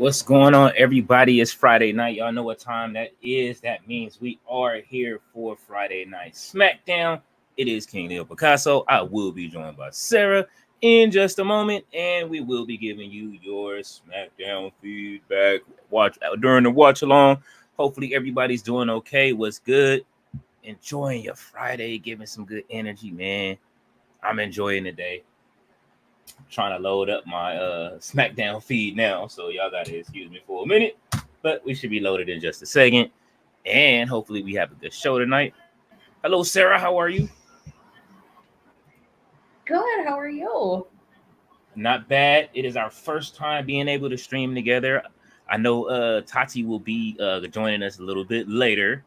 What's going on, everybody? It's Friday night. Y'all know what time that is. That means we are here for Friday Night SmackDown. It is King Leo Picasso. I will be joined by Sarah in just a moment, and we will be giving you your SmackDown feedback during the watch along. Hopefully, everybody's doing okay. What's good? Enjoying your Friday, giving some good energy, man. I'm enjoying the day. Trying to load up my SmackDown feed now, so y'all gotta excuse me for a minute, but we should be loaded in just a second, and hopefully we have a good show tonight. Hello, Sarah, how are you? Good, how are you? Not bad. It is our first time being able to stream together. I know Tati will be joining us a little bit later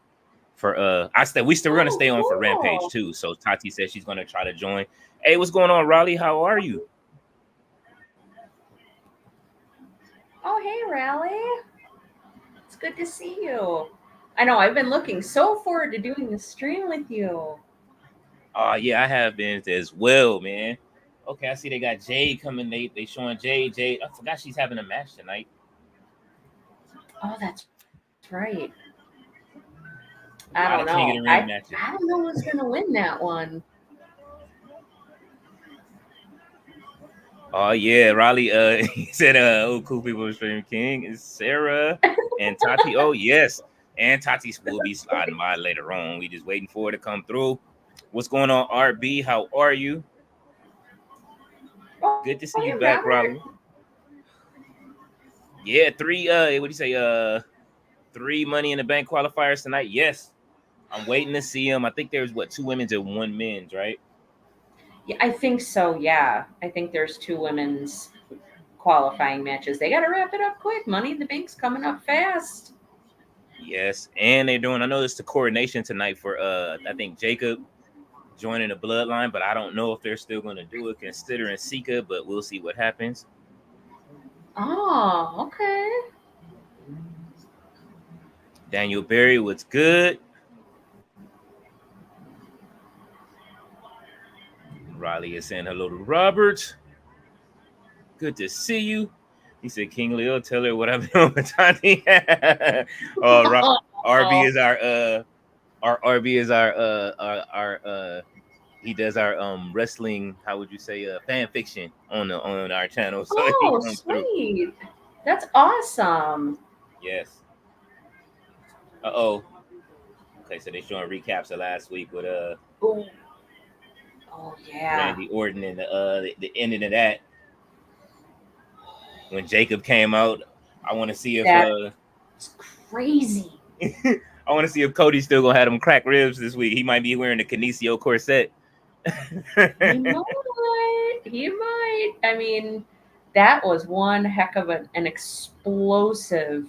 for we're gonna stay on for Rampage too, so Tati says she's gonna try to join. Hey, what's going on, Raleigh? How are you? Oh, hey, Raleigh. It's good to see you. I know, I've been looking so forward to doing the stream with you. Yeah, I have been as well, man. Okay, I see they got Jade coming. They showing Jade. I forgot she's having a match tonight. Oh, that's right. I don't know. King of the Ring matches. I don't know who's gonna win that one. Oh yeah, Raleigh. He said, "Oh, cool people stream King is Sarah and Tati." Oh yes, and Tati will be sliding by later on. We just waiting for her to come through. What's going on, RB? How are you? Good to see you back, Raleigh. Yeah, three. What do you say? 3 Money in the Bank qualifiers tonight. Yes, I'm waiting to see them. I think there's 2 women's and 1 men's, right? Yeah, I think so. Yeah, I think there's 2 women's qualifying matches. They got to wrap it up quick. Money in the Bank's coming up fast. Yes, and they're doing. I know it's the coronation tonight for I think Jacob joining the Bloodline, but I don't know if they're still going to do it considering Sika. But we'll see what happens. Oh, okay. Daniel Berry, what's good? Riley is saying hello to Robert. Good to see you. He said, King Leo, tell her what I've been on with Tani. RB is our RB is our he does our wrestling, how would you say, fan fiction on our channel. So sweet. Through. That's awesome. Yes. Okay, so they're showing recaps of last week with Oh yeah, Randy Orton and the ending of that. When Jacob came out, I want to see if it's crazy. I want to see if Cody's still gonna have them crack ribs this week. He might be wearing the Kinesio corset. He might. I mean, that was one heck of an explosive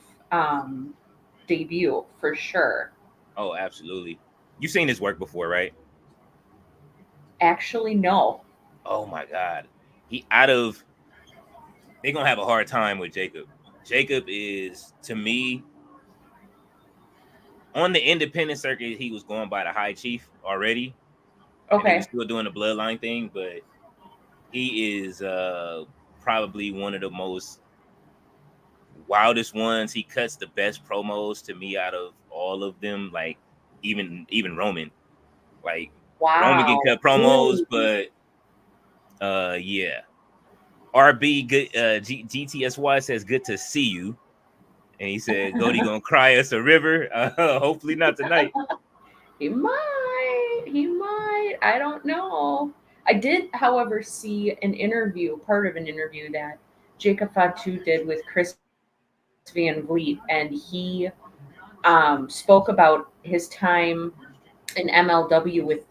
debut for sure. Oh, absolutely. You've seen his work before, right? Actually, no. Oh my God. They're gonna have a hard time with Jacob. Jacob is, to me, on the independent circuit, he was going by the High Chief already. Okay. He was still doing the bloodline thing, but he is probably one of the most wildest ones. He cuts the best promos to me out of all of them. Like even Roman. Like Roman can cut promos, but yeah. RB good GTSY says good to see you. And he said, Cody gonna cry us a river. Hopefully not tonight. He might. I don't know. I did, however, see part of an interview that Jacob Fatu did with Chris Van Vliet, and he spoke about his time in MLW with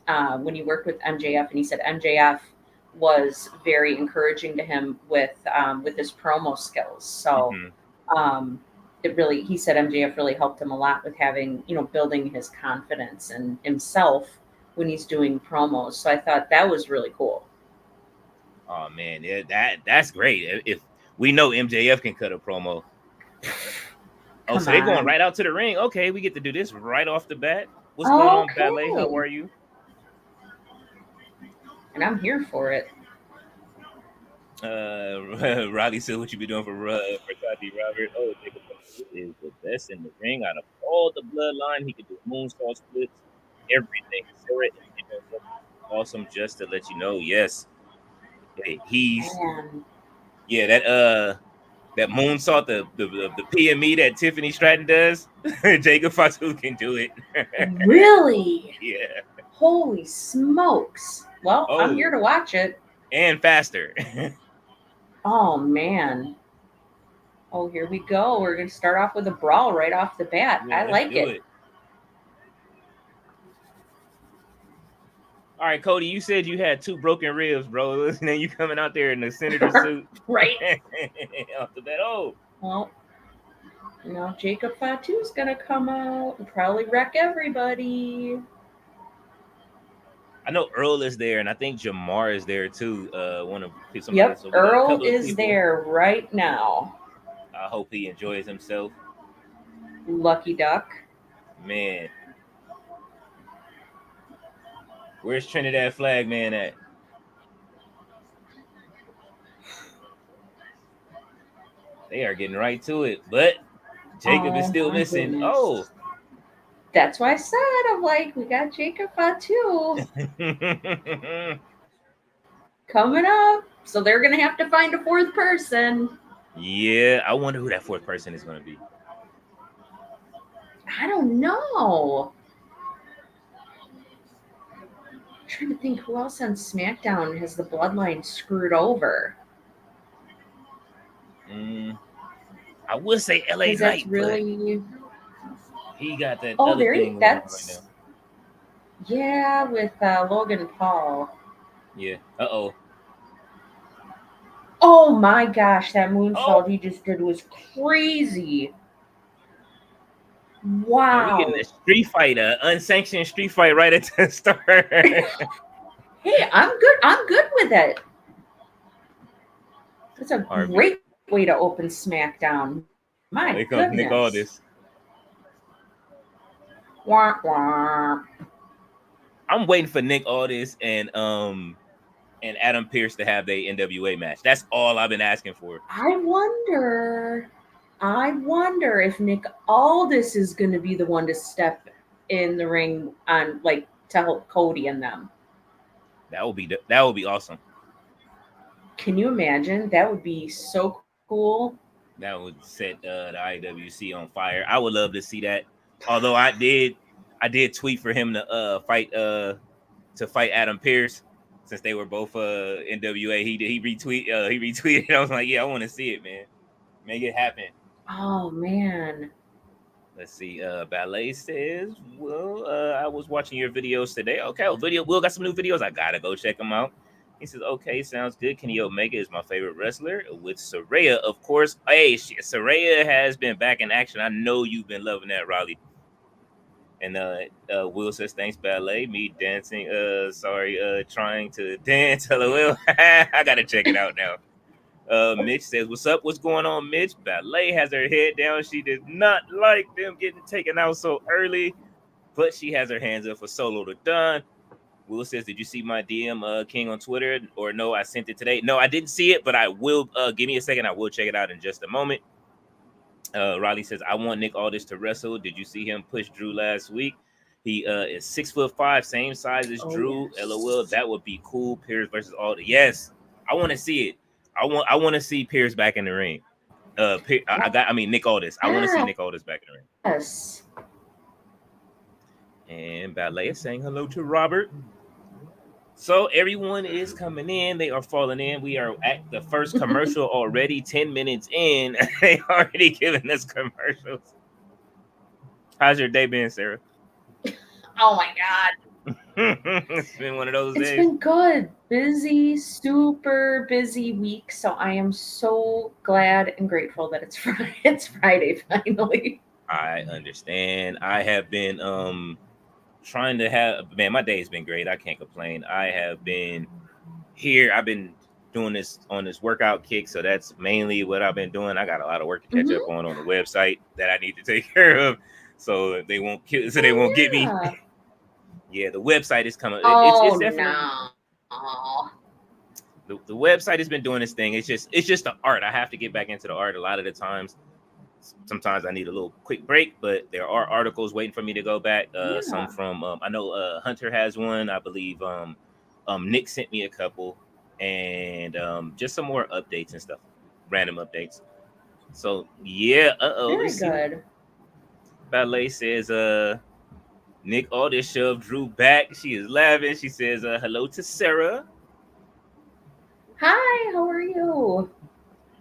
when he worked with MJF, and he said MJF was very encouraging to him with his promo skills. So he said MJF really helped him a lot with having, building his confidence in himself when he's doing promos. So I thought that was really cool. Oh man, yeah, that's great. If we know MJF can cut a promo. So they're going right out to the ring. Okay, we get to do this right off the bat. What's going on, Ballet? How are you? And I'm here for it. Riley said, "What you be doing for Tati Robert?" Oh, Jacob is the best in the ring out of all the bloodline. He can do moonsault splits, everything. Sarah is awesome. Just to let you know, yes, he's Man, that moonsault, the PME that Tiffany Stratton does. Jacob Fatu can do it. really? Yeah. Holy smokes. Well, I'm here Oh, to watch it. and faster. Oh, man. Oh, here we go. We're going to start off with a brawl right off the bat. Yeah, I let's like do it. it. All right, Cody, you said you had 2 broken ribs, bro. And then you coming out there in the senator suit. Right. Off the bat. Oh, Well, Jacob Fatu's going to come out and probably wreck everybody. I know Earl is there, and I think Jamar is there too. One of somebody. Yep, So we got a Earl couple of is people. there right now. I hope he enjoys himself. Lucky duck. Man, where's Trinidad Flag Man at? They are getting right to it, but Jacob is Oh still my missing. goodness. Oh. That's why I said, I'm like, we got Jacob Fatu coming up. So they're going to have to find a 4th person. Yeah, I wonder who that 4th person is going to be. I don't know. I'm trying to think who else on SmackDown has the bloodline screwed over. I would say LA Because that's Knight, really. but he got that Oh, other there thing going on right that's. now. Yeah, with Logan Paul. Yeah. Uh-oh. Oh my gosh, that moonsault Oh, he just did was crazy. man, we getting Wow. a street fight, unsanctioned street fight right at the start. Hey, I'm good. I'm good with it. It's a Harvey. great way to open SmackDown. Oh, My here comes Nick goodness. Aldis. Wah, wah. I'm waiting for Nick Aldis and Adam Pearce to have their NWA match. That's all I've been asking for. I wonder if Nick Aldis is going to be the one to step in the ring on, like, to help Cody and them. That would be awesome. Can you imagine? That would be so cool. That would set the IWC on fire. I would love to see that. Although I did tweet for him to fight Adam Pearce since they were both NWA. He retweeted. I was like, yeah, I want to see it, man. Make it happen. Oh man. Let's see. Ballet says, well, I was watching your videos today. Okay, Will got some new videos. I gotta go check them out. He says, okay, sounds good. Kenny Omega is my favorite wrestler with Saraya, of course. Hey, Saraya has been back in action. I know you've been loving that, Raleigh. And Will says, thanks, Ballet. Me dancing, trying to dance. LOL. I gotta check it out now. Mitch says, what's up? What's going on, Mitch? Ballet has her head down. She did not like them getting taken out so early, but she has her hands up for Solo to done. Will says, did you see my DM, King, on Twitter? Or no, I sent it today. No, I didn't see it, but I will. Give me a second. I will check it out in just a moment. Riley says, I want Nick Aldis to wrestle. Did you see him push Drew last week? He is 6'5", same size as Drew. Yes. LOL. That would be cool. Pierce versus Aldis. Yes, I want to see it. I want to see Pierce back in the ring. Nick Aldis. I want to see Nick Aldis back in the ring. Yes. And Ballet is saying hello to Robert. So everyone is coming in. They are falling in. We are at the first commercial already. 10 minutes in. They already giving us commercials. How's your day been, Sarah? Oh my god. It's been one of those days. It's been good. Busy, super busy week. So I am so glad and grateful that it's Friday. It's Friday finally. I understand. I have been trying to have, man, my day's been great. I can't complain. I have been here. I've been doing this on this workout kick, so that's mainly what I've been doing. I got a lot of work to catch up on the website that I need to take care of, so they won't kill, so they won't get me. Yeah, the website is coming. Oh It's definitely. no. The website has been doing this thing. It's just the art. I have to get back into the art a lot of the times. Sometimes I need a little quick break, but there are articles waiting for me to go back. Some from I know Hunter has one. I believe Nick sent me a couple, and just some more updates and stuff, random updates. So yeah, Very good. Ballet says Nick Aldis shoved Drew back. She is laughing. She says hello to Sarah. Hi, how are you?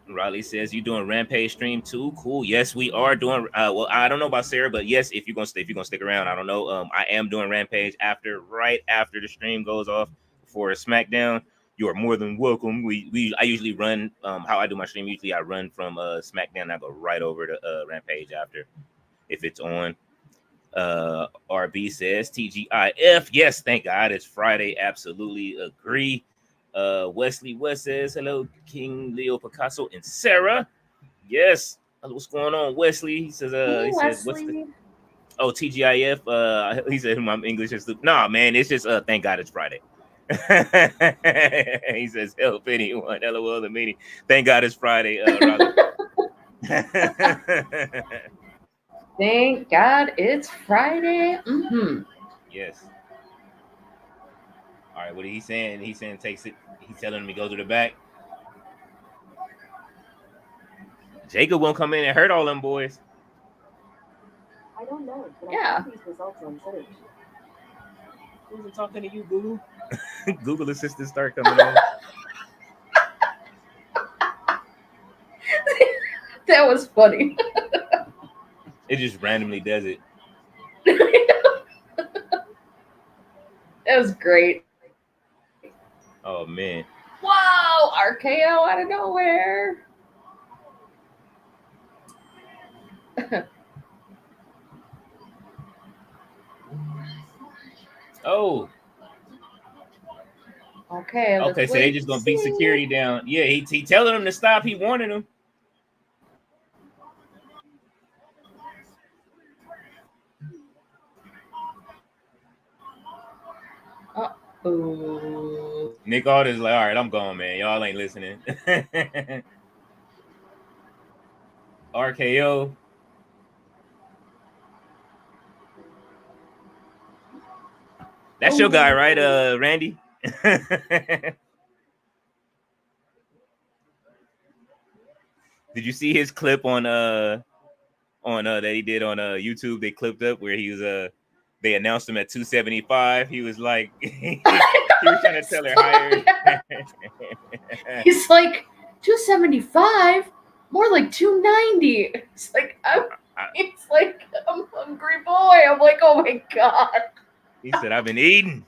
Riley says you doing Rampage stream too. Cool. Yes, we are doing. Well, I don't know about Sarah, but yes, if you're gonna stick around, I don't know. I am doing Rampage right after the stream goes off for SmackDown. You are more than welcome. I usually run. How I do my stream. Usually I run from SmackDown. And I go right over to Rampage after if it's on. RB says TGIF. Yes, thank God it's Friday. Absolutely agree. Wesley West says hello, King Leo Picasso and Sarah. Yes. What's going on, Wesley? He says, Hey, what's the Wesley. TGIF? He said my English is nah, man. It's just thank God it's Friday. He says, help anyone. LOL the meeting. Thank God it's Friday, Raleigh. Thank God it's Friday. Yes. All right, what are he saying? He's saying takes it. He's telling me go to the back. Jacob won't come in and hurt all them boys. I don't know, but I Yeah. have these results on search. Who's it talking to you, Google? Google Assistant start coming on. That was funny. It just randomly does it. That was great. Oh man. Wow, RKO out of nowhere. Oh. Okay. Okay, so they just gonna beat security down. Yeah, he telling them to stop. He warning them. Oh. Nick Aldis like, all right, I'm gone, man. Y'all ain't listening. RKO. That's your guy, right, Randy? Did you see his clip on that he did on YouTube? They clipped up where he was they announced him at 275. He was like he was trying to tell her higher. He's like 275, more like 290. It's like I'm hungry boy. I'm like, oh my God. He said, I've been eating.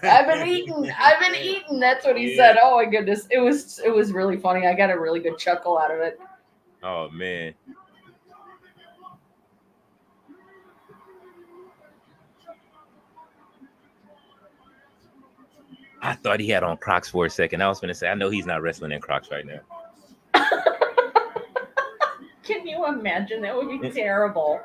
I've been eating. That's what he said. Oh my goodness. It was really funny. I got a really good chuckle out of it. Oh man. I thought he had on Crocs for a second. I was gonna say, I know he's not wrestling in Crocs right now. Can you imagine? That would be terrible.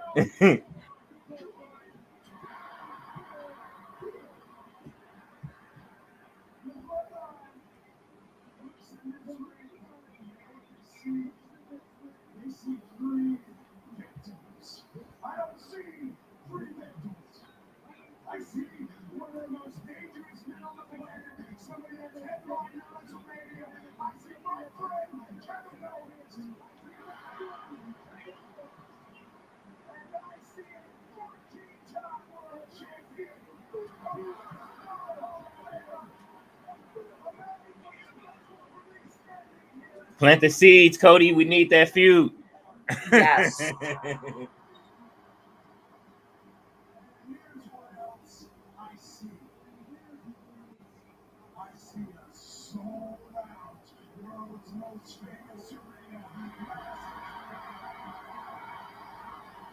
Plant the seeds, Cody. We need that feud. Yes.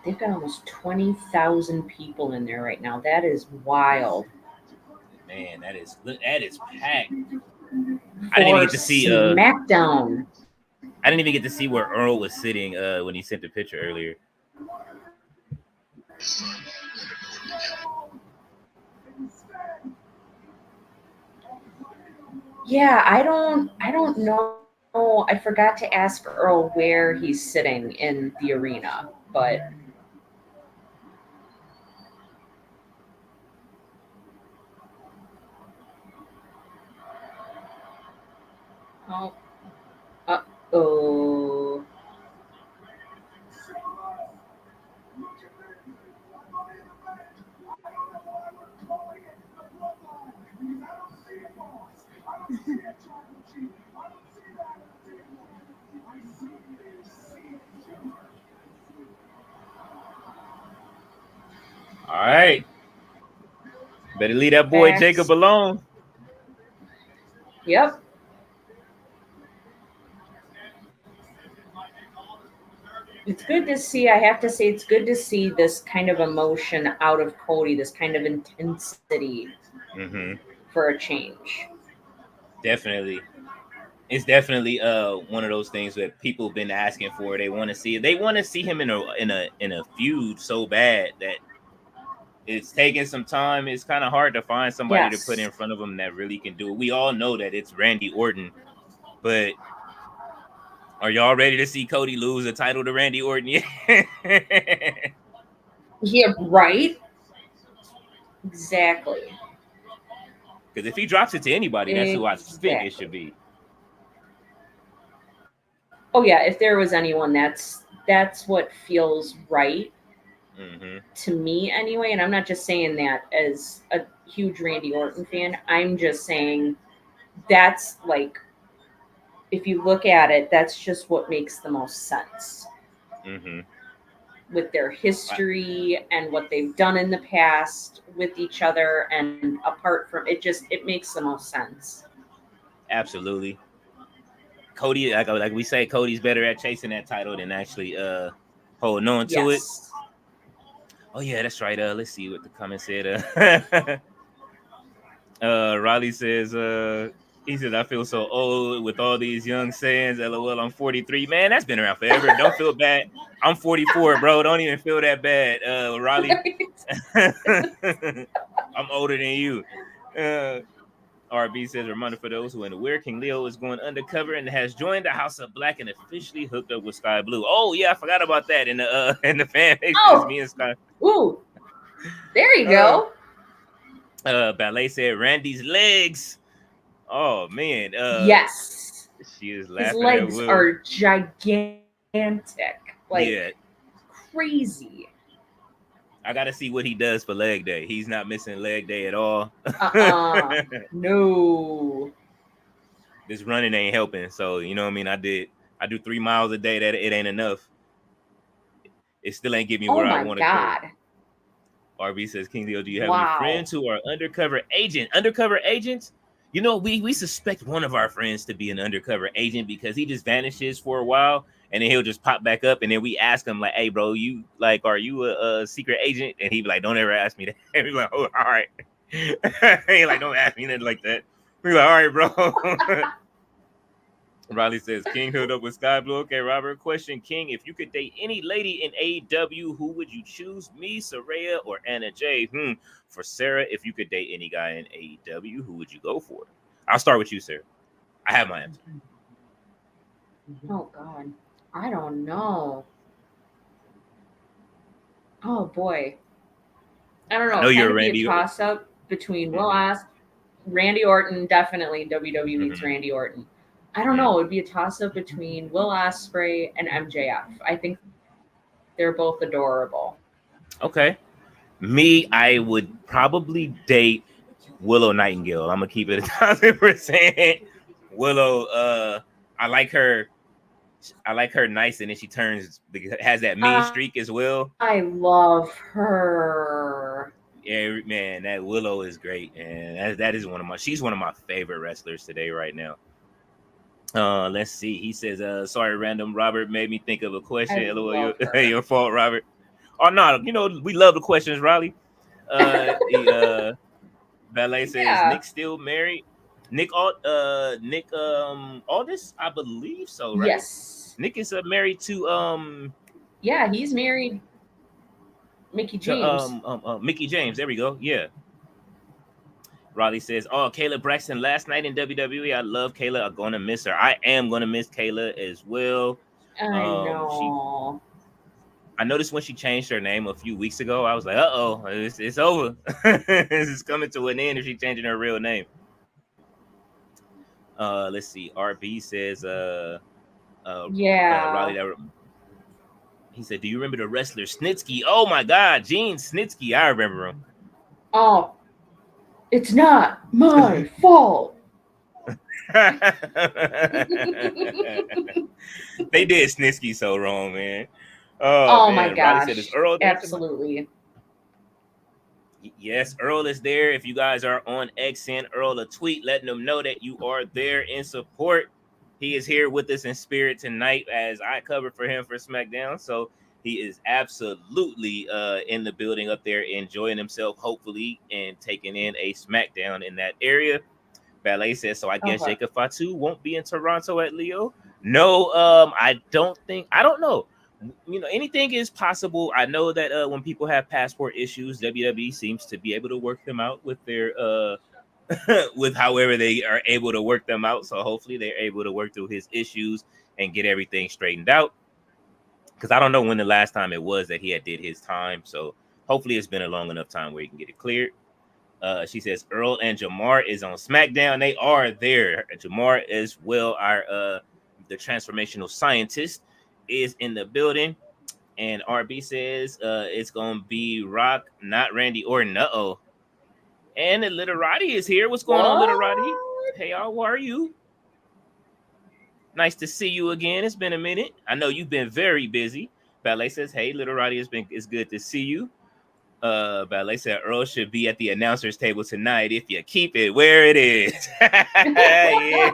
They've got almost 20,000 people in there right now. That is wild. Man, that is packed. I didn't even get to see SmackDown. I didn't even get to see where Earl was sitting when he sent the picture earlier. Yeah, I don't know. I forgot to ask Earl where he's sitting in the arena, but oh, oh, All right. Better leave that boy Jacob facts. alone. Yep. It's good to see. I have to say, it's good to see this kind of emotion out of Cody, this kind of intensity Mm-hmm. for a change. Definitely. It's definitely one of those things that people have been asking for. They want to see. They want to see him in a feud so bad that it's taking some time. It's kind of hard to find somebody to put Yes. in front of him that really can do it. We all know that it's Randy Orton, but are y'all ready to see Cody lose a title to Randy Orton? Yeah. Yeah, right? Exactly. Because if he drops it to anybody, that's who I think it should Exactly. be. Oh yeah, if there was anyone, that's what feels right Mm-hmm. to me anyway. And I'm not just saying that as a huge Randy Orton fan. I'm just saying that's like, if you look at it, that's just what makes the most sense Mm-hmm. with their history and what they've done in the past with each other, and apart from it, just it makes the most sense. Absolutely. Cody, like we say, Cody's better at chasing that title than actually holding on to it. Yes. Oh yeah, that's right. Let's see what the comment said. Riley says, he says, I feel so old with all these young sayings. LOL, I'm 43. Man, that's been around forever. Don't feel bad. I'm 44, bro. Don't even feel that bad. Riley, I'm older than you. Uh, RB says, reminder for those who are aware, King Leo is going undercover and has joined the House of Black and officially hooked up with Sky Blue. Oh yeah, I forgot about that in the in the fan base. Just Oh, me and Sky. ooh, there you Uh, go. Ballet said Randy's legs. Oh man, Yes. she is His laughing at legs Will. are gigantic. Like Yeah, crazy. I gotta see what he does for leg day. He's not missing leg day at all. Uh-uh. No. This running ain't helping. So you know what I mean. I do 3 miles a day. That it ain't enough. It still ain't get me Oh where I my want to go. God. RB says, King Leo, do you have any Wow. friends who are undercover agent? Undercover agents? You know, we suspect one of our friends to be an undercover agent because he just vanishes for a while and then he'll just pop back up and then we ask him like, hey bro, you like are you a secret agent? And he be like, don't ever ask me that. And we like, oh, all right. He like, don't ask me nothing like that. We like, all right, bro. Riley says, King hooked up with Sky Blue. Okay, Robert, question. King, if you could date any lady in AEW, who would you choose? Me, Saraya, or Anna Jay? For Sarah, if you could date any guy in AEW, who would you go for? I'll start with you, Sarah. I have my answer. Oh God. I don't know. Oh boy. I don't I know. know It you're kind a of be a Randy. toss up between Will Mm-hmm, Ospreay, Randy Orton, definitely WWE needs mm-hmm, Randy Orton. I don't mm-hmm. know. It'd be a toss up between Will Ospreay and MJF. I think they're both adorable. Okay. Me, I would probably date Willow Nightingale. I'm gonna keep it 1,000%. Willow, I like her. I like her nice, and then she turns has that mean streak as well. I love her. Yeah, man, that Willow is great, and that is she's one of my favorite wrestlers today right now. Let's see. He says, sorry, random Robert made me think of a I question. LOL, love her. your fault, Robert. Oh no, we love the questions, Riley. The Ballet says Yeah. Nick still married. Nick Aldis, I believe so, right? Yes. Nick is married Yeah, he's married Mickey to James. Mickey James. There we go. Yeah. Raleigh says, "Oh, Kayla Braxton last night in WWE. I love Kayla. I'm gonna miss her. I am gonna miss Kayla as well. I know. I noticed when she changed her name a few weeks ago. I was like, oh, it's over. It's coming to an end if she's changing her real name." Let's see. RB says, Yeah. Raleigh, he said, "Do you remember the wrestler Snitsky? Oh my God, Gene Snitsky. I remember him." Oh, it's not my fault. They did Snitsky so wrong, man. Oh, Oh man. my Riley said, "Is gosh. Earl there tonight?" Absolutely. Yes, Earl is there. If you guys are on X, send Earl a tweet letting them know that you are there in support. He is here with us in spirit tonight as I cover for him for SmackDown. So he is absolutely in the building up there, enjoying himself, hopefully, and taking in a SmackDown in that area. Ballet says, "So I guess Okay. Jacob Fatu won't be in Toronto at Leo." No, I don't know. You know, anything is possible. I know that when people have passport issues, WWE seems to be able to work them out with their with however they are able to work them out. So hopefully they're able to work through his issues and get everything straightened out. Because I don't know when the last time it was that he had did his time. So hopefully it's been a long enough time where he can get it cleared. She says Earl and Jamar is on SmackDown. They are there. Jamar as well, our the transformational scientist, is in the building. And RB says it's gonna be Rock, not Randy Orton. Uh-oh. And Little Roddy is here. What's going on, Little Roddy? Hey, y'all, how are you? Nice to see you again. It's been a minute. I know you've been very busy. Ballet says, "Hey, Little Roddy, it's good to see you." Ballet said Earl should be at the announcers table tonight if you keep it where it is. Yeah.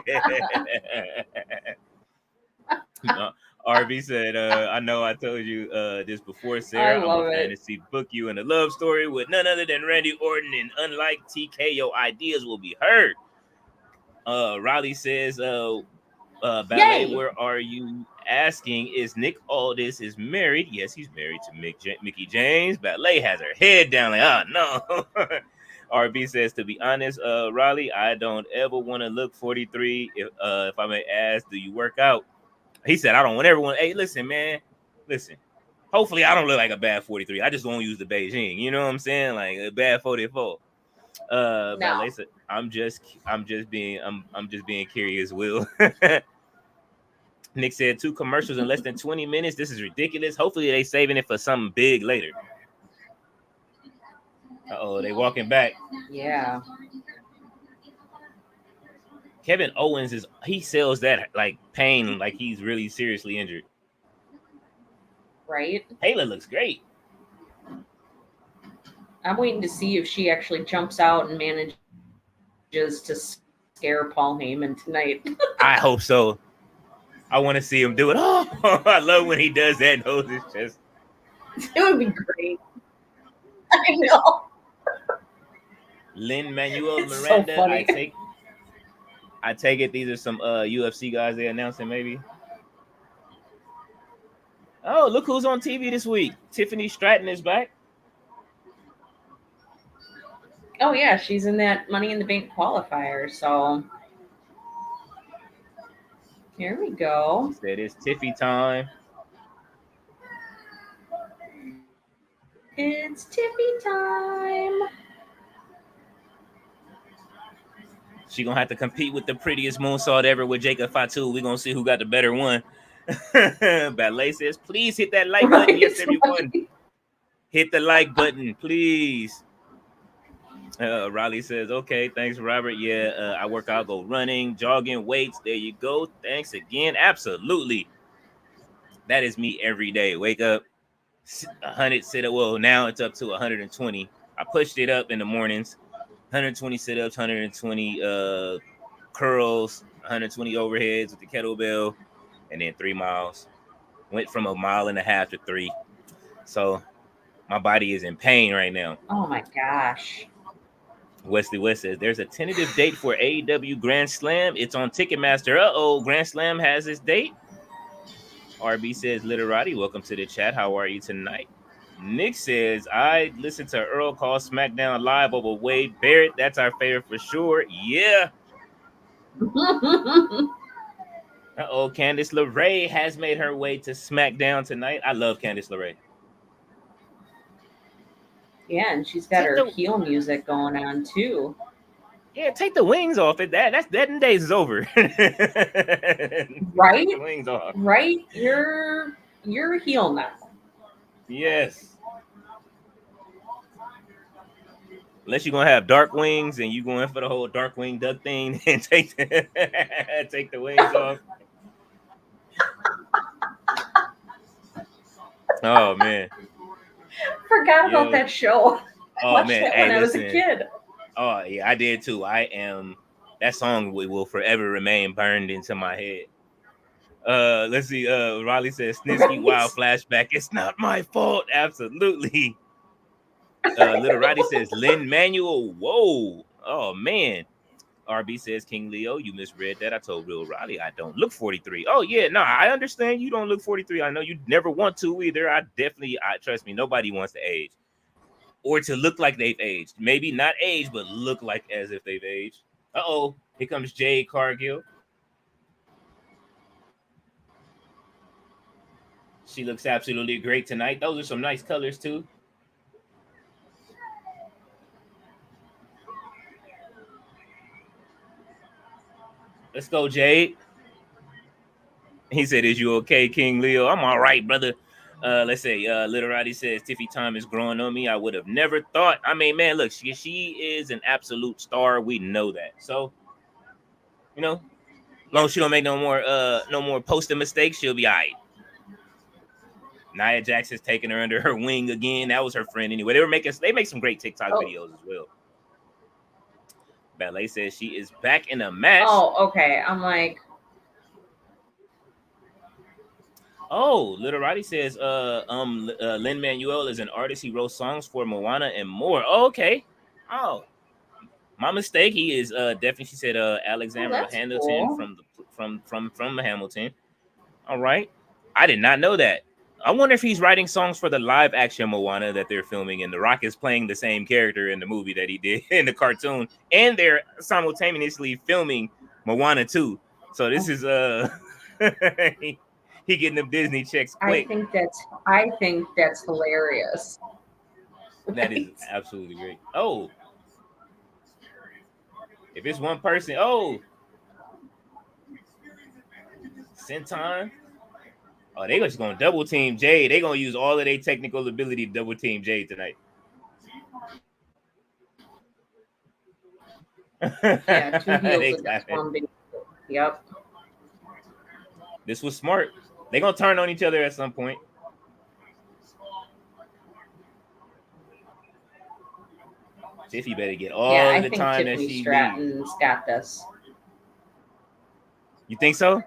RV said, "I know I told you this before, Sarah. I I'm a love it. fantasy book you in a love story with none other than Randy Orton, and unlike TK, your ideas will be heard." Riley says, Ballet, Yay. where are you asking? Is Nick Aldis is married? Yes, he's married to Mickey James. Ballet has her head down like, oh no. RB says, to be honest, Riley, I don't ever want to look 43. If I may ask, do you work out? He said, I don't want everyone. Hey, listen, man. Listen. Hopefully I don't look like a bad 43. I just won't use the Beijing. You know what I'm saying? Like a bad 44. Ballet said, I'm just being curious, Will. Nick said 2 commercials in less than 20 minutes. This is ridiculous. Hopefully they saving it for something big later. Uh-oh, they walking back. Yeah. Kevin Owens he sells that like pain, like he's really seriously injured. Right? Taylor looks great. I'm waiting to see if she actually jumps out and manages to scare Paul Heyman tonight. I hope so. I want to see him do it. Oh, I love when he does that and holds his chest. It would be great. I know. Lin Manuel It's Miranda. so funny. I take it these are some UFC guys they're announcing, maybe. Oh, look who's on TV this week. Tiffany Stratton is back. Oh yeah, she's in that Money in the Bank qualifier. So here we go. She said it's Tiffy time. It's Tiffy time. She gonna have to compete with the prettiest moonsault ever with Jacob Fatu. We gonna see who got the better one. Ballet says, please hit that like button. Yes, everyone. Hit the like button, please. Riley says, okay, thanks, Robert. Yeah, I work out, go running, jogging, weights. There you go. Thanks again. Absolutely. That is me every day. Wake up, 100 sit-ups. Well, now it's up to 120. I pushed it up in the mornings. 120 sit-ups, 120 curls, 120 overheads with the kettlebell, and then 3 miles. Went from 1.5 miles to 3. So my body is in pain right now. Oh my gosh. Wesley West says there's a tentative date for AEW Grand Slam. It's on Ticketmaster. Uh-oh, Grand Slam has its date. RB says, Literati, welcome to the chat. How are you tonight? Nick says, I listened to Earl call SmackDown live over Wade Barrett. That's our favorite for sure. Yeah. Candice LeRae has made her way to SmackDown tonight. I love Candice LeRae. Yeah, and she's got her heel music going on too. Yeah, take the wings off it. That days is over. Right? Take the wings off. Right? You're a heel now. Yes. Unless you're gonna have dark wings and you going for the whole dark wing duck thing and take the wings off. Oh man. Forgot about that show. Oh watched man, that when I was a kid. Oh yeah, I did too. That song will forever remain burned into my head. Let's see. Riley says Snitsky, wow, flashback. It's not my fault. Absolutely. Little Roddy says Lin Manuel. Whoa. Oh man. RB says King Leo, you misread that. I told Real Riley I don't look 43. Oh yeah, no, I understand you don't look 43. I know you never want to either. I trust me, nobody wants to age or to look like they've aged. Maybe not age, but look like as if they've aged. Uh-oh, here comes Jade Cargill. She looks absolutely great tonight. Those are some nice colors too. Let's go, Jade. He said, is you okay, King Leo? I'm all right, brother. Let's say, Little Roddy says, Tiffy Time is growing on me. I would have never thought. I mean, man, look, she is an absolute star. We know that. So, you know, as long as she don't make no more posting mistakes, she'll be all right. Nia Jax has taken her under her wing again. That was her friend anyway. They make some great TikTok videos as well. Ballet says she is back in a match. Oh, okay. I'm like, oh, Little Roddy says, Lin Manuel is an artist. He wrote songs for Moana and more. Oh, okay. Oh, my mistake. He is definitely. She said, Alexander Hamilton cool. from Hamilton. All right, I did not know that. I wonder if he's writing songs for the live action Moana that they're filming, and The Rock is playing the same character in the movie that he did in the cartoon, and they're simultaneously filming Moana 2. So this is he getting them Disney checks quick. I think that's hilarious. That is absolutely great. Oh, if it's one person, oh, Senton. Oh, they just gonna double team Jade. They gonna use all of their technical ability to double team Jade tonight. Yeah, 2 heels against 1 big. Yep. This was smart. They gonna turn on each other at some point. Tiffy better get all the time Tiffany that she Stratton's got this. You think so?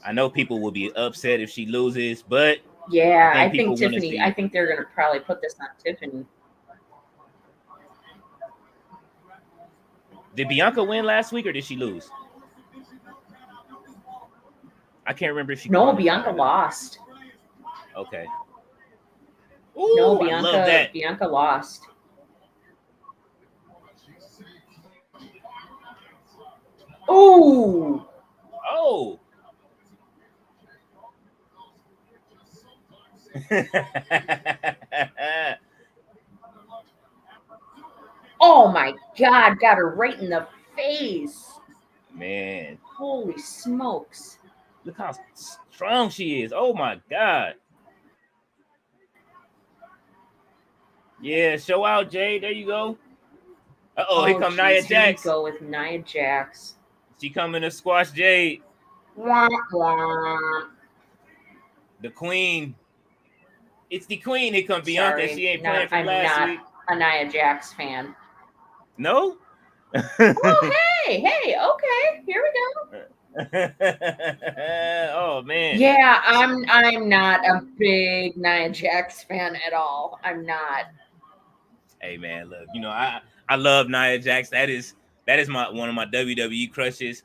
I know people will be upset if she loses, but yeah, I think Tiffany. I think they're gonna probably put this on Tiffany. Did Bianca win last week or did she lose? I can't remember if she. No, Bianca lost. Okay. Ooh, no, Bianca. I love that. Bianca lost. Ooh. Oh. Oh my God, got her right in the face. Man. Holy smokes. Look how strong she is. Oh my God. Yeah, show out, Jade. There you go. Uh-oh, here come Nia Jax. Go with Nia Jax. She coming to squash Jade. Wah, wah. The queen. It's the queen. Here come Bianca. She ain't playing from last week. I'm not a Nia Jax fan. No? Oh, hey, okay. Here we go. Oh, man. Yeah, I'm not a big Nia Jax fan at all. I'm not. Hey, man, look, you know, I love Nia Jax. That is one of my WWE crushes.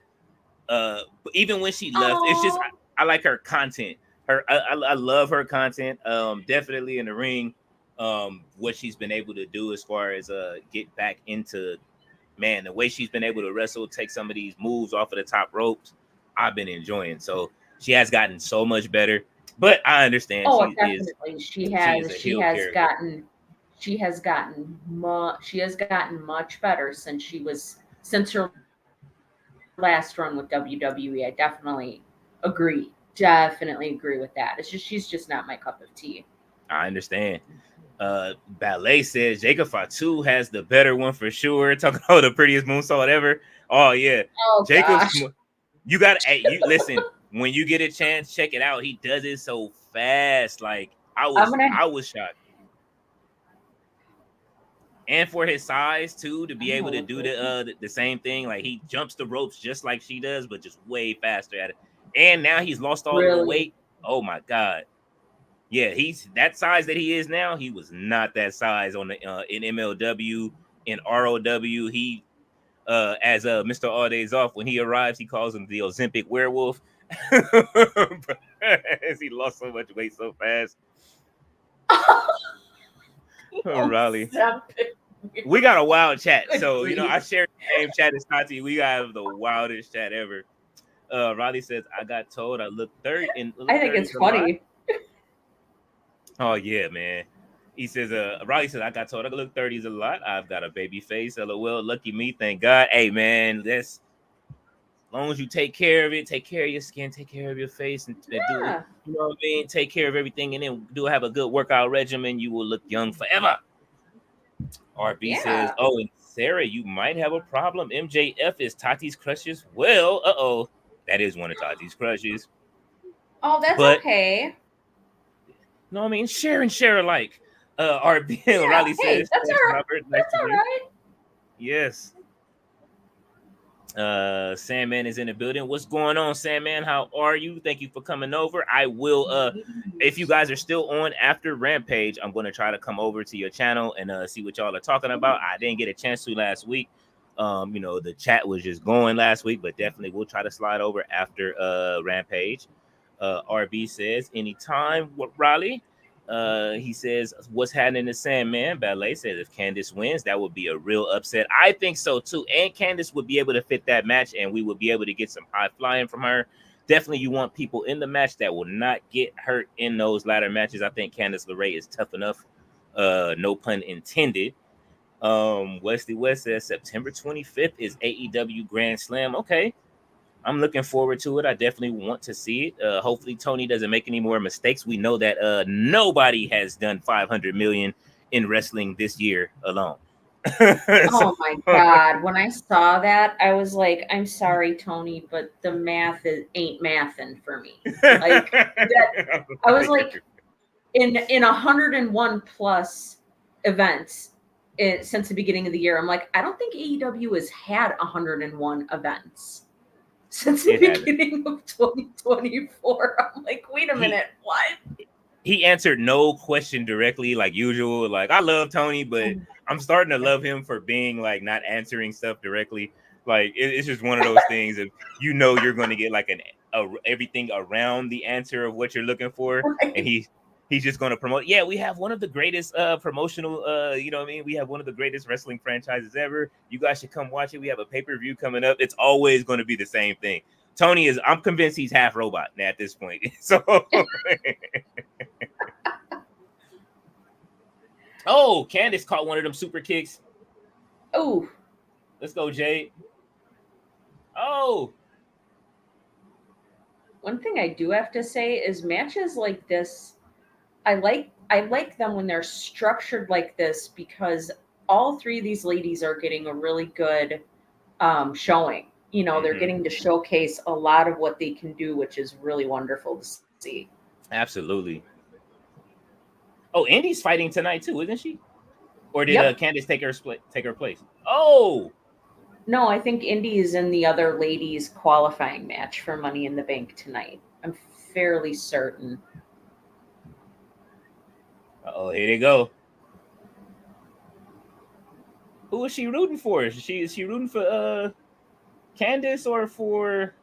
But even when she left, it's just I like her content. I love her content. Definitely in the ring. What she's been able to do as far as get back into, man, the way she's been able to wrestle, take some of these moves off of the top ropes, I've been enjoying. So she has gotten so much better. But I understand Oh, definitely. She is a has heel character. she has gotten much better since her last run with WWE. I definitely agree with that. It's just she's just not my cup of tea. I understand. Ballet says Jacob Fatu has the better one for sure. Talking about the prettiest moonsault ever. Oh yeah, Oh Jacob's. gosh. You got you listen when you get a chance, check it out. He does it so fast. Like I was shocked. And for his size too, to be able to do the same thing, like he jumps the ropes just like she does, but just way faster at it. And now he's lost all of the Really? weight. Oh my god. Yeah, he's that size that he is now. He was not that size on the in MLW, in ROW. He as Mr. All Days Off, when he arrives, he calls him the Ozempic werewolf. As he lost so much weight so fast. Raleigh. We got a wild chat. So, you know, I shared the same chat as Tati. We got the wildest chat ever. Riley says, I got told I look 30. I think it's funny. Oh, yeah, man. He says, Riley says, I got told I look 30s a lot. I've got a baby face. LOL. Lucky me. Thank God. Hey, man, that's as long as you take care of it, take care of your skin, take care of your face, and do it, you know what I mean? Take care of everything, and then do have a good workout regimen. You will look young forever. RB says, oh, and Sarah, you might have a problem. MJF is Tati's crush as well. That is one of Tati's crushes. Oh, that's okay. No, I mean, share alike. RB Riley says, that's all right. Robert, that's all right. Yes. Sandman is in the building. What's going on, Sandman? How are you? Thank you for coming over. I will if you guys are still on after Rampage, I'm going to try to come over to your channel and see what y'all are talking about. I didn't get a chance to last week. You know, the chat was just going last week, but definitely we'll try to slide over after Rampage. RB says anytime. What, Raleigh? He says, what's happening to Sandman? Ballet says if Candice wins, that would be a real upset. I think so too. And Candice would be able to fit that match, and we would be able to get some high flying from her. Definitely, you want people in the match that will not get hurt in those ladder matches. I think Candice LeRae is tough enough. No pun intended. Wesley West says September 25th is AEW Grand Slam. Okay. I'm looking forward to it. I definitely want to see it. Hopefully Tony doesn't make any more mistakes. We know that nobody has done 500 million in wrestling this year alone. Oh my God. When I saw that, I was like, I'm sorry, Tony, but the math ain't mathin' for me. Like that, I was like, in 101 plus events since the beginning of the year, I'm like, I don't think AEW has had 101 events since the beginning of 2024. I'm like, wait a minute, what? He answered no question directly, like usual. Like, I love Tony, but I'm starting to love him for being like not answering stuff directly. Like, it's just one of those things of, you know, you're going to get like everything around the answer of what you're looking for, right. And he's just going to promote. Yeah, we have one of the greatest promotional, you know what I mean? We have one of the greatest wrestling franchises ever. You guys should come watch it. We have a pay-per-view coming up. It's always going to be the same thing. Tony is, I'm convinced he's half robot at this point. So, oh, Candice caught one of them super kicks. Oh, let's go, Jade. Oh, one thing I do have to say is matches like this, I like them when they're structured like this, because all three of these ladies are getting a really good showing. You know, they're getting to showcase a lot of what they can do, which is really wonderful to see. Absolutely. Oh, Indy's fighting tonight too, isn't she? Or did Candice take her place? Oh, no, I think Indy is in the other ladies' qualifying match for Money in the Bank tonight. I'm fairly certain. Oh, here they go. Who is she rooting for? Is she rooting for Candice or for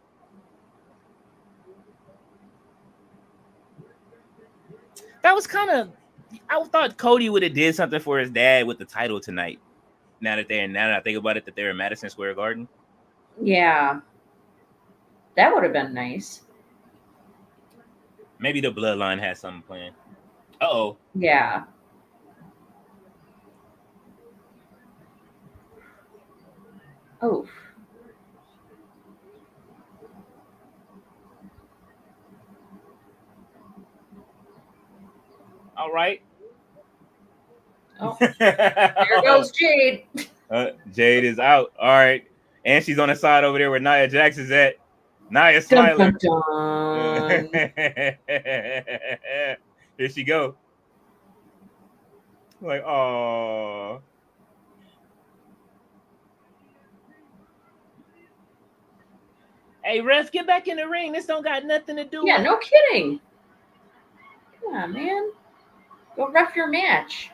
I thought Cody would have did something for his dad with the title tonight. Now that I think about it, that they're in Madison Square Garden. Yeah. That would have been nice. Maybe the Bloodline has something planned. Uh-oh. Yeah. Oh. All right. Oh. There goes Jade. Jade is out. All right. And she's on the side over there where Nia Jax is at. Nia smiling. Dun, dun, dun. Here she go. Like, oh. Hey, ref, get back in the ring. This don't got nothing to do Yeah, with... no kidding. Come on, man. Go ref your match.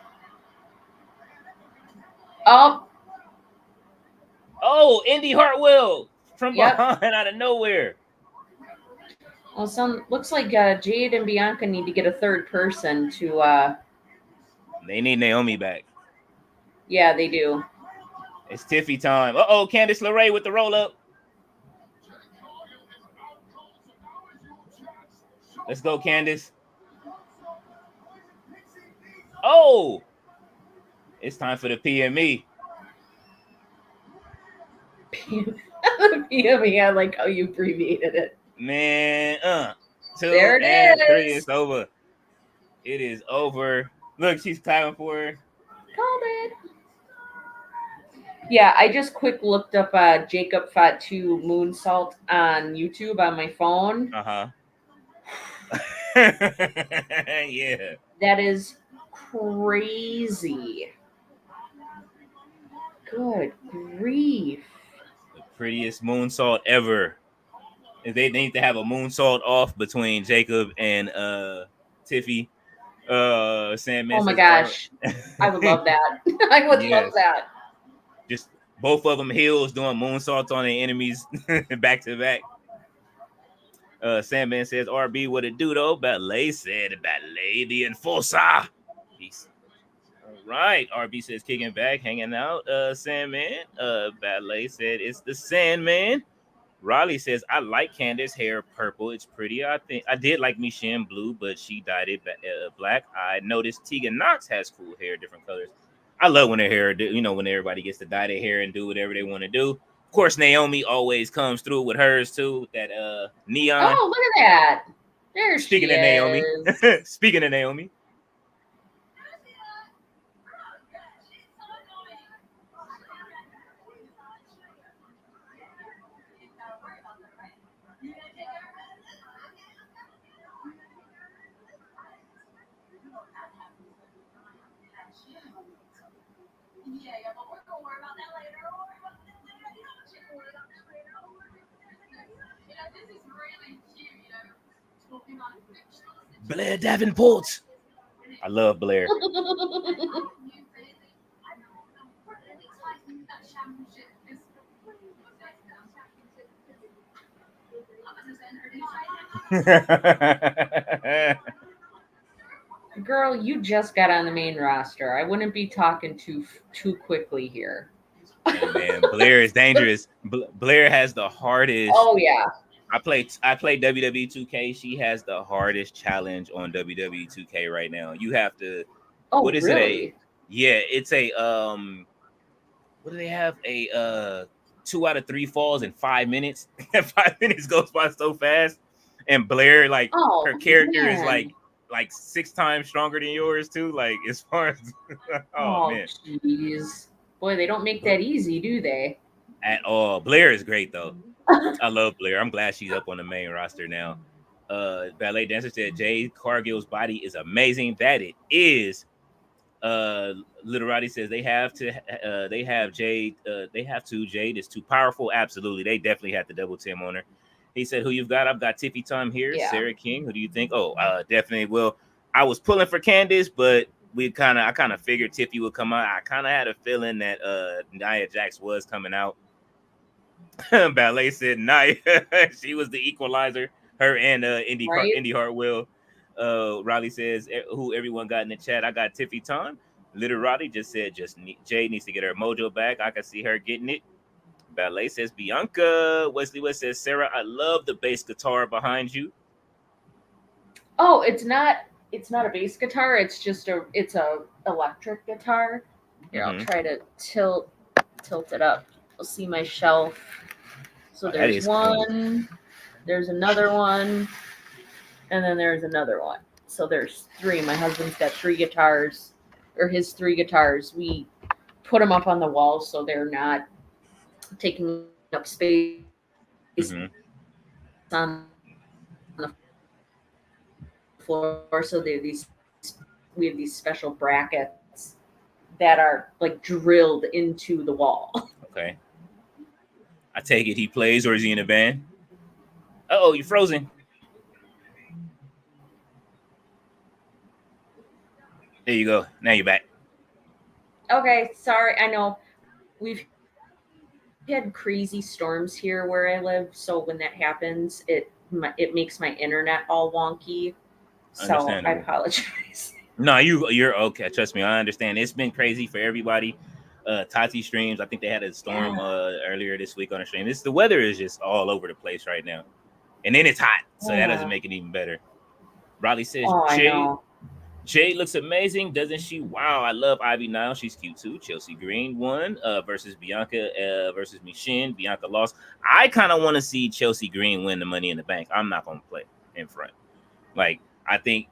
Oh, Indy Hartwell from behind out of nowhere. Well, looks like Jade and Bianca need to get a third person to... They need Naomi back. Yeah, they do. It's Tiffy time. Uh-oh, Candice LeRae with the roll-up. Let's go, Candice. Oh! It's time for the PME. PME, I like how you abbreviated it. Man, 2 there it and is. 3, it's over. It is over. Look, she's clapping for her. Called it. Yeah, I just quick looked up Jacob Fatu moonsault on YouTube on my phone. Uh-huh. Yeah. That is crazy. Good grief. The prettiest moonsault ever. They need to have a moonsault off between Jacob and Tiffy. Sandman. Oh my gosh. I would love that. I would love that. Just both of them heels doing moonsaults on their enemies back to back. Sandman says, RB, what it do though? Ballet said, Ballet the Enforcer. Peace. All right. RB says, kicking back, hanging out. Sandman. Ballet said, it's the Sandman. Riley says, I like Candace's hair purple. It's pretty. I did like Michelle blue, but she dyed it black. I noticed Tegan Knox has cool hair, different colors. I love when their hair, when everybody gets to dye their hair and do whatever they want to do. Of course, Naomi always comes through with hers too. That neon. Oh, look at that. There Speaking she of Naomi. is. Speaking of Naomi. Blair Davenport. I love Blair. Girl, you just got on the main roster. I wouldn't be talking too quickly here. Hey man, Blair is dangerous. Blair has the hardest. Oh yeah. I play WWE 2K. She has the hardest challenge on WWE 2K right now. You have to. Oh, what is really? it? It's a What do they have? A 2 out of 3 falls in 5 minutes. 5 minutes goes by so fast. And Blair, like her character is like 6 times stronger than yours too. Like as far as oh man, jeez, boy, they don't make that easy, do they? At all. Blair is great though. I love Blair. I'm glad she's up on the main roster now. Ballet Dancer said Jade Cargill's body is amazing. That it is. Literati says they have Jade. They have to. Jade is too powerful. Absolutely. They definitely have to double team on her. He said, who you've got? I've got Tiffy Tom here. Yeah. Sarah King. Who do you think? Oh, definitely. Well, I was pulling for Candice, but I kind of figured Tiffy would come out. I kind of had a feeling that Nia Jax was coming out. Ballet said Nia. She was the equalizer. Her and Indy Hartwell. Riley says who everyone got in the chat. I got Tiffy Ton. Little Roddy just said Jay needs to get her mojo back. I can see her getting it. Ballet says Bianca. Wesley West says Sarah. I love the bass guitar behind you. Oh, it's not a bass guitar. It's just a electric guitar. Here, I'll try to tilt it up. You'll see my shelf. So there's one, clean. There's another one, and then there's another one. So there's three. My husband's got three guitars, or his three guitars. We put them up on the wall so they're not taking up space on the floor. So we have these special brackets that are like drilled into the wall. Okay. I take it he plays, or is he in a band? Oh, you're frozen. There you go. Now you're back. Okay, sorry. I know we've had crazy storms here where I live, so when that happens, it makes my internet all wonky. So I apologize. No, you're okay. Trust me, I understand. It's been crazy for everybody. Tati streams. I think they had a storm earlier this week on a stream. The weather is just all over the place right now, and then it's hot, so that doesn't make it even better. Riley says, Jade looks amazing, doesn't she? Wow, I love Ivy Nile. She's cute too. Chelsea Green won versus Bianca versus Michin. Bianca lost. I kind of want to see Chelsea Green win the Money in the Bank. I'm not going to play in front. Like, I think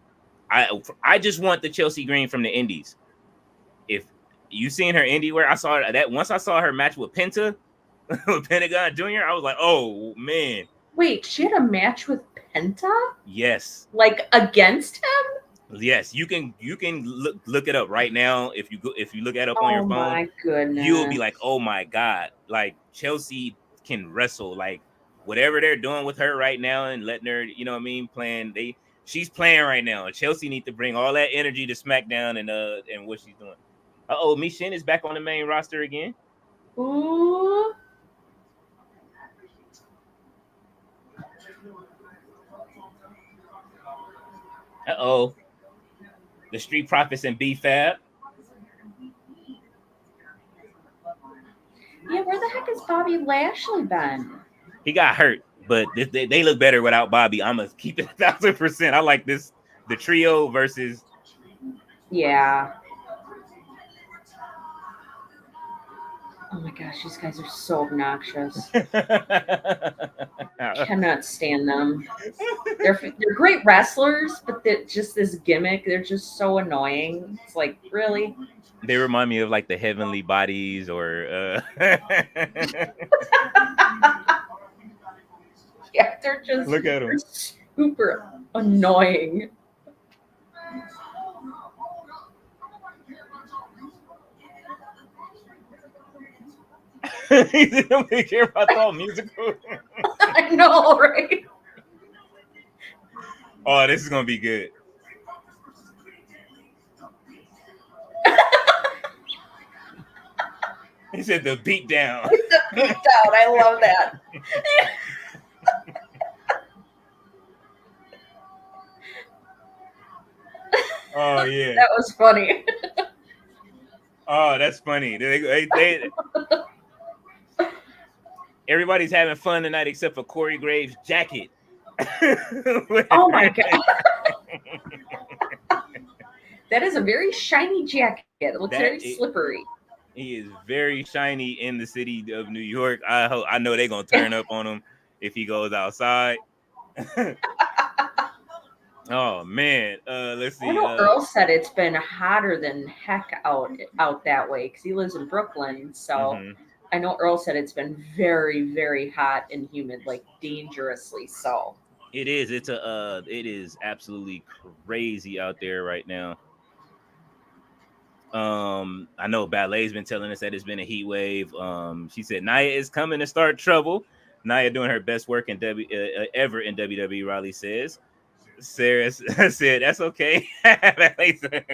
I just want the Chelsea Green from the Indies. If you seen her indie wear, I saw that once I saw her match with Penta, with Pentagon Jr., I was like, oh, man. Wait, she had a match with Penta? Yes. Like against him? Yes, you can look it up right now. If you look it up on your phone, my goodness, you'll be like, oh my God, like Chelsea can wrestle. Like whatever they're doing with her right now and letting her, you know what I mean, she's playing right now. Chelsea need to bring all that energy to SmackDown and what she's doing. Michin is back on the main roster again. Ooh. The Street Profits and B-Fab. Yeah, where the heck has Bobby Lashley been? He got hurt, but they look better without Bobby. I'm going to keep it 1,000%. I like the trio versus... Yeah. Oh my gosh, these guys are so obnoxious. Cannot stand them. They're great wrestlers, but just this gimmick, they're just so annoying. It's like, really? They remind me of like the Heavenly Bodies or yeah, they're just look at them. Super annoying. He don't care about the musical. I know, right? Oh, this is gonna be good. He said the beat down. The beat down. I love that. Oh yeah, that was funny. Oh, that's funny. Everybody's having fun tonight except for Corey Graves' jacket. Oh my God. That is a very shiny jacket. It looks very slippery. He is very shiny in the city of New York. I know they're going to turn up on him if he goes outside. Oh, man. Let's see. I know Earl said it's been hotter than heck out that way because he lives in Brooklyn. So I know Earl said it's been very, very hot and humid, like dangerously so. It is. It is absolutely crazy out there right now. I know Ballet's been telling us that it's been a heat wave. She said Nia is coming to start trouble. Nia doing her best work in ever in WWE. Riley says. Sarah said that's okay.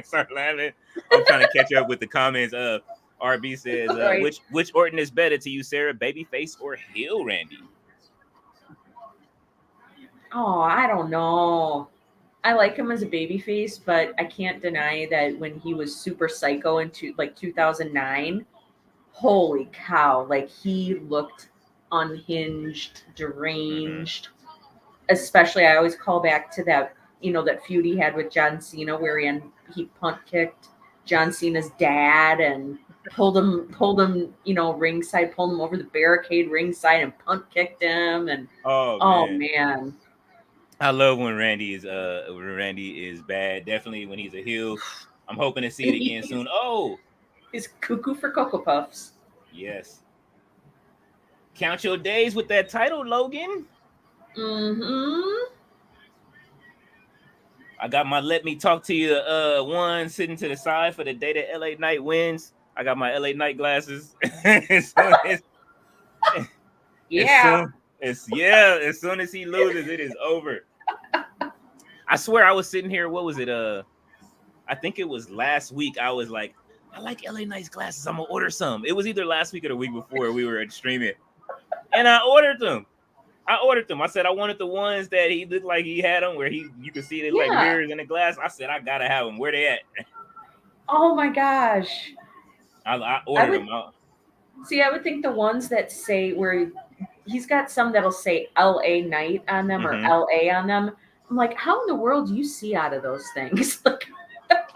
Start laughing. I'm trying to catch up with the comments. RB says right. Which Orton is better to you, Sarah, babyface or heel Randy? Oh, I don't know. I like him as a babyface, but I can't deny that when he was super psycho into like 2009, holy cow, like he looked unhinged, Mm-hmm. deranged. Especially, I always call back to that, that feud he had with John Cena where he punt kicked John Cena's dad and pulled him, ringside, pulled him over the barricade ringside and punt kicked him. And Oh oh man, man, I love when Randy is bad. Definitely when he's a heel. I'm hoping to see it again he's, soon. Oh he's cuckoo for Cocoa Puffs. yes, count your days with that title, Logan. Mm-hmm. I got my let me talk to you one sitting to the side for the day that LA Knight wins. I got my LA Knight glasses. So as Yeah. soon as soon as he loses, it is over. I swear I was sitting here, what was it? I think it was last week. I was like, I like LA Knight's glasses. I'm gonna order some. It was either last week or the week before we were streaming. And I ordered them. I said I wanted the ones that he looked like he had them, where you could see they like Yeah. mirrors in the glass. I said I gotta have them. Where they at? Oh my gosh. I I ordered would them. see. I would think the ones that say where he's got some that'll say L.A. Night on them or Mm-hmm. L.A. on them. I'm like, how in the world do you see out of those things? Like,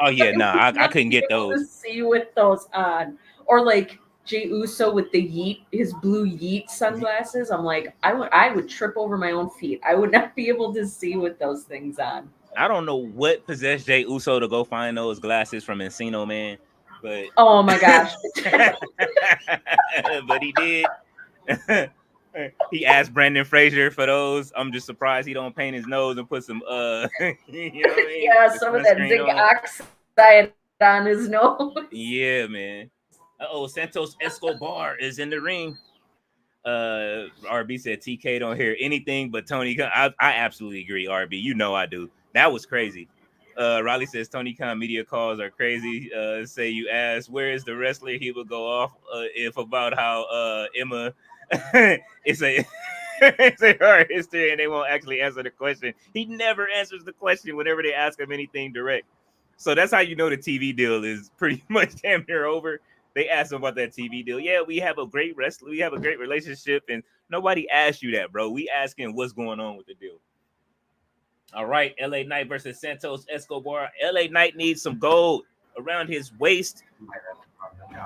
Oh I yeah, would nah, I not couldn't be get able to those. see with those on. Or like Jey Uso with the his blue Yeet sunglasses. I'm like, I would trip over my own feet. I would not be able to see with those things on. I don't know what possessed Jay Uso to go find those glasses from Encino Man, but Oh my gosh. but he did. He asked Brandon Fraser for those. I'm just surprised he don't paint his nose and put some you know what I mean, Yeah, the some of that sunscreen zinc on. oxide on his nose. Yeah, man. Oh, Santos Escobar is in the ring. RB said TK don't hear anything but Tony Khan. I absolutely agree, RB. You know I do. That was crazy. Riley says Tony Khan media calls are crazy. Say you ask where is the wrestler, he would go off if about how Emma it's a it's a hard history and they won't actually answer the question. He never answers the question whenever they ask him anything direct. So that's how you know the TV deal is pretty much damn near over. They asked him about that TV deal. Yeah, we have a great wrestler, we have a great relationship, and nobody asked you that, bro. We asking what's going on with the deal. All right, LA Knight versus Santos Escobar. LA Knight needs some gold around his waist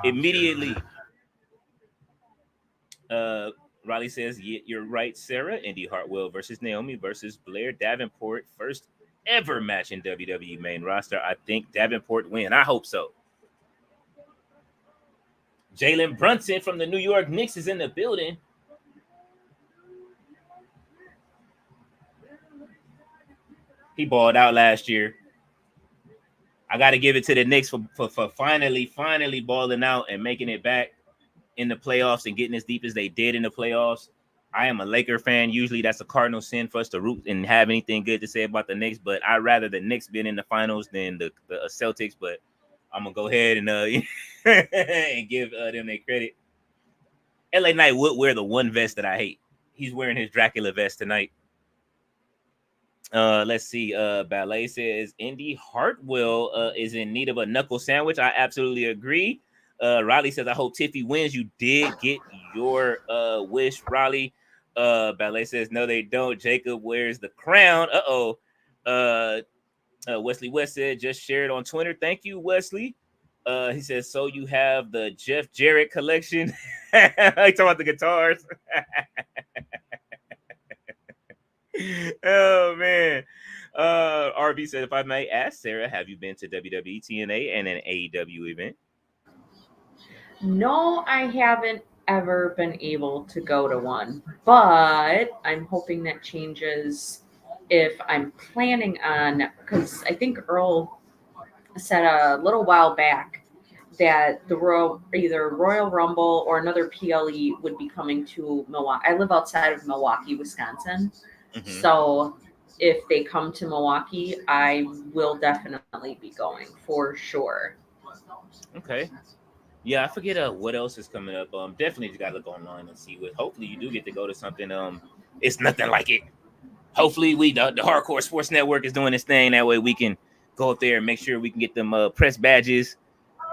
immediately. Riley says, yeah, you're right, Sarah. Indy Hartwell versus Naomi versus Blair Davenport. First ever match in WWE main roster. I think Davenport win. I hope so. Jalen Brunson from the New York Knicks is in the building. He balled out last year. I got to give it to the Knicks for finally balling out and making it back in the playoffs and getting as deep as they did in the playoffs. I am a Laker fan. Usually that's a cardinal sin for us to root and have anything good to say about the Knicks, but I'd rather the Knicks been in the finals than the Celtics, but I'm going to go ahead and and give them their credit. LA Knight would wear the one vest that I hate. He's wearing his Dracula vest tonight. Let's see. Ballet says Indy Hartwell is in need of a knuckle sandwich. I absolutely agree. Riley says, I hope Tiffy wins. You did get your wish, Riley. Ballet says, no, they don't. Jacob wears the crown. Wesley West said, just shared on Twitter. Thank you, Wesley. He says, so you have the Jeff Jarrett collection. I talking about the guitars. Oh man. RB said, if I may ask, Sarah, have you been to WWE TNA and an AEW event? No, I haven't ever been able to go to one, but I'm hoping that changes if I'm planning on, because I think Earl said a little while back that either Royal Rumble or another PLE would be coming to Milwaukee. I live outside of Milwaukee, Wisconsin. Mm-hmm. So if they come to Milwaukee, I will definitely be going for sure. Okay. Yeah, I forget what else is coming up. Definitely just gotta look online and see what. Hopefully, you do get to go to something. It's nothing like it. hopefully the Hardcore Sports Network is doing this thing. That way we can go up there and make sure we can get them press badges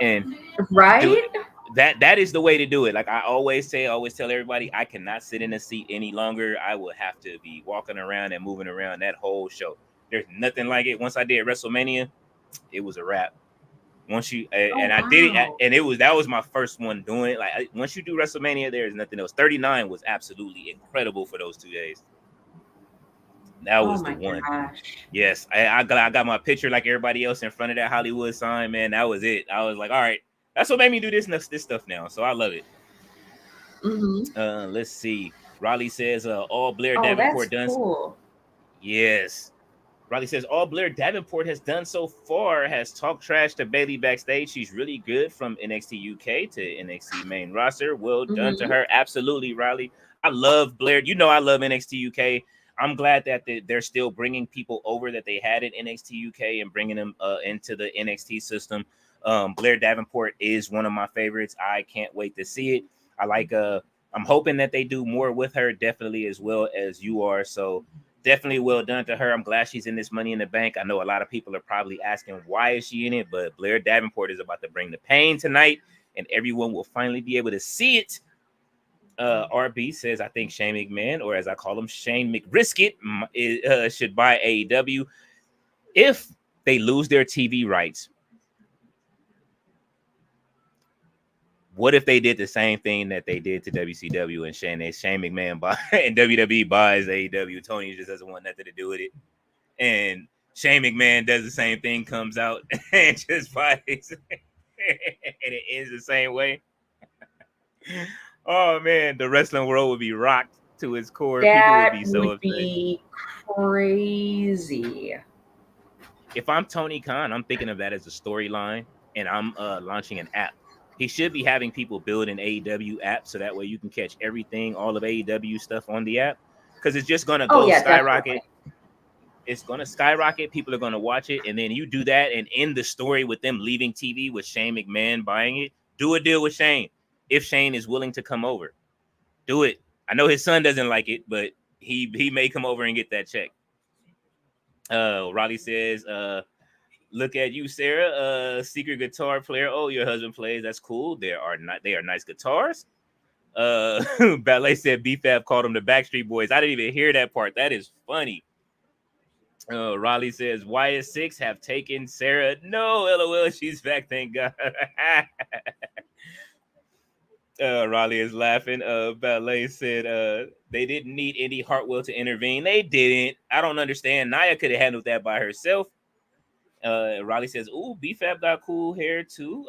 and do it. That is the way to do it. Like I always tell everybody, I cannot sit in a seat any longer. I will have to be walking around and moving around that whole show. There's nothing like it. Once I did WrestleMania, it was a wrap. Once you and I did it, and that was my first one doing it. Like once you do WrestleMania, there is nothing else. 39 was absolutely incredible for those 2 days. That was the one. Gosh. Yes, I got my picture like everybody else in front of that Hollywood sign. Man, that was it. I was like, all right, that's what made me do this stuff now. So I love it. Mm-hmm. Let's see. Raleigh says, all Blair Davenport done. Cool. Yes. Raleigh says, all Blair Davenport has done so far has talked trash to Bayley backstage. She's really good from NXT UK to NXT main roster. Well done to her. Absolutely, Riley. I love Blair. You know I love NXT UK. I'm glad that they're still bringing people over that they had in NXT UK and bringing them into the NXT system. Blair Davenport is one of my favorites. I can't wait to see it. I like. I'm hoping that they do more with her, definitely as well as you are. So definitely well done to her. I'm glad she's in this Money in the Bank. I know a lot of people are probably asking why is she in it, but Blair Davenport is about to bring the pain tonight, and everyone will finally be able to see it. RB says, I think Shane McMahon, or as I call him, Shane McBrisket, should buy AEW. If they lose their TV rights, what if they did the same thing that they did to WCW and Shane McMahon and WWE buys AEW? Tony just doesn't want nothing to do with it. And Shane McMahon does the same thing, comes out and just buys and it ends the same way. Oh man, the wrestling world would be rocked to its core. That People would be so would be crazy. If I'm Tony Khan, I'm thinking of that as a storyline, and I'm launching an app. He should be having people build an AEW app so that way you can catch everything, all of AEW stuff on the app, because it's just gonna go skyrocket. Definitely. It's gonna skyrocket. People are gonna watch it, and then you do that and end the story with them leaving TV with Shane McMahon buying it. Do a deal with Shane if Shane is willing to come over. Do it. I know his son doesn't like it, but he may come over and get that check. Raleigh says, look at you, Sarah, secret guitar player. Oh, your husband plays. That's cool. They are nice guitars. Ballet said BFAB called them the Backstreet Boys. I didn't even hear that part. That is funny. Raleigh says, YS6 have taken Sarah. No, LOL, she's back, thank God. Raleigh is laughing. Ballet said they didn't need Indy Hartwell to intervene. They didn't. I don't understand. Nia could have handled that by herself. Raleigh says, ooh, BFAB got cool hair too.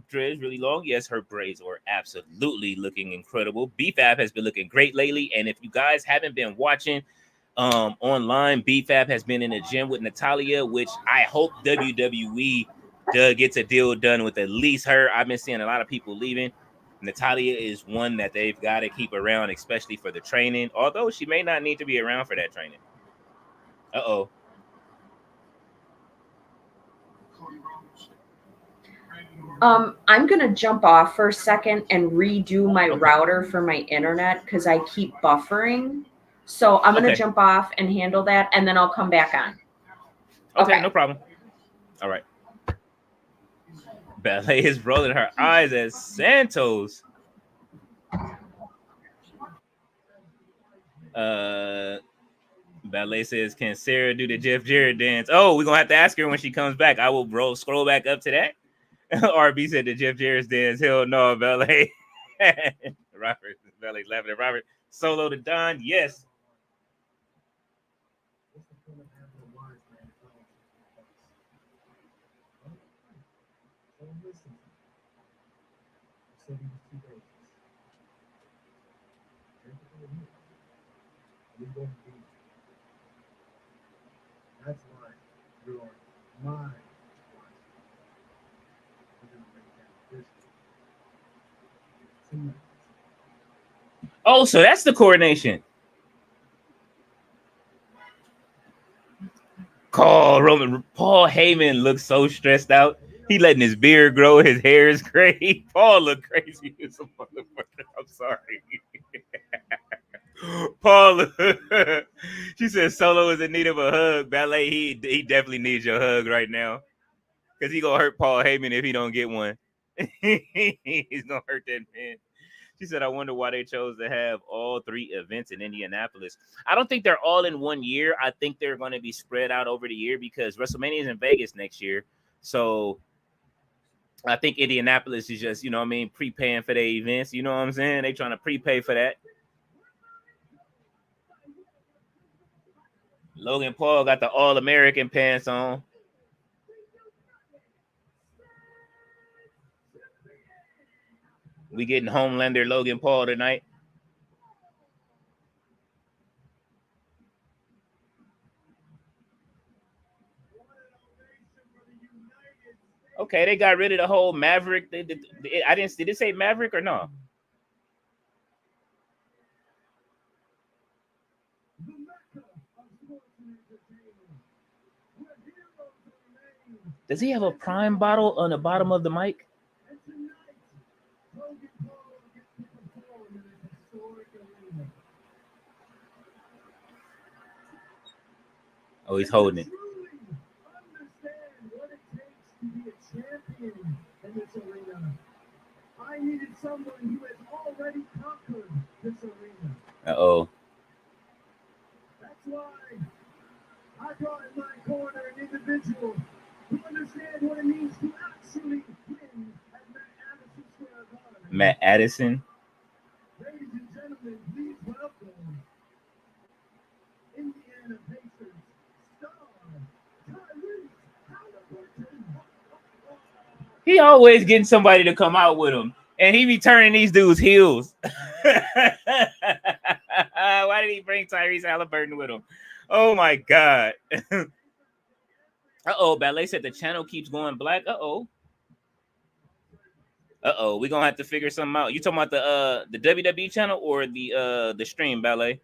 Dreads really long. Yes, her braids are absolutely looking incredible. BFAB has been looking great lately. And if you guys haven't been watching online, BFAB has been in the gym with Natalia, which I hope WWE gets a deal done with at least her. I've been seeing a lot of people leaving. Natalia is one that they've got to keep around, especially for the training, although she may not need to be around for that training. Uh-oh. I'm going to jump off for a second and redo my router for my internet because I keep buffering. So I'm going to jump off and handle that, and then I'll come back on. Okay, no problem. All right. Ballet is rolling her eyes at Santos. Ballet says, can Sarah do the Jeff Jarrett dance? Oh, we're going to have to ask her when she comes back. I will scroll back up to that. RB said the Jeff Jarrett dance. Hell no, Ballet. Ballet's laughing at Robert. Solo to Don. Yes. That's why you're my. Oh, so that's the coordination. Paul Heyman looks so stressed out. He letting his beard grow. His hair is gray. Paul look crazy as a motherfucker. I'm sorry. Paul, She said Solo is in need of a hug. Ballet, he definitely needs your hug right now. Because he gonna hurt Paul Heyman if he don't get one. He's gonna hurt that man. She said, I wonder why they chose to have all 3 events in Indianapolis. I don't think they're all in one year. I think they're going to be spread out over the year because WrestleMania is in Vegas next year. So I think Indianapolis is just, prepaying for their events. You know what I'm saying? They trying to prepay for that. Logan Paul got the All-American pants on. We getting Homelander Logan Paul tonight. Okay, they got rid of the whole Maverick. Did it say Maverick or no? Does he have a Prime bottle on the bottom of the mic? Oh, he's holding it. I needed someone who has already conquered this arena. Uh-oh. That's why I brought in my corner an individual who understands what it means to actually win at Matt Addison Square Garden. Matt Addison. Ladies and gentlemen, please welcome Indiana Pacers star Tyrese Halliburton. He always getting somebody to come out with him. And he be turning these dudes heels. Why did he bring Tyrese Halliburton with him? Oh, my God. Uh-oh, Ballet said the channel keeps going black. Uh-oh. Uh-oh, we're going to have to figure something out. You talking about the WWE channel or the stream, Ballet?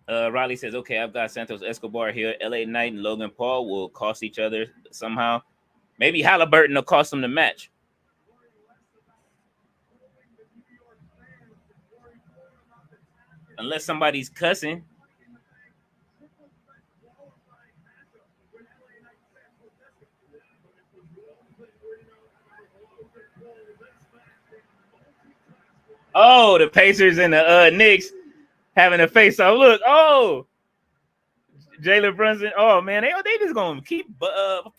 Riley says, okay, I've got Santos Escobar here. LA Knight and Logan Paul will cost each other somehow. Maybe Halliburton will cost them the match. Unless somebody's cussing. Oh, the Pacers and the Knicks having a face-off. Look, oh. Jalen Brunson. Oh, man, they just going to keep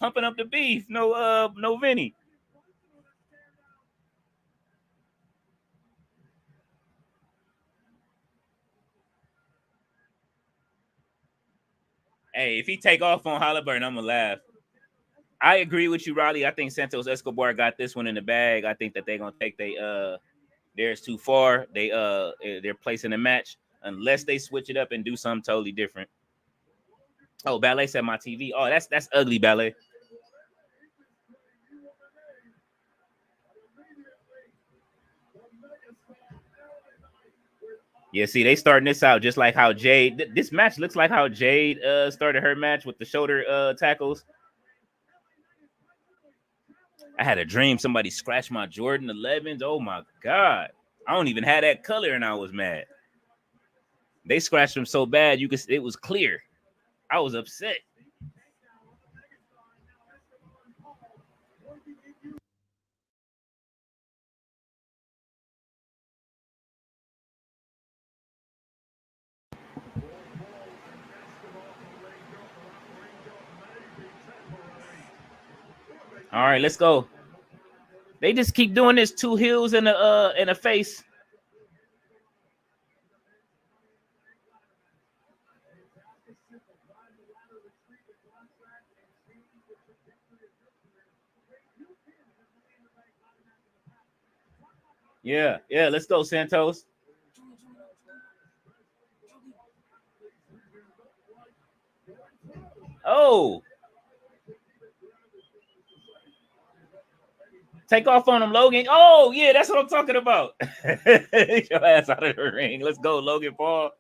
pumping up the beef. No Vinny. Hey, if he take off on Halliburton, I'm going to laugh. I agree with you, Riley. I think Santos Escobar got this one in the bag. I think that they're going to take theirs too far. They're placing a match unless they switch it up and do something totally different. Oh, Ballet said my TV. Oh, that's ugly, Ballet. Yeah, see, they starting this out just like how Jade. This match looks like how Jade started her match with the shoulder tackles. I had a dream somebody scratched my Jordan 11s. Oh my God, I don't even have that color, and I was mad. They scratched them so bad it was clear. I was upset. All right, let's go. They just keep doing this 2 heels and a face. Yeah, let's go, Santos. Oh. Take off on him, Logan. Oh, yeah, that's what I'm talking about. Your ass out of the ring. Let's go, Logan Paul.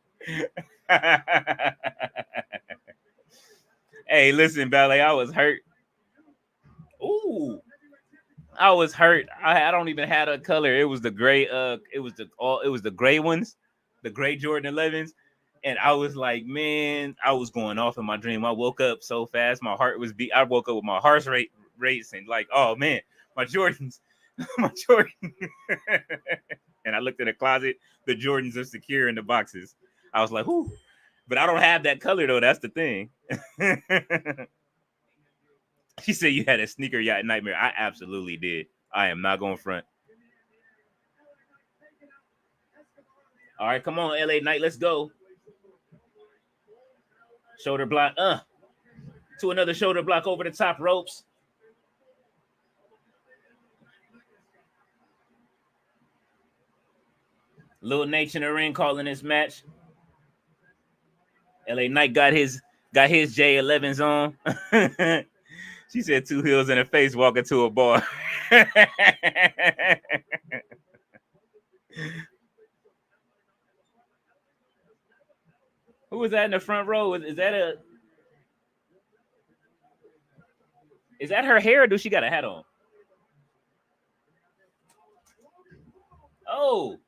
Hey, listen, Ballet, I was hurt. Ooh. I was hurt. I don't even have a color. It was the gray. It was the gray ones, the gray Jordan 11s. And I was like, man, I was going off in my dream. I woke up so fast. My heart was beat. I woke up with my heart rate racing. Like, oh man, my Jordans, my Jordans. And I looked in the closet. The Jordans are secure in the boxes. I was like, whoo. But I don't have that color though. That's the thing. She said you had a sneaker yacht nightmare. I absolutely did. I am not going front. All right, come on, LA Knight. Let's go. Shoulder block. To another shoulder block over the top ropes. Lil Nate in the ring calling this match. LA Knight got his J11s on. She said 2 heels in her face walking to a bar. Who was that in the front row? Is that her hair or do she got a hat on? Oh.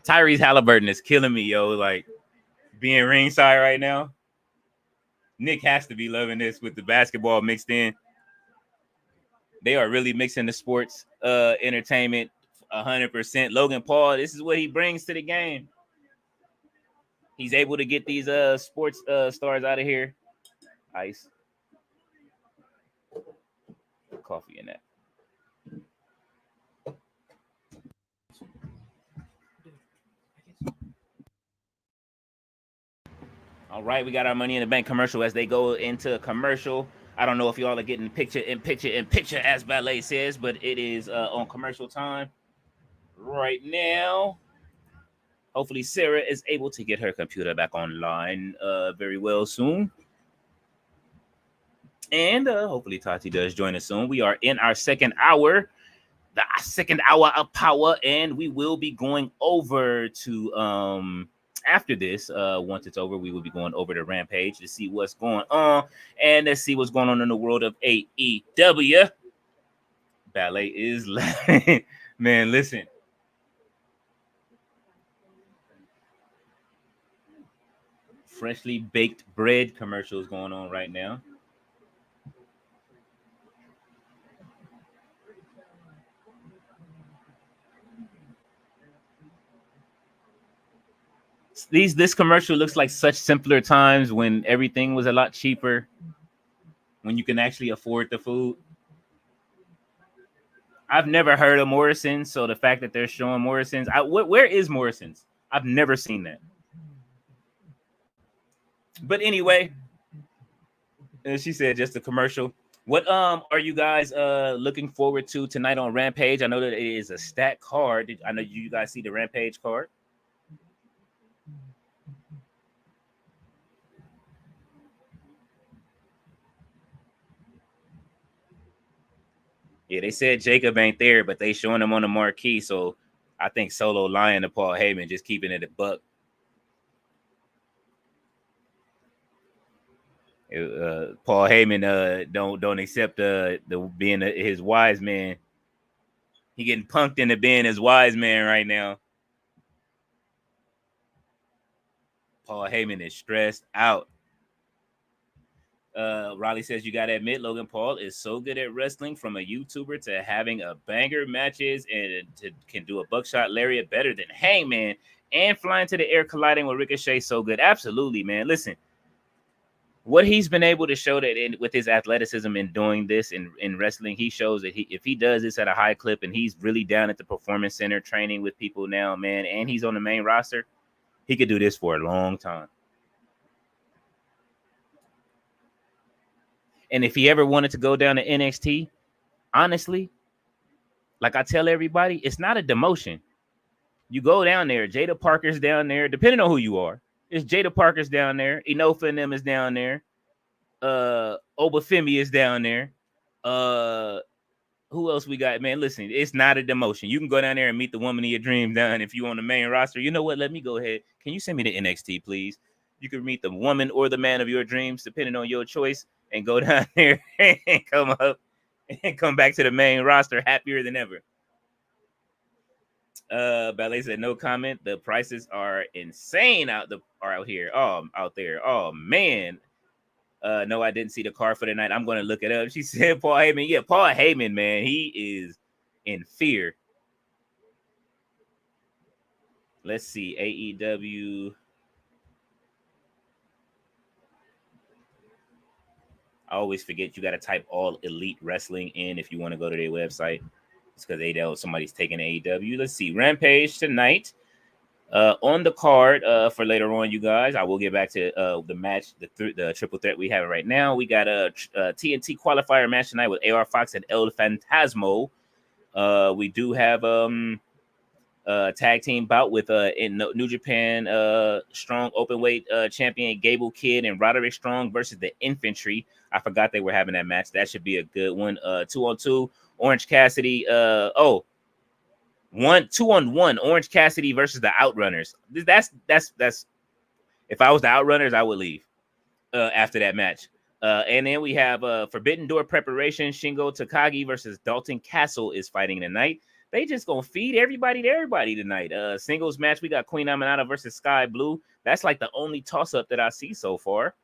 Tyrese Halliburton is killing me, yo. Like, being ringside right now. Nick has to be loving this with the basketball mixed in. They are really mixing the sports entertainment 100%. Logan Paul, this is what he brings to the game. He's able to get these sports stars out of here. Ice. Coffee in that. All right, we got our Money in the Bank commercial as they go into a commercial. I don't know if y'all are getting picture as Ballet says, but it is on commercial time right now. Hopefully Sarah is able to get her computer back online very well soon. And hopefully Tati does join us soon. We are in our second hour, the second hour of power, and we will be going over to after this, once it's over, we will be going over to Rampage to see what's going on. And let's see what's going on in the world of AEW. Ballet is man, listen. Freshly baked bread commercials going on right now. This commercial looks like such simpler times when everything was a lot cheaper, when you can actually afford the food. I've never heard of Morrison's, so the fact that they're showing Morrison's, where is Morrison's? I've never seen that. But anyway, she said just a commercial. What are you guys looking forward to tonight on Rampage? I know that it is a stacked card. I know you guys see the Rampage card. Yeah, they said Jacob ain't there, but they showing him on the marquee. So I think Solo lying to Paul Heyman, just keeping it a buck. Paul Heyman don't accept the being his wise man. He getting punked into being his wise man right now. Paul Heyman is stressed out. Riley says you gotta admit Logan Paul is so good at wrestling, from a YouTuber to having a banger matches and can do a buckshot lariat better than Hangman, and flying to the air colliding with Ricochet. So good. Absolutely, man. Listen, what he's been able to show that with his athleticism in doing this in wrestling, he shows that if he does this at a high clip and he's really down at the Performance Center training with people now, man, and he's on the main roster, he could do this for a long time. And if he ever wanted to go down to NXT, honestly, like I tell everybody, it's not a demotion. You go down there, Jada Parker's down there, depending on who you are. It's Jada Parker's down there, Enofa and them is down there, Obafemi is down there. Who else we got? Man, listen, it's not a demotion. You can go down there and meet the woman of your dreams down if you on the main roster. You know what? Let me go ahead. Can you send me to NXT, please? You can meet the woman or the man of your dreams, depending on your choice. and go down there and come up and come back to the main roster happier than ever. Ballet said no comment. The prices are insane out here. Oh, out there. Oh man. No, I didn't see the card for the night. I'm gonna look it up. She said Paul Heyman. Yeah, Paul Heyman, man, he is in fear. Let's see, AEW. I always forget you got to type All Elite Wrestling in if you want to go to their website. It's because somebody's taking AEW. Let's see, Rampage tonight. On the card for later on, you guys. I will get back to the match, the triple threat we have right now. We got a TNT qualifier match tonight with AR Fox and El Fantasmo. We do have tag team bout with in New Japan strong openweight champion Gable Kidd and Roderick Strong versus the Infantry. I forgot they were having that match. That should be a good one. 2-on-2 Orange Cassidy. 2-on-1 Orange Cassidy versus the Outrunners. That's if I was the Outrunners, I would leave after that match. And then we have Forbidden Door preparation. Shingo Takagi versus Dalton Castle is fighting tonight. They just gonna feed everybody to everybody tonight. Singles match, we got Queen Aminata versus Sky Blue. That's like the only toss-up that I see so far.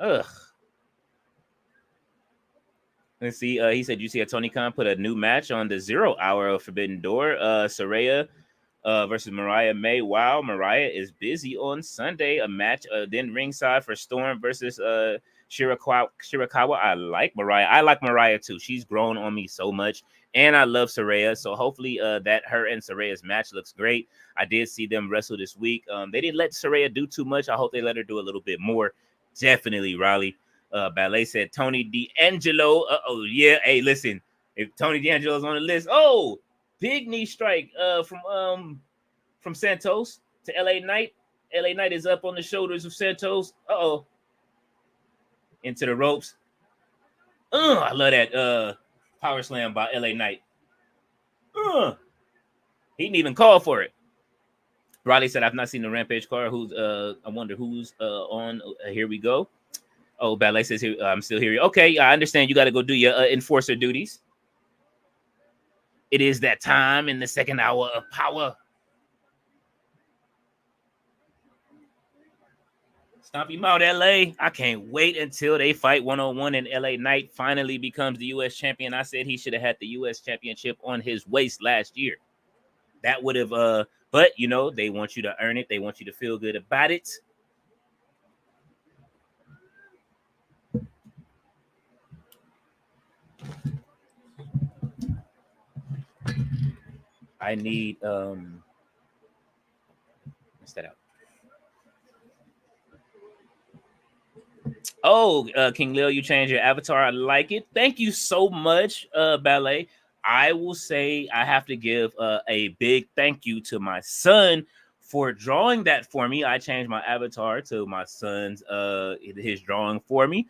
Ugh. Let's see. He said, you see, Tony Khan put a new match on the 0 hour of Forbidden Door. Saraya versus Mariah May. Wow, Mariah is busy on Sunday. A match then ringside for Storm versus Shirakawa. I like Mariah. I like Mariah too. She's grown on me so much, and I love Saraya. So hopefully that her and Saraya's match looks great. I did see them wrestle this week. They didn't let Saraya do too much. I hope they let her do a little bit more. Definitely, Riley. Ballet said Tony D'Angelo. Oh yeah. Hey, listen. If Tony D'Angelo's on the list, oh, big knee strike from Santos to LA Knight. LA Knight is up on the shoulders of Santos. Uh-oh. Into the ropes. I love that power slam by LA Knight. He didn't even call for it. Riley said, I've not seen the Rampage card. I wonder who's on. Here we go. Oh, Ballet says, here, I'm still here. Okay, I understand you got to go do your enforcer duties. It is that time in the second hour of power. Stomp him out, LA. I can't wait until they fight 1-on-1 and LA Knight finally becomes the U.S. champion. I said he should have had the U.S. championship on his waist last year. That would have, but you know, they want you to earn it. They want you to feel good about it. I need what's that out? Oh, King Lil, you changed your avatar. I like it. Thank you so much, Ballet. I will say I have to give a big thank you to my son for drawing that for me. I changed my avatar to my son's his drawing for me.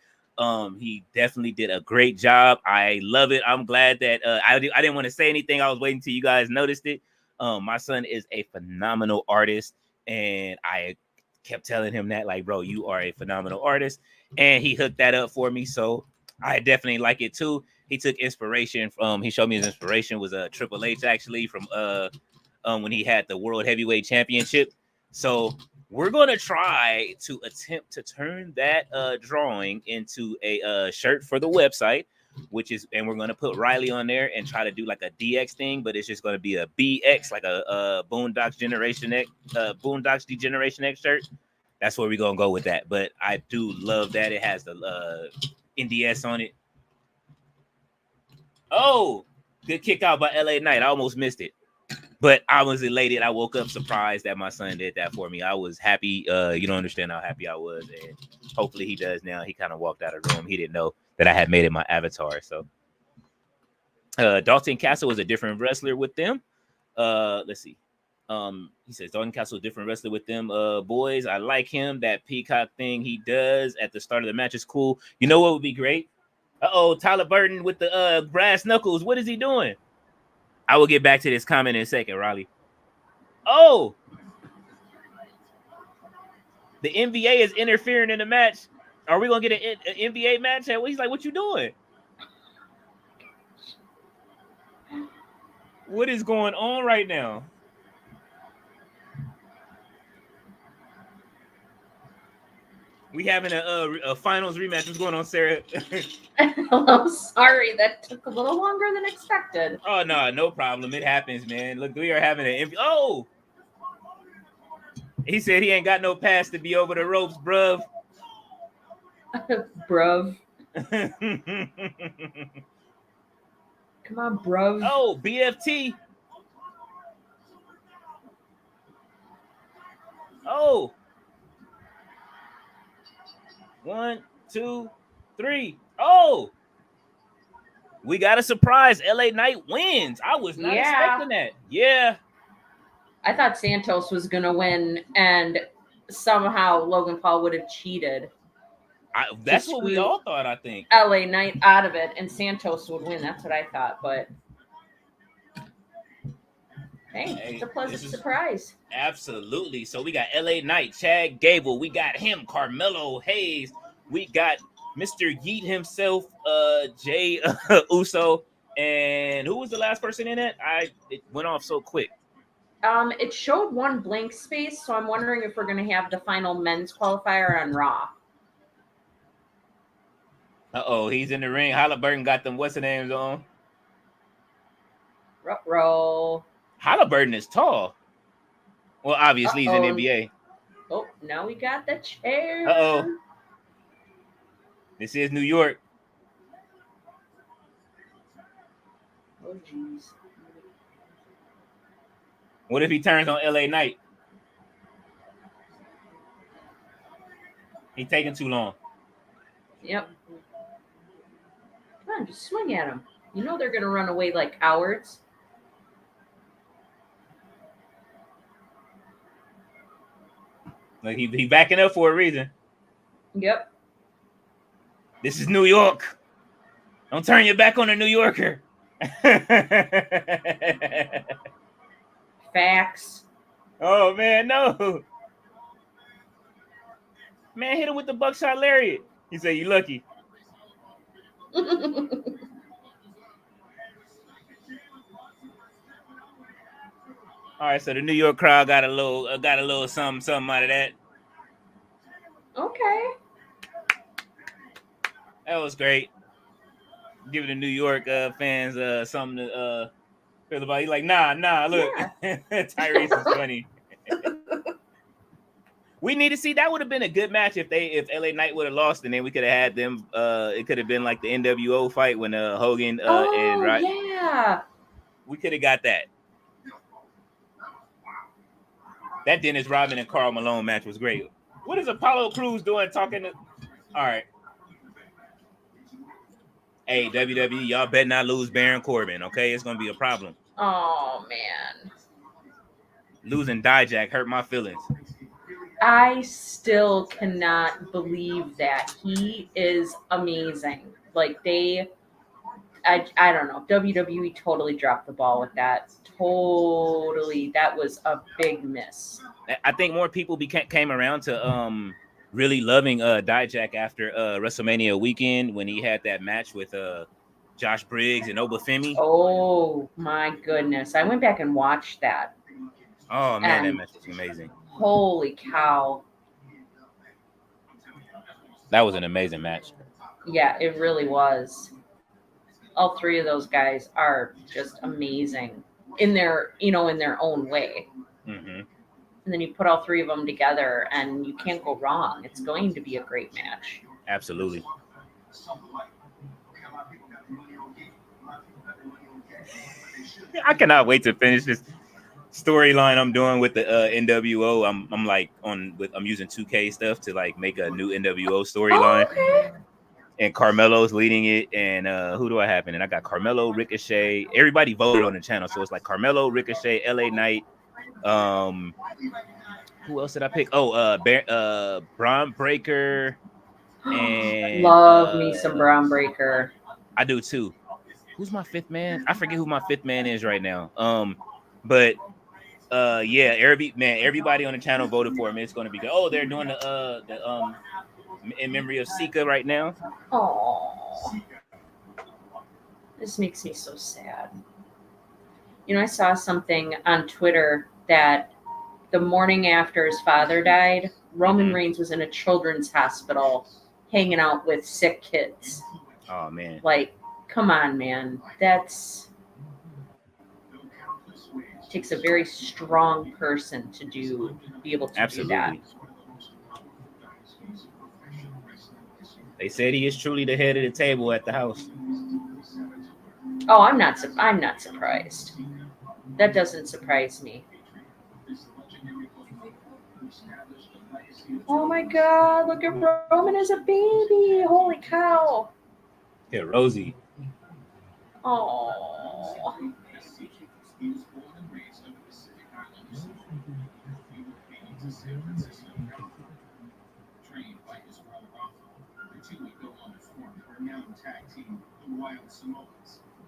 He definitely did a great job. I love it. I'm glad that I didn't want to say anything. I was waiting till you guys noticed it. My son is a phenomenal artist, and I kept telling him that, like, bro, you are a phenomenal artist, and he hooked that up for me. So I definitely like it too. He took inspiration from. He showed me his inspiration was a Triple H actually from when he had the World Heavyweight Championship. So we're gonna try to attempt to turn that drawing into a shirt for the website, and we're gonna put Riley on there and try to do like a DX thing, but it's just gonna be a BX, like a Boondocks Generation X, Boondocks Degeneration X shirt. That's where we're gonna go with that. But I do love that it has the NDS on it. Oh, good kick out by LA Knight. I almost missed it. But I was elated. I woke up surprised that my son did that for me. I was happy. You don't understand how happy I was. And hopefully he does now. He kind of walked out of the room. He didn't know that I had made it my avatar. So Dalton Castle was a different wrestler with them. Let's see. He says Dalton Castle is a different wrestler with them. Boys, I like him. That peacock thing he does at the start of the match is cool. You know what would be great? Tyler Burton with the brass knuckles. What is he doing? I will get back to this comment in a second, Riley. Oh, the NBA is interfering in the match. Are we gonna get an NBA match? And he's like, "What you doing? What is going on right now?" We having a finals rematch. What's going on, Sarah? I'm sorry, that took a little longer than expected. Oh no problem. It happens, man. Look, we are having an oh. He said he ain't got no pass to be over the ropes, bruv. Bruv. Come on, bruv. Oh, BFT. Oh. 1, 2, 3. Oh. We got a surprise. LA Knight wins. I was not expecting that. Yeah. I thought Santos was going to win, and somehow Logan Paul would have cheated. That's what we all thought, I think. LA Knight out of it, and Santos would win. That's what I thought, but hey, it's a pleasant surprise. Absolutely. So we got LA Knight, Chad Gable. We got him, Carmelo Hayes. We got Mr. Yeet himself, Jay Uso. And who was the last person in it? It went off so quick. It showed one blank space, so I'm wondering if we're going to have the final men's qualifier on Raw. Uh-oh, he's in the ring. Halliburton got them what's the names on? Row. Halliburton is tall. Well, obviously he's in NBA. Oh, now we got the chair. Uh-oh. This is New York. Oh, jeez. What if he turns on LA Knight? He's taking too long. Yep. Come on, just swing at him. You know they're going to run away like cowards. Like he backing up for a reason. Yep. This is New York. Don't turn your back on a New Yorker. Facts. Oh man, no. Man, hit him with the buckshot lariat. He said, "You lucky." All right, so the New York crowd got a little something out of that. Okay. That was great. Giving the New York fans something to feel about. He's like, nah, look. Yeah. Tyrese is funny. We need to see that would have been a good match if LA Knight would have lost, and then we could have had them. It could have been like the NWO fight when Hogan and Rod. Yeah. We could have got that. That Dennis Rodman and Karl Malone match was great. What is Apollo Crews doing talking to? All right. Hey, WWE, y'all better not lose Baron Corbin, okay? It's going to be a problem. Oh, man. Losing Dijak hurt my feelings. I still cannot believe that. He is amazing. Like, I don't know. WWE totally dropped the ball with that. Totally. That was a big miss. I think more people came around to really loving Dijak after WrestleMania weekend when he had that match with Josh Briggs and Obafemi. Oh my goodness. I went back and watched that. Oh man, that match was amazing. Holy cow. That was an amazing match. Yeah, it really was. All three of those guys are just amazing in their own way. Mm-hmm. And then you put all three of them together and you can't go wrong. It's going to be a great match. Absolutely. I cannot wait to finish this storyline I'm doing with the NWO. I'm using 2K stuff to like make a new NWO storyline. Oh, okay. And Carmelo's leading it. And who do I have in it? I got Carmelo, Ricochet. Everybody voted on the channel, so it's like Carmelo, Ricochet, LA Knight. Who else did I pick? Braun Breaker. And love me some Braun Breaker. I do too. Who's my fifth man? I forget who my fifth man is right now. But Yeah, everybody on the channel voted for him. It's going to be good. Oh, they're doing the in memory of Sika right now. Oh, this makes me so sad. You know, I saw something on Twitter that the morning after his father died, Roman Reigns was in a children's hospital hanging out with sick kids. Oh man. Like, come on, man. Takes a very strong person to be able to do that. They said he is truly the head of the table at the house. Oh, I'm not surprised. That doesn't surprise me. Oh my God, look at Roman as a baby. Holy cow. Yeah, Rosie. Oh.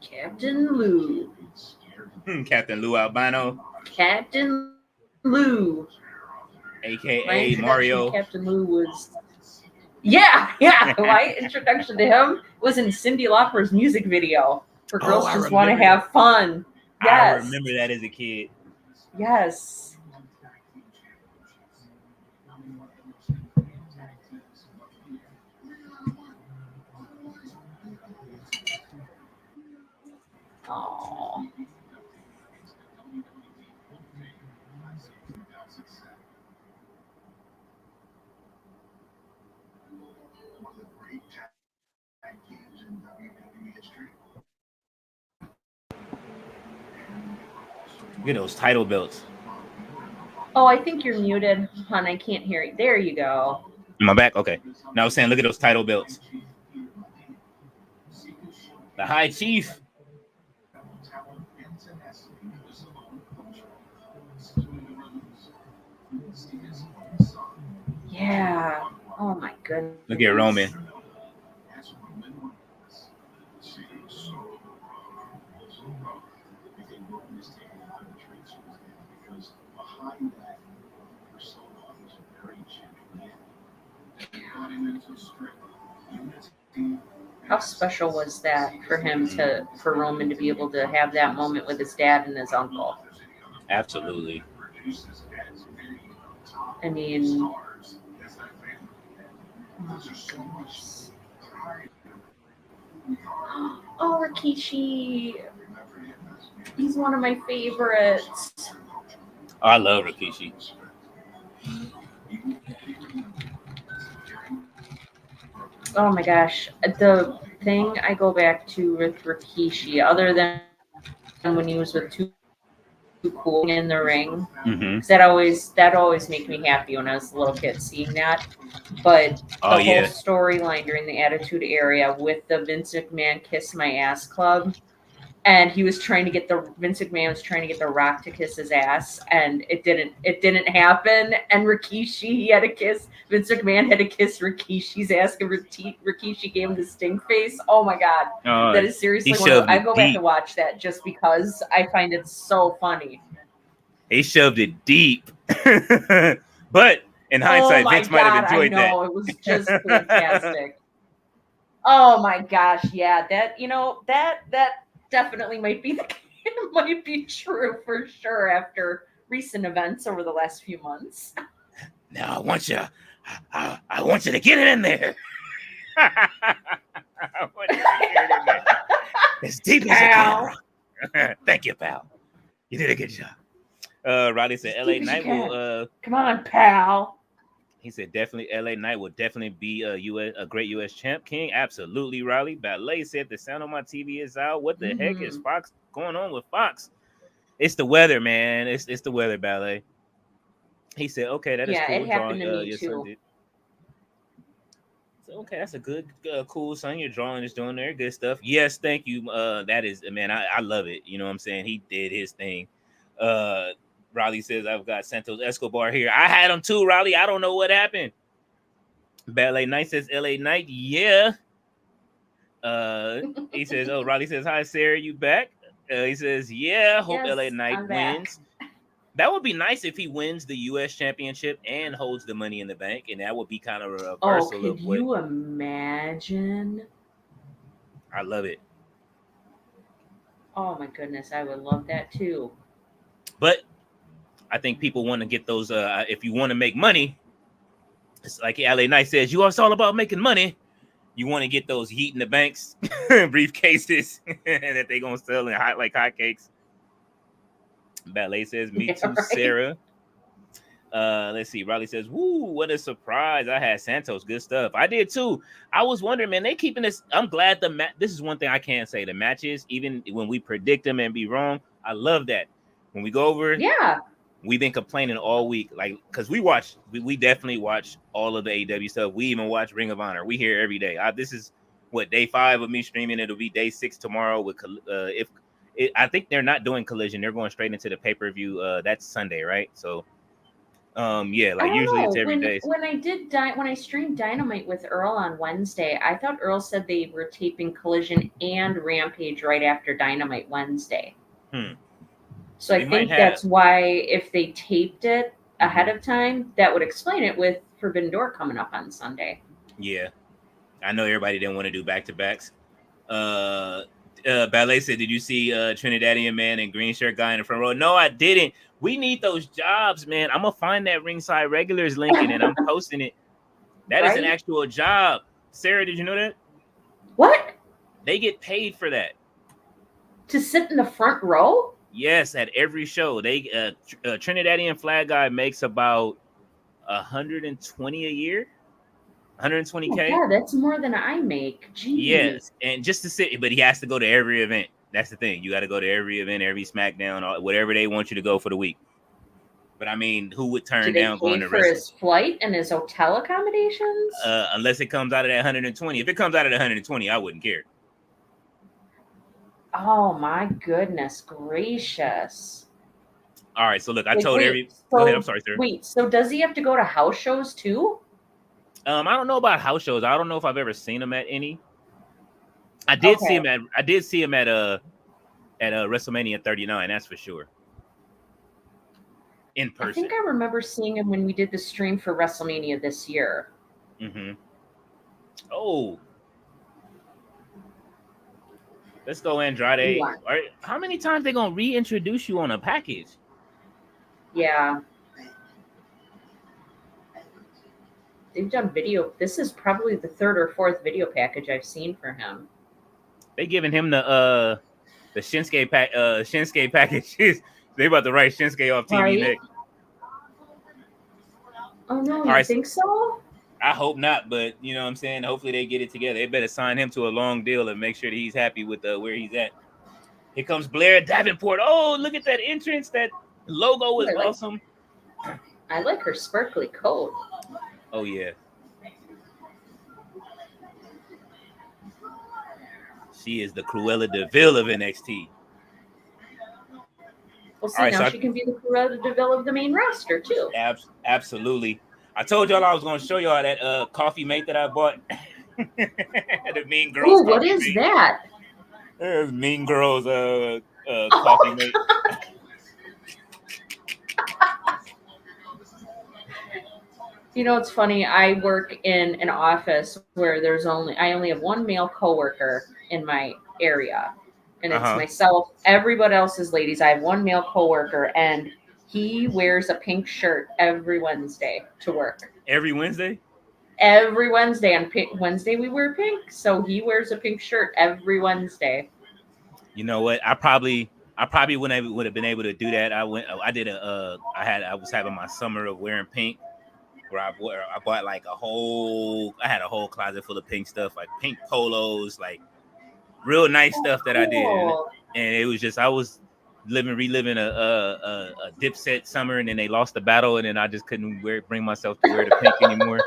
Captain Lou. Captain Lou Albano. Captain Lou. AKA Mario. Captain Lou was... Yeah. My introduction to him was in Cyndi Lauper's music video for Girls Just Want to Have Fun. Yes. I remember that as a kid. Yes. Oh. Look at those title belts. Oh, I think you're muted, hon. I can't hear you. There you go. Am I back? Okay. Now I was saying, look at those title belts. The High Chief. Yeah. Oh my goodness. Look at Roman. How special was that for Roman to be able to have that moment with his dad and his uncle? Absolutely. I mean, oh, Rikishi. He's one of my favorites. Oh, I love Rikishi. Oh my gosh. The thing I go back to with Rikishi, other than when he was with Too Cool in the ring, that always made me happy when I was a little kid seeing that. But the whole storyline during the Attitude Era with the Vince McMahon Kiss My Ass Club, and Vince McMahon was trying to get The Rock to kiss his ass, and it didn't happen. And Vince McMahon had to kiss Rikishi's ass, and Rikishi gave him the stink face. Oh my God. That is seriously I go back and watch that just because I find it so funny. He shoved it deep. But in hindsight, Vince might have enjoyed that. It was just fantastic. Oh my gosh, yeah. That definitely might be true for sure after recent events over the last few months. Now I want you to get it in there. I want you to get it in there. As deep as you can. Thank you, pal. You did a good job. Riley said LA Knight will come on, pal. He said definitely LA Knight will definitely be a great US champ. King, absolutely, Riley. Ballet said the sound on my TV is out. What the heck is Fox going on with Fox? It's the weather, man. It's the weather, Ballet. He said, okay, that is cool. It happened to me too. So, okay, that's a good, cool son. Your drawing is doing there. Good stuff. Yes, thank you. That is, man, I love it. You know what I'm saying? He did his thing. Riley says, I've got Santos Escobar here. I had him too, Riley. I don't know what happened. Ballet Knight says, LA Knight, yeah. He says, oh, Riley says, hi, Sarah, you back? He says, yeah, hope LA Knight wins. That would be nice if he wins the U.S. championship and holds the Money in the Bank, and that would be kind of a Oh, reversal could of what you imagine? I love it. Oh my goodness, I would love that too. But I think people want to get those. If you want to make money, it's like LA Knight says, it's all about making money. You want to get those Heat in the Banks briefcases that they gonna sell in like hotcakes. Ballet says, "Me Yeah, too, right? Sarah." Let's see. Riley says, "Woo, what a surprise! I had Santos. Good stuff. I did too. I was wondering, man. They keeping this. I'm glad This is one thing I can't say. The matches, even when we predict them and be wrong, I love that. When we go over, Yeah. we've been complaining all week, like because we definitely watch all of the AEW stuff. We even watch Ring of Honor. We hear every day. This is what day 5 of me streaming. It'll be day 6 tomorrow. With I think they're not doing Collision. They're going straight into the pay-per-view. That's Sunday, right? So. Yeah, I like don't usually know. it's every When day. when I streamed Dynamite with Earl on Wednesday, I thought Earl said they were taping Collision and Rampage right after Dynamite Wednesday. So I They might think have. that's why if they taped it ahead Mhm. of time, that would explain it with Forbidden Door coming up on Sunday. Yeah, I know everybody didn't want to do back-to-backs. Ballet said, "Did you see Trinidadian man and green shirt guy in the front row?" No, I didn't. We need those jobs, man. I'm gonna find that ringside regulars link and then I'm posting it. That is an Right? actual job. Sarah, did you know that? What? They get paid for that. To sit in the front row? Yes, at every show. They Trinidadian flag guy makes about 120 a year, Oh 120K. God, that's more than I make. Jeez. Yes, and just to sit, but he has to go to every event. That's the thing. You got to go to every event, every SmackDown, or whatever they want you to go for the week. But I mean, who would Do turn they down pay going to for wrestling? his flight and his hotel accommodations? Unless it comes out of that 120. If it comes out of the 120, I wouldn't care. Oh my goodness gracious. All right, so look, I Like, told wait, Go ahead. I'm so sorry, sir. wait, so does he have to go to house shows too? I don't know about house shows. I don't know if I've ever seen him at any. I did see Okay. him at WrestleMania 39. That's for sure. In I person. think I remember seeing him when we did the stream for WrestleMania this year. Mm-hmm. Oh, let's go, Andrade. Yeah. All right. How many times they gonna reintroduce you on a package? Yeah. They've done video. This is probably the 3rd or 4th video package I've seen for him. They giving him the Shinsuke packages. They about to write Shinsuke off TV Right? next. Oh no, All you right, think so? I hope not, but you know what I'm saying. Hopefully they get it together. They better sign him to a long deal and make sure that he's happy with where he's at. Here comes Blair Davenport. Oh, look at that entrance. That logo is awesome. I like her sparkly coat. Oh yeah. She is the Cruella de Vil of NXT. Well, see, now she can be the Cruella de Vil of the main roster too. Absolutely. I told y'all I was going to show y'all that coffee mate that I bought. The Mean Girls. Ooh, what is that? Mean Girls coffee mate. You know, it's funny. I work in an office where I only have one male coworker in my area, and it's myself. Everybody else is ladies. I have one male coworker, and he wears a pink shirt every Wednesday to work. Every Wednesday? Every Wednesday. On Wednesday we wear pink, so he wears a pink shirt every Wednesday. You know what? I probably would have been able to do that. I was having my summer of wearing pink. Where I bought like I had a whole closet full of pink stuff, like pink polos, like real nice stuff that I did, and it was just I was reliving a Dipset summer, and then they lost the battle, and then I just couldn't bring myself to wear the pink anymore.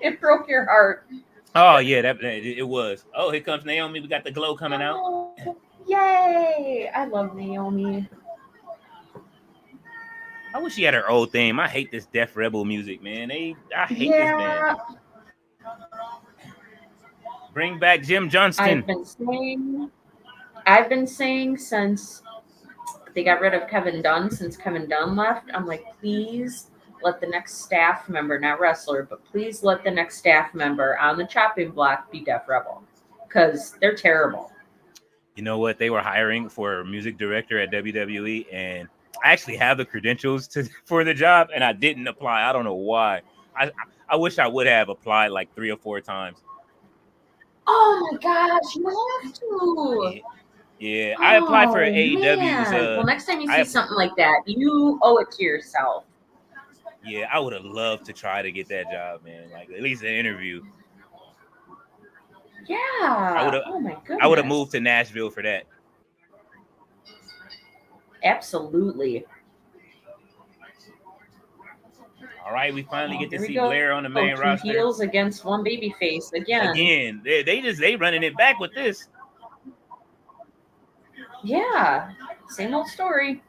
It broke your heart. Oh yeah, it was. Oh, here comes Naomi. We got the glow coming out. Yay! I love Naomi. I wish she had her old theme. I hate this Def Rebel music, man. I hate this band. Bring back Jim Johnston. I've been saying since they got rid of Kevin Dunn since Kevin Dunn left. I'm like, please let the next staff member, not wrestler, but please let the next staff member on the chopping block be Def Rebel, because they're terrible. You know what? They were hiring for a music director at WWE, and I actually have the credentials for the job, and I didn't apply. I don't know why. I wish I would have applied like 3 or 4 times. Oh my gosh, you have to. Yeah, I applied for AEW's. AEW's. Well, next time you see something like that, you owe it to yourself. Yeah, I would have loved to try to get that job, man. Like at least an interview. Yeah. Oh my goodness. I would have moved to Nashville for that. Absolutely. All right, we finally get to see Blair on the main roster. 2 heels against 1 baby face again. They running it back with this. Yeah, same old story.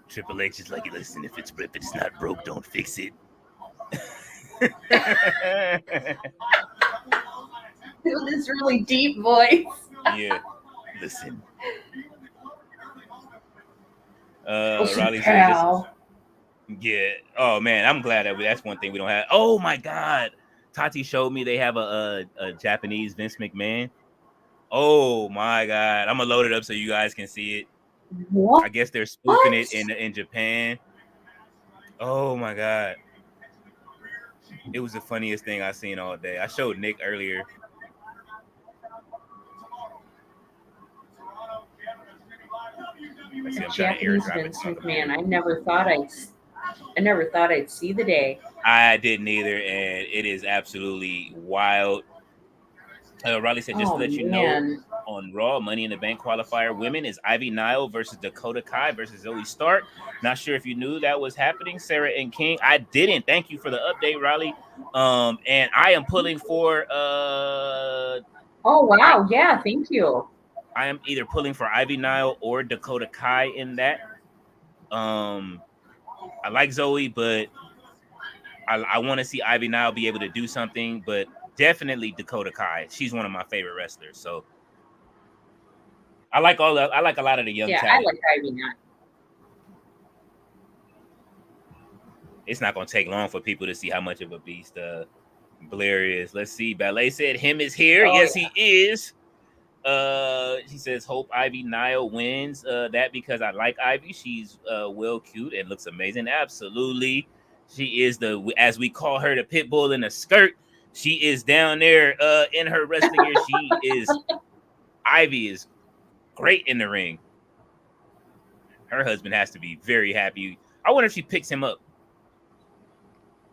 Triple H is like, listen, if it's not broke, don't fix it. With this really deep voice. Yeah, listen. Riley says, yeah. Oh man, I'm glad that's one thing we don't have. Oh my God, Tati showed me they have a Japanese Vince McMahon. Oh my God, I'm gonna load it up so you guys can see it. What? I guess they're spoofing it in Japan. Oh my God, it was the funniest thing I've seen all day. I showed Nick earlier. Japanese Vince McMahon. I never thought I'd see the day. I didn't either, and it is absolutely wild. Riley said, just to let you know, on Raw, Money in the Bank qualifier, women is Ivy Nile versus Dakota Kai versus Zoe Stark. Not sure if you knew that was happening, Sarah and King. I didn't. Thank you for the update, Riley. And I am pulling for. Oh wow! Yeah, thank you. I am either pulling for Ivy Nile or Dakota Kai in that. I like Zoe, but I want to see Ivy Nile be able to do something, but definitely Dakota Kai. She's one of my favorite wrestlers. So I like a lot of the young talent. I like Ivy Nile. It's not going to take long for people to see how much of a beast Blair is. Let's see. Ballet said him is here. Oh, yes, yeah. He is. He says, hope Ivy Nile wins that because I like Ivy. She's well cute and looks amazing. Absolutely. She is as we call her, the pit bull in a skirt. She is down there in her wrestling gear. Ivy is great in the ring. Her husband has to be very happy. I wonder if she picks him up.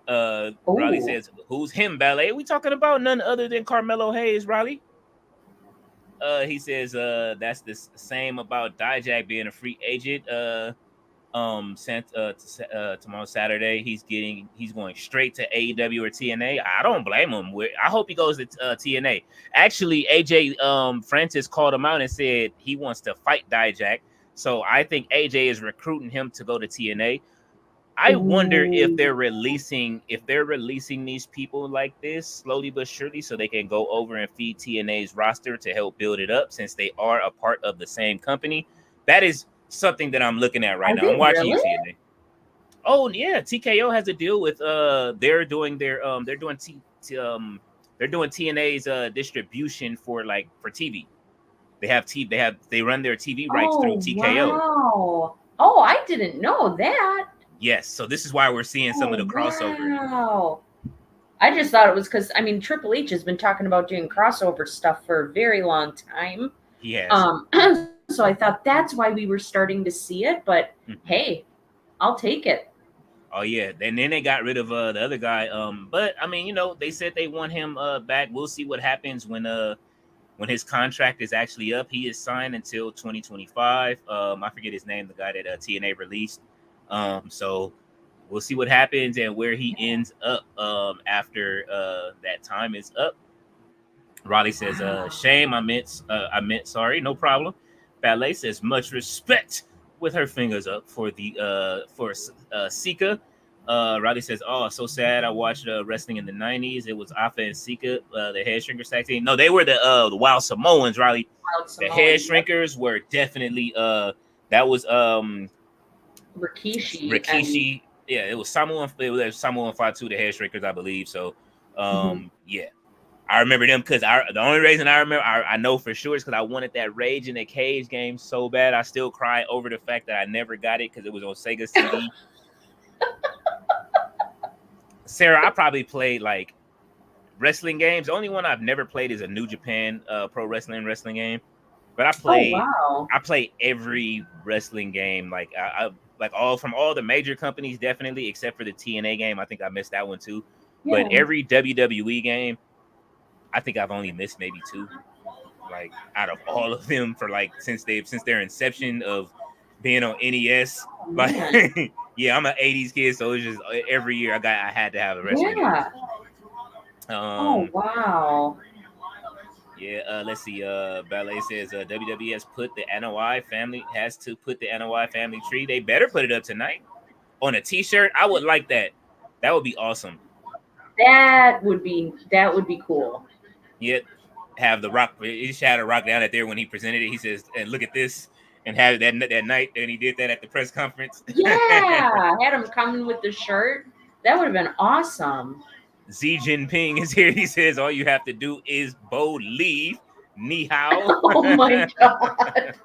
Riley says, who's him, Ballet? We talking about none other than Carmelo Hayes, Riley. He says that's the same about Dijak being a free agent. Tomorrow Saturday, he's going straight to AEW or TNA. I don't blame him. I hope he goes to TNA. Actually, AJ Francis called him out and said he wants to fight Dijak. So I think AJ is recruiting him to go to TNA. I wonder if they're releasing these people like this slowly but surely so they can go over and feed TNA's roster to help build it up since they are a part of the same company. That is something that I'm looking at right now. I'm watching you, TNA. Oh yeah, TKO has a deal with they're doing TNA's distribution for TV. They run their TV rights through TKO. Wow. Oh, I didn't know that. Yes, so this is why we're seeing some of the crossover. Wow. I just thought it was because Triple H has been talking about doing crossover stuff for a very long time. He has. So I thought that's why we were starting to see it, but hey, I'll take it. Oh yeah, and then they got rid of the other guy. But I mean, they said they want him back. We'll see what happens when his contract is actually up. He is signed until 2025. I forget his name, the guy that TNA released. So we'll see what happens and where he ends up after that time is up. Raleigh says, shame, I meant sorry, no problem. Ballet says much respect with her fingers up for the for Sika. Riley says, "Oh, so sad. I watched wrestling in the '90s. It was Afa and Sika, the head shrinkers tag team. No, they were the Wild Samoans, Riley. Wild The Samoan, head yep. shrinkers were definitely that was Rikishi. Rikishi. Yeah, it was Samoan. It was Samoan Fatu, the head shrinkers, I believe. So, yeah, I remember them because the only reason I remember I know for sure is because I wanted that Rage in the Cage game so bad. I still cry over the fact that I never got it because it was on Sega CD. Sarah, I probably played like wrestling games. The only one I've never played is a New Japan pro wrestling game. But I play every wrestling game, like I like all from all the major companies, definitely, except for the TNA game. I think I missed that one too. Yeah. But every WWE game, I think I've only missed maybe 2. Like out of all of them for like since their inception of being on NES. Like yeah, I'm an 80s kid, so it's just every year I had to have a wrestling game. Oh wow. Yeah, let's see. Ballet says WWE has to put the NOI family tree. They better put it up tonight on a T-shirt. I would like that. That would be awesome. That would be cool. Yep. Have the Rock. He should have a Rock down at there when he presented it. He says, "And look at this." And had that night, and he did that at the press conference. Yeah, had him coming with the shirt. That would have been awesome. Xi Jinping is here. He says, "All you have to do is believe." Ni hao. Oh my god.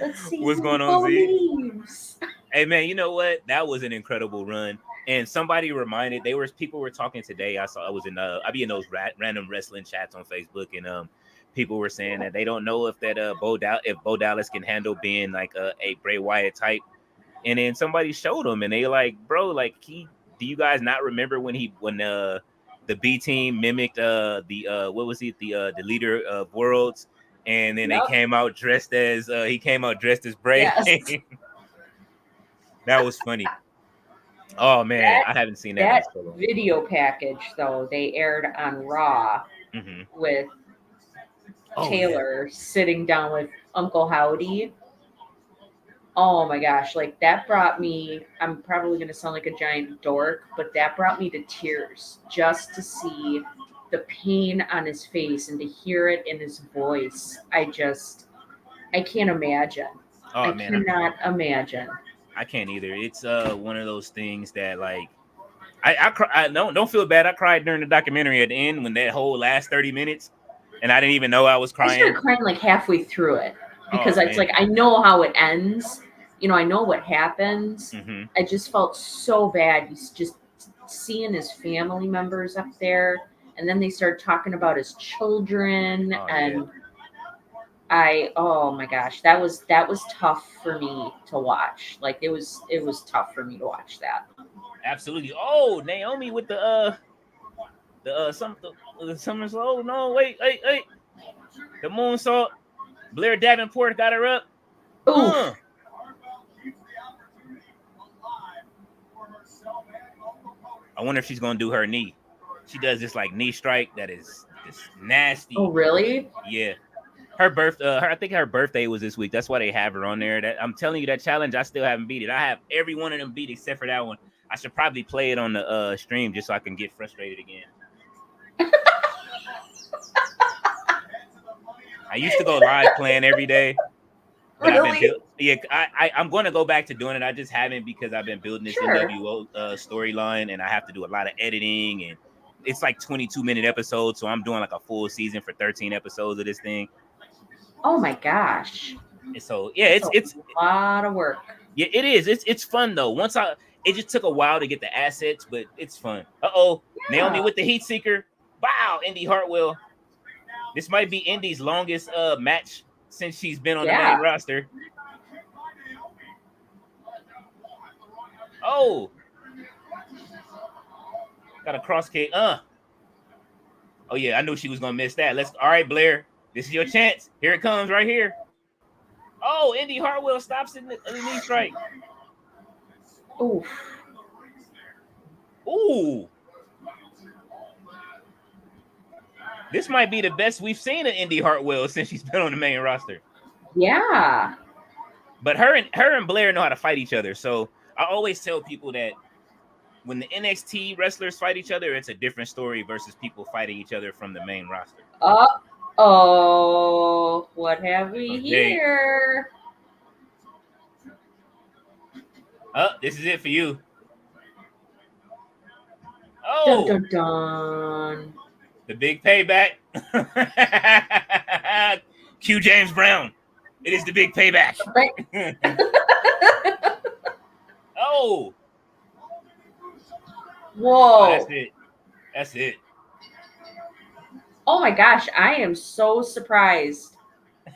Let's see what's going on, Z. Hey man, you know what? That was an incredible run. And somebody reminded people were talking today. I was in I be in those random wrestling chats on Facebook, and people were saying that they don't know if Bo Dallas can handle being like a Bray Wyatt type. And then somebody showed him, and they like, bro, like do you guys not remember when the B team mimicked the leader of Worlds, and then they came out dressed as Bray. Yes. That was funny. Oh man, I haven't seen that. That video package though, they aired on Raw with Taylor sitting down with Uncle Howdy. Oh my gosh, like that brought me, I'm probably going to sound like a giant dork, but that brought me to tears just to see the pain on his face and to hear it in his voice. I can't imagine. I cannot imagine. I can't either. It's one of those things that like I don't feel bad. I cried during the documentary at the end when that whole last 30 minutes, and I didn't even know I was crying. I started crying like halfway through it because it's like I know how it ends. You know, I know what happens. I just felt so bad. He's just seeing his family members up there, and then they started talking about his children, oh my gosh, that was tough for me to watch. Like it was tough for me to watch that. Absolutely. Oh, Naomi with the Summers. Oh no, wait. The moonsault. Blair Davenport got her up. I wonder if she's gonna do her knee. She does this like knee strike that is just nasty. Oh really? Yeah. I think her birthday was this week. That's why they have her on there. I'm telling you, that challenge, I still haven't beat it. I have every one of them beat except for that one. I should probably play it on the stream just so I can get frustrated again. I used to go live playing every day. But really? I'm going to go back to doing it. I just haven't because I've been building this NWO storyline, and I have to do a lot of editing, and it's like 22-minute episodes, so I'm doing like a full season for 13 episodes of this thing. Oh my gosh! And so yeah, it's a lot of work. Yeah, it is. It's fun though. It just took a while to get the assets, but it's fun. Naomi with the heat seeker. Wow, Indy Hartwell. This might be Indy's longest match since she's been on the main roster. Oh, got a cross kick. Oh yeah, I knew she was gonna miss that. All right, Blair. This is your chance. Here it comes right here. Oh, Indy Hartwell stops in the knee strike. Ooh. This might be the best we've seen of Indy Hartwell since she's been on the main roster. Yeah. But her and Blair know how to fight each other. So I always tell people that when the NXT wrestlers fight each other, it's a different story versus people fighting each other from the main roster. Oh, what have we here? Oh, this is it for you. Dun Oh, dun dun. the big payback. Q James Brown. It is the big payback. Right. Oh. Whoa. Oh, that's it. That's it. Oh my gosh, I am so surprised.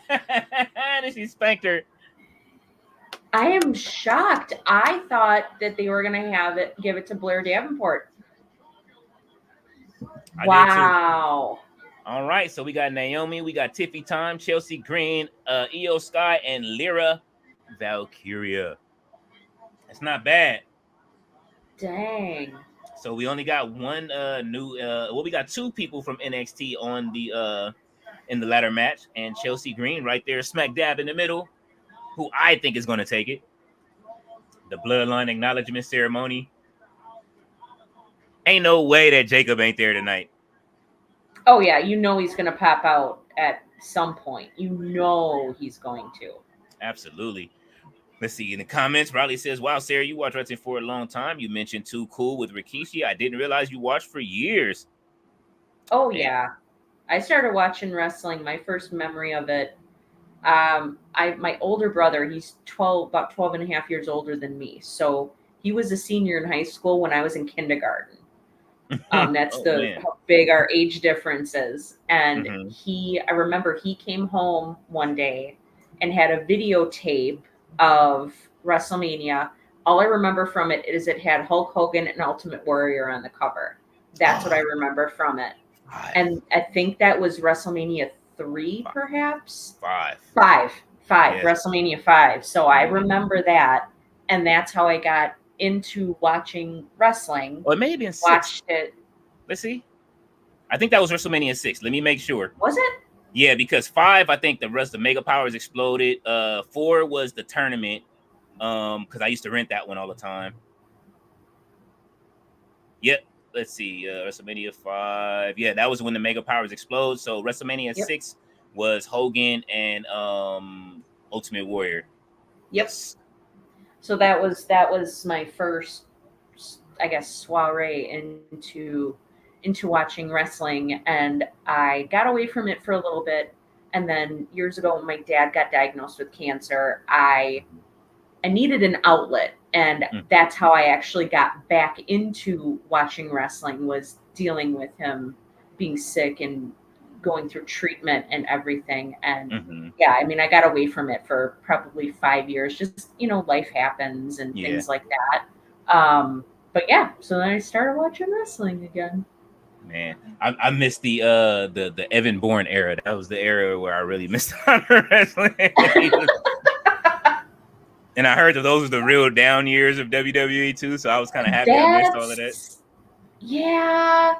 And she spanked her. I am shocked. I thought that they were gonna give it to Blair Davenport. Wow. All right, so we got Naomi, we got Tiffy Time, Chelsea Green, Io Sky, and Lyra Valkyria. That's not bad. Dang. So we only got one new we got two people from NXT on the in the ladder match, and Chelsea Green right there, smack dab in the middle, who I think is going to take it. The Bloodline Acknowledgement Ceremony. Ain't no way that Jacob ain't there tonight. Oh yeah, you know he's gonna pop out at some point. You know he's going to. Absolutely. Let's see. In the comments, Riley says, "Wow, Sarah, you watched wrestling for a long time. You mentioned Too Cool with Rikishi. I didn't realize you watched for years." Oh yeah, I started watching wrestling. My first memory of it. My older brother, he's about 12 and a half years older than me. So he was a senior in high school when I was in kindergarten. That's how big our age difference is. And I remember he came home one day and had a videotape of WrestleMania. All I remember from it is it had Hulk Hogan and Ultimate Warrior on the cover. That's what I remember from it. And I think that was WrestleMania 3, perhaps? 5. Yes. WrestleMania 5. So I remember that. And that's how I got into watching wrestling. Or maybe in 6. Watched it. Let's see. I think that was WrestleMania 6. Let me make sure. Was it? Yeah, because 5, I think the rest of Mega Powers exploded. 4 was the tournament. Because I used to rent that one all the time. Yep. Let's see. WrestleMania 5. Yeah, that was when the Mega Powers explode. So WrestleMania 6 was Hogan and Ultimate Warrior. Yep. So that was my first, I guess, soiree into watching wrestling, and I got away from it for a little bit, and then years ago when my dad got diagnosed with cancer, I needed an outlet, and that's how I actually got back into watching wrestling, was dealing with him being sick and going through treatment and everything. And yeah, I mean, I got away from it for probably 5 years. Just, life happens and things like that. But yeah, so then I started watching wrestling again. Man, I missed the Evan Bourne era. That was the era where I really missed on wrestling. And I heard that those were the real down years of WWE too, so I was kind of happy I missed all of that. Yeah,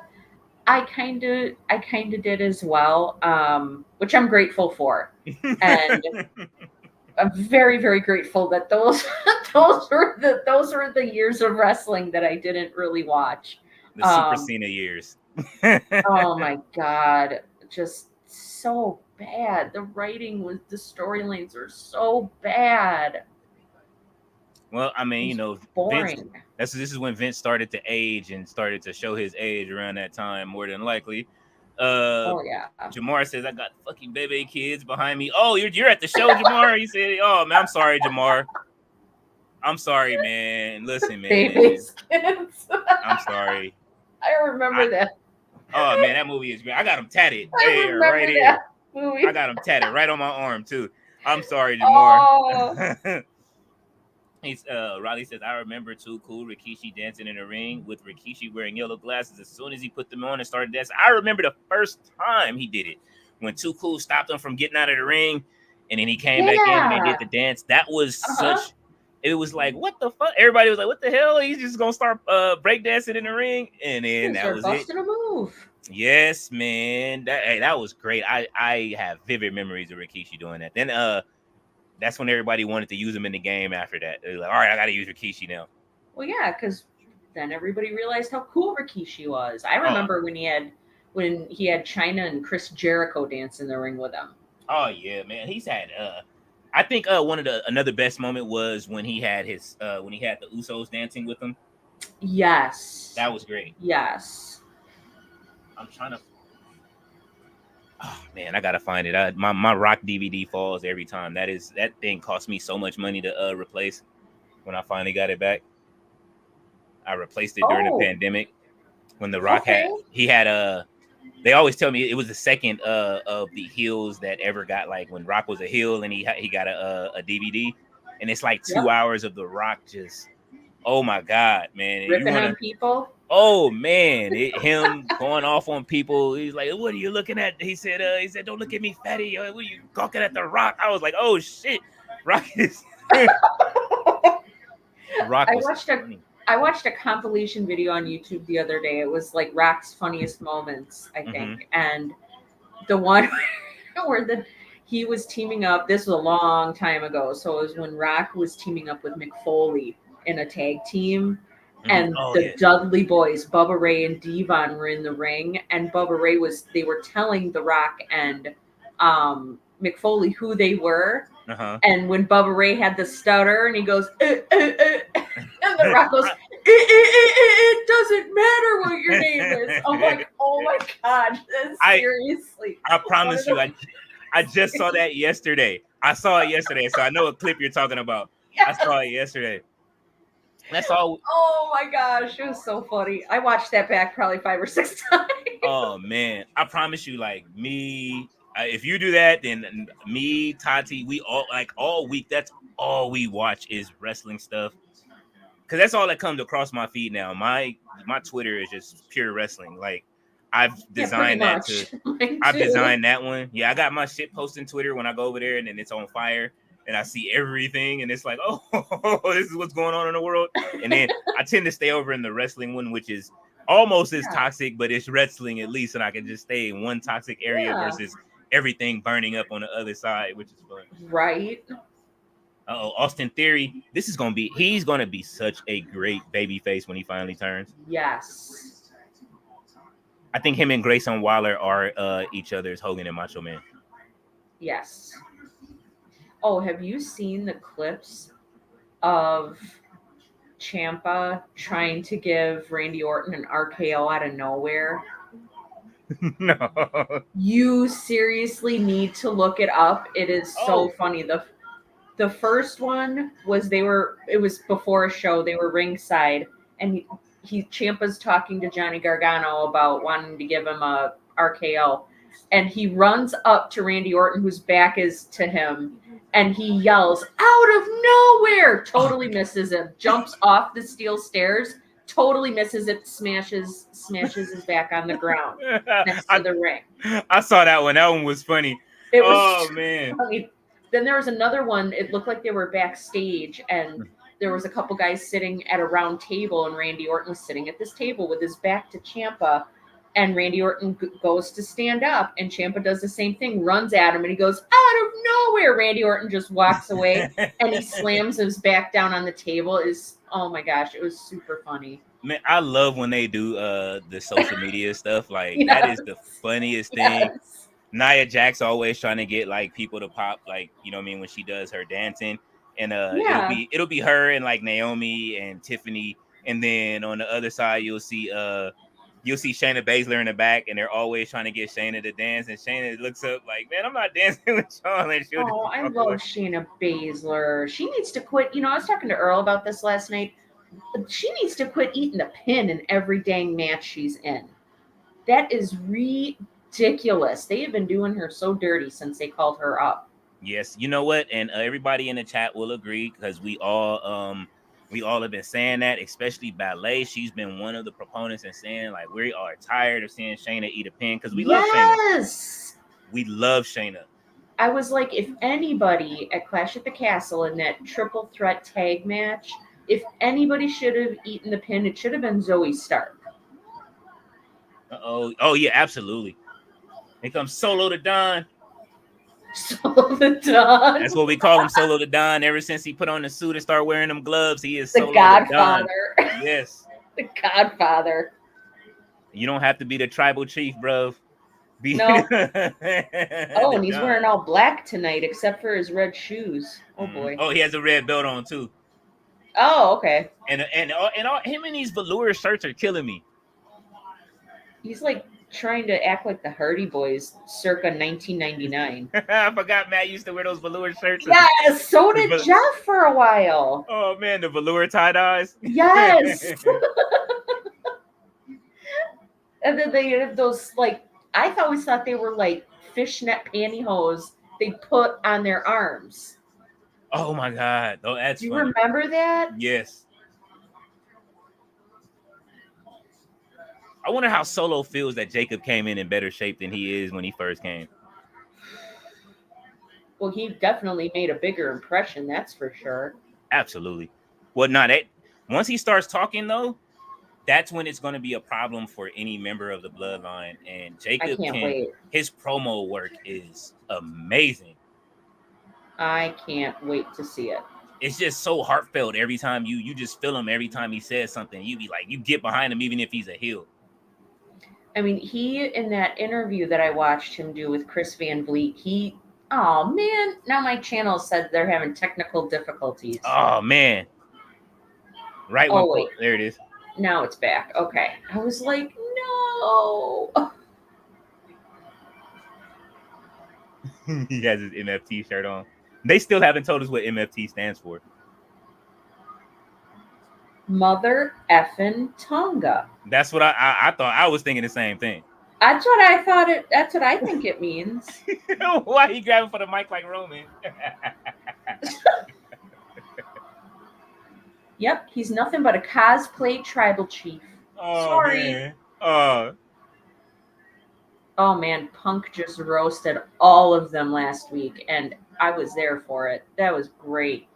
I kind of did as well, which I'm grateful for, and I'm very, very grateful that those were the years of wrestling that I didn't really watch. The Super Cena years. Oh my God, just so bad. The storylines are so bad. Well, I mean, boring. This is when Vince started to age and started to show his age around that time, more than likely. Oh yeah. Jamar says, "I got fucking baby kids behind me." Oh, you're at the show, Jamar? He said, "Oh man, I'm sorry, Jamar. I'm sorry, man. Listen, man. Baby's kids. I'm sorry. I remember that. Oh man, that movie is great. I got them tatted right here. Movie. I got them tatted right on my arm too. I'm sorry, Jamar." Oh. Riley says, "I remember Too Cool Rikishi dancing in the ring with Rikishi wearing yellow glasses. As soon as he put them on and started dancing, I remember the first time he did it, when Too Cool stopped him from getting out of the ring, and then he came back in and they did the dance. That was such. It was like, what the fuck? Everybody was like, what the hell? He's just gonna start breakdancing in the ring, and then that was it. A move. Yes, man. That was great. I have vivid memories of Rikishi doing that. Then that's when everybody wanted to use him in the game after that. They were like, all right, I got to use Rikishi now. Well, yeah, because then everybody realized how cool Rikishi was. I remember when he had China and Chris Jericho dance in the ring with him. Oh yeah, man. He's had I think one of another best moment was when he had the Usos dancing with him. Yes. That was great. Yes. I'm trying to. Oh man, I gotta find it. My Rock DVD falls every time. That thing cost me so much money to replace. When I finally got it back, I replaced it during the pandemic when the Rock had they always tell me it was the second of the heels that ever got, like, when Rock was a heel and he got a DVD, and it's like 2 hours of the Rock just, oh my god, man, ripping on people. Oh man, him going off on people. He's like, "What are you looking at?" He said, "Don't look at me, fatty. What are you gawking at the Rock?" I was like, "Oh shit, Rock is." Rock was funny. I watched a compilation video on YouTube the other day. It was like Rock's funniest moments, I think, and the one where he was teaming up. This was a long time ago, so it was when Rock was teaming up with Mick Foley in a tag team. And Dudley Boys, Bubba Ray and Devon, were in the ring, and Bubba Ray they were telling The Rock and Mick Foley who they were. And when Bubba Ray had the stutter and he goes, and The Rock goes, it doesn't matter what your name is. I'm like, oh my god, seriously. I promise you, I just saw that yesterday. I saw it yesterday, so I know what clip you're talking about. Yes. I saw it yesterday. That's all. Oh my gosh, it was so funny. I watched that back probably 5 or 6 times. Oh man, I promise you, like me, if you do that, then me, Tati, we all week. That's all we watch is wrestling stuff, because that's all that comes across my feed now. My Twitter is just pure wrestling. Like I've designed that I've designed that one. Yeah, I got my shit posting Twitter when I go over there, and then it's on fire. And I see everything, and it's like, oh, this is what's going on in the world. And then I tend to stay over in the wrestling one, which is almost as toxic, but it's wrestling at least, and I can just stay in one toxic area versus everything burning up on the other side, which is fun. Right. Austin Theory. He's gonna be such a great babyface when he finally turns. Yes. I think him and Grayson Waller are each other's Hogan and Macho Man. Yes. Oh, have you seen the clips of Ciampa trying to give Randy Orton an RKO out of nowhere? No. You seriously need to look it up. It is so funny. The first one was it was before a show. They were ringside, and Ciampa's talking to Johnny Gargano about wanting to give him a RKO, and he runs up to Randy Orton, whose back is to him, and he yells out of nowhere, totally misses him, jumps off the steel stairs, totally misses it, smashes his back on the ground next to the ring. I saw that one. That one was funny. It was man. Funny. Then there was another one. It looked like they were backstage, and there was a couple guys sitting at a round table, and Randy Orton was sitting at this table with his back to Ciampa. And Randy Orton goes to stand up, and Ciampa does the same thing, runs at him, and he goes, out of nowhere. Randy Orton just walks away, and he slams his back down on the table. Oh my gosh, it was super funny. Man, I love when they do the social media stuff. Like, that is the funniest thing. Nia Jax always trying to get, like, people to pop, like, you know what I mean, when she does her dancing. And it'll be her and, like, Naomi and Tiffany. And then on the other side, you'll see Shayna Baszler in the back, and they're always trying to get Shayna to dance, and Shayna looks up like, man, I'm not dancing with y'all. And I love Shayna Baszler. She needs to quit. I was talking to Earl about this last night. She needs to quit eating the pin in every dang match she's in. That is ridiculous. They have been doing her so dirty since they called her up. Yes, you know what? And everybody in the chat will agree, because we all have been saying that, especially Ballet. She's been one of the proponents and saying, like, we are tired of seeing Shayna eat a pin, because we love Shayna. Yes. We love Shayna. I was like, if anybody at Clash at the Castle in that triple threat tag match, if anybody should have eaten the pin, it should have been Zoe Stark. Oh yeah, absolutely. Here comes Solo the Don. Solo the Don. That's what we call him, Solo the Don. Ever since he put on the suit and started wearing them gloves, he is the Solo Godfather. the Don. Yes. The Godfather. You don't have to be the tribal chief, bro. No. Oh, and he's Don. wearing all black tonight, except for his red shoes. Oh boy. Oh, he has a red belt on too. Oh, okay. And him and these velour shirts are killing me. He's like trying to act like the Hardy Boys circa 1999. I forgot Matt used to wear those velour shirts. Yes, so did Jeff for a while. Oh man, the velour tie-dyes. Yes. And then they have those, like, I always thought they were like fishnet pantyhose they put on their arms. Oh my god. Oh, that's Do you funny. remember that? Yes. I wonder how Solo feels that Jacob came in better shape than he is when he first came. Well, he definitely made a bigger impression, that's for sure. Absolutely. Well, not that. Once he starts talking, though, that's when it's going to be a problem for any member of the bloodline. And Jacob I can't wait. His promo work is amazing. I can't wait to see it. It's just so heartfelt every time you just feel him every time he says something. You be like, you get behind him even if he's a heel. I mean, he, in that interview that I watched him do with Chris Van Vliet, oh man, now my channel said they're having technical difficulties. Oh man. Right. Oh, wait. There it is. Now it's back. Okay. I was like, no. He has his MFT shirt on. They still haven't told us what MFT stands for. Mother effing Tonga. That's what I thought. I was thinking the same thing. That's what I thought it. That's what I think it means. Why he grabbing for the mic like Roman? Yep, he's nothing but a cosplay tribal chief. Oh, Sorry. Man. Oh man, Punk just roasted all of them last week, and I was there for it. That was great.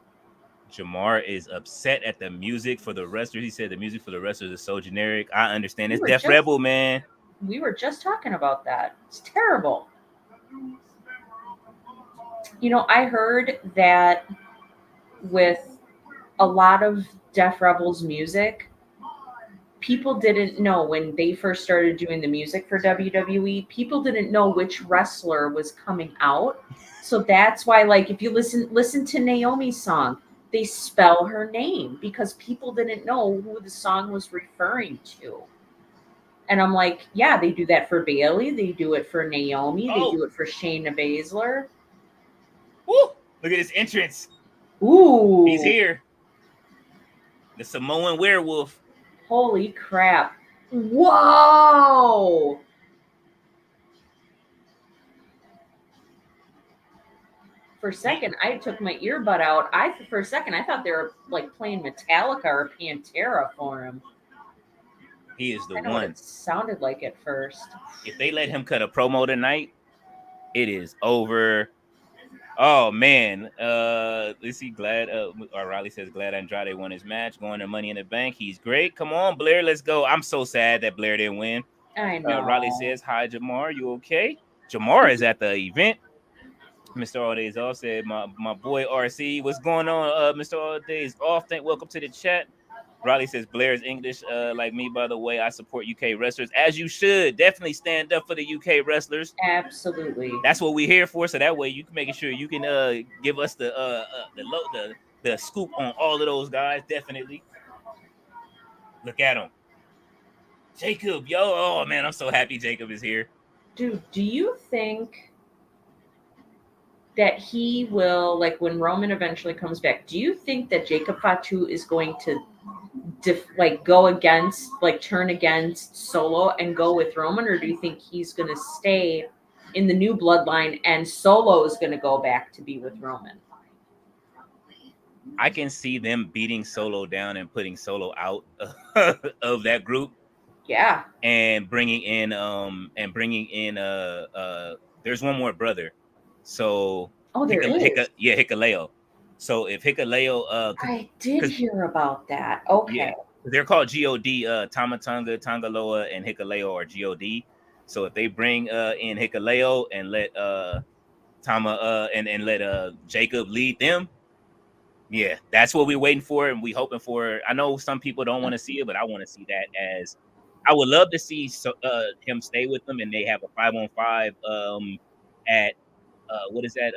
Jamar is upset at the music for the wrestlers. He said the music for the wrestlers is so generic. I understand. It's Def Rebel, man. We were just talking about that. It's terrible. You know, I heard that with a lot of Def Rebel's music, people didn't know when they first started doing the music for WWE, people didn't know which wrestler was coming out. So that's why, like, if you listen to Naomi's song, they spell her name because people didn't know who the song was referring to. And I'm like, yeah, they do that for Bailey. They do it for Naomi. They do it for Shayna Baszler. Woo! Look at his entrance. Ooh. He's here. The Samoan werewolf. Holy crap. Whoa. For a second, I took my earbud out. For a second, I thought they were like playing Metallica or Pantera for him. He is the I know one. what it sounded like at first. If they let him cut a promo tonight, it is over. Oh man. Let's see. Riley says glad Andrade won his match, going to Money in the Bank. He's great. Come on, Blair, let's go. I'm so sad that Blair didn't win. I know. Riley says, hi, Jamar. You okay? Jamar is at the event. Mr. All Days Off said, my boy RC, what's going on? Mr. All Days Off, welcome to the chat. Riley says, Blair is English like me, by the way. I support UK wrestlers, as you should. Definitely stand up for the UK wrestlers. Absolutely. That's what we're here for. So that way you can make sure you can give us the scoop on all of those guys. Definitely. Look at him. Jacob, yo. Oh, man, I'm so happy Jacob is here. Dude, do you think that he will, like when Roman eventually comes back, do you think that Jacob Fatu is going to turn against Solo and go with Roman, or do you think he's going to stay in the new bloodline and Solo is going to go back to be with Roman? I can see them beating Solo down and putting Solo out of that group. Yeah. And bringing in there's one more brother. So there is. Hikuleo. So if Hikuleo I did hear about that. Okay. Yeah, they're called God, Tamatonga, Tangaloa, and Hikuleo are God. So if they bring in Hikuleo and let Tama and let Jacob lead them, Yeah, that's what we're waiting for, and we hoping for. I know some people don't want to see it, but I want to see that. As I would love to see him stay with them, and they have a 5-on-5 at what is that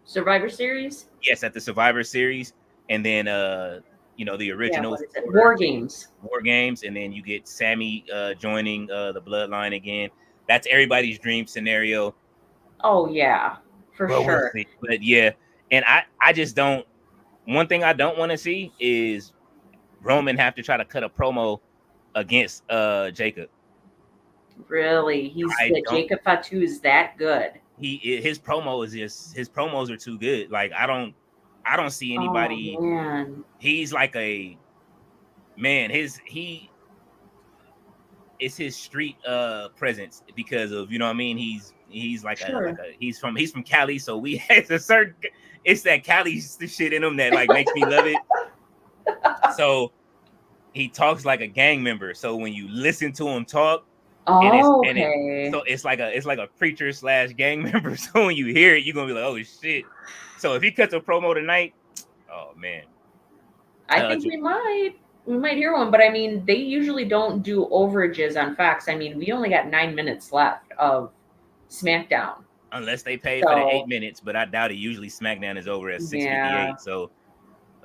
Survivor Series. yes, at the Survivor Series, and then the original What is it? War Games. War Games, and then you get Sammy joining the Bloodline again. That's everybody's dream scenario. Oh yeah, for Well, sure. we'll see. But yeah, and I just don't. One thing I don't want to see is Roman have to try to cut a promo against Jacob. Really, Jacob Fatu is that good. His promos are too good. Like I don't see anybody. Oh, man. He's like a man. It's his street presence because of what I mean. He's like Sure. he's from Cali, so we has a certain it's that Cali shit in him that like makes me love it. So he talks like a gang member. So when you listen to him talk, so it's like a preacher / gang member. So when you hear it, you're gonna be like, oh shit. So if he cuts a promo tonight, oh man. I think we might hear one, but I mean, they usually don't do overages on Fox. I mean, we only got 9 minutes left of SmackDown. Unless they pay for the 8 minutes, but I doubt it. Usually SmackDown is over at 6:58. Yeah. So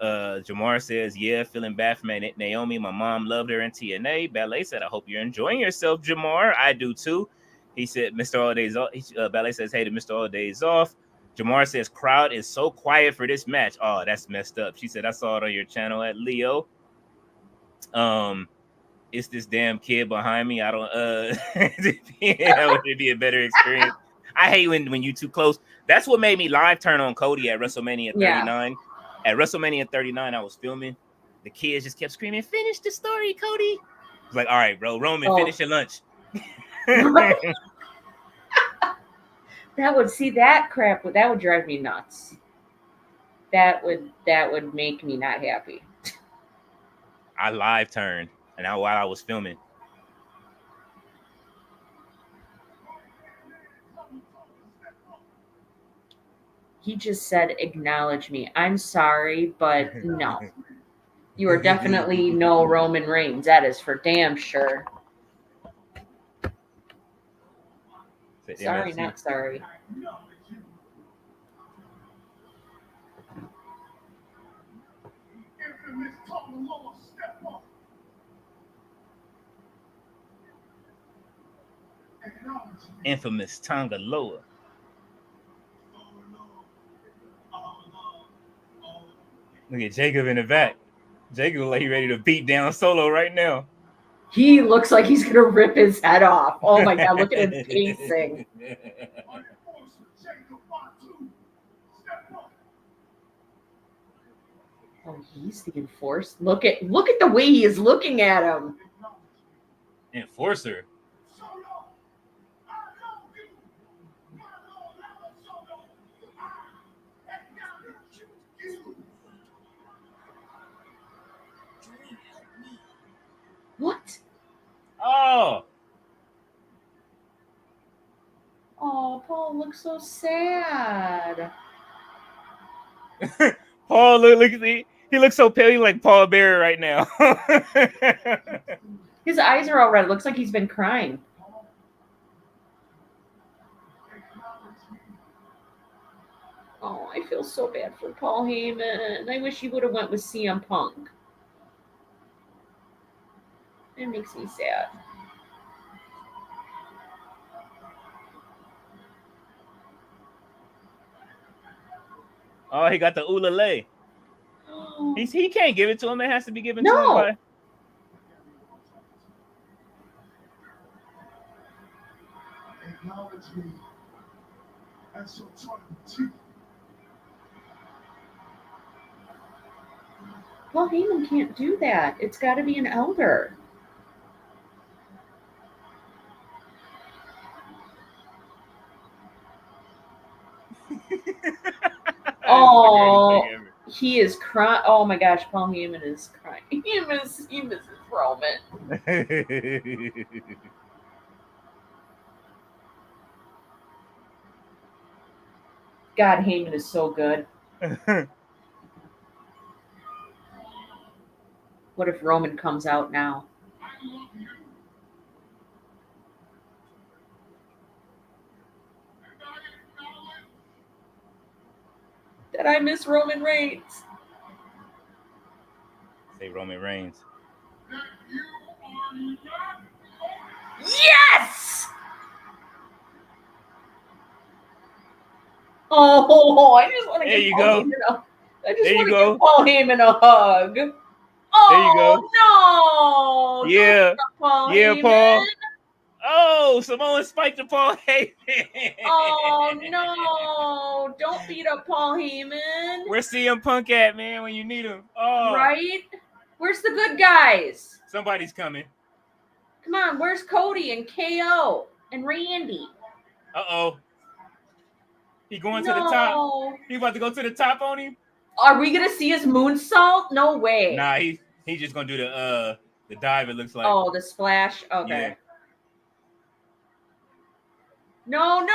Jamar says, yeah, feeling bad for Naomi. My mom loved her in TNA. Ballet said, I hope you're enjoying yourself, Jamar. I do too. He said, Mr. All Days Off. Ballet says, hey to Mr. All Days Off. Jamar says, crowd is so quiet for this match. Oh, that's messed up. She said, I saw it on your channel at Leo. It's this damn kid behind me. I don't that would be a better experience. I hate when you too close. That's what made me live turn on Cody at WrestleMania 39. Yeah. At WrestleMania 39, I was filming. The kids just kept screaming, finish the story, Cody. I was like, all right, bro, Roman, finish your lunch. That would drive me nuts. That would make me not happy. I live turned while I was filming. He just said, acknowledge me. I'm sorry, but no. You are definitely no Roman Reigns. That is for damn sure. Sorry, not sorry. Infamous Tonga Loa. Look at Jacob in the back. Jacob looks like he's ready to beat down Solo right now. He looks like he's gonna rip his head off. Oh my god, look at his pacing. Oh, he's the enforcer. Look at the way he is looking at him. Enforcer. What? Oh, Paul looks so sad. Paul, he looks so pale. He's like Paul Bearer right now. His eyes are all red. It looks like he's been crying. Oh, I feel so bad for Paul Heyman. I wish he would have went with CM Punk. It makes me sad. Oh, he got the ulale. He can't give it to him. It has to be given to him by. Acknowledge me as your Paul Heyman can't do that. It's got to be an elder. Oh, he is crying. Oh my gosh, Paul Heyman is crying. He misses Roman. God, Heyman is so good. What if Roman comes out now? Did I miss Roman Reigns? Say Roman Reigns. Yes! Oh, I just want to There give you Paul go. Heyman a I just There you want to go. give Paul Heyman a hug. There you go. Oh, no! Yeah. Don't stop Paul Yeah, Heyman. Paul. Oh, Samoa spiked the Paul Heyman. Oh, no! Don't beat up Paul Heyman. Where's CM Punk at, man, when you need him? Oh. Right? Where's the good guys? Somebody's coming. Come on, where's Cody and KO and Randy? Uh-oh. He going to the top. He about to go to the top on him? Are we gonna see his moonsault? No way. Nah, he's just gonna do the dive, it looks like. Oh, the splash? Okay. Yeah. No!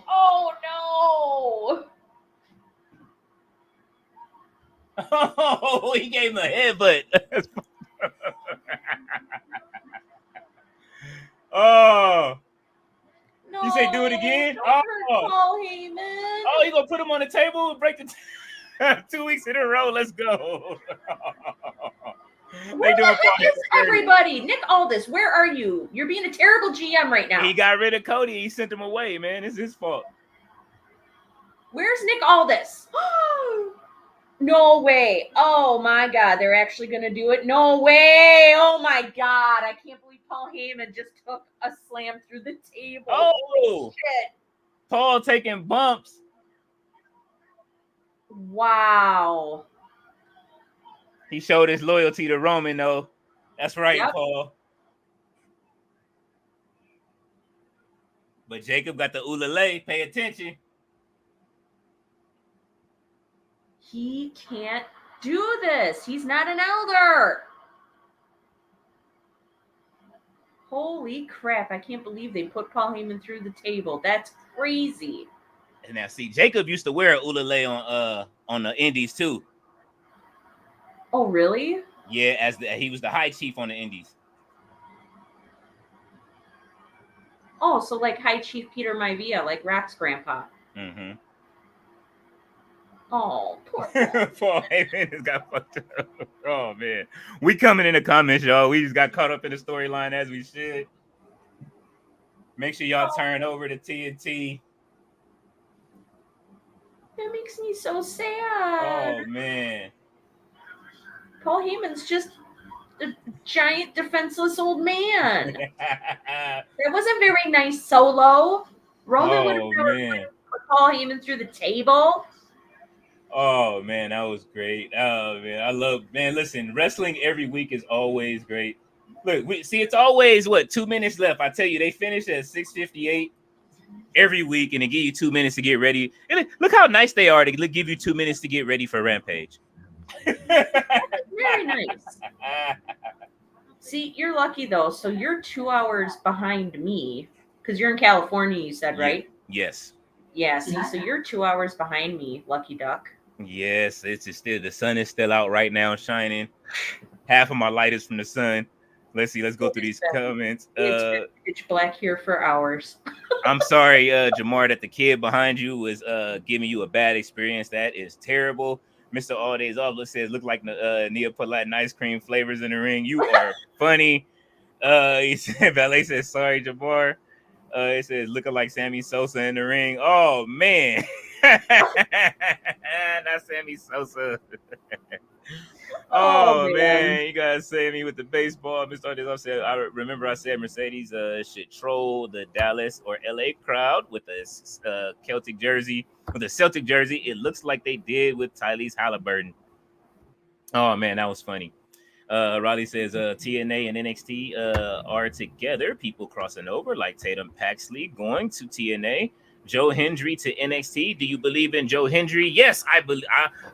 Oh, no! Oh, he gave him a headbutt. Oh. No! You say do it again? Don't Oh. hurt Paul Heyman. Oh, you gonna put him on the table and break the 2 weeks in a row? Let's go. Where the heck is everybody? Nick Aldis, where are you? You're being a terrible GM right now. He got rid of Cody. He sent him away, man. It's his fault. Where's Nick Aldis? No way. Oh, my God. They're actually going to do it? No way. Oh, my God. I can't believe Paul Heyman just took a slam through the table. Oh, holy shit. Paul taking bumps. Wow. He showed his loyalty to Roman, though. That's right, Yep. Paul. But Jacob got the ulale. Pay attention. He can't do this. He's not an elder. Holy crap. I can't believe they put Paul Heyman through the table. That's crazy. And now, see, Jacob used to wear a ulale on the Indies, too. Oh, really? Yeah, he was the high chief on the Indies. Oh, so like High Chief Peter Maivia, like Rock's grandpa. Mm-hmm. Oh, poor Paul Heyman has got fucked up. Oh, man. We coming in the comments, y'all. We just got caught up in the storyline as we should. Make sure y'all turn over to TNT. That makes me so sad. Oh, man. Paul Heyman's just a giant defenseless old man. That wasn't very nice solo. Roman would have never put Paul Heyman through the table. Oh, man, that was great. Oh, man, listen, wrestling every week is always great. Look, it's always, 2 minutes left. I tell you, they finish at 6:58 every week, and they give you 2 minutes to get ready. And look how nice they are to give you 2 minutes to get ready for Rampage. Very nice. See, you're lucky, though. So you're 2 hours behind me, because you're in California, you said, right? Yes. Yeah, see, so you're 2 hours behind me, lucky duck. Yes, it's still, the sun is still out right now, shining. Half of my light is from the sun. Let's see. Let's go through these comments. It's been pitch black here for hours. I'm sorry, Jamar, that the kid behind you was giving you a bad experience. That is terrible. Mr. All Days Off says, look like Neapolitan ice cream flavors in the ring. You are funny. He said, Valet says, sorry, Jamar. It says, looking like Sammy Sosa in the ring. Oh, man. Not Sammy Sosa. Oh, man. You guys save me with the baseball. Mr. All Days Off said, I said Mercedes should troll the Dallas or LA crowd with a Celtic jersey. With a Celtic jersey, it looks like they did with Tyrese Halliburton. Oh, man, that was funny. Raleigh says TNA and NXT are together. People crossing over like Tatum Paxley going to TNA. Joe Hendry to NXT. Do you believe in Joe Hendry? Yes,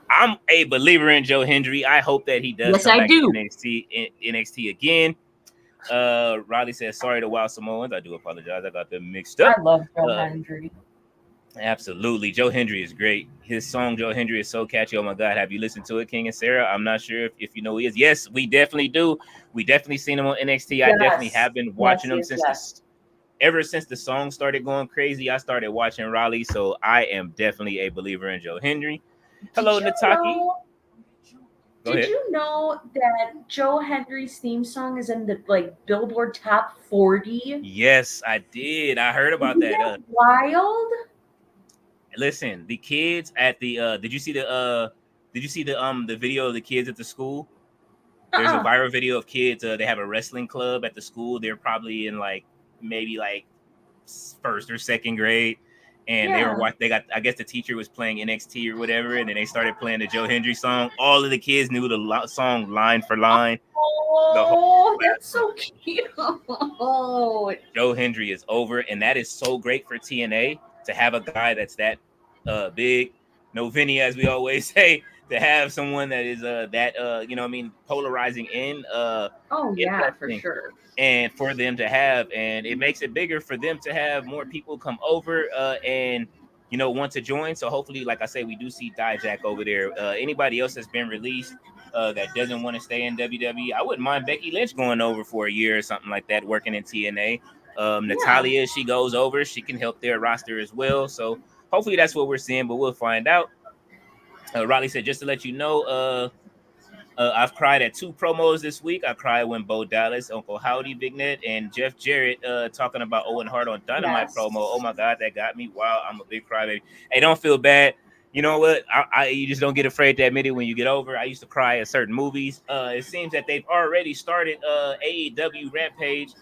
I'm a believer in Joe Hendry. I hope that he does come back to NXT again. Riley says, sorry to Wild Samoans. I do apologize. I got them mixed up. I love Joe Hendry. Absolutely. Joe Hendry is great. His song Joe Hendry is so catchy. Oh my God. Have you listened to it, King and Sarah? I'm not sure if you know who he is. Yes, we definitely do. We definitely seen him on NXT. I definitely Yes. have been Yes, watching him yes, since yes. ever since the song started going crazy. I started watching Raleigh. So I am definitely a believer in Joe Hendry. Hello, Did you Nataki. know? Go Did ahead. you know that Joe Hendry's theme song is in the Billboard Top 40? Yes, I did. I heard about Isn't that. that wild? Listen, the kids at the did you see the video of the kids at the school? There's a Uh-uh. viral video of kids. They have a wrestling club at the school. They're probably in maybe first or second grade, and they were Yeah. watching. They got. I guess the teacher was playing NXT or whatever, and then they started playing the Joe Hendry song. All of the kids knew the song line for line. The whole Oh, that's class. so cute. Oh, Joe Hendry is over, and that is so great for TNA to have a guy that's that big, no Vinny, as we always say, to have someone that is that polarizing in yeah, for wrestling, sure. and for them to have, and it makes it bigger for them to have more people come over and want to join. So hopefully, like I say, we do see Dijak over there. Anybody else that's been released that doesn't want to stay in WWE, I wouldn't mind Becky Lynch going over for a year or something like that, working in TNA. Yeah. Natalia, she goes over, she can help their roster as well. So hopefully that's what we're seeing, but we'll find out. Riley said, just to let you know, I've cried at 2 promos this week. I cried when Bo Dallas, Uncle Howdy, Big Ned, and Jeff Jarrett talking about Owen Hart on Dynamite Yes. promo. Oh my God, that got me. Wow, I'm a big crybaby. Hey, don't feel bad. You know what? You just don't get afraid to admit it when you get over. I used to cry at certain movies. It seems that they've already started AEW Rampage.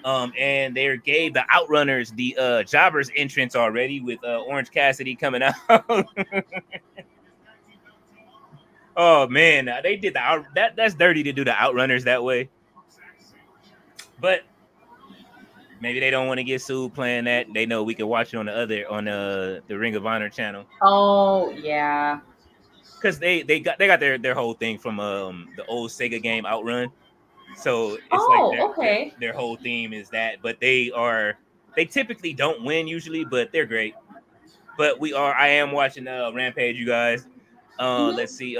And they gave the Outrunners the Jobbers entrance already with Orange Cassidy coming out. Oh man, they did that's dirty to do the Outrunners that way. But maybe they don't want to get sued playing that. They know we can watch it on the Ring of Honor channel. Oh, yeah. Because they got their whole thing from the old Sega game Outrun. So it's like Oh, okay. their whole theme is that, but they typically don't win usually, but they're great. But I am watching Rampage, you guys. Mhm. Let's see.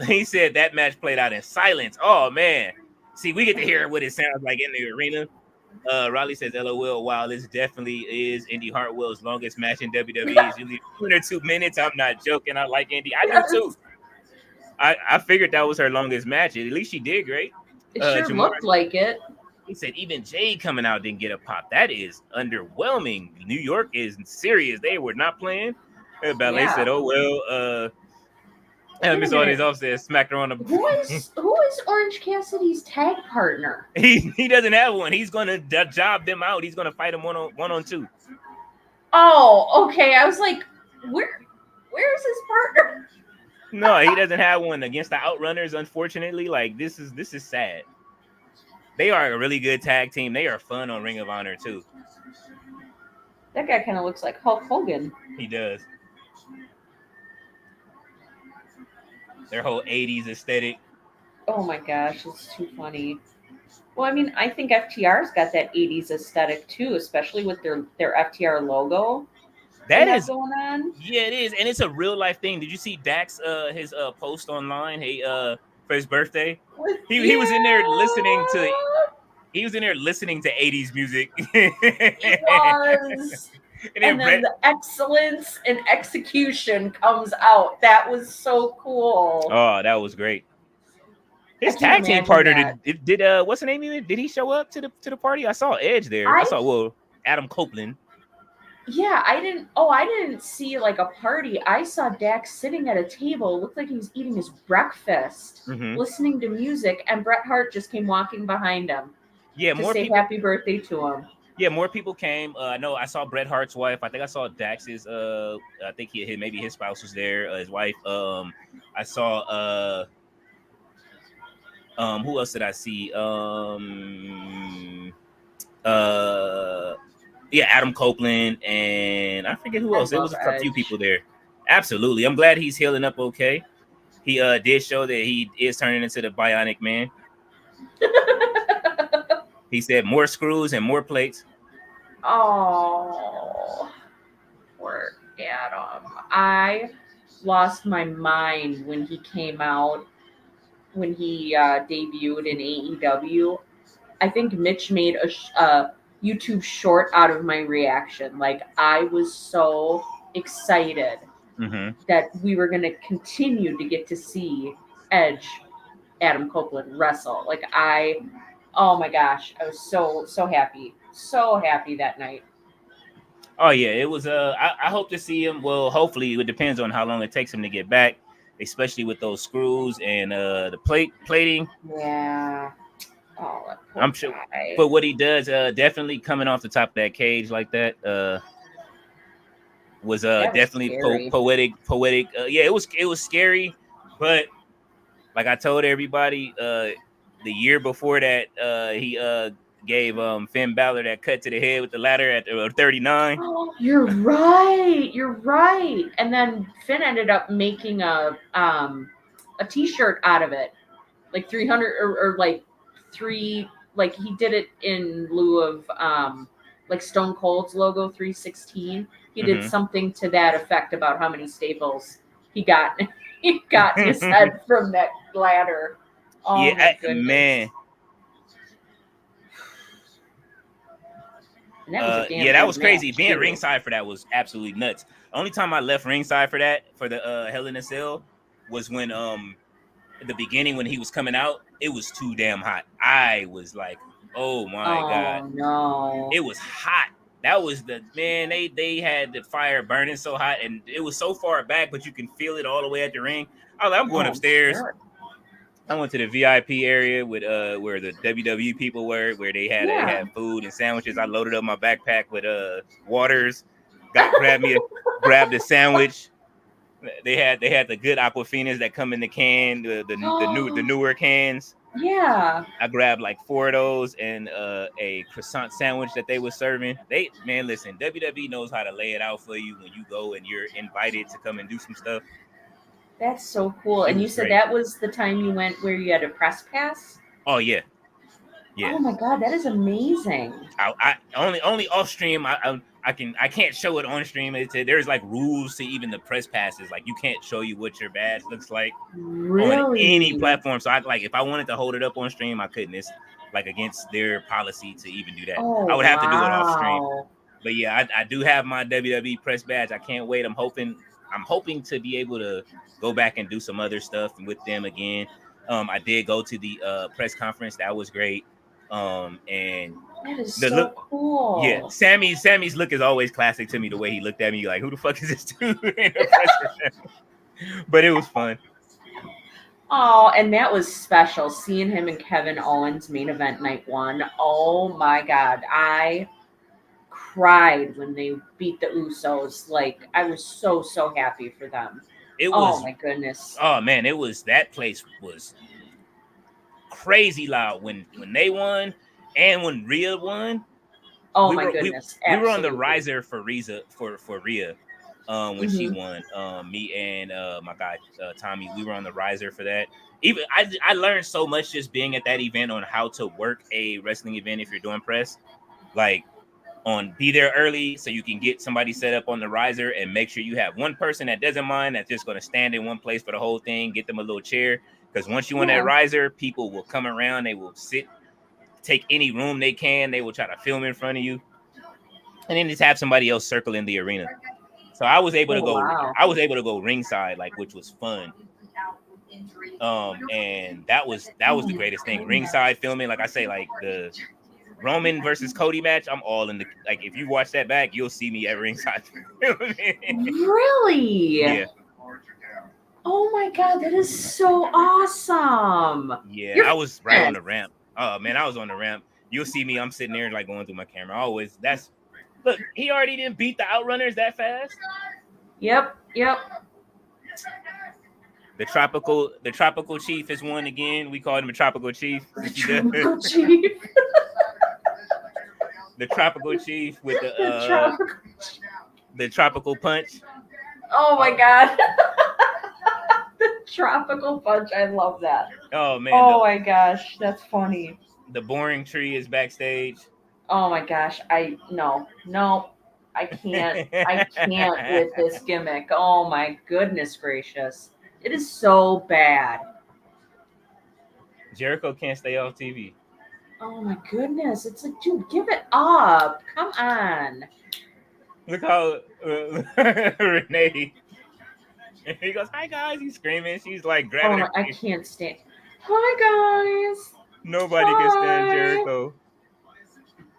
He said that match played out in silence. Oh man. See, we get to hear what it sounds like in the arena. Riley says, LOL, wow, this definitely is Indy Hartwell's longest match in WWE. It's usually 1 or 2 minutes. I'm not joking. I like Indy. I do too. Yes. I figured that was her longest match. At least she did great. It sure Jamar, looked like it. he said even Jade coming out didn't get a pop. That is underwhelming. New York is serious. They were not playing. Ballet Yeah. said, oh well, Wait a Miss Audience minute. off said smacked her on the Who is Orange Cassidy's tag partner? he doesn't have one. He's gonna job them out. He's gonna fight them one on two. Oh, okay. I was like, where's his partner? No, he doesn't have one against the Outrunners. Unfortunately, like this is sad. They are a really good tag team. They are fun on Ring of Honor too. That guy kind of looks like Hulk Hogan. He does. Their whole '80s aesthetic. Oh my gosh, it's too funny. Well, I mean, I think FTR's got that 80s aesthetic too, especially with their FTR logo That they have is, going on. yeah, it is, and it's a real life thing. Did you see Dax his post online? Hey, for his birthday, he was in there listening to he was in there listening to '80s music. He was. And And then the excellence and execution comes out. That was so cool. Oh, that was great. His I tag can't team imagine partner that. did what's the name of it? Did he show up to the party? I saw Edge there. I saw Adam Copeland. Yeah, I didn't see like a party. I saw Dax sitting at a table. It looked like he was eating his breakfast, Mhm. listening to music, and Bret Hart just came walking behind him Yeah, to more say people. happy birthday to him. Yeah, more people came. I know I saw Bret Hart's wife. I think I saw Dax's. I think maybe his spouse was there. His wife. I saw. Who else did I see? Yeah, Adam Copeland, and I forget who I else. It was love a few Edge. people there. Absolutely, I'm glad he's healing up okay. He did show that he is turning into the Bionic Man. He said more screws and more plates. Oh, poor Adam. I lost my mind when he came out, when he debuted in AEW. I think Mitch made a YouTube short out of my reaction. Like, I was so excited Mm-hmm. that we were going to continue to get to see Edge, Adam Copeland wrestle. Like, oh my gosh, I was so happy. So happy that night. Oh yeah, it was. I hope to see him. Well, hopefully, it depends on how long it takes him to get back, especially with those screws and the plating. Yeah. Oh, that poor I'm sure guy. for what he does, definitely coming off the top of that cage like that, was That was definitely scary. poetic. Yeah, it was scary, but like I told everybody, the year before that, he gave Finn Balor that cut to the head with the ladder at 39. Oh, you're right. You're right. And then Finn ended up making a t-shirt out of it. Like 300 or like 3, like he did it in lieu of like Stone Cold's logo 316. He did Mm-hmm. something to that effect about how many staples he got in his head from that ladder. Oh Yeah, my goodness. man. And that was a damn Yeah, that good was crazy. match, Being too. ringside for that was absolutely nuts. The only time I left ringside for that, for the Hell in a Cell, was when at the beginning when he was coming out, it was too damn hot. I was like, oh my god, Oh no. it was hot. That was the man. They had the fire burning so hot, and it was so far back, but you can feel it all the way at the ring. I was like, I'm going upstairs. Sure. I went to the VIP area with where the WWE people were, where they had food and sandwiches. I loaded up my backpack with waters, grabbed a sandwich. They had the good Aquafinas that come in the can, the newer cans. Yeah. I grabbed like 4 of those and a croissant sandwich that they were serving. Listen, WWE knows how to lay it out for you when you go and you're invited to come and do some stuff. That's so cool. It And you was said great. that was the time you went where you had a press pass? Oh yeah. Oh my god, that is amazing. I only off stream. I can't show it on stream. There's like rules to even the press passes. Like you can't show you what your badge looks like on any platform. So if I wanted to hold it up on stream, I couldn't. It's like against their policy to even do that. Oh, I would have to do it off stream. wow. But yeah, I do have my WWE press badge. I can't wait. I'm hoping to be able to go back and do some other stuff with them again. I did go to the press conference. That was great. And That is the so look, cool. yeah, Sammy's look is always classic to me. The way he looked at me, like, who the fuck is this dude? In the press but it was fun. Oh, and that was special. Seeing him and Kevin Owens main event night 1. Oh my god. I cried when they beat the Usos. Like, I was so happy for them. Oh my goodness. Oh man, that place was crazy loud when they won and when Rhea won. Oh my goodness. We were on the riser for Rhea when she Mhm. won. Me and my guy Tommy, we were on the riser for that. Even I learned so much just being at that event on how to work a wrestling event if you're doing press. Like be there early so you can get somebody set up on the riser and make sure you have one person that doesn't mind, that's just going to stand in one place for the whole thing. Get them a little chair, because once you on that riser, people will come around, they will sit, take any room they can, they will try to film in front of you, and then just have somebody else circle in the arena. So I was able to go. Wow. I was able to go ringside, like, which was fun. And that was the greatest thing. Ringside filming, like I say, like the Roman versus Cody match. I'm all in the, like, if you watch that back, you'll see me at ringside. Really? Yeah. Oh my god, that is so awesome. Yeah, I was right on the ramp. Oh man, I was on the ramp. You'll see me. I'm sitting there like going through my camera. Look, he already didn't beat the Outrunners that fast. Yep. The tropical chief has won again. We called him a tropical chief. Tropical chief. The tropical chief with the tropical punch. Oh my god. The tropical punch. I love that. Oh man. Oh my gosh, that's funny. The boring tree is backstage. Oh my gosh. No. I can't with this gimmick. Oh my goodness gracious. It is so bad. Jericho can't stay off TV. Oh my goodness. It's like, dude, give it up. Come on. Look how Renee. He goes, "Hi guys!" He's screaming. She's like Oh grabbing no, her I face. can't stand. Hi guys. Nobody can stand Hi. Jericho.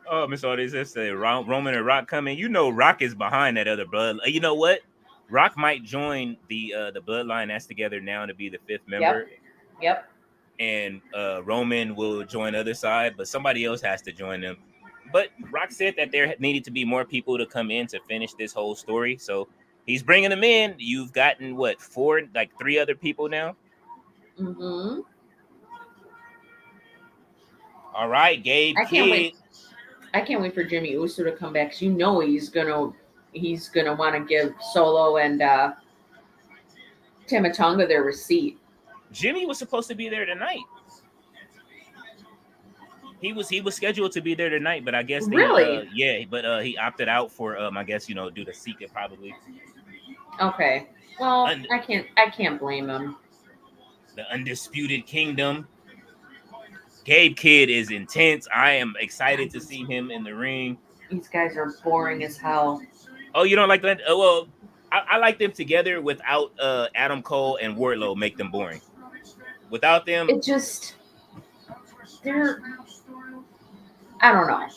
Oh, Miss Audience, let's say Roman and Rock coming. You know, Rock is behind that other blood. You know what? Rock might join the bloodline that's together now to be the fifth member, Yep. and Roman will join the other side, but somebody else has to join them. But Rock said that there needed to be more people to come in to finish this whole story, so he's bringing them in. You've gotten what, three other people now? Mm-hmm. All right, Gabe I can't wait. Kidd. I can't wait for Jimmy Uso to come back because you know he's gonna want to give Solo and Tamatonga their receipt. Jimmy was supposed to be there tonight. He was scheduled to be there tonight, but I guess Really? he opted out for I guess due to Seek it probably. Okay. Well, I can't blame him. The Undisputed Kingdom. Gabe Kidd is intense. I am excited to see him in the ring. These guys are boring as hell. Oh, you don't like that? Well, I like them together without Adam Cole and Wardlow make them boring. Without them, I don't know.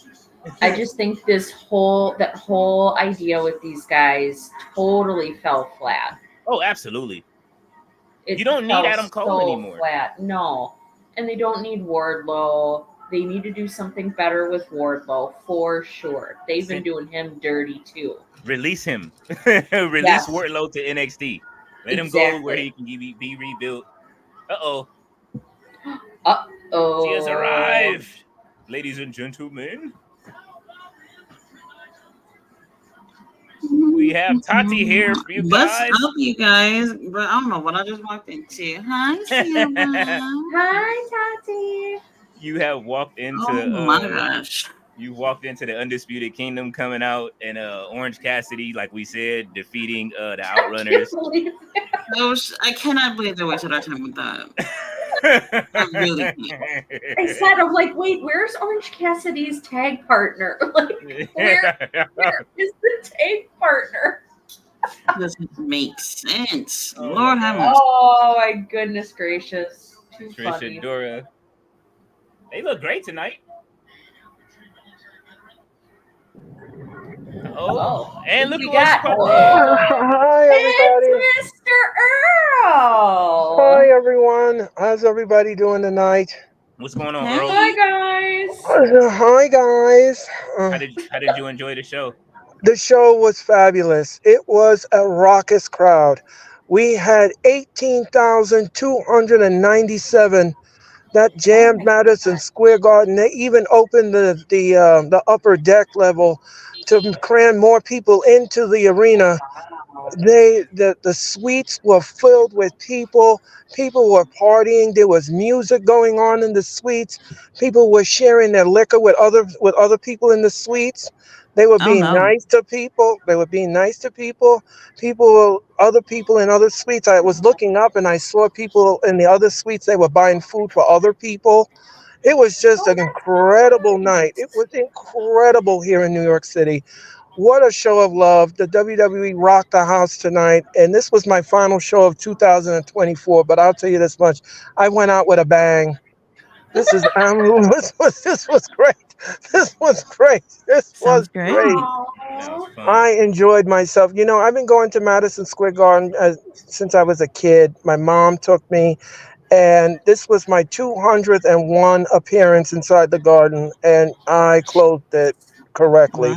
I just think that whole idea with these guys totally fell flat. Oh, absolutely. You don't need Adam Cole anymore. Flat. No. And they don't need Wardlow. They need to do something better with Wardlow for sure. They've been doing him dirty too. Release him. Release Wardlow to NXT. Let him go where he can be rebuilt. Uh-oh. Uh-oh. She has arrived. Ladies and gentlemen. We have Tati here for you guys. What's up, you guys? But I don't know what I just walked into. Hi, Sarah. Hi, Tati. You have walked into my gosh. You walked into the Undisputed Kingdom coming out, and Orange Cassidy, like we said, defeating the Outrunners. I cannot believe they wasted our time with that. I really can't. I'm like, wait, where's Orange Cassidy's tag partner? Like, where is the tag partner? Doesn't make sense. Oh, Lord have mercy. Oh my goodness gracious. Too Trish funny. and Dora. They look great tonight. Oh, and look who got. Hi, everybody. It's Mr. Earl. Hi, everyone. How's everybody doing tonight? What's going on, Hey. Earl? Hi, guys. Hi, guys. How did you enjoy the show? The show was fabulous. It was a raucous crowd. We had 18,297 that jammed Madison Square Garden. They even opened the upper deck level to cram more people into the arena. The suites were filled with people. People were partying. There was music going on in the suites. People were sharing their liquor with other people in the suites. They were being nice to people. Other people in other suites. I was looking up and I saw people in the other suites. They were buying food for other people. It was just an incredible night. It was incredible here in New York City. What a show of love. The WWE rocked the house tonight. And this was my final show of 2024. But I'll tell you this much. I went out with a bang. This was great. This was great. I enjoyed myself. I've been going to Madison Square Garden since I was a kid. My mom took me. And this was my 201 appearance inside the garden. And I closed it correctly.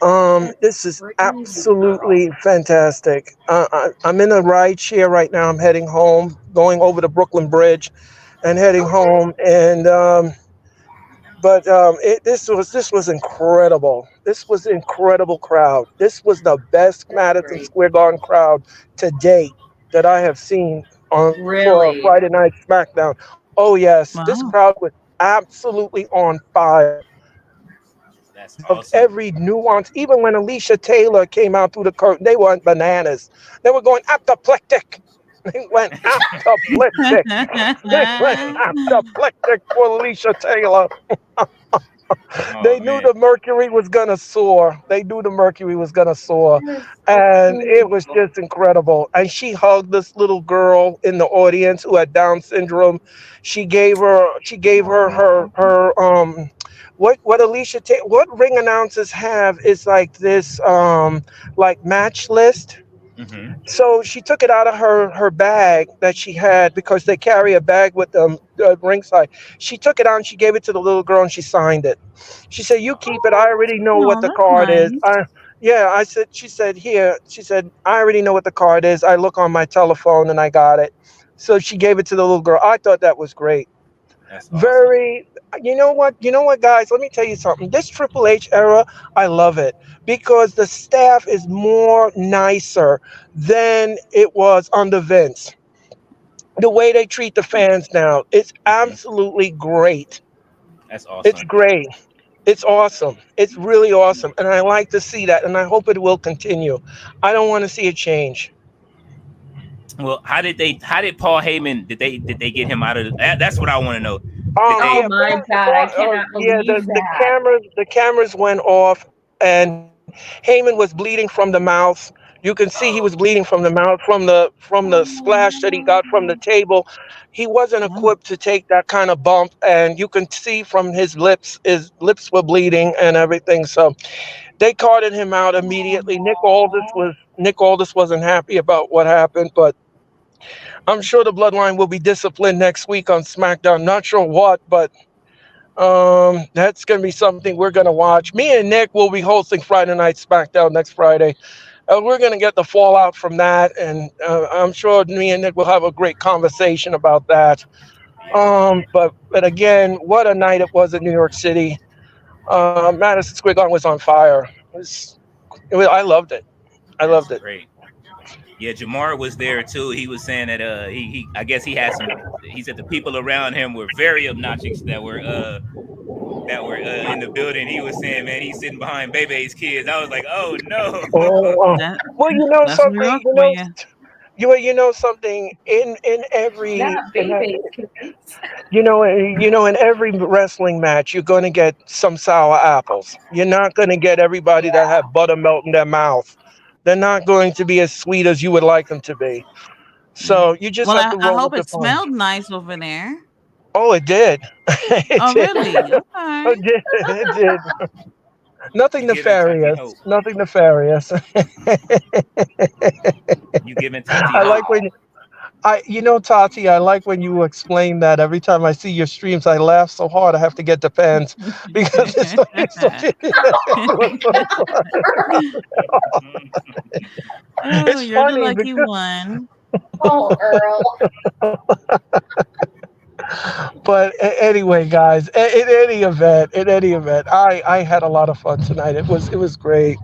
Wow. This is absolutely fantastic. I'm in a ride share right now. I'm heading home, going over the Brooklyn Bridge and heading home. And this was incredible. This was an incredible crowd. This was the best Madison Square Garden crowd to date that I have seen for Friday Night SmackDown. Oh yes, This crowd was absolutely on fire. That's of awesome. every nuance. Even when Alicia Taylor came out through the curtain, they weren't bananas. They were going apoplectic. They went apoplectic. They went apoplectic for Alicia Taylor. Oh They knew man. the mercury was gonna soar. They knew the mercury was gonna soar, That is so and it cool. was just incredible. And she hugged this little girl in the audience who had Down syndrome. She gave her what what ring announcers have is like this like match list. Mm-hmm. So she took it out of her bag that she had because they carry a bag with them ringside. She took it out and she gave it to the little girl and she signed it. She said, "You keep it. I already know what Oh, the that's card is." nice. Yeah, I said. She said, "Here." She said, "I already know what the card is. I look on my telephone and I got it." So she gave it to the little girl. I thought that was great. That's awesome. Very. You know what? You know what, guys? Let me tell you something. This Triple H era, I love it because the staff is more nicer than it was under Vince. The way they treat the fans now, it's Mm-hmm. absolutely great. That's It's awesome. great. It's awesome. It's really awesome. And I like to see that. And I hope it will continue. I don't want to see it change. Well, how did Paul Heyman did they get him out of that's what I want to know. Did Oh they Yeah, my God, I cannot Yeah, believe that. the cameras went off, and Heyman was bleeding from the mouth. You can see he was bleeding from the mouth from the splash that he got from the table. He wasn't Oh, equipped to take that kind of bump, and you can see from his lips were bleeding and everything. So they carted him out immediately. Nick Aldis wasn't happy about what happened, but I'm sure the Bloodline will be disciplined next week on SmackDown. Not sure what, but that's going to be something we're going to watch. Me and Nick will be hosting Friday Night SmackDown next Friday. We're going to get the fallout from that, and I'm sure me and Nick will have a great conversation about that. But again, what a night it was in New York City. Madison Square Garden was on fire. I loved it. I That's loved it. great. Yeah, Jamar was there too. He was saying that he I guess he had some he said the people around him were very obnoxious that were in the building. He was saying, man, he's sitting behind Bebe's kids. I was like, oh no. Oh, that well, you know that's New something. York for you. You know something. In every Not baby kids. in every wrestling match, you're going to get some sour apples. You're not going to get everybody that Yeah. have buttermilk in their mouth. They're not going to be as sweet as you would like them to be. Yeah. So you just Well, have to I roll with hope the it punch. smelled nice over there. Oh, it did. It Oh, did. really? It Okay. did. It did. Nothing You giving Tati nefarious. hope. Nothing nefarious. You giving Tati I hope. like when Tati, I like when you explain that. Every time I see your streams, I laugh so hard I have to get the pens because Oh, it's you're the funny lucky because one. Oh, Earl. but anyway, guys, in any event, I had a lot of fun tonight. It was great.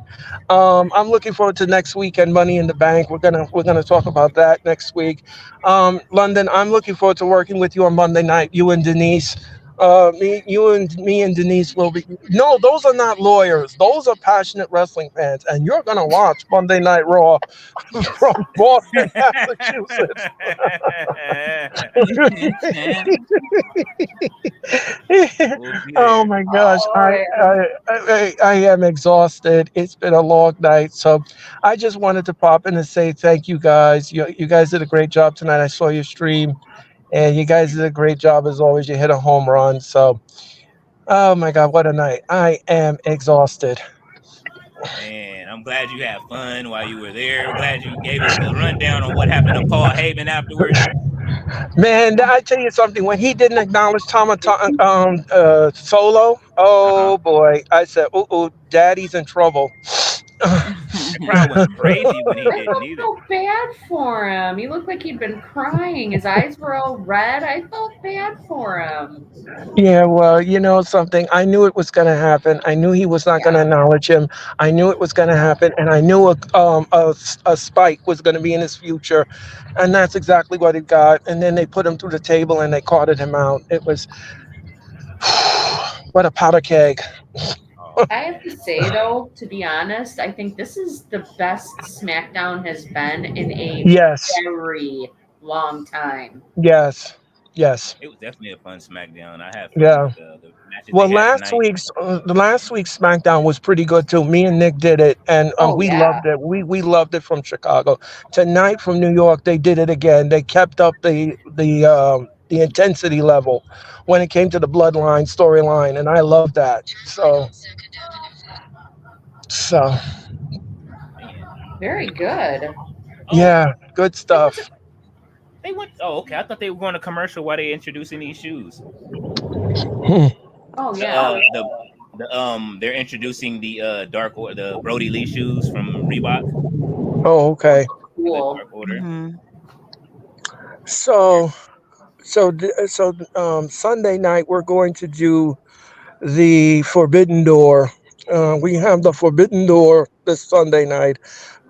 I'm looking forward to next week and Money in the Bank. We're gonna talk about that next week. London, I'm looking forward to working with you on Monday night. You and Denise. Me and Denise will be. No, those are not lawyers. Those are passionate wrestling fans, and you're gonna watch Monday Night Raw from Boston, Massachusetts. We'll be Oh there. my gosh, Oh, yeah. I am exhausted. It's been a long night, so I just wanted to pop in and say thank you guys. You guys did a great job tonight. I saw your stream, and you guys did a great job as always. You hit a home run. So, oh my God, what a night! I am exhausted. Man, I'm glad you had fun while you were there. I'm glad you gave us the rundown on what happened to Paul Heyman afterwards. Man, I tell you something. When he didn't acknowledge Solo, Uh-huh. oh boy, I said, "Oh, Daddy's in trouble." The crowd went crazy when he I didn't felt either. so bad for him. He looked like he'd been crying. His eyes were all red. I felt bad for him. Yeah, well, you know something. I knew it was going to happen. I knew he was not going to Yeah. acknowledge him. I knew it was going to happen, and I knew a spike was going to be in his future, and that's exactly what he got. And then they put him through the table and they carted him out. It was what a powder keg. Oh Oh, I have to say though, to be honest, I think this is the best SmackDown has been in a Yes, very long time. yes, yes. it was definitely a fun SmackDown. I had fun Yeah. with the matches they Well, had tonight. the last week's SmackDown was pretty good too. Me and Nick did it, and Oh we yeah. loved it. We loved it from Chicago. Tonight from New York, they did it again. They kept up the intensity level when it came to the Bloodline storyline, and I love that. So Man. Very good. Oh, yeah, good they went to stuff. they went. Oh, okay. I thought they were going to commercial while they introducing these shoes. Hmm. Oh The yeah. they're introducing the the Brody Lee shoes from Reebok Oh, okay. for the Cool. Dark Order. Mm-hmm. So Sunday night we're going to do the Forbidden Door. We have the Forbidden Door this Sunday night.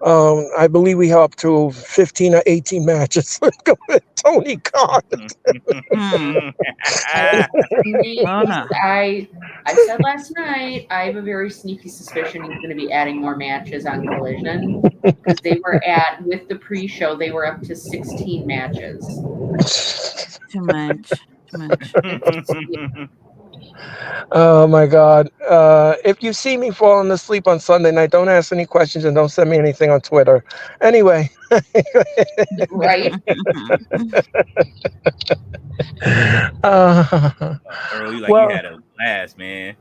I believe we have up to 15 or 18 matches with Tony Khan. Hmm. And Oh no. I said last night I have a very sneaky suspicion he's going to be adding more matches on Collision because they were at with the pre-show they were up to 16 matches. Too much. Too much. Oh my God. If you see me falling asleep on Sunday night, don't ask any questions and don't send me anything on Twitter. Anyway. Right? uh, Earl, you well, had a blast, man.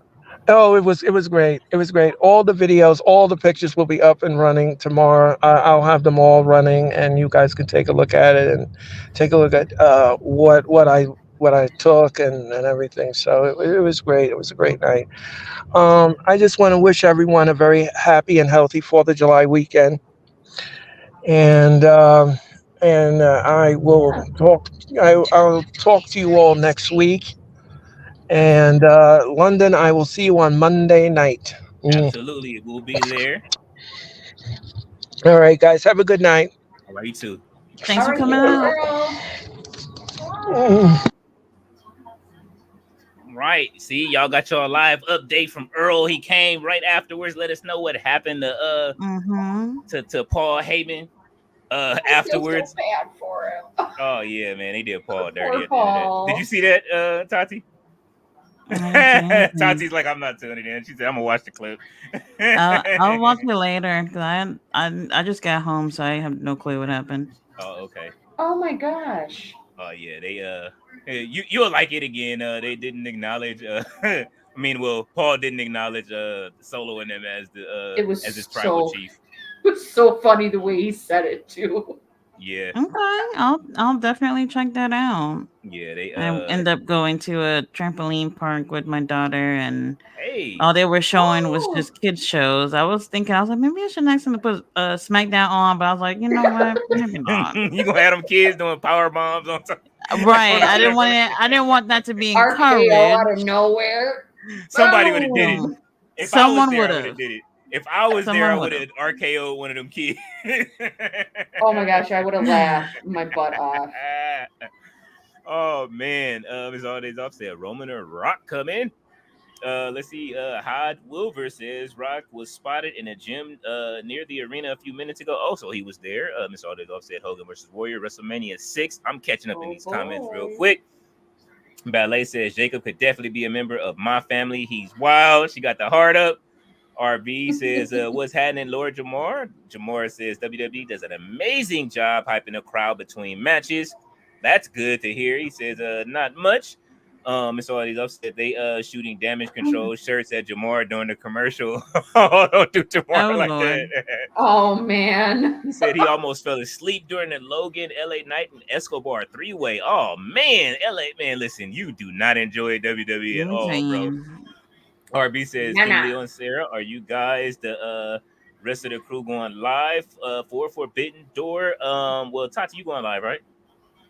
Oh, it was great. It was great. All the videos, all the pictures will be up and running tomorrow. I'll have them all running, and you guys can take a look at it and take a look at what I took and everything. So it was great. It was a great night. I just want to wish everyone a very happy and healthy Fourth of July weekend, and I will talk. I'll talk to you all next week. And London, I will see you on Monday night. Absolutely, we'll be there. All right, guys. Have a good night. All right, you too. Thanks All for right, you coming too, out. girl. Mm. Right. See, y'all got your live update from Earl. He came right afterwards. Let us know what happened Mm-hmm. to Paul Heyman I feel so afterwards. bad for him. Oh yeah, man, they did Paul dirty Poor at the end of that. Did you Paul. see that, Tati? I didn't. Tati's like, I'm not doing it. In. She said, I'm gonna watch the clip. I'll watch it later because I just got home, so I have no clue what happened. Oh, okay. Oh my gosh. Oh yeah, they you'll like it again. They didn't acknowledge I mean, well, Paul didn't acknowledge Solo and them as the It was as his tribal chief. it was so funny the way he said it too. Yeah. Okay, I'll definitely check that out. Yeah, they I end up going to a trampoline park with my daughter, and hey. all they were showing was Oh. just kids shows. I was like, maybe I should next time to put SmackDown on, but I was like, you know what, maybe not. You gonna have them kids doing power bombs on top. Right? On I didn't want camera? it. I didn't want that to be RKO out of encouraged. nowhere. Somebody would have did it. Boom. If I was Someone there, would I would have have. did it. If I was there, I Someone would would have RKO'd one of them kids. Oh my gosh, I would have laughed my butt off. Oh man, as always, I've said Roman or Rock come in. Let's see. Hod Wilver says Rock was spotted in a gym near the arena a few minutes ago. Oh, so he was there. Miss Aldi's said Hogan versus Warrior WrestleMania 6. I'm catching up in these comments real quick. Ballet says Jacob could definitely be a member of my family. He's wild. She got the heart up. RB says, what's happening, Lord Jamar? Jamar says WWE does an amazing job hyping the crowd between matches. That's good to hear. He says, not much. It's all these upset. They shooting damage control shirts at Jamar during the commercial. Oh, don't do Jamar like Lord. that. Oh man. He said he almost fell asleep during the Logan, LA Knight, and Escobar three-way. Oh man, LA man, listen, you do not enjoy WWE at all, bro. RB says, King Leo and Sarah, are you guys the rest of the crew going live for Forbidden Door? Well, Tati, you going live, right?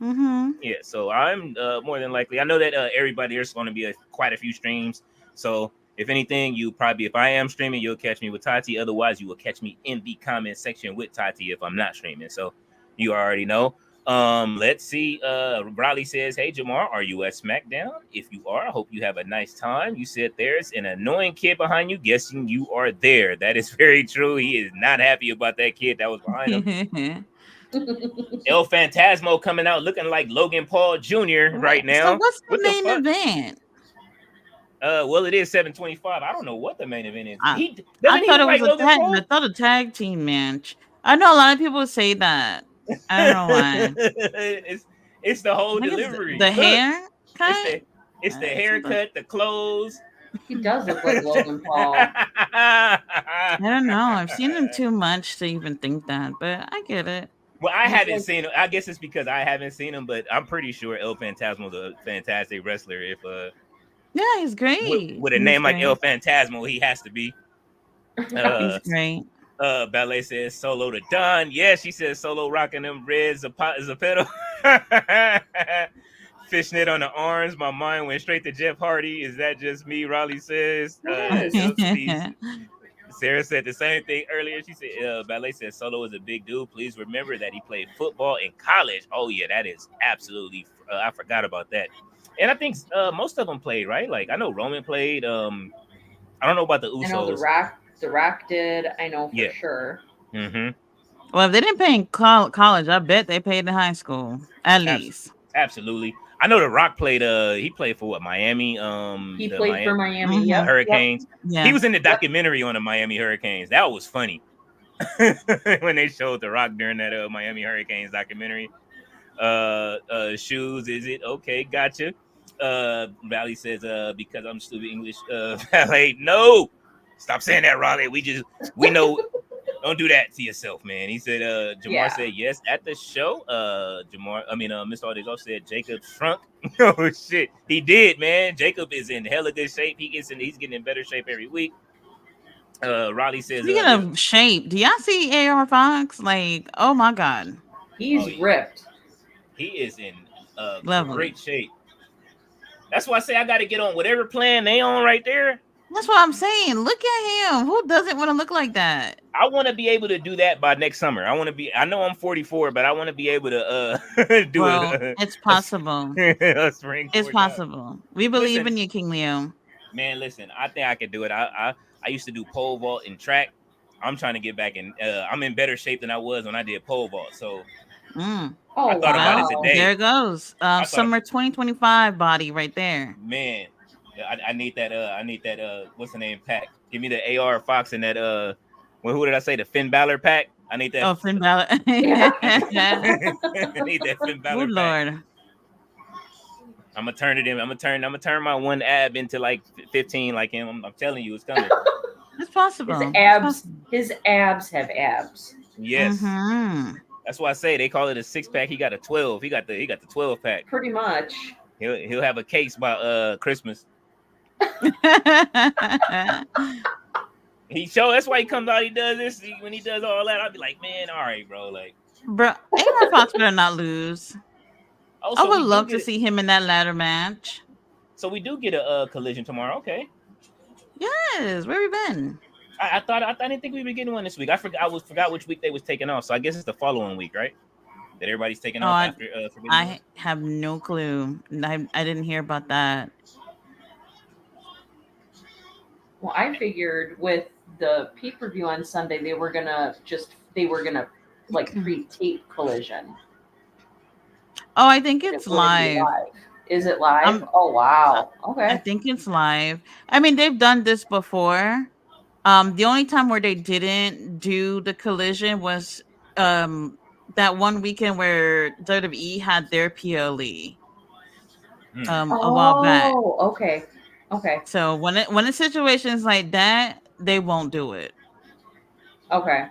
Mm-hmm. Yeah, so I'm more than likely. I know that everybody there's going to be quite a few streams. So if anything, you probably, if I am streaming, you'll catch me with Tati. Otherwise, you will catch me in the comment section with Tati if I'm not streaming. So you already know. Let's see. Riley says, "Hey Jamar, are you at SmackDown? If you are, I hope you have a nice time. You said there's an annoying kid behind you. Guessing you are there. That is very true. He is not happy about that kid that was behind him. El Phantasmo coming out looking like Logan Paul Jr. right now. So what's the What main fuck? event? Well, it is 725. I don't know what the main event is. I He I doesn't he thought look it was like a Logan tag. Paul? I thought a tag team match. I know a lot of people say that. I don't know why. it's the whole I think it's delivery. the Look, hair it's cut. the it's the It seems like- haircut, the clothes. He does look like Logan Paul. I don't know. I've seen him too much to even think that, but I get it. Well, I He's haven't like- seen him. I guess it's because I haven't seen him, but I'm pretty sure El Phantasmo's a fantastic wrestler. If Yeah, he's great. with a He's name like great. El Phantasmo, he has to be. He's great. Ballet says Solo to Don. Yeah, she says Solo rocking them red Zapato. Fishnet on the arms. My mind went straight to Jeff Hardy. Is that just me? Raleigh says. Sarah said the same thing earlier. She said, Ballet said Solo is a big dude. Please remember that he played football in college. Oh, yeah, that is absolutely. I forgot about that. And I think most of them played, right? Like, I know Roman played. I don't know about the Usos. I know the Rock did. I know for sure. Mm-hmm. Well, if they didn't pay in college, I bet they paid in high school at least. Absolutely. I know the Rock played. He played for what, Miami? He played for Miami. Mhm. Yep. Hurricanes. Yeah. He was in the documentary on the Miami Hurricanes. That was funny when they showed the Rock during that Miami Hurricanes documentary. Shoes, is it okay? Gotcha. Valley says, because I'm stupid English. Valet, no, stop saying that, Raleigh. We know. Don't do that to yourself, man. He said, Jamar said yes at the show. Mr. Ardejo said Jacob shrunk. Oh shit, he did, man. Jacob is in hella good shape. He's getting in better shape every week. Raleigh says, speaking of shape, do y'all see AR Fox? Like, oh my god, he's ripped. He is in Lovely. Great shape. That's why I say I got to get on whatever plan they on right there. That's what I'm saying. Look at him. Who doesn't want to look like that? I want to be able to do that by next summer. I know I'm 44, but I want to be able to do it. It's possible. A spring. It's possible. We believe in you, King Leo. Man, listen, I think I can do it. I used to do pole vault and track. I'm trying to get back in. I'm in better shape than I was when I did pole vault. So I thought about it today. There it goes. Summer 2025 body right there. Man, I need that. I need that. What's the name pack? Give me the AR Fox and that. Who did I say? The Finn Balor pack. I need that. Oh, Finn Balor. I need that Finn Balor pack. Lord. I'm gonna turn it in. I'm gonna turn my one ab into like 15, like him. I'm telling you, it's coming. It's possible. His abs have abs. Yes. Mm-hmm. That's why I say they call it a 6-pack. He got a 12. He got the 12 pack. Pretty much. He'll have a case by Christmas. That's why he comes out. He does this when he does all that. I'll be like, man, all right, bro. Like, bro, AR Fox better not lose. I would love to see him in that ladder match. So we do get a collision tomorrow. Okay. Yes. Where we been? I didn't think we were getting one this week. I forgot which week they was taking off. So I guess it's the following week, right? That everybody's taking off after. I have no clue. I didn't hear about that. Well, I figured with the pay-per-view on Sunday, they were gonna like pre-tape Collision. Oh, I think it's live. Is it live? Oh wow. Okay. I think it's live. I mean, they've done this before. The only time where they didn't do the Collision was that one weekend where WWE had their PLE. A while back. Oh, okay. Okay. So when it's situations like that, they won't do it. Okay.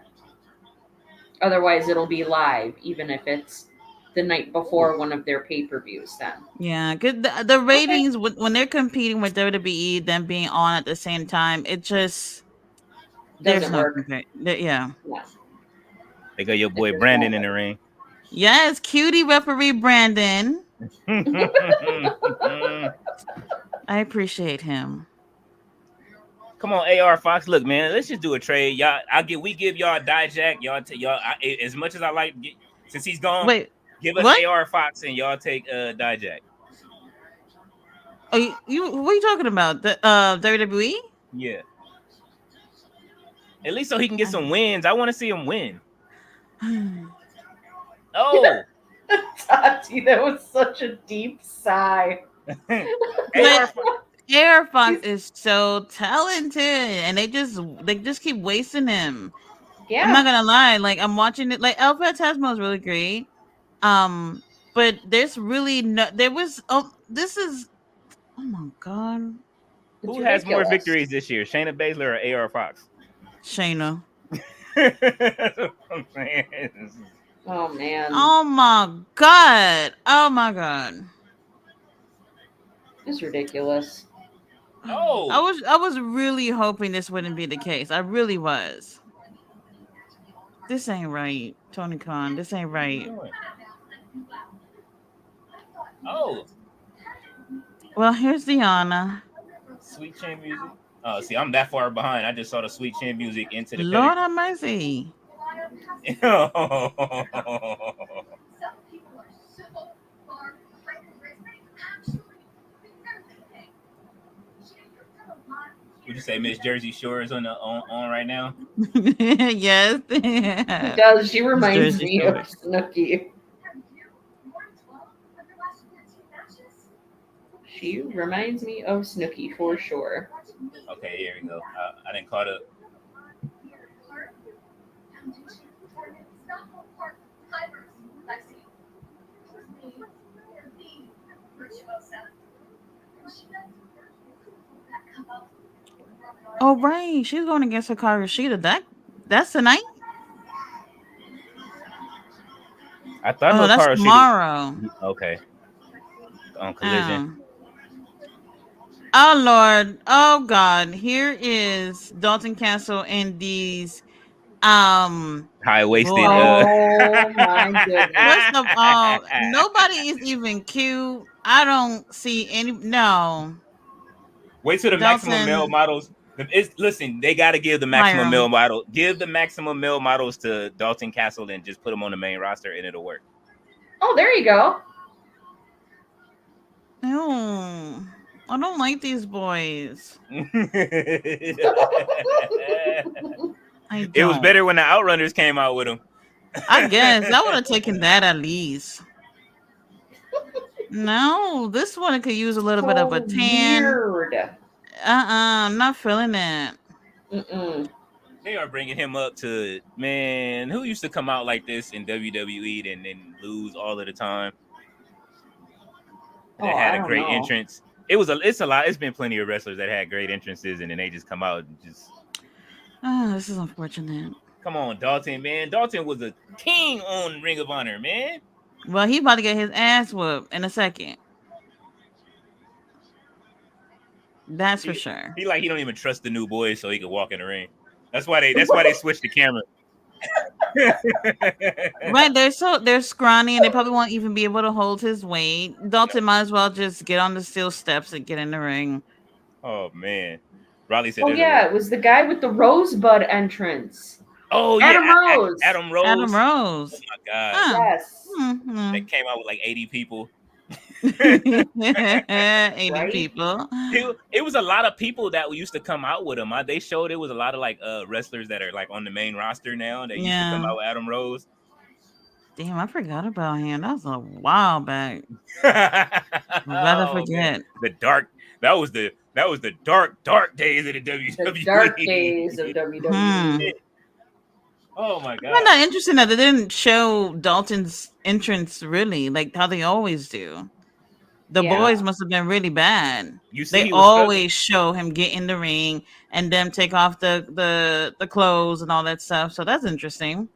Otherwise, it'll be live, even if it's the night before one of their pay-per-views. Then. Yeah, because the ratings when they're competing with WWE, them being on at the same time, it just doesn't work. Yeah. They got your boy Brandon in the ring. Yes, cutie referee Brandon. I appreciate him. Come on, AR Fox. Look, man, let's just do a trade. Y'all, we give y'all Dijak. Y'all, as much as I like, since he's gone. Wait, Give us What? AR Fox and y'all take Dijak. Are you what are you talking about? The WWE? Yeah. At least so he can get some wins. I want to see him win. Oh. Tati, that was such a deep sigh. AR Fox. Air Fox is so talented, and they just keep wasting him. Yeah. I'm not gonna lie, like I'm watching it. Like El Phantasmo is really great, but there's really no. There was this is oh my god, It's Who has more ridiculous. victories this year, Shayna Baszler or AR Fox? Shayna. That's what I'm saying. Oh man. Oh my god. Oh my god. It's ridiculous. Oh. I was really hoping this wouldn't be the case. I really was. This ain't right, Tony Khan. This ain't right. Oh. Well, here's Deanna. Sweet Chin music. Oh, see, I'm that far behind. I just saw the Sweet Chin music into the Lord have mercy. Would you say Miss Jersey Shore is on right now? Yes. It does. She reminds Jersey me Shore. of Snooki. She reminds me of Snooki for sure. Okay, here we go. I didn't caught up. Oh right, she's going against Hikaru Shida. That's tonight. I thought Oh, that's Hikaru tomorrow. Okay. On Collision. Oh Lord. Oh God. Here is Dalton Castle and these high-waisted. Oh my goodness. First of all, nobody is even cute. I don't see any. No. Wait till the maximum Dalton- male models. Listen, they got to give the maximum Hiram. male model. Give the maximum male models to Dalton Castle and just put them on the main roster, and it'll work. Oh, there you go. Ew. I don't like these boys. It I don't. was better when the Outrunners came out with them. I guess I would have taken that at least. No, this one could use a little bit of a tan. Weird. I'm not feeling it. Mm-mm. They are bringing him up to, man, who used to come out like this in WWE and then lose all of the time? That had a great entrance. It's a lot. It's been plenty of wrestlers that had great entrances and then they just come out and just. Oh, this is unfortunate. Come on, Dalton, man. Dalton was a king on Ring of Honor, man. Well, he about to get his ass whooped in a second. That's for sure. He don't even trust the new boys, so he could walk in the ring. That's why they switched the camera. Right, they're scrawny and they probably won't even be able to hold his weight. Dalton might as well just get on the steel steps and get in the ring. Oh man, Riley said. Oh yeah, it was the guy with the rosebud entrance. Oh yeah, Adam Rose. Adam Rose. Oh my god. Huh. Yes. Mm-hmm. They came out with like 80 people. 80 Right? people. It was a lot of people that used to come out with him. They showed it was a lot of like wrestlers that are like on the main roster now that used to come out with Adam Rose. Damn, I forgot about him. That was a while back. I'd rather forget. Man. That was the dark days of the WWE. The dark days of WWE. Oh my god. I find that interesting that they didn't show Dalton's entrance really, like how they always do. The boys must have been really bad. They always show him get in the ring and them take off the clothes and all that stuff. So that's interesting.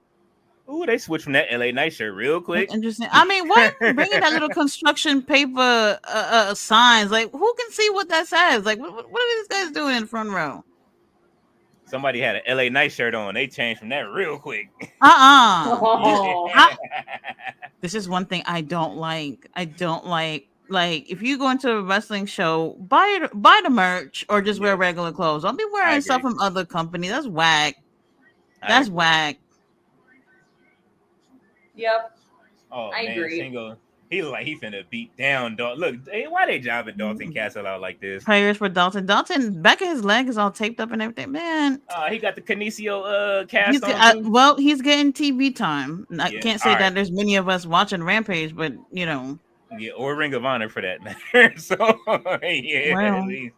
Ooh, they switched from that LA Knight shirt real quick. That's interesting. I mean, what bringing that little construction paper signs? Like, who can see what that says? Like, what are these guys doing in front row? Somebody had an LA Knight shirt on. They changed from that real quick. Oh. This is one thing I don't like. I don't like if you go into a wrestling show, buy the merch or just wear regular clothes. Don't be wearing stuff from other companies. That's whack. That's whack. Yep. Oh I man, agree. Shingo. He look like he finna beat down Dalton. Look, hey, why they jobbing Dalton Castle out like this? Prayers for Dalton. Dalton, back of his leg is all taped up and everything. Man, He got the Kinesio cast on too. well, he's getting TV time. I Yeah. can't All say right. that there's many of us watching Rampage, but Yeah, or Ring of Honor for that matter. So yeah, at well, least.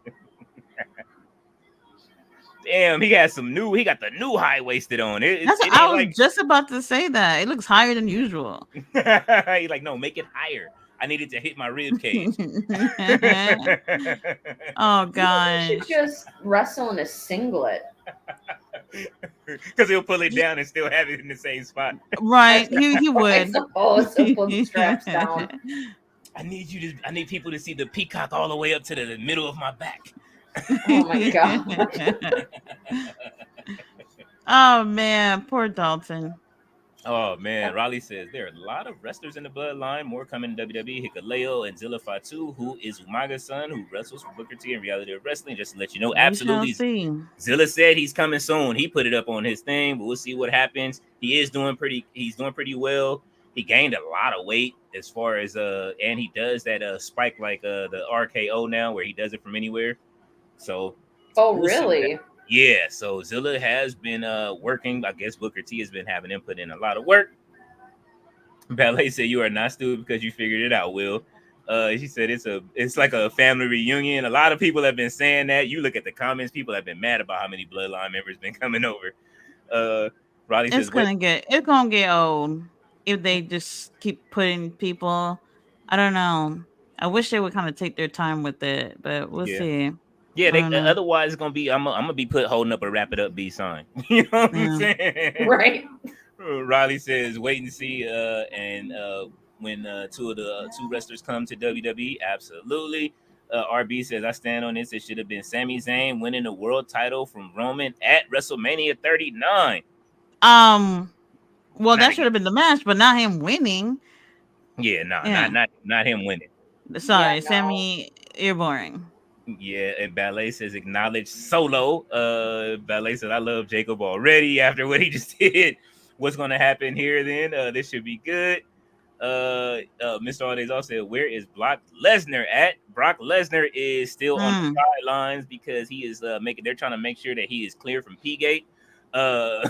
Damn, he got he got the new high waisted on. that's It I ain't was like just about to say that. It looks higher than usual. he like, no, make it higher. I needed to hit my rib cage. Oh Maybe he should gosh. just wrestle in a singlet. Because he'll pull it down and still have it in the same spot. Right. He I would. suppose he'll pull the straps down. I need people to see the peacock all the way up to the middle of my back. Oh my god. Oh man, poor Dalton. Oh man, Raleigh says there are a lot of wrestlers in the bloodline. More coming in WWE. Hikuleo and Zilla Fatu, who is Umaga's son, who wrestles for Booker T in Reality of Wrestling. Just to let you know, We shall absolutely. see. Zilla said he's coming soon. He put it up on his thing, but we'll see what happens. He's doing pretty well. He gained a lot of weight as far as and he does that spike like the RKO now, where he does it from anywhere. So Oh we'll see what really? happens. Yeah, so Zilla has been working. I guess Booker T has been having input in a lot of work. Ballet said you are not stupid because you figured it out, Will. She said it's like a family reunion. A lot of people have been saying that. You look at the comments, people have been mad about how many bloodline members been coming over. Raleigh says, it's gonna get old if they just keep putting people. I don't know. I wish they would kind of take their time with it, but we'll see. Yeah, I don't know. otherwise it's gonna be I'm gonna be holding up a wrap it up B sign. You know what I'm saying? Right. Riley says wait and see and when two wrestlers come to WWE, absolutely. RB says I stand on this. It should have been Sami Zayn winning the world title from Roman at WrestleMania 39. Well, that should have been the match, but not him winning. Yeah, not him winning. Sorry, Yeah, no. Sammy, you're boring. Yeah, and Ballet says acknowledge Solo. Ballet says I love Jacob already after what he just did. What's gonna happen here then? This should be good. Mr. Aldays also said, where is Brock Lesnar at? Brock Lesnar is still on the sidelines because he is they're trying to make sure that he is clear from P-Gate. Well,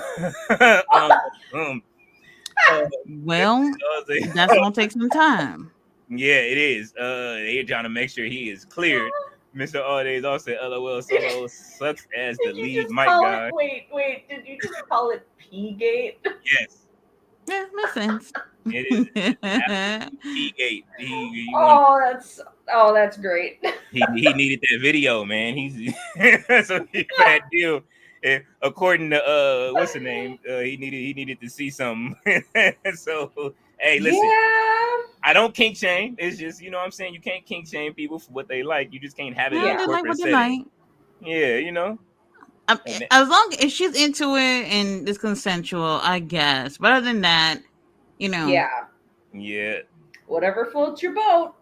that's gonna take some time. Yeah, it is. They're trying to make sure he is cleared. Mr. Aldays also said, LOL, Solo sucks as the lead mic guy. Wait, did you just call it P-Gate? Yes. Yeah, makes sense. It is. P-Gate. That's great. He needed that video, man. So for that deal. And according to what's the name? He needed to see something. So hey, listen. Yeah. I don't kink shame. It's just, you know what I'm saying? You can't kink shame people for what they like. You just can't have it in a corporate setting. Yeah, you know. As long as she's into it and it's consensual, I guess. But other than that, Yeah. Yeah. Whatever floats your boat.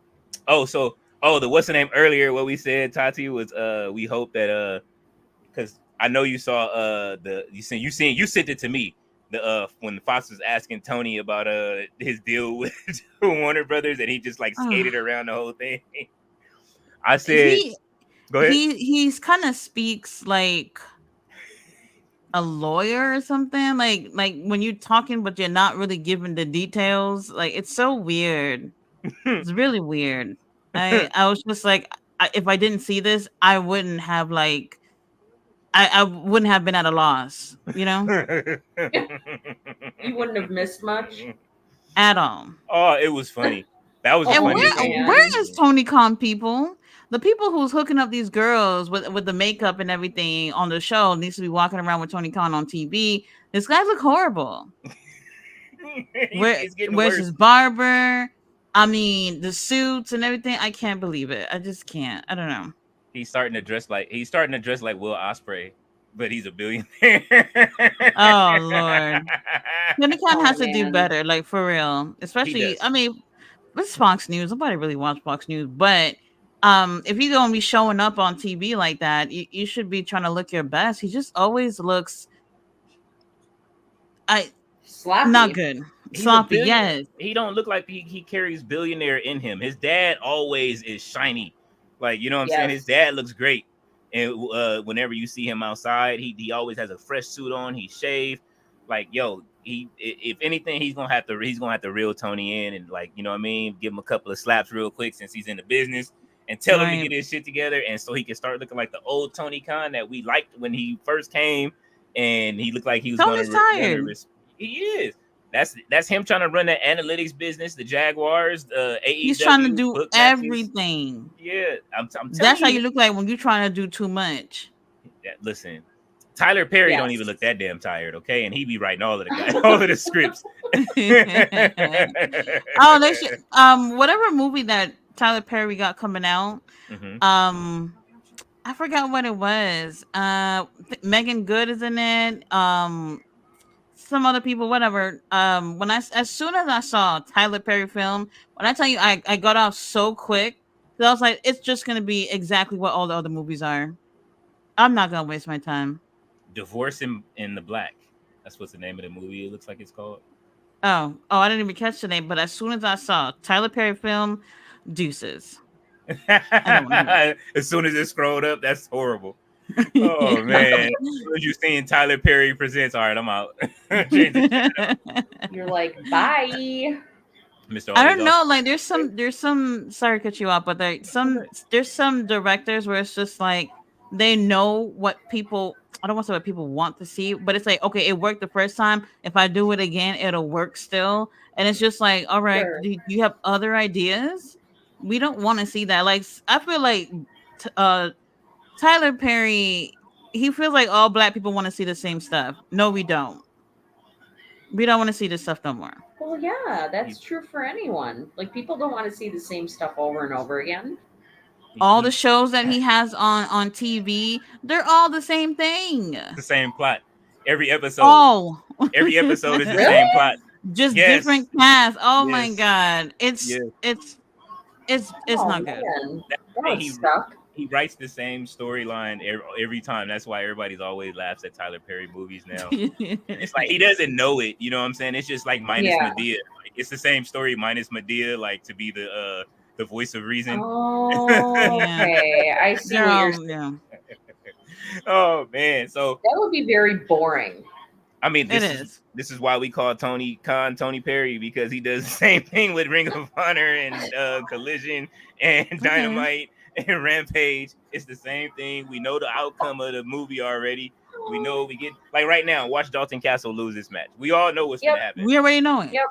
The what's the name earlier? What we said, Tati, was we hope that because I know you saw you sent it to me. When Fox was asking Tony about his deal with Warner Brothers and he just like skated around the whole thing. I said, go ahead. He's kind of speaks like a lawyer or something. Like when you're talking, but you're not really giving the details. Like it's so weird. It's really weird. I was just like, if I didn't see this, I wouldn't have like. I wouldn't have been at a loss, You wouldn't have missed much at all. Oh, it was funny. That was and funny. Where is Tony Khan people? The people who's hooking up these girls with the makeup and everything on the show needs to be walking around with Tony Khan on TV. This guy look horrible. Where's his barber? I mean, the suits and everything. I can't believe it. I just can't. I don't know. He's starting to dress like Will Ospreay, but he's a billionaire. Oh Lord, Tony Khan has to do better, like for real. Especially, I mean, it's Fox News. Nobody really watch Fox News, but if you're gonna be showing up on TV like that, you should be trying to look your best. He just always looks, sloppy. Not good. He's a Sloppy, billionaire. yes. He don't look like he carries billionaire in him. His dad always is shiny. Like, you know what I'm saying? His Yes. dad looks great. And whenever you see him outside, he always has a fresh suit on. He shaved. Like, yo, if anything, he's gonna have to reel Tony in and, like, you know what I mean, give him a couple of slaps real quick since he's in the business, and tell him to Right. get his shit together, and so he can start looking like the old Tony Khan that we liked when he first came, and he looked like he was Tony's gonna tired. he is. That's him trying to run that analytics business, the Jaguars, AEW, He's trying to do book matches. everything. Yeah, I'm telling That's how you. you look like when you're trying to do too much. Yeah, listen, Tyler Perry don't even look that damn tired, okay? And he be writing all of the scripts. Oh, they should, whatever movie that Tyler Perry got coming out. I forgot what it was. Megan Good is in it. Some other people, whatever. As soon as I saw Tyler Perry film, when I tell you, I got off so quick. So I was like, it's just gonna be exactly what all the other movies are. I'm not gonna waste my time. Divorce in the Black. That's what's the name of the movie. It looks like it's called. Oh, I didn't even catch the name. But as soon as I saw Tyler Perry film, deuces. I don't know. As soon as it scrolled up, that's horrible. Oh man! As soon as you seen Tyler Perry presents, all right, I'm out. You're like, bye. Mr. I don't know. Like, there's some. Sorry to cut you off, but there's some directors where it's just like they know what people. I don't want to say what people want to see, but it's like, okay, it worked the first time. If I do it again, it'll work still. And it's just like, all right, Sure. do you have other ideas? We don't want to see that. Like, I feel like Tyler Perry, he feels like all black people want to see the same stuff. No, we don't. We don't want to see this stuff no more. Well, yeah, that's true for anyone. Like, people don't want to see the same stuff over and over again. All the shows that he has on TV, they're all the same thing. The same plot. Every episode. Oh. Every episode is the Really? same plot. Just Yes. different cast. Oh Yes. my god. It's Oh, not good. man. That And was stuck. he writes the same storyline every time. That's why everybody's always laughs at Tyler Perry movies now. It's like he doesn't know it. You know what I'm saying? It's just like minus Yeah. Medea. Like, it's the same story minus Medea, like to be the voice of reason. Oh, okay. I see They're what all, you're saying. yeah. Oh man. So That would be very boring. I mean, It is. this is why we call Tony Khan Tony Perry, because he does the same thing with Ring of Honor and Collision and Dynamite and Rampage. It's the same thing. We know the outcome of the movie already. We know we get, like right now, watch Dalton Castle lose this match. We all know what's Yep. gonna happen. We already know it. Yep.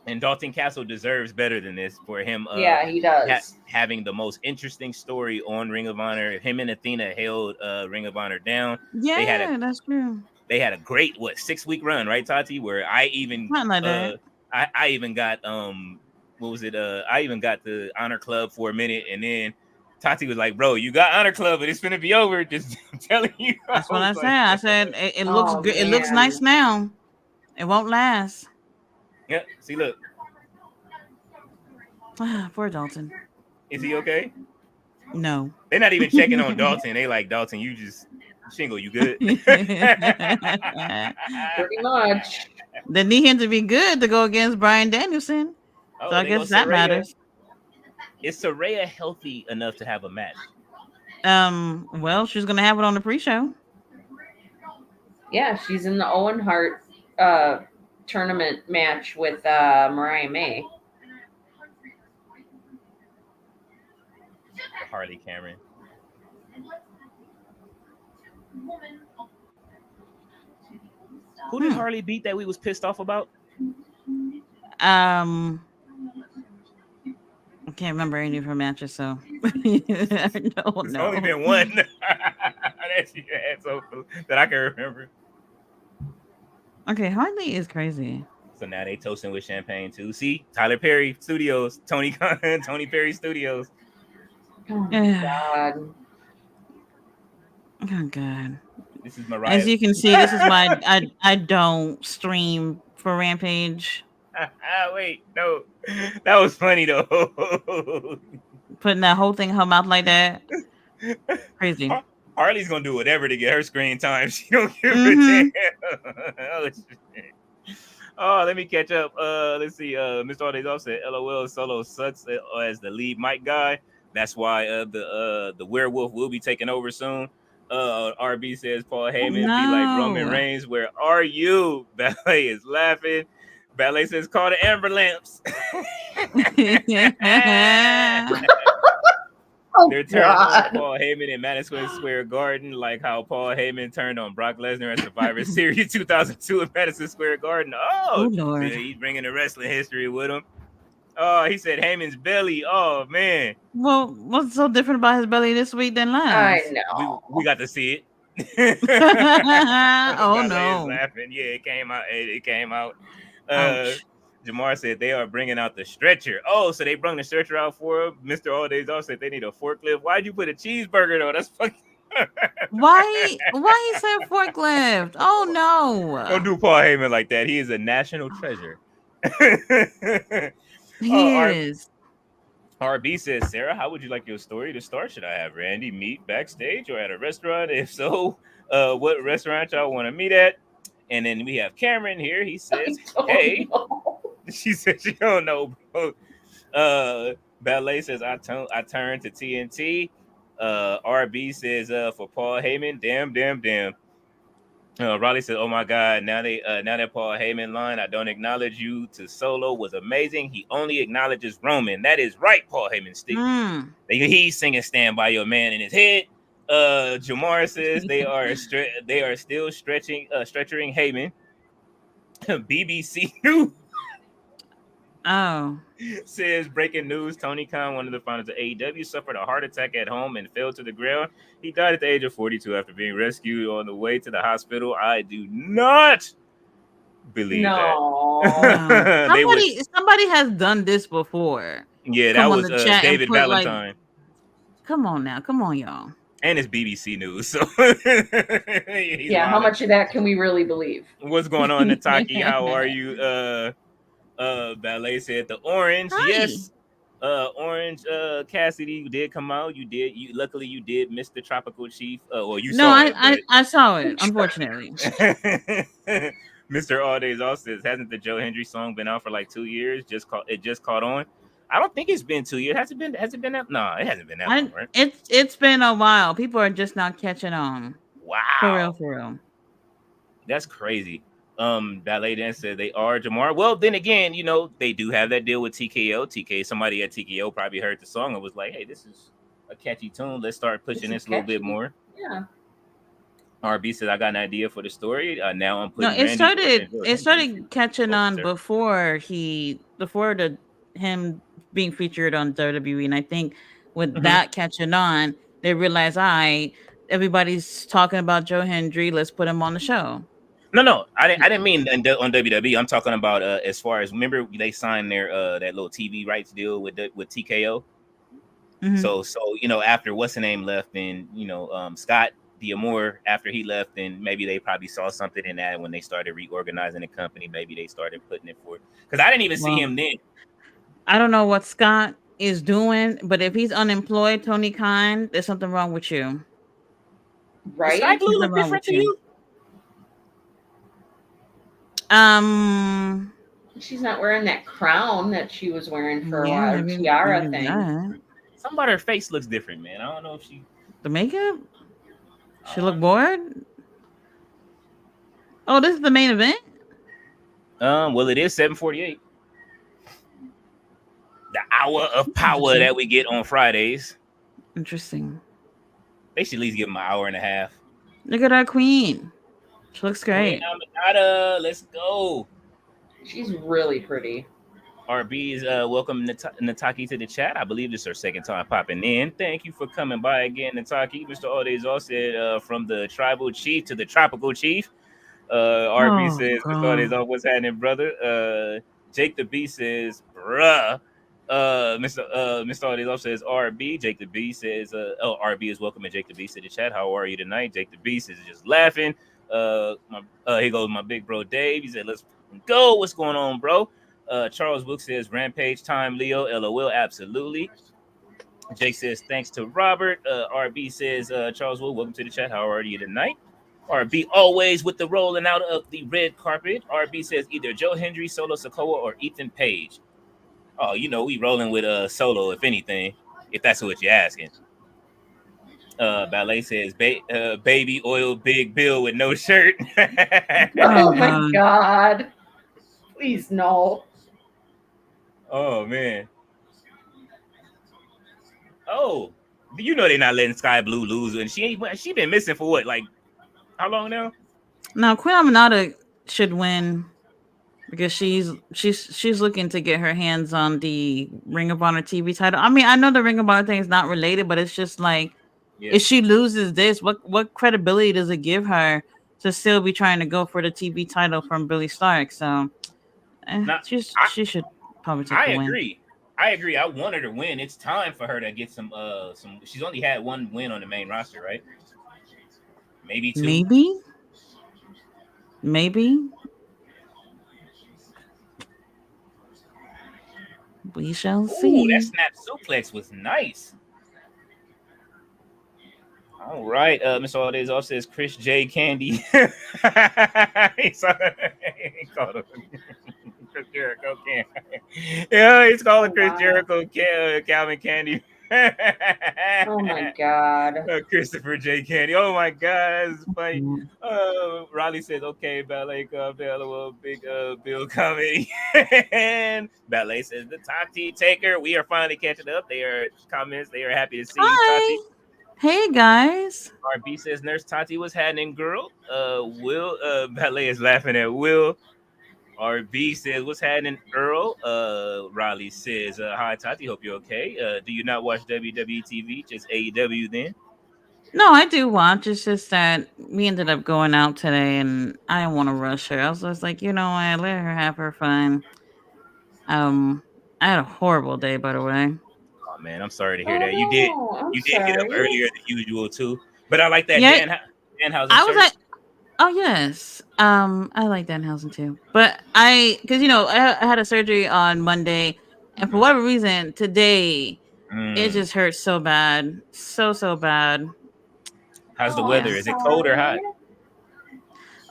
And Dalton Castle deserves better than this for him. Yeah, he does. Having the most interesting story on Ring of Honor. Him and Athena held Ring of Honor down. Yeah, that's true. They had a great 6-week run, right, Tati? Where I even Something like that. I even got what was it? I even got the Honor Club for a minute, and then Tati was like, "Bro, you got Honor Club, but it's gonna be over." Just I'm telling you. That's what I was said. I said it looks Oh, good. It looks man. nice now. It won't last. Yeah. See, look, Poor Dalton. is he okay? No. They're not even checking on Dalton. They like, Dalton, you just Shingle, you good? Pretty much. They need him to be good to go against Bryan Danielson. Oh, So I they go guess that Saraya. matters. Is Saraya healthy enough to have a match? Well, she's gonna have it on the pre-show. Yeah, she's in the Owen Hart tournament match with Mariah May. Harley Cameron. Who did Harley beat that we was pissed off about? I can't remember any of her matches, so There's only been one that she had that I can remember. Okay, Harley is crazy. So now they toasting with champagne too. See, Tyler Perry Studios, Tony Perry Studios. Oh my God. Oh God. This is Mariah. As you can see, this is why I don't stream for Rampage. Wait, no, that was funny though. Putting that whole thing in her mouth like that, crazy. Harley's gonna do whatever to get her screen time. She don't give a damn. Oh, shit. Oh, let me catch up. Let's see. Mr. All Days Off said, "LOL, Solo sucks as the lead mic guy. That's why the werewolf will be taking over soon." RB says Paul Heyman be like Roman No. Reigns. Where are you? Ballet is laughing. Ballet says, "Call the Amber Lamps." Oh They're turning on God. Paul Heyman in Madison Square Garden, like how Paul Heyman turned on Brock Lesnar at Survivor Series 2002 in Madison Square Garden. Oh Oh, Lord. he's bringing the wrestling history with him. Oh, he said Heyman's belly. Oh man, Well, what's so different about his belly this week than I last? we know. got to see it. Oh Ballet is no. laughing. Yeah, it came out. It came out. Uh, Ouch. Jamar said they are bringing out the stretcher. Oh, so they brought the stretcher out for him. Mr. All Days Off said they need a forklift. Why'd you put a cheeseburger though? That's fucking. Why he said forklift? Oh Don't no. do Paul Heyman like that. He is a national treasure. He Oh, is. RB says, Sarah, how would you like your story to start? Should I have Randy meet backstage or at a restaurant? If so, what restaurant y'all want to meet at? And then we have Cameron here. He I says, don't hey. know. She said she don't know, bro. Ballet says, I turned to TNT. RB says, for Paul Heyman, damn. Raleigh said, "Oh my God! Now that Paul Heyman line, I don't acknowledge you to Solo was amazing. He only acknowledges Roman. That is right, Paul Heyman. Stick. Mm. He's singing 'Stand by Your Man' in his head." Jamar says they are still stretching Heyman. BBC News Oh. says breaking news: Tony Khan, one of the founders of AEW, suffered a heart attack at home and fell to the ground. He died at the age of 42 after being rescued on the way to the hospital. I do not believe that. No. They would, Somebody has done this before. yeah, that Come on was the chat and David put like, Valentine, come on now, come on y'all. and it's BBC News. So he's Yeah, how wilding. much of that can we really believe? What's going on, Nataki? How are you? Ballet said the orange, Hi. yes. Orange, Cassidy did come out. You luckily you did miss the tropical chief. Well, you No, saw it, but I saw it, unfortunately. Mr. All Days Off says, hasn't the Joe Hendry song been out for like 2 years? It just caught on. I don't think it's been 2 years. Has it been that? No, it hasn't been that long, right? It's been a while. People are just not catching on. Wow. For real. That's crazy. Ballet then said they are Jamar. Well, then again, they do have that deal with TKO. Somebody at TKO probably heard the song and was like, hey, this is a catchy tune. Let's start pushing this a little bit more. Yeah. RB said, I got an idea for the story. Now I'm putting No, it Randy started catching on before him being featured on WWE, and I think with that catching on, they realized, everybody's talking about Joe Hendry. Let's put him on the show. No, I didn't mean on WWE. I'm talking about as far as, remember they signed their that little TV rights deal with TKO. Mm-hmm. So after what's the name left, and Scott D'Amore, after he left, then maybe they probably saw something in that when they started reorganizing the company. Maybe they started putting it forward, because I didn't even see him then. I don't know what Scott is doing, but if he's unemployed, Tony Khan, there's something wrong with you. Right? Does Sky Blue look different to you? She's not wearing that crown that she was wearing for a while, tiara thing. Something about her face looks different, man. I don't know if the makeup. She look bored. Oh, this is the main event. Well, it is 7:48. The hour of power that we get on Fridays. Interesting. They should at least give him an hour and a half. Look at our queen. She looks great. Let's go. She's really pretty. RB is welcome Nataki to the chat. I believe this is her second time popping in. Thank you for coming by again, Nataki. Mr. All Days Off said from the tribal chief to the tropical chief. RB says, Mr. All Days Off, what's happening, brother? Jake the B says, bruh. Mr. All Days Off says RB. Jake the B says, RB is welcome, and Jake the B to the chat. How are you tonight? Jake the B says just laughing. Here goes my big bro Dave. He said, let's go. What's going on, bro? Charles Book says Rampage time, Leo. LOL, absolutely. Jake says thanks to Robert. RB says Charles Wood, welcome to the chat. How are you tonight? RB always with the rolling out of the red carpet. RB says either Joe Hendry, Solo Sokoa, or Ethan Page. Oh, we rolling with Solo, if anything, if that's what you're asking. Ballet says baby oil Big Bill with no shirt. Oh Oh my god. god. Please no. Oh man. Oh, they're not letting Sky Blue lose, and she been missing for what, like how long now? Now Queen Aminata should win because she's looking to get her hands on the Ring of Honor TV title. I mean, I know the Ring of Honor thing is not related, but it's just like Yeah. if she loses this, what credibility does it give her to still be trying to go for the TV title from Billy Stark? So Now, she should probably take I the win. agree. I agree. I want her to win. It's time for her to get some. She's only had one win on the main roster, right? Maybe two. Maybe. We shall Ooh, see. that snap suplex was nice. All right, Mr. Aldays off says Chris J. Candy. he called him Chris Jericho Candy. Yeah, he's calling Chris Jericho Calvin Candy. Oh my god. Christopher J. Candy. Oh my god, that's funny. Riley says, okay, Ballet come down a little big Bill comedy. And Ballet says the Tati Taker. We are finally catching up. They are comments. They are happy to see you, Tati. Hey guys. RB says Nurse Tati was happening, girl. Will Ballet is laughing at Will. RB says what's happening, Earl. Riley says hi Tati, hope you're okay. Do you not watch WWE TV, just AEW then? No, I do watch. It's just that we ended up going out today and I didn't want to rush her. I was just like, what, let her have her fun. I had a horrible day, by the way. Oh man, I'm sorry to hear that. You did get up sorry. earlier than usual too. But I like that Yeah, Danhausen I was shirt. like, oh yes, I like Danhausen too. But because I had a surgery on Monday, and for whatever reason today it just hurts so bad, so bad. How's the weather? Is it cold or hot?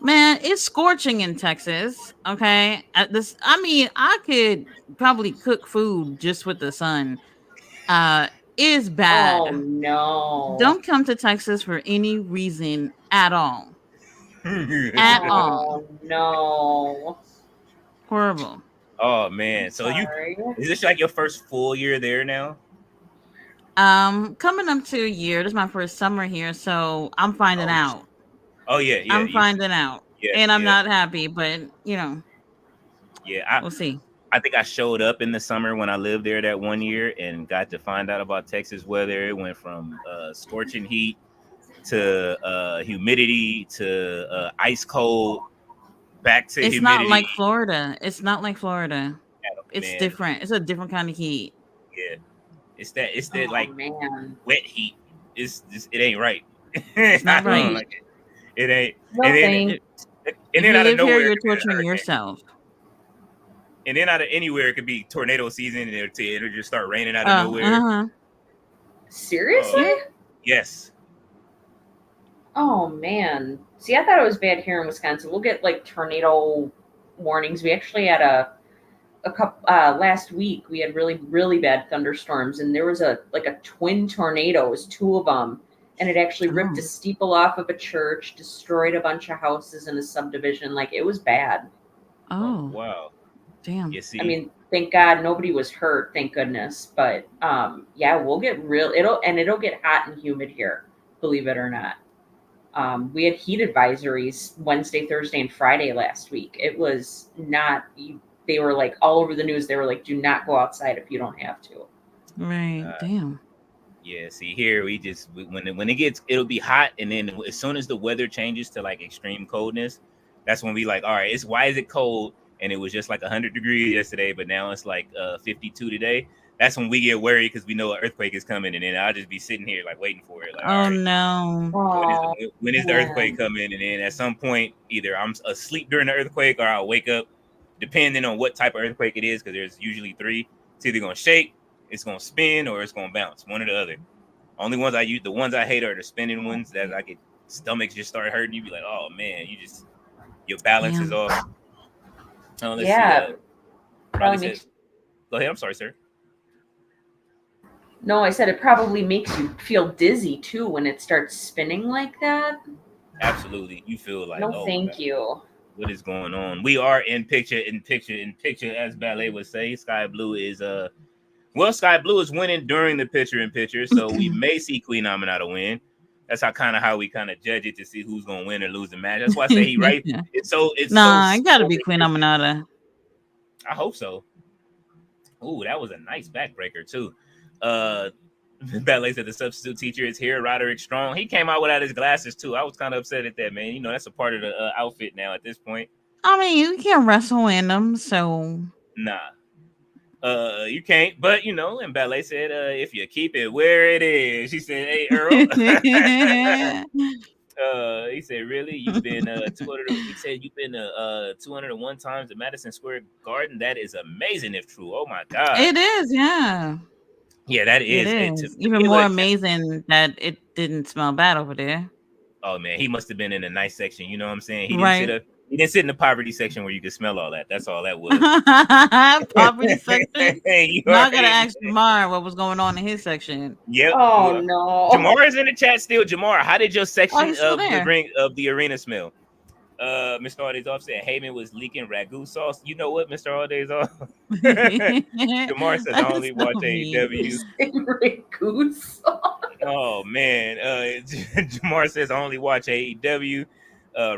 Man, it's scorching in Texas. Okay, I could probably cook food just with the sun. It's bad. Oh no. Don't come to Texas for any reason at all. At all. Oh no. Horrible. Oh man. So is this like your first full year there now? Coming up to a year. This is my first summer here, so I'm finding out. Oh yeah. I'm finding out. Yeah, and I'm not happy, but yeah, we'll see. I think I showed up in the summer when I lived there that one year and got to find out about Texas weather. It went from scorching heat to humidity to ice cold back to humidity. It's not like Florida. It's different. It's a different kind of heat. Yeah. It's that like wet heat. It ain't right. It's not right. Like it ain't. No and if then you out of live nowhere, here, you're torturing yourself. And then out of anywhere, it could be tornado season, and it'll just start raining out of nowhere. Seriously? Yes. Oh man. See, I thought it was bad here in Wisconsin. We'll get like tornado warnings. We actually had a couple last week. We had really bad thunderstorms, and there was a twin tornado. It was two of them, and it actually ripped a steeple off of a church, destroyed a bunch of houses in a subdivision. Like it was bad. Oh wow. Damn. I mean, thank God nobody was hurt, thank goodness. But we'll get it'll get hot and humid here, believe it or not. We had heat advisories Wednesday, Thursday, and Friday last week. It was not. They were like all over the news. They were like, "Do not go outside if you don't have to." Right. Damn. Yeah. See, here when it gets, it'll be hot, and then as soon as the weather changes to like extreme coldness, that's when we like, all right, why is it cold? And it was just like 100 degrees yesterday, but now it's like 52 today. That's when we get worried because we know an earthquake is coming, and then I'll just be sitting here like waiting for it. Like, oh no! When is the earthquake coming? And then at some point, either I'm asleep during the earthquake or I'll wake up, depending on what type of earthquake it is, because there's usually three. It's either gonna shake, it's gonna spin, or it's gonna bounce. One or the other. Only ones I use, the ones I hate are the spinning ones that I get stomachs just start hurting. You be like, oh man, your balance is Damn. off. Let's see. Yeah, Riley probably said, makes. "Go ahead. I'm sorry, sir." No, I said it probably makes you feel dizzy too when it starts spinning like that. Absolutely, you feel like, No, oh my thank god, you. what is going on? We are in picture, as Ballet would say. Sky Blue is Sky Blue is winning during the picture, so we may see Queen Aminata win. That's how we kind of judge it to see who's gonna win or lose the match. That's why I say he right. It's so Nah, it gotta slow be and Queen crispy. Aminata. I hope so. Ooh, that was a nice backbreaker too. Uh Ballet said the substitute teacher is here, Roderick Strong. He came out without his glasses too. I was kind of upset at that, man. That's a part of the outfit now at this point. I mean, you can wrestle in them, so Nah, you can't. But and Ballet said, if you keep it where it is, she said, "Hey, Earl." He said, "Really? You've been 200." He said, "You've been 201 times at Madison Square Garden. That is amazing, if true. Oh my God, it is, yeah. yeah, that It is it. To is. me, Even it more would. amazing that it didn't smell bad over there. Oh man, he must have been in a nice section. You know what I'm saying? He didn't sit Right. up. He didn't sit in the poverty section where you could smell all that. That's all that was. Poverty section. You Now I gotta already. ask Jamar what was going on in his section. Yep. Oh no. Jamar is in the chat still. Jamar, how did your Oh, section he's still of the there. ring of the arena smell? Mr. All Days Off said Heyman was leaking ragu sauce. You know what, Mr. All Days Off? Jamar says I That's only so watch mean. AEW. Goose. Oh man, Jamar says I only watch AEW.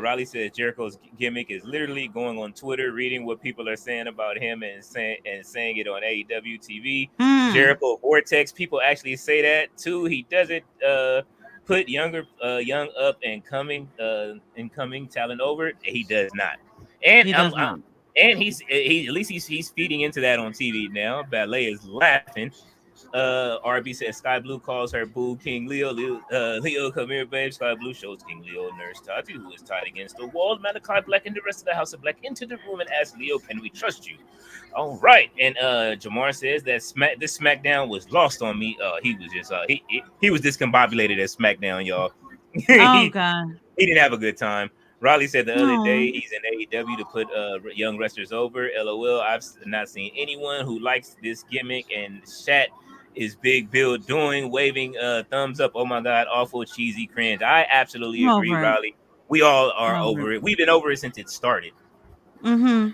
Riley says Jericho's gimmick is literally going on Twitter, reading what people are saying about him and saying it on AEW TV. Hmm. Jericho Vortex, people actually say that too. He doesn't put young up and coming incoming talent over. He does not, and He I'm, does I'm not. and he at least he's feeding into that on TV now. Ballet is laughing. RB says Sky Blue calls her boo King Leo. Leo, come here, babe. Sky Blue shows King Leo Nurse Tati, who is tied against the wall. Malachi Black and the rest of the House of Black into the room and asks Leo, "Can we trust you?" All right. And Jamar says that this SmackDown was lost on me. He was just he was discombobulated at SmackDown, y'all. Oh he God. he didn't have a good time. Riley said the other day No. he's in AEW to put young wrestlers over. LOL. I've not seen anyone who likes this gimmick. And Shat is Big Bill doing waving thumbs up. Oh my God, awful cheesy cringe. I absolutely I'm agree, over it. Riley. We all I'm are over it. over it. We've been over it since it started. Mm-hmm.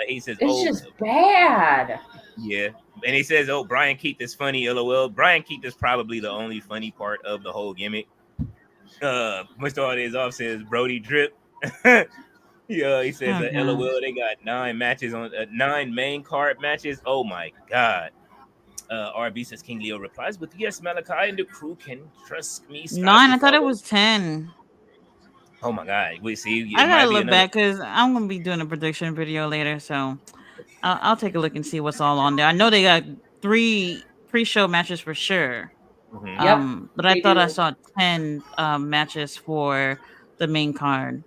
He says, It's "Oh just bad. yeah," and he says, "Oh, Brian Keith is funny." LOL. Brian Keith is probably the only funny part of the whole gimmick. Mr. All Days Off says Brody Drip. Yeah, he says, Oh God. "LOL." They got 9 matches on 9 main card matches. Oh my God. RB says King Leo replies with yes, Malachi and the crew can trust me. Sky 9. Blue I thought it follows. was 10. Oh my God. We see it I might gotta be look another. back because I'm gonna be doing a prediction video later, so I'll take a look and see what's all on there. I know they got 3 pre-show matches for sure. Mhm. Yep, But I they thought I do. saw 10 matches for the main card.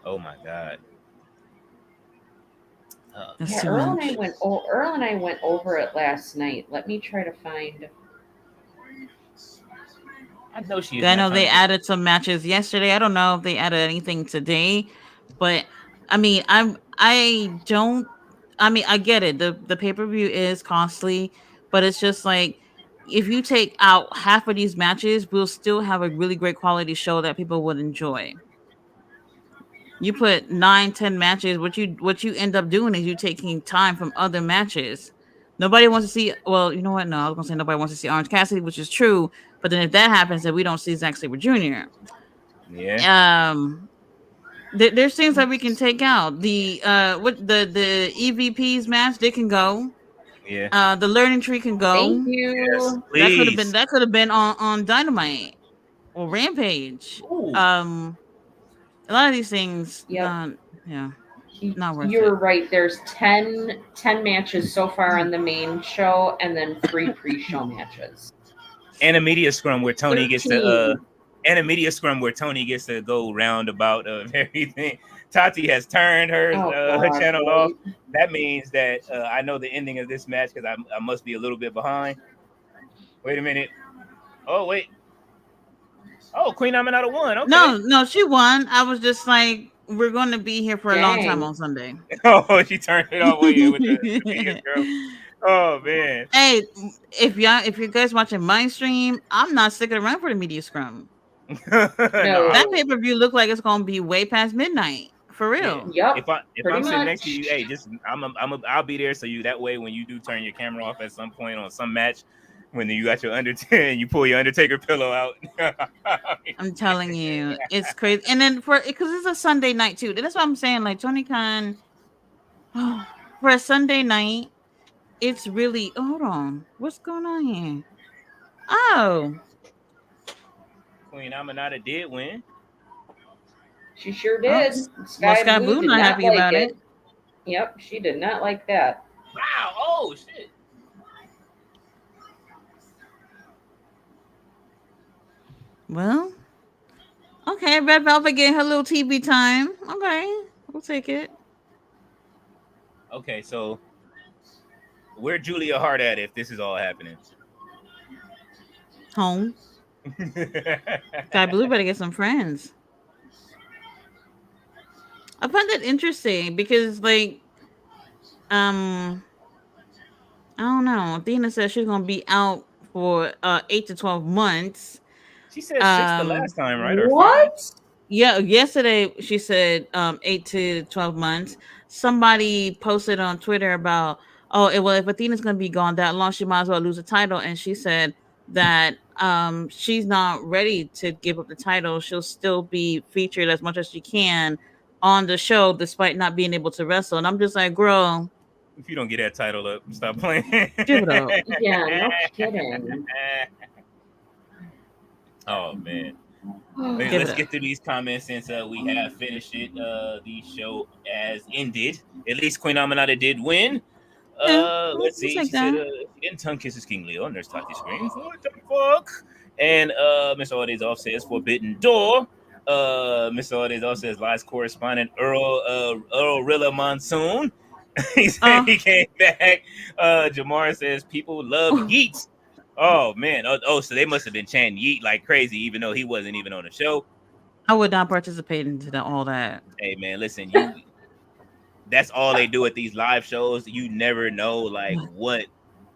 Oh my God. Uh, That's Yeah, too much. Earl and I went over it last night. Let me try to find. I know she is I not know trying they to get. added some matches yesterday. I don't know if they added anything today, but I mean, I get it. The pay-per-view is costly, but it's just like if you take out half of these matches, we'll still have a really great quality show that people would enjoy. You put 9, 10 matches, what you end up doing is you taking time from other matches. Nobody wants to see. Well, you know what? No, I was gonna say nobody wants to see Orange Cassidy, which is true. But then if that happens, then we don't see Zack Sabre Jr. Yeah. There's things that we can take out. The EVPs match, they can go. Yeah. The learning tree can Thank go. Yes. you. Please. That could have been on Dynamite or Rampage. Ooh. A lot of these things, Yep. yeah, not worth You're it. right. There's 10 matches so far on the main show, and then 3 pre-show matches. And a media scrum where Tony gets to 13. go roundabout of everything. Tati has turned her Oh her God, channel off. right? That means that I know the ending of this match because I must be a little bit behind. Wait a minute. Oh wait. Oh, Queen Aminata won. Okay. No, she won. I was just like, we're going to be here for a long time Dang. on Sunday. Oh, she turned it all the way in with the media scrum. Oh man. Hey, if you guys watching my stream, I'm not sticking around for the media scrum. No, That No. pay per view looked like it's gonna be way past midnight for yeah. real. Yup. If Pretty I'm sitting next to much. you, hey, just I'll be there so you that way when you do turn your camera off at some point on some match, when you got your Undertaker, you pull your Undertaker pillow out. I'm telling you, it's crazy. And then because it's a Sunday night too. That's what I'm saying. Like Tony Khan, for a Sunday night, it's really. Hold on, what's going on here? Oh, Queen Aminata did win. She sure oh, did. well, Sky Sky Blue Blue did not not happy like about it. it. Yep, she did not like that. Wow! Oh shit! Well, okay, Red Velvet getting her little TV time. Okay, we'll take it. Okay, so where Julia Hart at if this is all happening? Home. Sky Blue better get some friends. I find that interesting because, like, I don't know. Athena said she's gonna be out for 8 to 12 months. She said 6 the last Um, time, right? Or 5? What? yeah, yesterday she said 8 to 12 months. Somebody posted on Twitter about, oh, well, if Athena's gonna be gone that long, she might as well lose the title. And she said that she's not ready to give up the title. She'll still be featured as much as she can on the show despite not being able to wrestle. And I'm just like, girl, If you don't get that title up, stop playing. give it up. Yeah, no kidding. Oh man. Give it Let's up. get through these comments since we have finished it. The show as ended. At least Queen Aminata did win. Yeah, Let's we'll see. take She said that. she didn't tongue kisses King Leo. Nurse Tati screams, "What the fuck?" And Mr. Ortiz off says Forbidden Door. Mr. Ortiz off says lies correspondent Earl Rilla Monsoon. He said he came back. Jamar says people love Yeet. Oh man. So they must have been chanting Yeet like crazy, even though he wasn't even on the show. I would not participate into all that. Hey man, listen, that's all they do at these live shows. You never know like what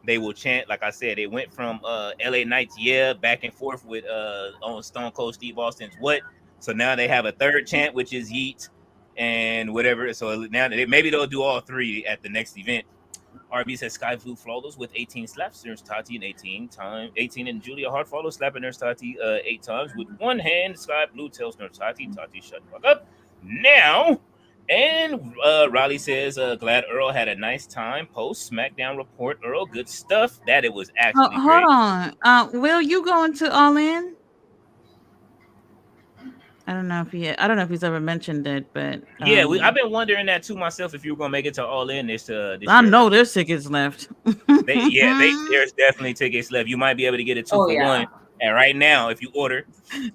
they will chant. Like I said, it went from LA Knights, yeah, back and forth with on Stone Cold Steve Austin's what. So now they have a third chant, which is Yeet and whatever. So now maybe they'll do all three at the next event. RB says Sky Blue flawless with 18 slaps. Nurse Tati and 18 and Julia Hart follow slapping Nurse Tati 8 times with one hand. Sky Blue tells Nurse Tati, shut the fuck up now. And Riley says, glad Earl had a nice time. Post SmackDown report, Earl, good stuff. That it was actually Hold great. on. Will you go into All In? I don't know if he's ever mentioned it, but Yeah, I've been wondering that too myself. If you were gonna make it to All In this I year. know there's tickets left. There's definitely tickets left. You might be able to get a 2 for 1. And right now, if you order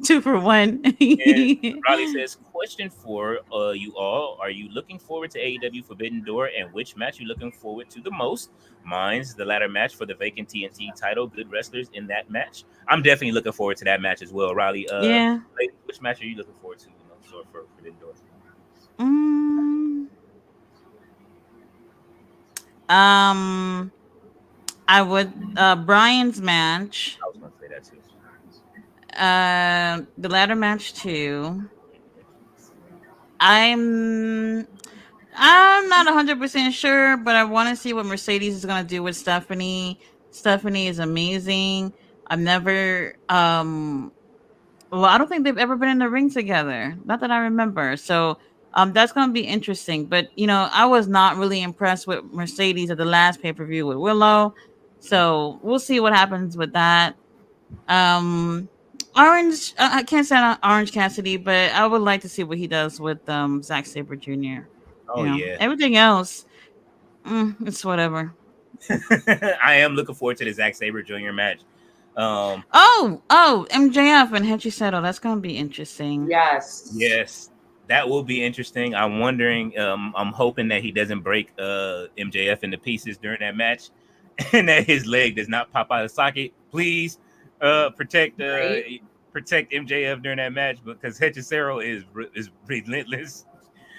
2 for 1. And Riley says, question for you all. Are you looking forward to AEW Forbidden Door, and which match you looking forward to the most? Mine's the ladder match for the vacant TNT title. Good wrestlers in that match. I'm definitely looking forward to that match as well, Riley. Yeah. Which match are you looking forward to the most for Forbidden Door? I would Brian's match. I was gonna say that too. The ladder match too. I'm not 100% sure, but I want to see what Mercedes is going to do with Stephanie. Stephanie is amazing. I've never well, I don't think they've ever been in the ring together. Not that I remember. So that's going to be interesting. But I was not really impressed with Mercedes at the last pay-per-view with Willow. So we'll see what happens with that. Orange, I can't say Orange Cassidy, but I would like to see what he does with Zack Sabre Jr. Oh yeah. Everything else, it's whatever. I am looking forward to the Zack Sabre Jr. match. MJF and Henry Settle. That's gonna be interesting. Yes, that will be interesting. I'm wondering. I'm hoping that he doesn't break MJF into pieces during that match, and that his leg does not pop out of socket. Please protect. Right. protect MJF during that match because Hechicero is relentless.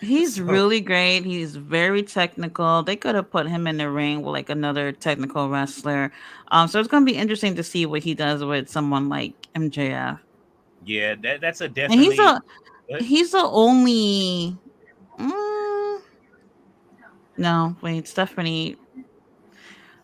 He's So really great. He's very technical. They could have put him in the ring with like another technical wrestler. So it's gonna be interesting to see what he does with someone like MJF. yeah, that's a And definitely. What? he's the only. Mm, no, wait, Stephanie.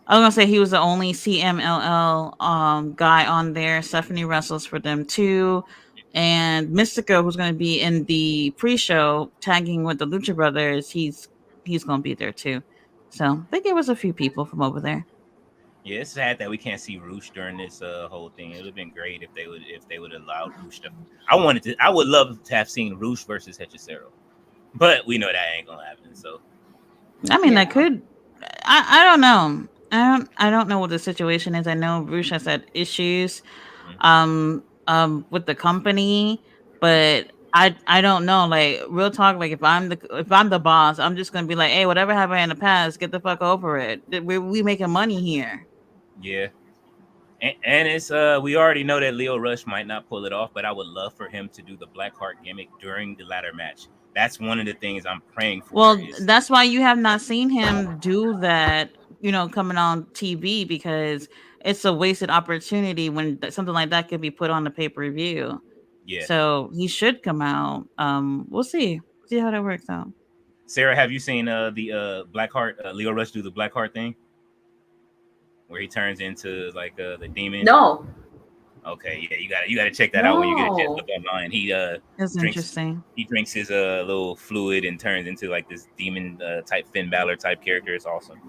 I was gonna say he was the only CMLL guy on there. Stephanie wrestles for them too, and Mystico, who's gonna be in the pre-show tagging with the Lucha Brothers, he's gonna be there too. So they gave us a few people from over there. Yeah, it's sad that we can't see Roosh during this whole thing. It would have been great if they would allow Roosh to. I would love to have seen Roosh versus Hechicero, but we know that ain't gonna happen. So I mean, I Yeah. could. I don't know. I don't know what the situation is. I know Roosh has had issues mhm. with the company, but I don't know, like real talk, like if I'm the boss, I'm just gonna be like, hey, whatever happened in the past, get the fuck over it. We making money here. Yeah, and it's we already know that Leo Rush might not pull it off, but I would love for him to do the Blackheart gimmick during the ladder match. That's one of the things I'm praying for. Well, Is that's why you have not seen him do that, coming on TV, because it's a wasted opportunity when something like that could be put on the pay-per-view. yeah, So he should come out. We'll see how that works out. Sarah, have you seen the Blackheart Leo Rush do the Blackheart thing where he turns into like the demon? No. Okay, yeah, you gotta check that out when you get a chance. No. Look online. That's Drinks interesting. he drinks his little fluid and turns into like this demon type Finn Balor type character. It's awesome.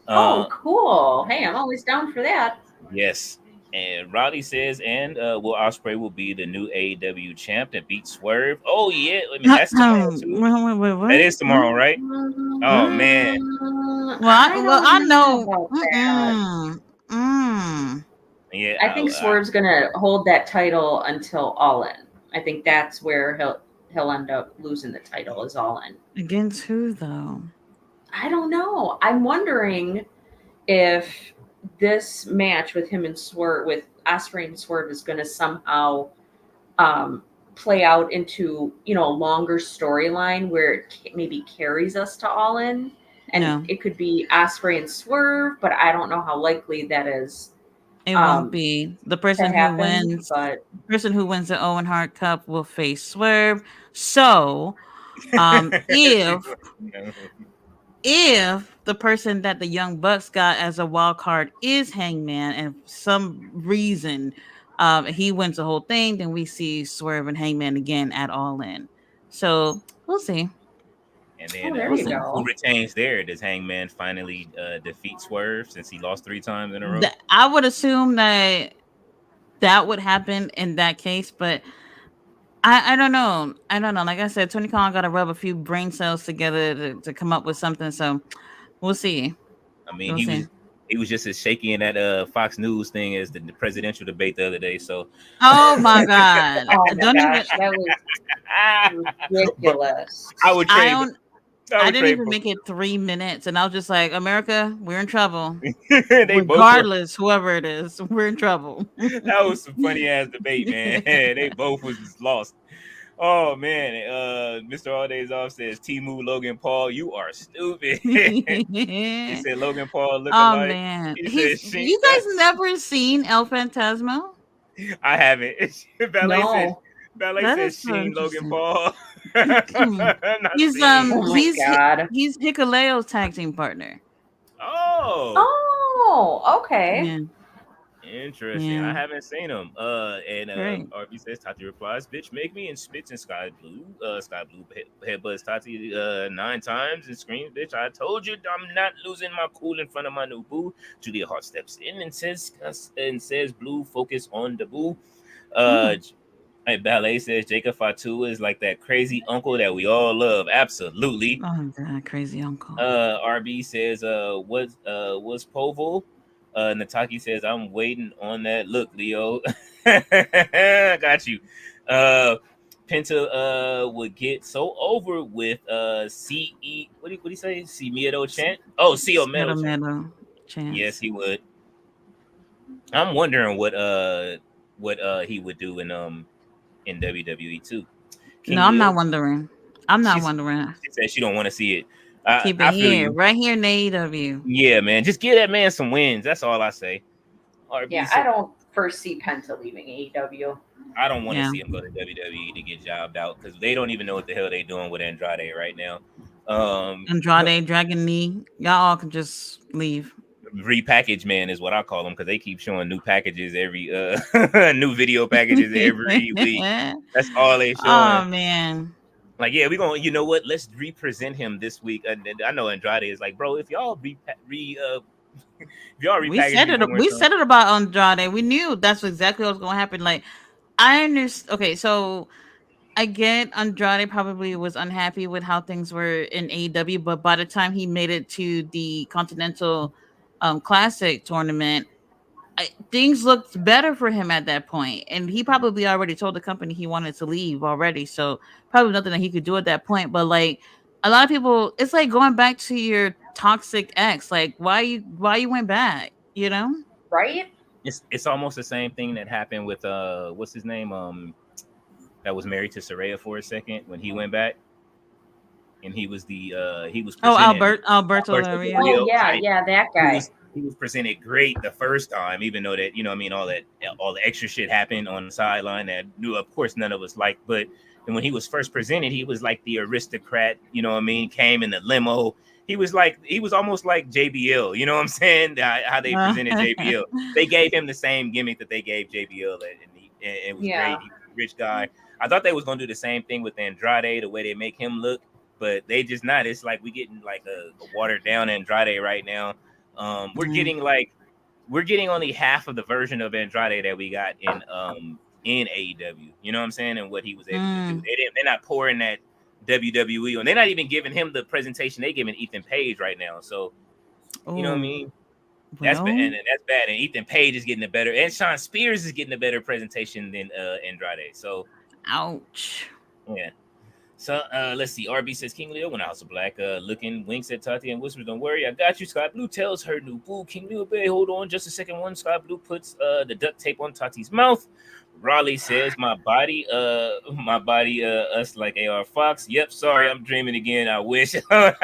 Oh, Uh, cool. Hey, I'm always down for that. yes. And Roddy says, and Will Ospreay will be the new AEW champ that beat Swerve. Oh yeah, I mean that's tomorrow too. Wait, That what? is tomorrow, right? Oh man, I I don't know know. about that. yeah. I think Swerve's gonna hold that title until All In. I think that's where he'll end up losing the title is All In. Against who though? I don't know. I'm wondering if this match with him and Swerve, with Osprey and Swerve, is going to somehow play out into a longer storyline where it maybe carries us to All In, and No, it could be Osprey and Swerve, but I don't know how likely that is it won't be. The to person who happen. wins, But the Owen Hart Cup will face Swerve. So, if the person that the Young Bucks got as a wild card is Hangman, and for some reason he wins the whole thing, then we see Swerve and Hangman again at All In. So we'll see. And then there We'll you see. who go. retains there? Does Hangman finally defeat Swerve since he lost 3 times in a row? I would assume that would happen in that case, but I don't know. I don't know. Like I said, Tony Khan got to rub a few brain cells together to come up with something. So we'll see. I mean, We'll see. he was just as shaky in that Fox News thing as the presidential debate the other day. So, Oh my god! Oh my Don't even. gosh, that was but ridiculous. I would I trade. don't. I I would didn't trade. even make it 3 minutes, and I was just like, "America, we're in trouble. They both were. Regardless, whoever it is, we're in trouble." That was some funny ass debate, man. They both was just lost. Oh man, Mr. All Days Off says Timu Logan Paul, you are stupid. He said Logan Paul look Oh alike. man, He said he's. she. You guys never seen El Phantasmo? I haven't. No. Ballet That says is so Sheen Logan interesting. Paul. Not He's seen. Oh my god. he's Hikuleo's tag team partner. Oh, Oh, okay. Yeah, interesting. I yeah, haven't seen him. And great. RB says Tati replies, "Bitch, make me," and spits in Sky Blue. Sky Blue headbutts Tati 9 times and screams, "Bitch, I told you I'm not losing my cool in front of my new boo." Julia Hart steps in and says, "Blue, focus on the boo." Hey, Ballet says Jacob Fatu is like that crazy uncle that we all love. Absolutely. Oh god, crazy uncle. RB says, what's Povo? Nataki says, I'm waiting on that look, Leo. Got you. Penta would get so over with CE. What do you say? C Miedo chant? Oh, CO Metal chant. Metal chance. Yes, he would. I'm wondering what what he would do in WWE too. No, King I'm Leo, not wondering. I'm not she's wondering. she said she don't want to see it. Keep it I feel here, you. right here in AEW. Yeah, man. Just give that man some wins. That's all I say. RB, Yeah, so I don't foresee Penta leaving AEW. I don't want to Yeah, see him go to WWE to get jobbed out because they don't even know what the hell they doing with Andrade right now. Andrade, Dragon Lee, y'all all can just leave. Repackage man is what I call them because they keep showing new packages every new video packages every week. That's all they showing. Oh man, Like, yeah, we gonna, you know what? Let's represent him this week. And I know Andrade is like, bro, if y'all if y'all we repackage said me it. one more We time, said it about Andrade. We knew that's exactly what was going to happen. Like I understand. Okay, so I get Andrade probably was unhappy with how things were in AEW, but by the time he made it to the Continental Classic tournament, things looked better for him at that point, and he probably already told the company he wanted to leave already. So probably nothing that he could do at that point. But like a lot of people, it's like going back to your toxic ex. Like why you went back? You know? Right? it's almost the same thing that happened with what's his name that was married to Saraya for a second when he went back and he was Oh, presented Alberto Alberto Del Del Oh Rio. Rio, yeah, right? yeah, that guy. He was presented great the first time, even though that, you know what I mean, all the extra shit happened on the sideline that knew of course none of us liked. But and when he was first presented, he was like the aristocrat, you know what I mean, came in the limo. He was almost like JBL, you know what I'm saying? How they presented JBL. They gave him the same gimmick that they gave JBL, and it was Yeah. great. He was a rich guy. I thought they was gonna do the same thing with Andrade, the way they make him look, but they just not. It's like we getting like a watered down Andrade right now. We're getting only half of the version of Andrade that we got in AEW. You know what I'm saying? And what he was able to do. They're not pouring that WWE, and they're not even giving him the presentation they giving Ethan Page right now. So you know what I Oh, mean? That's bad, well, and that's bad. And Ethan Page is getting a better, and Sean Spears is getting a better presentation than Andrade. So ouch. yeah. So let's see. RB says King Leo went House of Black. Looking winks at Tati and whispers, "Don't worry, I got you." Scott Blue tells her new boo, King Leo, "Babe, hold on just a second." One Scott Blue puts the duct tape on Tati's mouth. Raleigh says, "My body, us like AR Fox." Yep, sorry, I'm dreaming again. I wish. He said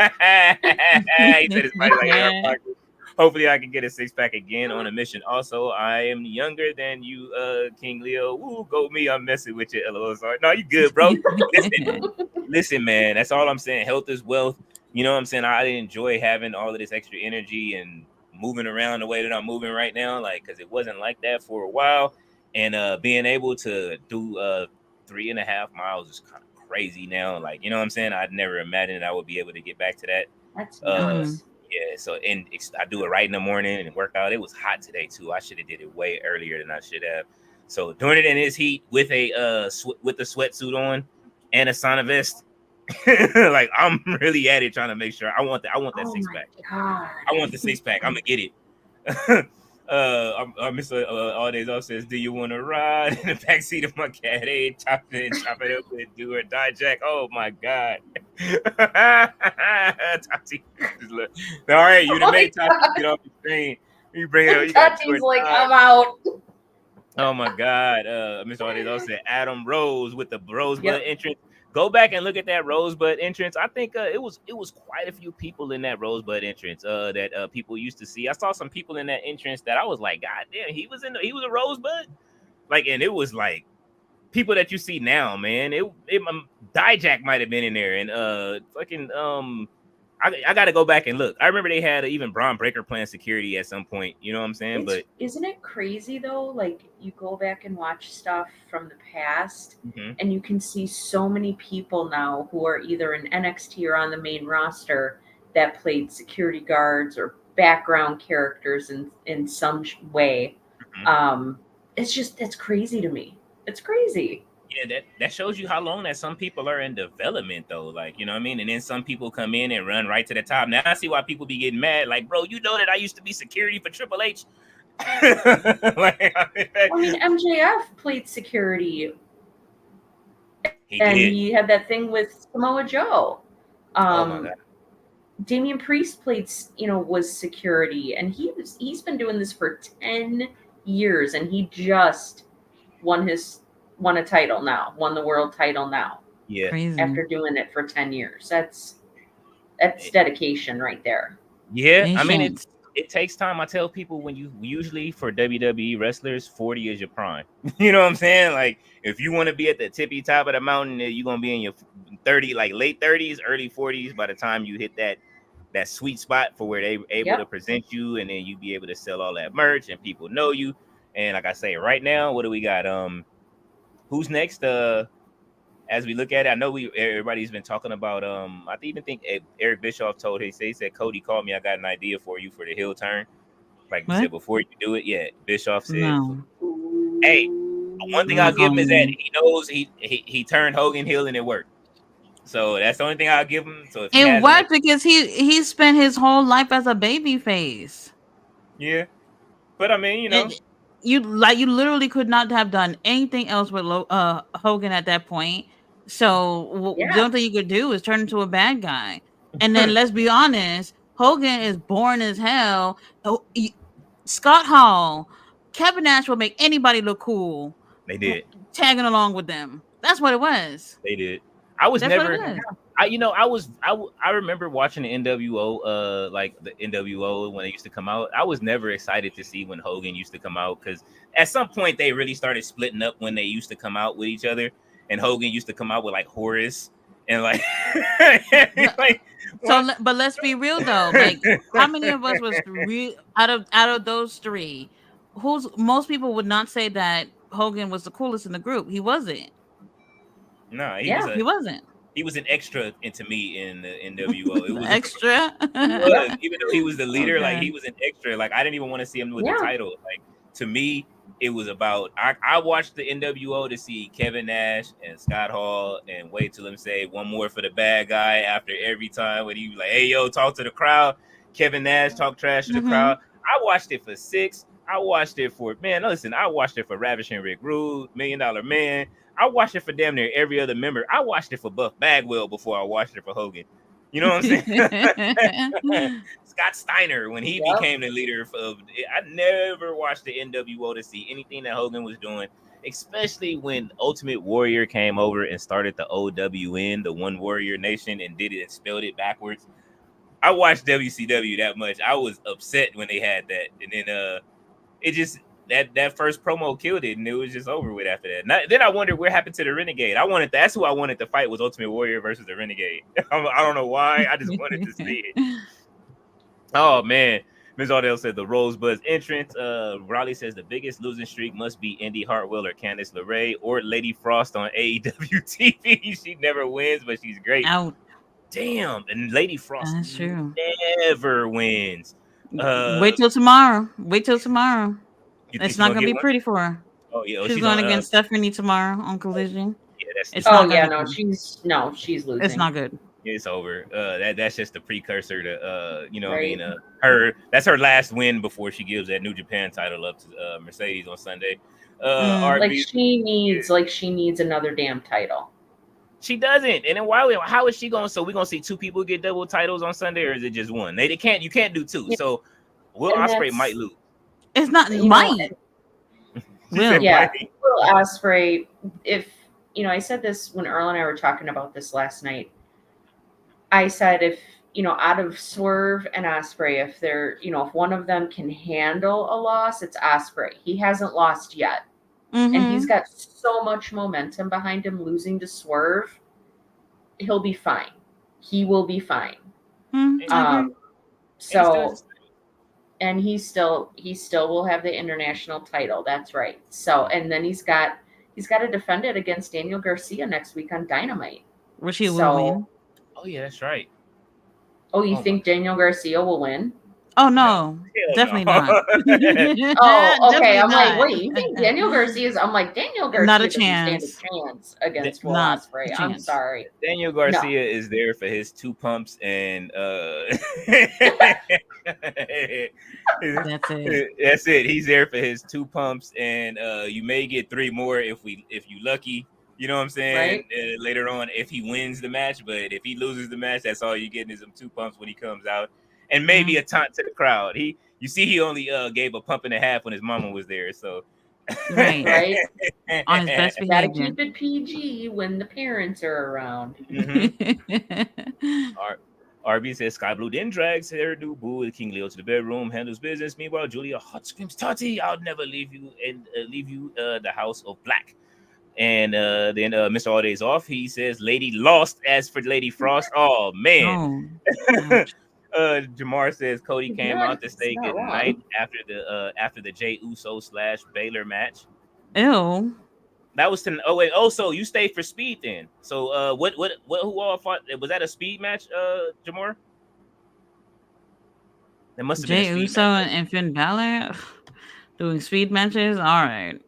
his body like AR Fox. Hopefully, I can get a six pack again on a mission. Also, I am younger than you, King Leo. Woo, go me. I'm messing with you. LOL. Sorry. No, you good, bro. Listen, man. That's all I'm saying. Health is wealth. You know what I'm saying? I enjoy having all of this extra energy and moving around the way that I'm moving right now, like because it wasn't like that for a while. And being able to do 3.5 miles is kind of crazy now. Like, you know what I'm saying? I'd never imagined I would be able to get back to that. That's Uh, nuts. yeah, so and I do it right in the morning and work out. It was hot today too. I should have did it way earlier than I should have. So doing it in this heat with a with the sweatsuit on and a sauna vest, like I'm really at it trying to make sure I want that Oh six my pack. god. I want the six pack. I'm gonna get it. Mr. All Days Off says, "Do you want to ride in the backseat of my cat? Hey, chop it up with do or die, Jack." Oh my god. Tati, all right, you done made Tati get off the screen. You bring it up. You got do or Tati's like, die. I'm out. Oh my god. Mr. All Days Off said, "Adam Rose with the Rosebud Yep. entrance." Go back and look at that Rosebud entrance. I think it was quite a few people in that Rosebud entrance that people used to see. I saw some people in that entrance that I was like, God damn, he was a Rosebud. Like, and it was like people that you see now, man. Dijak might have been in there, and fucking I got to go back and look. I remember they had even Braun Breaker playing security at some point. You know what I'm saying? But Isn't it crazy though? Like you go back and watch stuff from the past, mhm. and you can see so many people now who are either in NXT or on the main roster that played security guards or background characters in some way. Mhm. It's crazy to me. It's crazy. Yeah, that shows you how long that some people are in development though. Like, you know what I mean? And then some people come in and run right to the top. Now I see why people be getting mad. Like, bro, you know that I used to be security for Triple H. Like, I mean, MJF played security, he and did. he had that thing with Samoa Joe. Oh my god. Damian Priest played, was security, and he's been doing this for 10 years, and he just won a title now, won the world title now Yeah. Crazy. after doing it for 10 years. That's dedication right there. Yeah. I mean, Patience. it takes time. I tell people when you usually for WWE wrestlers, 40 is your prime. You know what I'm saying? Like if you want to be at the tippy top of the mountain, you're gonna be in your 30, like late 30s, early 40s by the time you hit that sweet spot for where they able to present you, and then you be able to sell all that merch and people know you. And like I say, right now, what do we got? Who's next? As we look at it, I know everybody's been talking about I even think Eric Bischoff told he said Cody called me, I got an idea for you for the heel turn. Like you said before you do it, yeah. Bischoff said, No. "Hey, one thing I'm I'll not give him is calling that you. he knows he turned Hogan heel and it worked. So that's the only thing I'll give him. So if he It has worked because he spent his whole life as a baby face. yeah, but I mean, And you literally could not have done anything else with Hogan at that point. So the only thing you could do is turn into a bad guy. And then let's be honest, Hogan is boring as hell. Scott Hall, Kevin Nash will make anybody look cool. they did. Tagging along with them. That's what it was. They did. I was That's what never. it was. I remember watching the NWO, like the NWO when it used to come out. I was never excited to see when Hogan used to come out because at some point they really started splitting up when they used to come out with each other, and Hogan used to come out with like Horace and like, like so. But let's be real though. Like, how many of us was out of those three? Most people would not say that Hogan was the coolest in the group. He wasn't. No, he wasn't. He was an extra into me in the NWO. It was extra. He was, even though he was the leader, like Okay. he was an extra. Like I didn't even want to see him with the title. Like to me, it was about I watched the NWO to see Kevin Nash and Scott Hall and wait till him say one more for the bad guy after every time when he was like, "Hey yo, talk to the crowd." Kevin Nash talk trash to the crowd. I watched it for 6. I watched it for listen. I watched it for Ravishing Rick Rude, $1 Million Man. I watched it for damn near every other member. I watched it for Buff Bagwell before I watched it for Hogan. You know what I'm saying? Scott Steiner, when he became the leader of, I never watched the NWO to see anything that Hogan was doing, especially when Ultimate Warrior came over and started the OWN, the One Warrior Nation, and did it and spelled it backwards. I watched WCW that much. I was upset when they had that, and then it just that first promo killed it, and it was just over with after that. Then I wondered what happened to the Renegade. That's who I wanted to fight was Ultimate Warrior versus the Renegade. I don't know why. I just wanted to see it. Oh man, Ms. Aldell said the Rosebud's entrance. Raleigh says the biggest losing streak must be Indy Hartwell or Candice LeRae or Lady Frost on AEW TV. She never wins, but she's great. Out. Damn, and Lady Frost That's true. never wins. Wait till tomorrow. It's not gonna be pretty for her. Oh yeah, she's going against Stephanie tomorrow on Collision. Yeah, that's it's not she's losing. It's not good. It's over. That's just the precursor to what I mean. That's her last win before she gives that New Japan title up to Mercedes on Sunday. She needs another damn title. She doesn't. And then how is she going? So we're gonna see 2 people get double titles on Sunday, or is it just one? You can't do 2. Yeah. So Will Ospreay might lose. It's not might. Will Ospreay, if I said this when Earl and I were talking about this last night. I said if out of Swerve and Ospreay, if they're if one of them can handle a loss, it's Ospreay. He hasn't lost yet. And he's got so much momentum behind him. Losing to Swerve, he'll be fine. He will be fine. And he still will have the international title. That's right. So, and then he's got to defend it against Daniel Garcia next week on Dynamite. Which he will win. Oh yeah, that's right. Oh, you think Daniel Garcia will win? Oh no, definitely not. Oh, okay. I'm like, wait, you think Daniel Garcia's? I'm like, Daniel Garcia not a doesn't chance. stand a chance against Will Ospreay. I'm sorry. Daniel Garcia is there for his 2 pumps and That's it. That's it. He's there for his 2 pumps, and you may get 3 more if you lucky. You know what I'm saying? Right. Later on, if he wins the match, but if he loses the match, that's all you getting is them 2 pumps when he comes out, and maybe a taunt to the crowd. You see, he only gave a pump and a half when his mama was there, so Right. right? On his best Got to behavior. keep it PG when the parents are around. RB says Sky Blue then drags hairdo boo with King Leo to the bedroom, handles business. Meanwhile, Julia hot screams, "Tati, I'll never leave you and leave you the house of black." And then Mr. All Days Off, he says, "Lady lost." As for Lady Frost, oh man. Oh, ouch. Jamar says Cody came out to He's say not good night wrong. after the Jey Uso / Baylor match. Ew. That was to oh wait, oh so you stayed for speed then. So what who all fought? Was that a speed match, Jamar? That must have been a Jey speed Uso match, right? and Finn Balor doing speed matches. All right.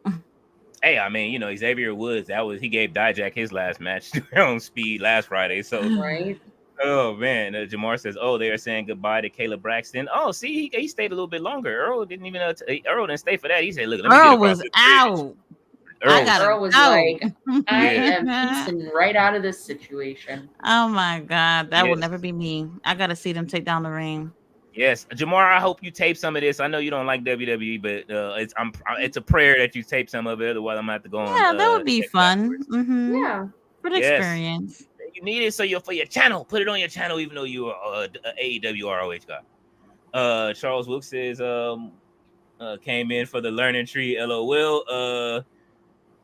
Hey, I mean, Xavier Woods, he gave Dijak his last match on speed last Friday. So Right? oh man, Jamar says, "Oh, they are saying goodbye to Caleb Braxton." Oh, see, he stayed a little bit longer. Earl didn't even Earl didn't stay for that. He said, "Look, let me get Earl across was the bridge." out. I Earl was, gotta Earl was go. like, I yeah, am piecing right out of this situation. Oh my god, that will yes, never be me. I gotta see them take down the ring. yes. Jamar, I hope you tape some of this. I know you don't like WWE, but it's a prayer that you tape some of it. Otherwise, I'm gonna have to go on Yeah, that would be X fun. afterwards. Mm-hmm. Yeah. For the Yes, experience. you need it for your channel. Put it on your channel, even though you are a AEW ROH guy. Charles Wilkes says came in for the learning tree. LOL.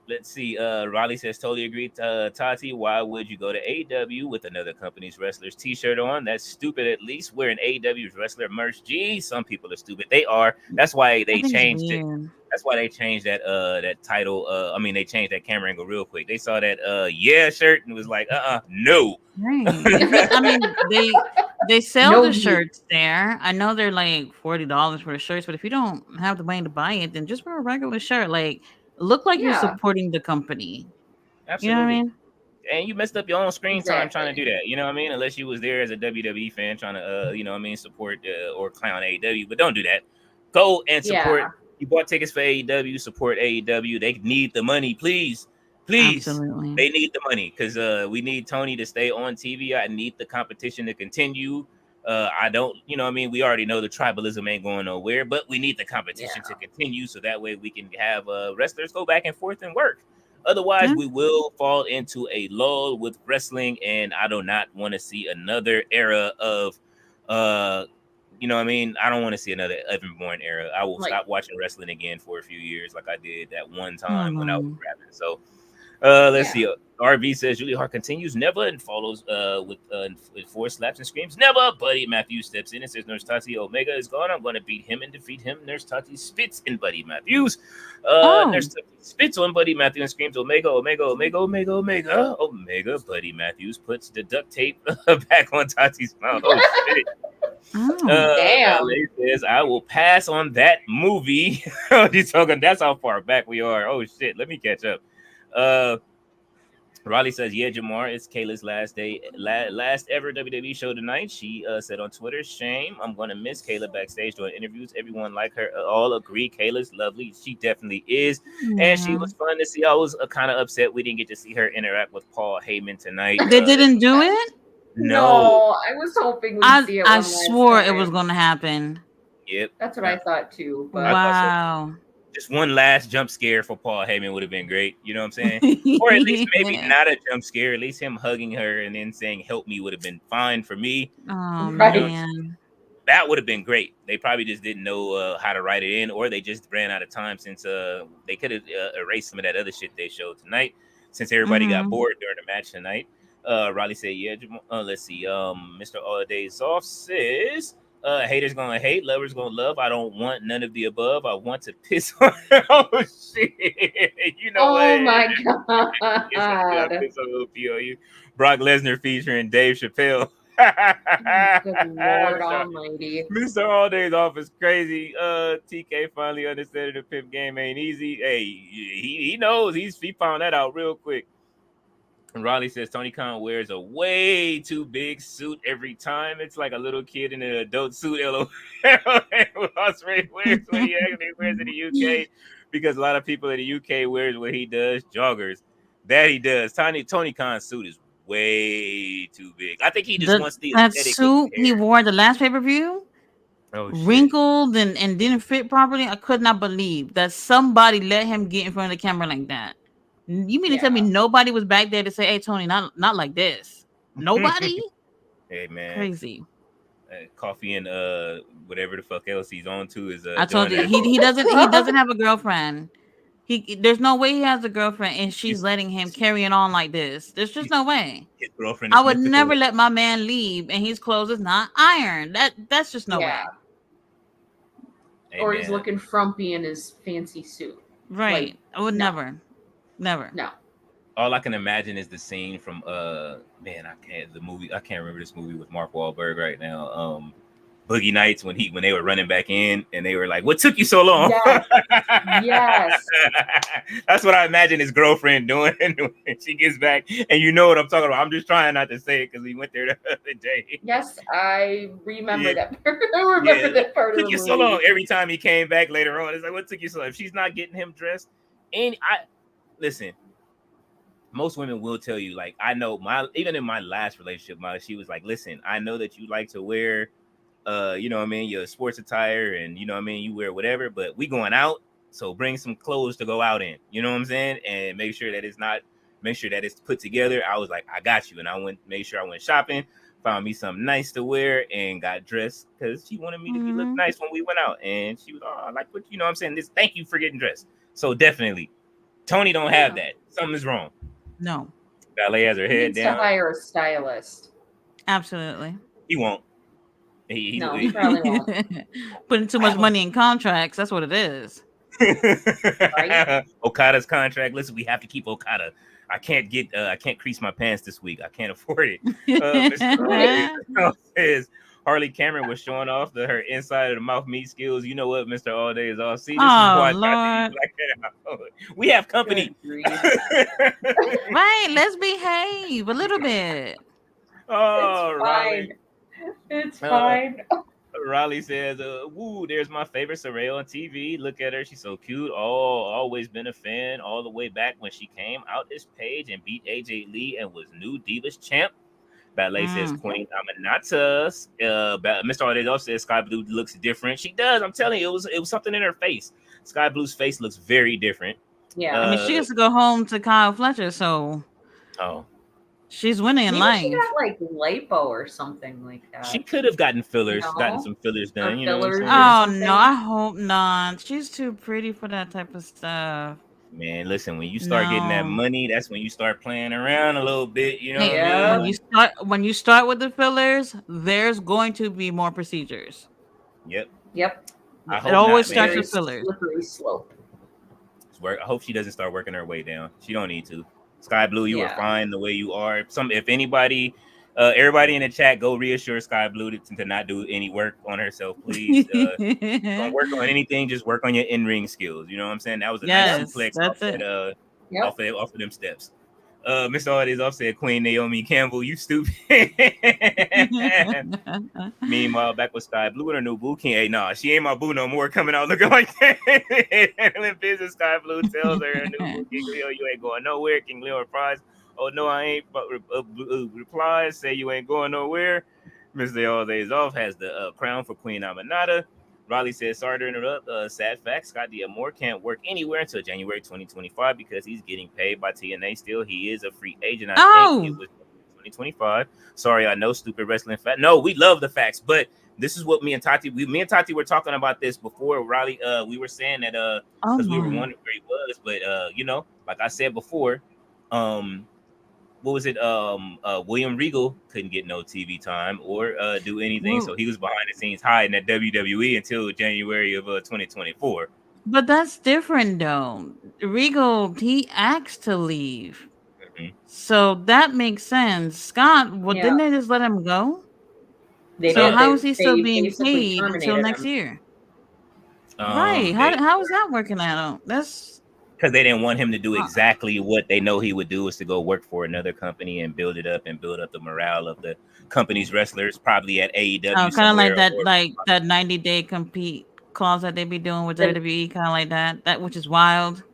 Let's see. Riley says totally agree. Tati, why would you go to AEW with another company's wrestler's T-shirt on? That's stupid. At least wearing AEW's wrestler merch. Gee, some people are stupid. They are. That's why I they think it's changed it. weird. That's why they changed that title. I mean, they changed that camera angle real quick. They saw that yeah shirt and was like, no. Right. I mean, they sell No the you. shirts there. I know they're like $40 for the shirts, but if you don't have the money to buy it, then just wear a regular shirt. Like, look like you're Yeah, supporting the company. You know what I Absolutely. mean? And you messed up your own screen time trying to exactly. do that. You know what I mean? Unless you was there as a WWE fan trying to, support or clown AEW. But don't do that. Go and support. Yeah. You bought tickets for AEW. Support AEW. They need the money, please, please. Absolutely. They need the money because we need Tony to stay on TV. I need the competition to continue. I don't, we already know the tribalism ain't going nowhere, but we need the competition to Yeah. continue so that way we can have wrestlers go back and forth and work. Otherwise, Yeah. we will fall into a lull with wrestling, and I do not want to see another era of, I don't want to see another Evan Bourne era. I will Like, stop watching wrestling again for a few years, like I did that one Oh time when I was no. rapping. So, let's yeah. see. RV says Julia Hart continues never and follows with four slaps and screams never. Buddy Matthews steps in and says Nurse Tati Omega is gone. I'm going to beat him and defeat him. Nurse Tati spits in Buddy Matthews. Oh. Nurse Tati spits on Buddy Matthews and screams Omega, Omega, Omega, Omega, Omega, Omega. Buddy Matthews puts the duct tape back on Tati's mouth. Oh shit. Oh. Damn. Lady says I will pass on that movie. He's talking. That's how far back we are. Oh shit. Let me catch up. Riley says, "Yeah, Jamar, it's Kayla's last day, last ever WWE show tonight." She said on Twitter, "Shame, I'm gonna miss Kayla backstage doing interviews. Everyone like her, all agree. Kayla's lovely. She definitely is, and she Yeah. was fun to see. I was kind of upset we didn't get to see her interact with Paul Heyman tonight. They didn't do it? No, No, I was hoping we'd I see it I one last swore it was time. gonna happen. yep, That's what I thought too, I but thought so. Wow. Just one last jump scare for Paul Heyman would have been great. You know what I'm saying? Or at least maybe not a jump scare. At least him hugging her and then saying "help me" would have been fine for me. Oh right. man. That would have been great. They probably just didn't know how to write it in, or they just ran out of time since they could have erased some of that other shit they showed tonight since everybody got Mm-hmm. bored during the match tonight. Riley said, "Yeah." Let's see. Mr. All Days Off says, "Haters gonna hate, lovers gonna love. I don't want none of the above. I want to piss on." Oh shit! You know Oh what? my Yes, I did. I god. piss on OPOU. Brock Lesnar featuring Dave Chappelle. Good Lord Almighty. Mr. All Days Off is crazy. TK finally understood the pimp game ain't easy. Hey, he knows. He found that out real quick. And Riley says Tony Khan wears a way too big suit every time. It's like a little kid in an adult suit. LOL. Osprey wears what he actually wears in the UK because a lot of people in the UK wears what he does, joggers. That he does. Tony Khan's suit is way too big. I think he just wants the That aesthetic with suit the he hair. wore the last pay-per-view? Oh shit. wrinkled and didn't fit properly. I could not believe that somebody let him get in front of the camera like that. You mean to tell me Yeah. nobody was back there to say, "Hey, Tony, not like this"? Nobody. Hey man, Crazy. coffee and whatever the fuck else he's on to is I told done. you he doesn't have a girlfriend. There's no way he has a girlfriend and she's letting him carrying on like this. There's just no way. His girlfriend I is would mythical. never let my man leave and his clothes is not ironed. That's just no way. Yeah. Hey, Or he's man. looking frumpy in his fancy suit. Right. Like, I would no. never. No. All I can imagine is the scene from man, I can't remember this movie with Mark Wahlberg right now. Boogie Nights when they were running back in and they were like, "What took you so long?" Yes. Yes. That's what I imagine his girlfriend doing when she gets back. And you know what I'm talking about. I'm just trying not to say it because we went there the other day. Yes, I remember Yeah. that part. I remember that part of Took the you movie. so long. Every time he came back later on, it's like, "What took you so long?" If she's not getting him dressed, and listen. Most women will tell you, like, I know even in my last relationship, she was like, "Listen, I know that you like to wear, you know what I mean, your sports attire, and you know what I mean, you wear whatever, but we going out, so bring some clothes to go out in, you know what I'm saying, and make sure that it's put together." I was like, "I got you," and made sure I went shopping, found me something nice to wear, and got dressed because she wanted me to look nice when we went out, and she was, "Oh, I like what you know what I'm saying. This, thank you for getting dressed." So definitely, Tony don't have that. Something is wrong. No. Ballet has her He head needs down. to hire a stylist. Absolutely. He won't. No, he probably won't. Putting too much money in contracts. That's what it is. Right? Okada's contract. Listen, we have to keep Okada. I can't crease my pants this week. I can't afford it. Mr. says Harley Cameron was showing off her inside of the mouth meat skills. You know what, Mr. All Day is all. See, this is why Lord. We have company. Right, let's behave a little bit. Oh, it's Riley. fine. It's fine. Riley says, "Woo, there's my favorite Soraya on TV. Look at her. She's so cute. Oh, always been a fan all the way back when she came out this page and beat AJ Lee and was new Divas champ." Ballet says, "Queen Aminata." Mr. Ardell says, "Sky Blue looks different." She does. I'm telling you, it was something in her face. Sky Blue's face looks very different. Yeah. I mean, she has to go home to Kyle Fletcher, so she's winning in Maybe life. she got like lipo or something like that. She could have gotten fillers, gotten some fillers done. You know what I'm saying? Oh no, I hope not. She's too pretty for that type of stuff. Man, listen, when you start getting that money, that's when you start playing around a little bit. You know what I mean? When you start with the fillers, there's going to be more procedures. Yep. It always starts with fillers. Slippery slope. I hope she doesn't start working her way down. She don't need to. Sky Blue, you are fine the way you are. If anybody, everybody in the chat, go reassure Sky Blue to not do any work on herself, please. Don't work on anything. Just work on your in-ring skills. You know what I'm saying? That was a nice suplex off of them steps. Mr. Artis offset Queen Naomi Campbell. You stupid. Meanwhile, back with Sky Blue and her new boo king. Hey, nah, she ain't my boo no more. Coming out looking like that. Handling business. Sky Blue tells her new boo King Leo, "You ain't going nowhere." King Leo replies, "Oh no, I ain't." But replies, "Say you ain't going nowhere." Mr. All Days Off has the crown for Queen Aminata. Riley says, "Sorry to interrupt. Sad fact, Scott D'Amore can't work anywhere until January 2025 because he's getting paid by TNA still. He is a free agent. I think it was 2025. Sorry, I know, stupid wrestling fact. No, we love the facts, but this is what me and Tati were talking about this before. Riley, we were saying that because we were wondering where he was, but you know, like I said before, what was it? William Regal couldn't get no TV time or do anything, so he was behind the scenes hiding at WWE until January of 2024. But that's different, though. Regal, he asked to leave, so that makes sense. Scott, didn't they just let him go? How is he still being paid until next year? Right? How is that working out? That's because they didn't want him to do exactly what they know he would do, is to go work for another company and build up the morale of the company's wrestlers, probably at AEW. Kind of like that 90-day compete clause that they be doing with WWE, kind of like that, which is wild.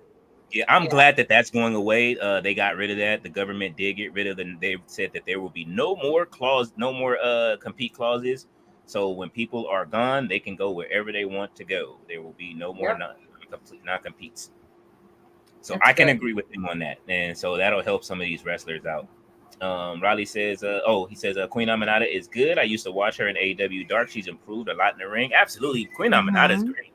Yeah, I'm glad that that's going away. They got rid of that. The government did get rid of them. They said that there will be no more compete clauses. So when people are gone, they can go wherever they want to go. There will be no more non-competes. So That's I can good. agree with him on that, and so that'll help some of these wrestlers out. Riley says, he says, Queen Aminata is good. I used to watch her in AEW Dark. She's improved a lot in the ring. Absolutely, Queen Aminata is great.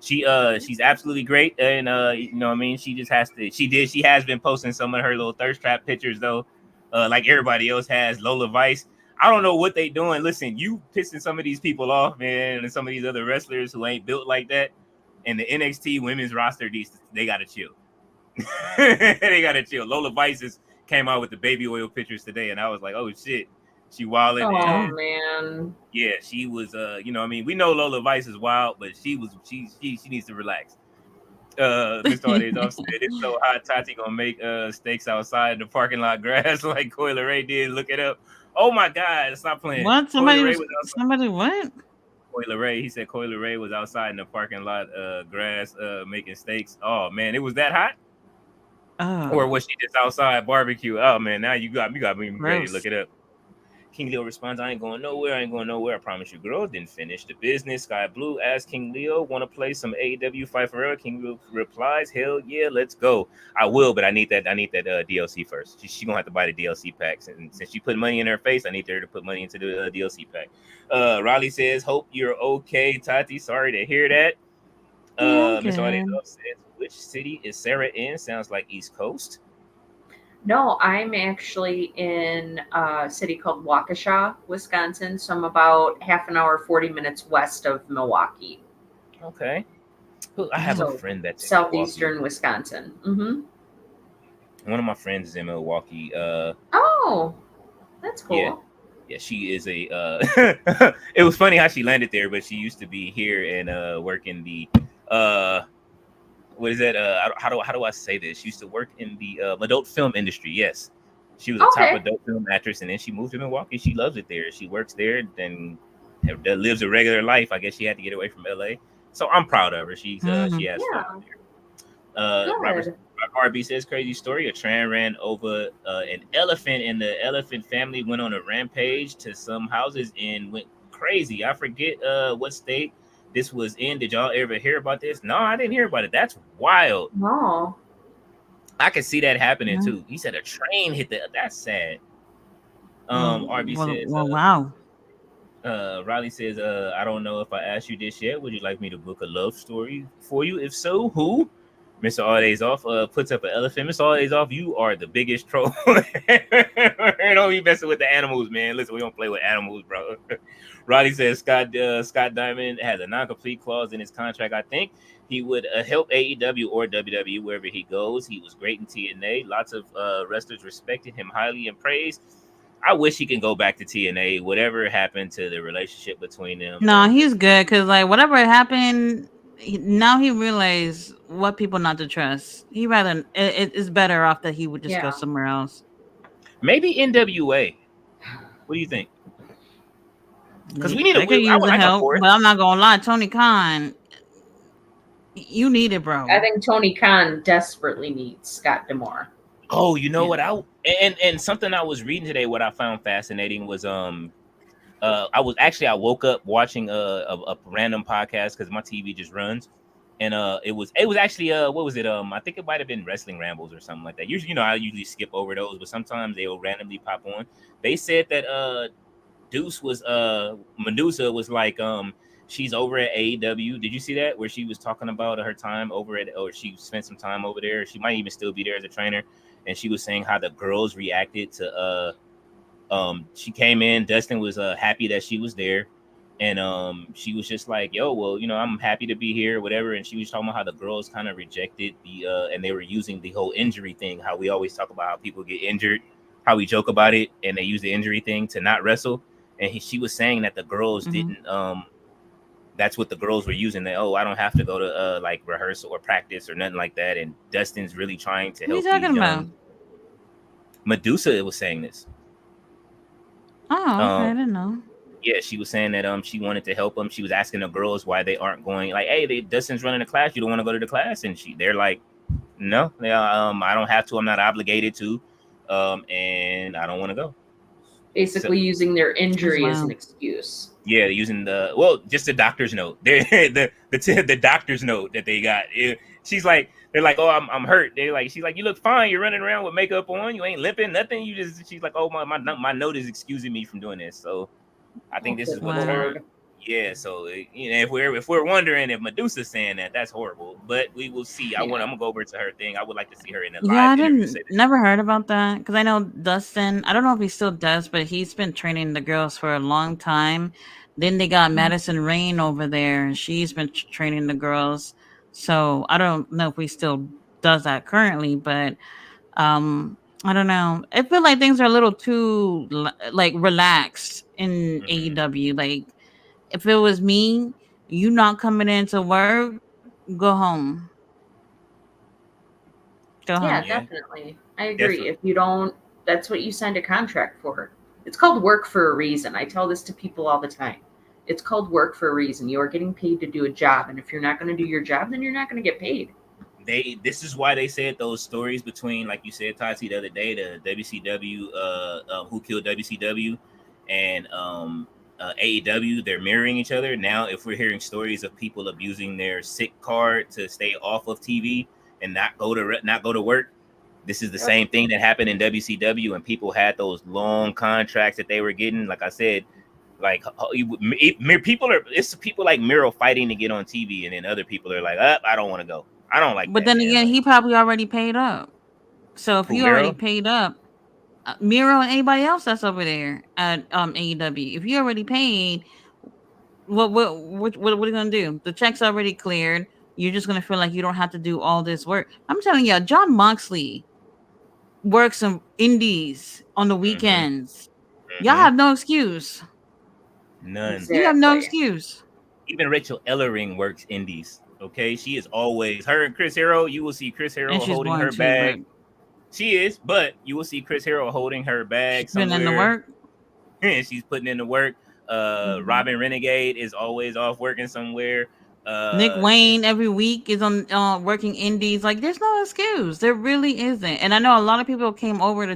She's absolutely great, and you know what I mean. She just has to. She has been posting some of her little thirst trap pictures though, like everybody else has. Lola Vice. I don't know what they doing. Listen, you pissing some of these people off, man, and some of these other wrestlers who ain't built like that. And the NXT women's roster, they gotta chill. They gotta chill. Lola Vice came out with the baby oil pictures today, and I was like, oh shit, she wilding. Oh And man. yeah, she was. You know, what I mean, we know Lola Vice is wild, but she needs to relax. Mr. Ardezoff said it's so hot. Tati gonna make steaks outside in the parking lot grass like Coyle Ray did. Look it up. Oh my God, stop playing. What? Coyle Ray was outside. Somebody what? Coyle Ray. He said Coyle Ray was outside in the parking lot, grass, making steaks. Oh man, it was that hot. Oh, Or was she just outside barbecue? Oh man, now you got me ready to gross. look it up. King Leo responds, I ain't going nowhere. I promise you, girl. Didn't finish the business. Sky Blue asks King Leo, want to play some AEW Fight Forever? King Leo replies, hell yeah, let's go. I will, but I need that DLC first. She gonna have to buy the DLC packs. And since she put money in her face, I need her to put money into the DLC pack. Riley says, hope you're okay, Tati. Sorry to hear that. Yeah, Mr. Audio good. says, which city is Sarah in? Sounds like East Coast. No, I'm actually in a city called Waukesha, Wisconsin. So I'm about half an hour, 40 minutes west of Milwaukee. Okay. I have a friend that's in southeastern Milwaukee. Wisconsin. Mm-hmm. One of my friends is in Milwaukee. Oh, that's cool. Yeah, she is a. It was funny how she landed there, but she used to be here and work in the. What is that? How do I say this? She used to work in the adult film industry. Yes, she was a top adult film actress, and then she moved to Milwaukee. She loves it there. She works there, then lives a regular life. I guess she had to get away from LA. So I'm proud of her. She has fun there. Robert RB says crazy story. A train ran over an elephant, and the elephant family went on a rampage to some houses and went crazy. I forget what state this was in. Did y'all ever hear about this? No, I didn't hear about it. That's wild. No. I could see that happening too. He said a train hit the. That's sad. RB says. Wow. Riley says, I don't know if I asked you this yet. Would you like me to book a love story for you? If so, who? Mr. All Days Off puts up an elephant. Mr. All Days Off, you are the biggest troll. Don't be messing with the animals, man. Listen, we don't play with animals, bro. Riley says Scott Diamond has a non-complete clause in his contract. I think he would help AEW or WWE wherever he goes. He was great in TNA. Lots of wrestlers respected him highly and praised. I wish he can go back to TNA. Whatever happened to the relationship between them? No, he's good because like whatever happened, now he realized what people not to trust. He rather it's better off that he would just go somewhere else. Maybe NWA. What do you think? Because we need I could use the help, but I'm not gonna lie, Tony Khan, you need it, bro. I think Tony Khan desperately needs Scott D'Amore. Oh, you know what? And something I was reading today, what I found fascinating was I woke up watching a random podcast because my TV just runs, and it was actually what was it? I think it might have been Wrestling Rambles or something like that. Usually, I usually skip over those, but sometimes they'll randomly pop on. They said that Medusa was like she's over at AEW. Did you see that? Where she was talking about her time over at, or she spent some time over there. She might even still be there as a trainer. And she was saying how the girls reacted to she came in. Dustin was happy that she was there. And she was just like, yo, well, I'm happy to be here, whatever. And she was talking about how the girls kind of rejected and they were using the whole injury thing, how we always talk about how people get injured, how we joke about it, and they use the injury thing to not wrestle. And she was saying that the girls didn't that's what the girls were using. That, I don't have to go to like rehearsal or practice or nothing like that. And Dustin's really trying to help. What are you talking about? Medusa was saying this. Oh, okay, I didn't know. Yeah, she was saying that she wanted to help them. She was asking the girls why they aren't going. Like, hey, Dustin's running a class. You don't want to go to the class? And they're like, no, I don't have to. I'm not obligated to, and I don't want to go. So Basically using their That's injury as an wild. excuse. yeah, using just the doctor's note. The doctor's note that they got. She's like, they're like, oh, I'm hurt. They're like, she's like, you look fine. You're running around with makeup on. You ain't limping, nothing. You just, she's like, oh my note is excusing me from doing this. So I Oh, think this is good what's her. lord. Yeah. So if we're wondering if Medusa's saying that, that's horrible. But we will see. I'm Yeah. gonna go over to her thing. I would like to see her in a Yeah, live I interview say didn't that. never heard about that because I know Dustin. I don't know if he still does, but he's been training the girls for a long time. Then they got Madison Rain over there, and she's been training the girls. So I don't know if he still does that currently, but I don't know. I feel like things are a little too like relaxed in Mm-hmm. AEW. Like if it was me, you not coming into work, go home. Go Yeah, home. Yeah, definitely. I agree. definitely. If you don't, that's what you signed a contract for. It's called work for a reason. I tell this to people all the time. It's called work for a reason. You are getting paid to do a job. And if you're not going to do your job, then you're not going to get paid. This is why they said those stories between, like you said, Tati, the other day, the WCW, who killed WCW, and AEW. They're mirroring each other now. If we're hearing stories of people abusing their sick card to stay off of TV and not go to work, this is the Yep. same thing that happened in WCW, and people had those long contracts that they were getting. Like I said, like it's people like Miro fighting to get on TV, and then other people are like, I don't want to go. I don't like But that, then man. again, Like, he probably already paid up. So if who, you already Miro? paid up, Miro and anybody else that's over there at AEW, if you already paid, what are you gonna do? The check's already cleared. You're just gonna feel like you don't have to do all this work. I'm telling you, John Moxley works some indies on the Mm-hmm. weekends. Y'all Mm-hmm. have no excuse. None. You have no Exactly. excuse. Even Rachel Ellering works indies. Okay, she is always her and Chris Hero. You will see Chris And Hero she's holding born her too, bag. but She is, but you will see Chris Hero holding her she's bag been in the somewhere, work. and she's putting in the work. Mhm. Robin Renegade is always off working somewhere. Nick Uh, Wayne every week is on working indies. Like, there's no excuse. There really isn't. And I know a lot of people came over to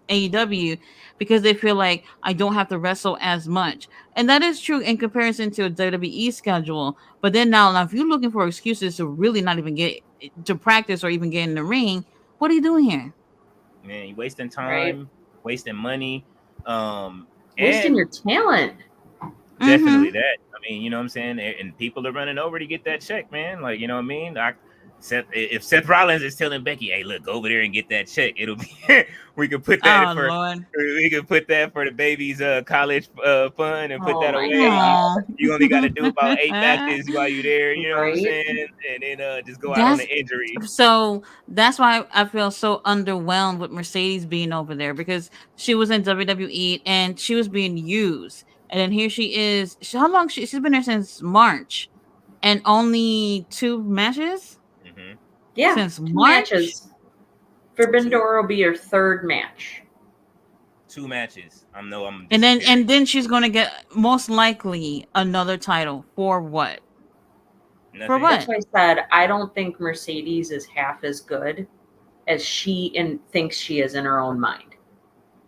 AEW because they feel like I don't have to wrestle as much, and that is true in comparison to a WWE schedule. But then now, if you're looking for excuses to really not even get to practice or even get in the ring, what are you doing here? man, you wasting Right? time, wasting money, um, Wasting and your talent. definitely Mm-hmm. that. I mean, you know what I'm saying? And people are running over to get that check, man. Like, you know what I mean? If Seth Rollins is telling Becky, "Hey, look, go over there and get that check," it'll be we could put that Oh for Lord. the baby's college fund and put Oh that my away. You god. Oh. you only got to do about 8 matches while you're there. You know what I'm Right? saying? And then just go out on That's an injury. so that's why I feel so underwhelmed with Mercedes being over there because she was in WWE and she was being used. And then here she is. How long she's been there since March and only 2 matches Hmm. Yeah, since two March. matches. Forbidden Two Door will be your third match. two matches. I know I'm And then disappearing. she's going to get most likely another title for what? For Nothing. That's what? why I said I don't think Mercedes is half as good as she thinks she is in her own mind.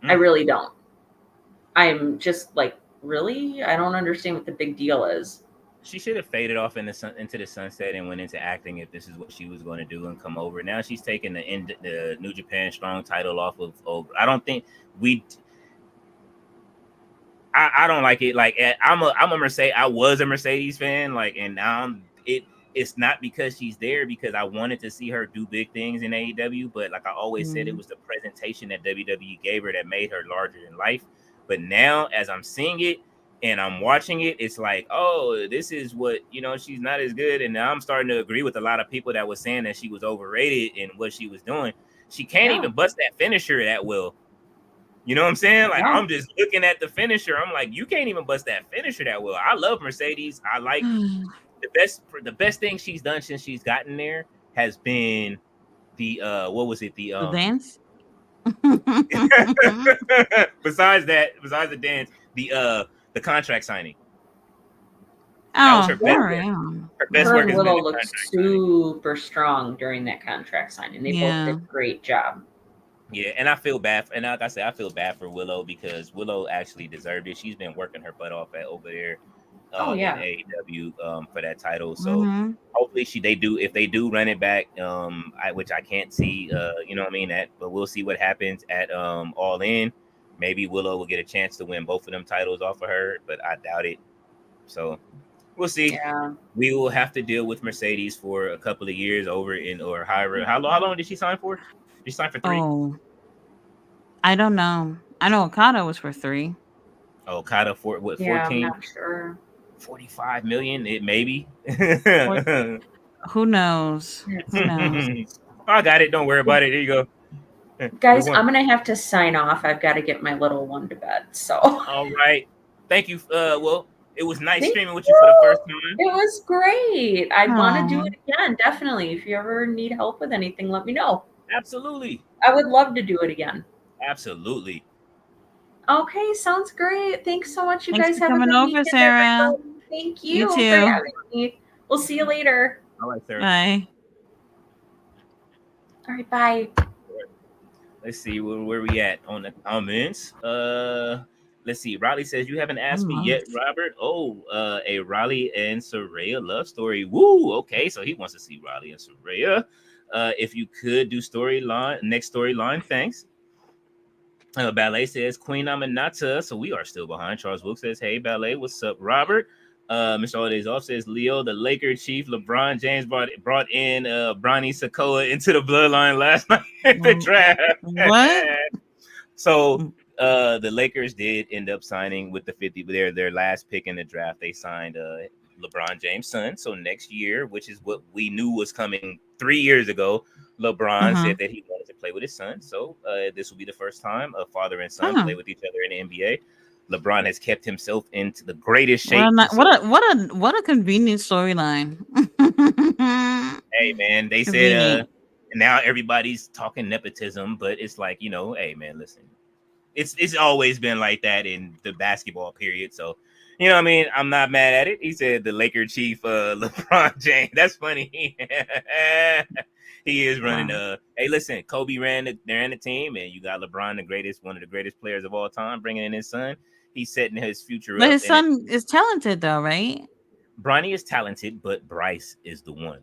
I Mm. really don't. I'm just like, really? I don't understand what the big deal is. She should have faded off into the sunset and went into acting if this is what she was going to do and come over. Now she's taking the New Japan Strong title off of over. I don't think we. I don't like it. Like I'm a Mercedes. I was a Mercedes fan. Like, and now it's not because she's there, because I wanted to see her do big things in AEW. But like I always said, it Mm. was the presentation that WWE gave her that made her larger than life. But now, as I'm seeing it and I'm watching it, it's like, oh, this is what, she's not as good. And now I'm starting to agree with a lot of people that was saying that she was overrated in what she was doing. She can't Yeah. even bust that finisher that well. You know what I'm saying? Like, No. I'm just looking at the finisher. I'm like, you can't even bust that finisher that well. I love Mercedes. I like the best thing she's done since she's gotten there has been the what was it? The The dance? besides the dance, the contract signing. That was Oh, her Yeah. best for work. real. Her best Her work and has been Willow the looked contract signing. super strong during that contract signing. They both did Yeah. a great job. Yeah, and I feel bad. And like I said, I feel bad for Willow because Willow actually deserved it. She's been working her butt off at over there Oh in yeah. AEW for that title. So Mm-hmm. hopefully they do if they do run it back, which I can't see, you know what I mean, that, but we'll see what happens at All In. Maybe Willow will get a chance to win both of them titles off of her, but I doubt it. So we'll see. Yeah. We will have to deal with Mercedes for a couple of years over in or higher. How long did she sign for? Did she sign for 3? Oh, I don't know. I know Okada was for 3. Oh, Okada for what, Yeah, I'm 14? not sure. 45 million? It maybe. Or who knows? Who knows? I got it. Don't worry about it. There you go. We Guys, won. I'm gonna have to sign off. I've got to get my little one to bed. So All right. Thank you. Well, it was nice thank streaming with you for the first you. time. It was great. I'd want to do Oh, it again, definitely. If you ever need help with anything, let me know. Absolutely. I would love to do it again. Absolutely. Okay, sounds great. Thanks so much. You thanks guys for have a coming good over, weekend, Sarah. everybody. Thank You you for too. having me. We'll see you later. All right, Sarah. Bye. All right, bye. Let's see where we at on the comments. Let's see. Riley says you haven't asked me yet, Almost. Robert. Oh, a Riley and Soraya love story. Woo. Okay, so he wants to see Riley and Soraya. If you could do next storyline, thanks. Ballet says Queen Aminata. So we are still behind. Charles Wilkes says, hey, Ballet, what's up, Robert? Mr. Holidays Off says Leo, the Laker chief, LeBron James brought in Bronny Sakoa into the bloodline last night at the draft. What? So the Lakers did end up signing with the 50, their last pick in the draft. They signed LeBron James' son. So next year, which is what we knew was coming 3 years ago, LeBron Uh-huh. said that he wanted to play with his son. So this will be the first time a father and son Oh. play with each other in the NBA. LeBron has kept himself into the greatest What shape. a So, what a convenient storyline. hey man, they said Convenient. now everybody's talking nepotism, but it's like, hey man, listen, it's always been like that in the basketball period. So, you know what I mean? I'm not mad at it. He said the Laker chief, LeBron James. That's funny. He is running. Wow. Hey, listen, Kobe ran the team, and you got LeBron, one of the greatest players of all time, bringing in his son. He's setting his future But up, his and son is talented though, right? Bronny is talented, but Bryce is the one.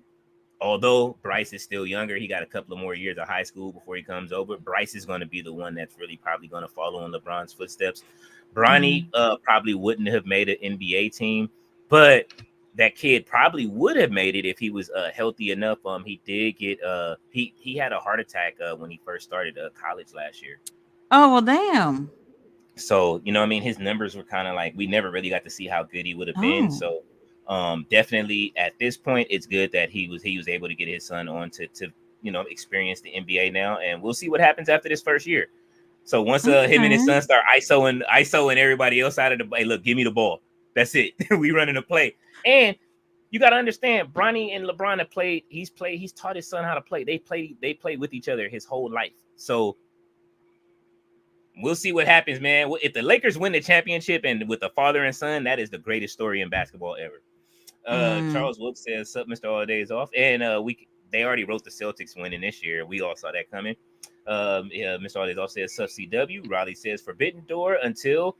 Although Bryce is still younger, he got a couple of more years of high school before he comes over. Bryce is going to be the one that's really probably going to follow in LeBron's footsteps. Bronny probably wouldn't have made an NBA team, but that kid probably would have made it if he was healthy enough. He did get he had a heart attack when he first started college last year. Oh well, damn. So, you know what I mean? His numbers were kind of like, we never really got to see how good he would have been. Oh. So definitely at this point, it's good that he was able to get his son on to experience the NBA now. And we'll see what happens after this first year. So once him and his Okay. son start ISOing everybody else out of the, hey, look, give me the ball. That's it. We running the play. And you got to understand, Bronny and LeBron have played. He's taught his son how to play. They played with each other his whole life. So we'll see what happens, man. If the Lakers win the championship and with the father and son, that is the greatest story in basketball ever. Charles Wilkes says, "Sup, Mr. All Days Off," and they already wrote the Celtics winning this year. We all saw that coming. Mr. All Days Off says, "Sup, CW." Riley says, "Forbidden Door until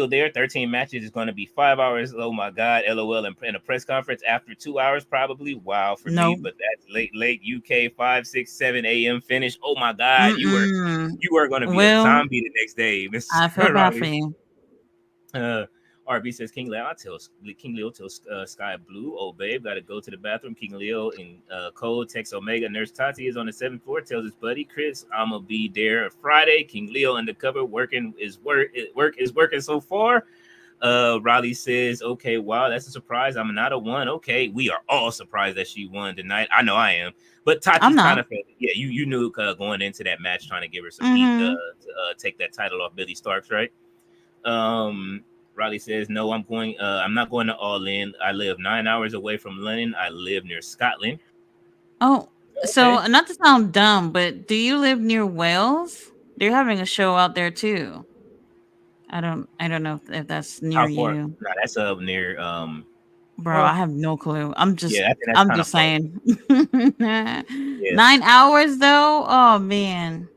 there, 13 matches is going to be 5 hours. Oh my God, LOL, and a press conference after 2 hours probably. Wow for me, Nope. but that's late UK 5, 6, 7 a.m. finish. Oh my God, you Mm-mm. are going to be a Well, zombie the next day, Mr. I feel bad for Riley." you. RB says King Leo tells Sky Blue, oh babe, gotta go to the bathroom. King Leo in Code text Omega. Nurse Tati is on the 7th floor. Tells his buddy Chris, I'ma be there Friday. King Leo undercover work is working so far. Riley says, okay, wow, that's a surprise. I'm not a one. Okay, we are all surprised that she won tonight. I know I am, but I'm Tati's kind not. of you knew going into that match, trying to give her some heat Mm-hmm. to take that title off Billy Starks, right? Riley says, no, I'm not going to All In. I live 9 hours away from London. I live near Scotland. Oh, Okay. so not to sound dumb, but do you live near Wales? They're having a show out there too. I don't know if that's near How far? you. No, that's up near Bro, I well, have no clue. I'm just yeah, I think that's I'm kind of just far. saying. Yeah. 9 hours though? Oh man.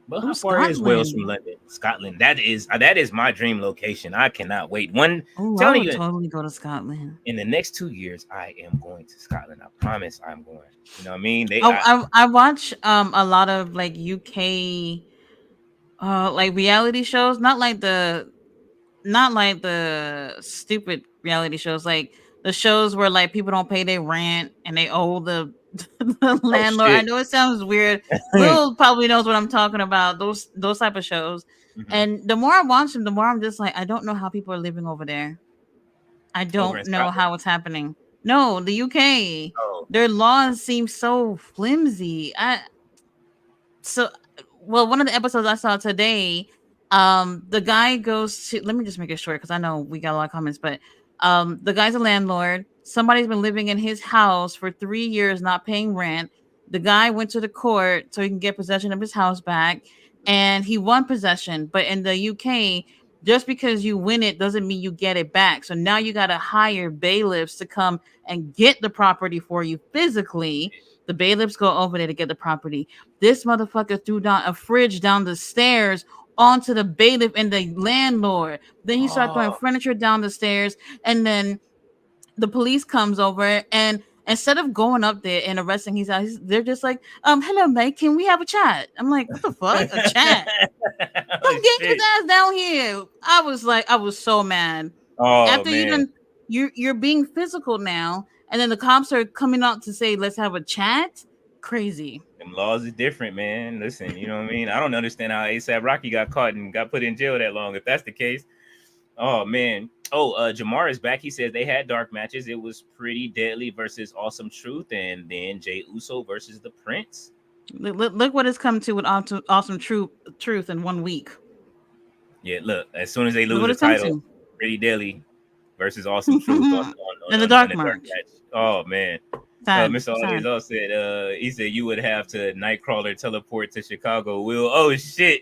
But Oh, how far is Wales from Scotland. London? Scotland. That is my dream location. I cannot wait. Oh, I Telling would you, totally go to Scotland. in the next 2 years, I am going to Scotland. I promise I'm going. You know what I mean? I watch a lot of like UK like reality shows, not like the stupid reality shows, like the shows where like people don't pay their rent and they owe the the Oh landlord. I shit. know it sounds weird. Will probably knows what I'm talking about. Those type of shows. Mhm. And the more I watch them, the more I'm just like, I don't know how people are living over there. I Over in don't know Scotland. how it's happening. No, the UK. Oh, Their laws seem so flimsy. So well, one of the episodes I saw today, the guy goes to, let me just make it short because I know we got a lot of comments, but the guy's a landlord. Somebody's been living in his house for 3 years not paying rent. The guy went to the court so he can get possession of his house back, and he won possession. But in the UK, just because you win it doesn't mean you get it back. So now you got to hire bailiffs to come and get the property for you physically. The bailiffs go over there to get the property. This motherfucker threw down a fridge down the stairs onto the bailiff and the landlord. Then he started throwing oh, furniture down the stairs, and then the police comes over, and instead of going up there and arresting his out, they're just like, hello, mate, can we have a chat? I'm like, what the fuck? A chat? oh Come get his shit. ass down here. I was like, I was so mad. Oh After man. you're being physical now, and then the cops are coming out to say, let's have a chat. Crazy. Them laws is different, man. Listen, you know what I mean? I don't understand how ASAP Rocky got caught and got put in jail that long. If that's the case, oh man. Oh, Jamar is back. He says they had dark matches. It was pretty deadly versus Awesome Truth, and then Jay Uso versus the Prince. Look what it's come to with awesome truth in 1 week. Yeah, look. As soon as they Look lose what the it's come title, to. pretty deadly versus Awesome Truth In the on dark the dark march. match. Oh man. Sad, Mr. Audience sad. also said, he said you would have to Nightcrawler teleport to Chicago. Will, oh shit.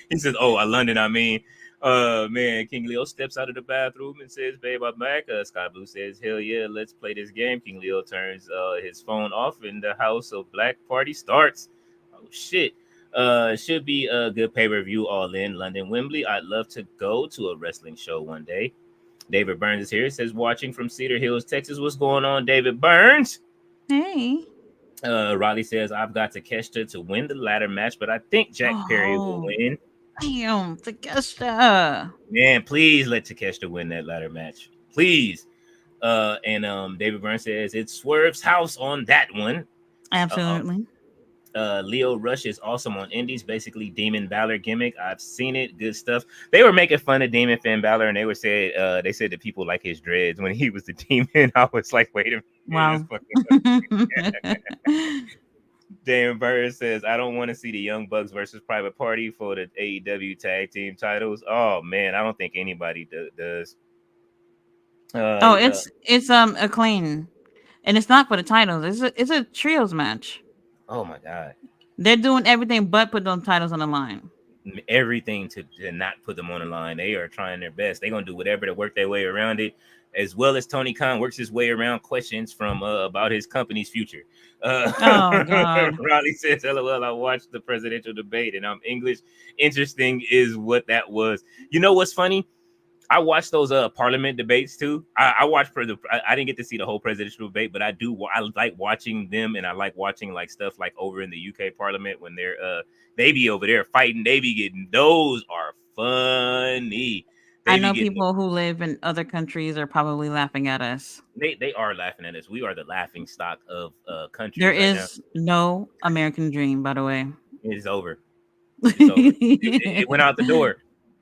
He says, oh, London, I mean. Man, King Leo steps out of the bathroom and says, babe, I'm back. Sky Blue says, hell yeah, let's play this game. King Leo turns his phone off and the House of Black party starts. Oh shit. Should be a good pay-per-view all in London, Wembley. I'd love to go to a wrestling show one day. David Burns is here. It says, watching from Cedar Hills, Texas. What's going on, David Burns? Hey. Riley says, I've got Takeshita to win the ladder match, but I think Jack Perry will Oh, win. damn, Takeshita. Man, please let Takeshita win that ladder match. Please. And David Burns says, it's Swerve's house on that one. Absolutely. Leo Rush is awesome on Indies, basically Demon Balor gimmick. I've seen it, good stuff. They were making fun of Demon Finn Balor, and they said that people like his dreads when he was the demon. I was like, wait a minute, Wow. Dan Burns says, I don't want to see the Young Bucks versus Private Party for the AEW tag team titles. Oh man, I don't think anybody does. It's a clean, and it's not for the titles. It's a trios match. Oh my god. They're doing everything but put those titles on the line. Everything to not put them on the line. They are trying their best. They're gonna do whatever to work their way around it, as well as Tony Khan works his way around questions from about his company's future. Oh God. Riley says, LOL, I watched the presidential debate and I'm English. Interesting is what that was. You know what's funny? I watched those parliament debates too. I watched I didn't get to see the whole presidential debate, but I do. I like watching them, and I like watching like stuff like over in the UK Parliament when they be over there fighting. They be getting, those are funny. I know people who live in other countries are probably laughing at us. They are laughing at us. We are the laughing stock of countries. There right is no American dream, by the way. It is over. It's over. It went out the door.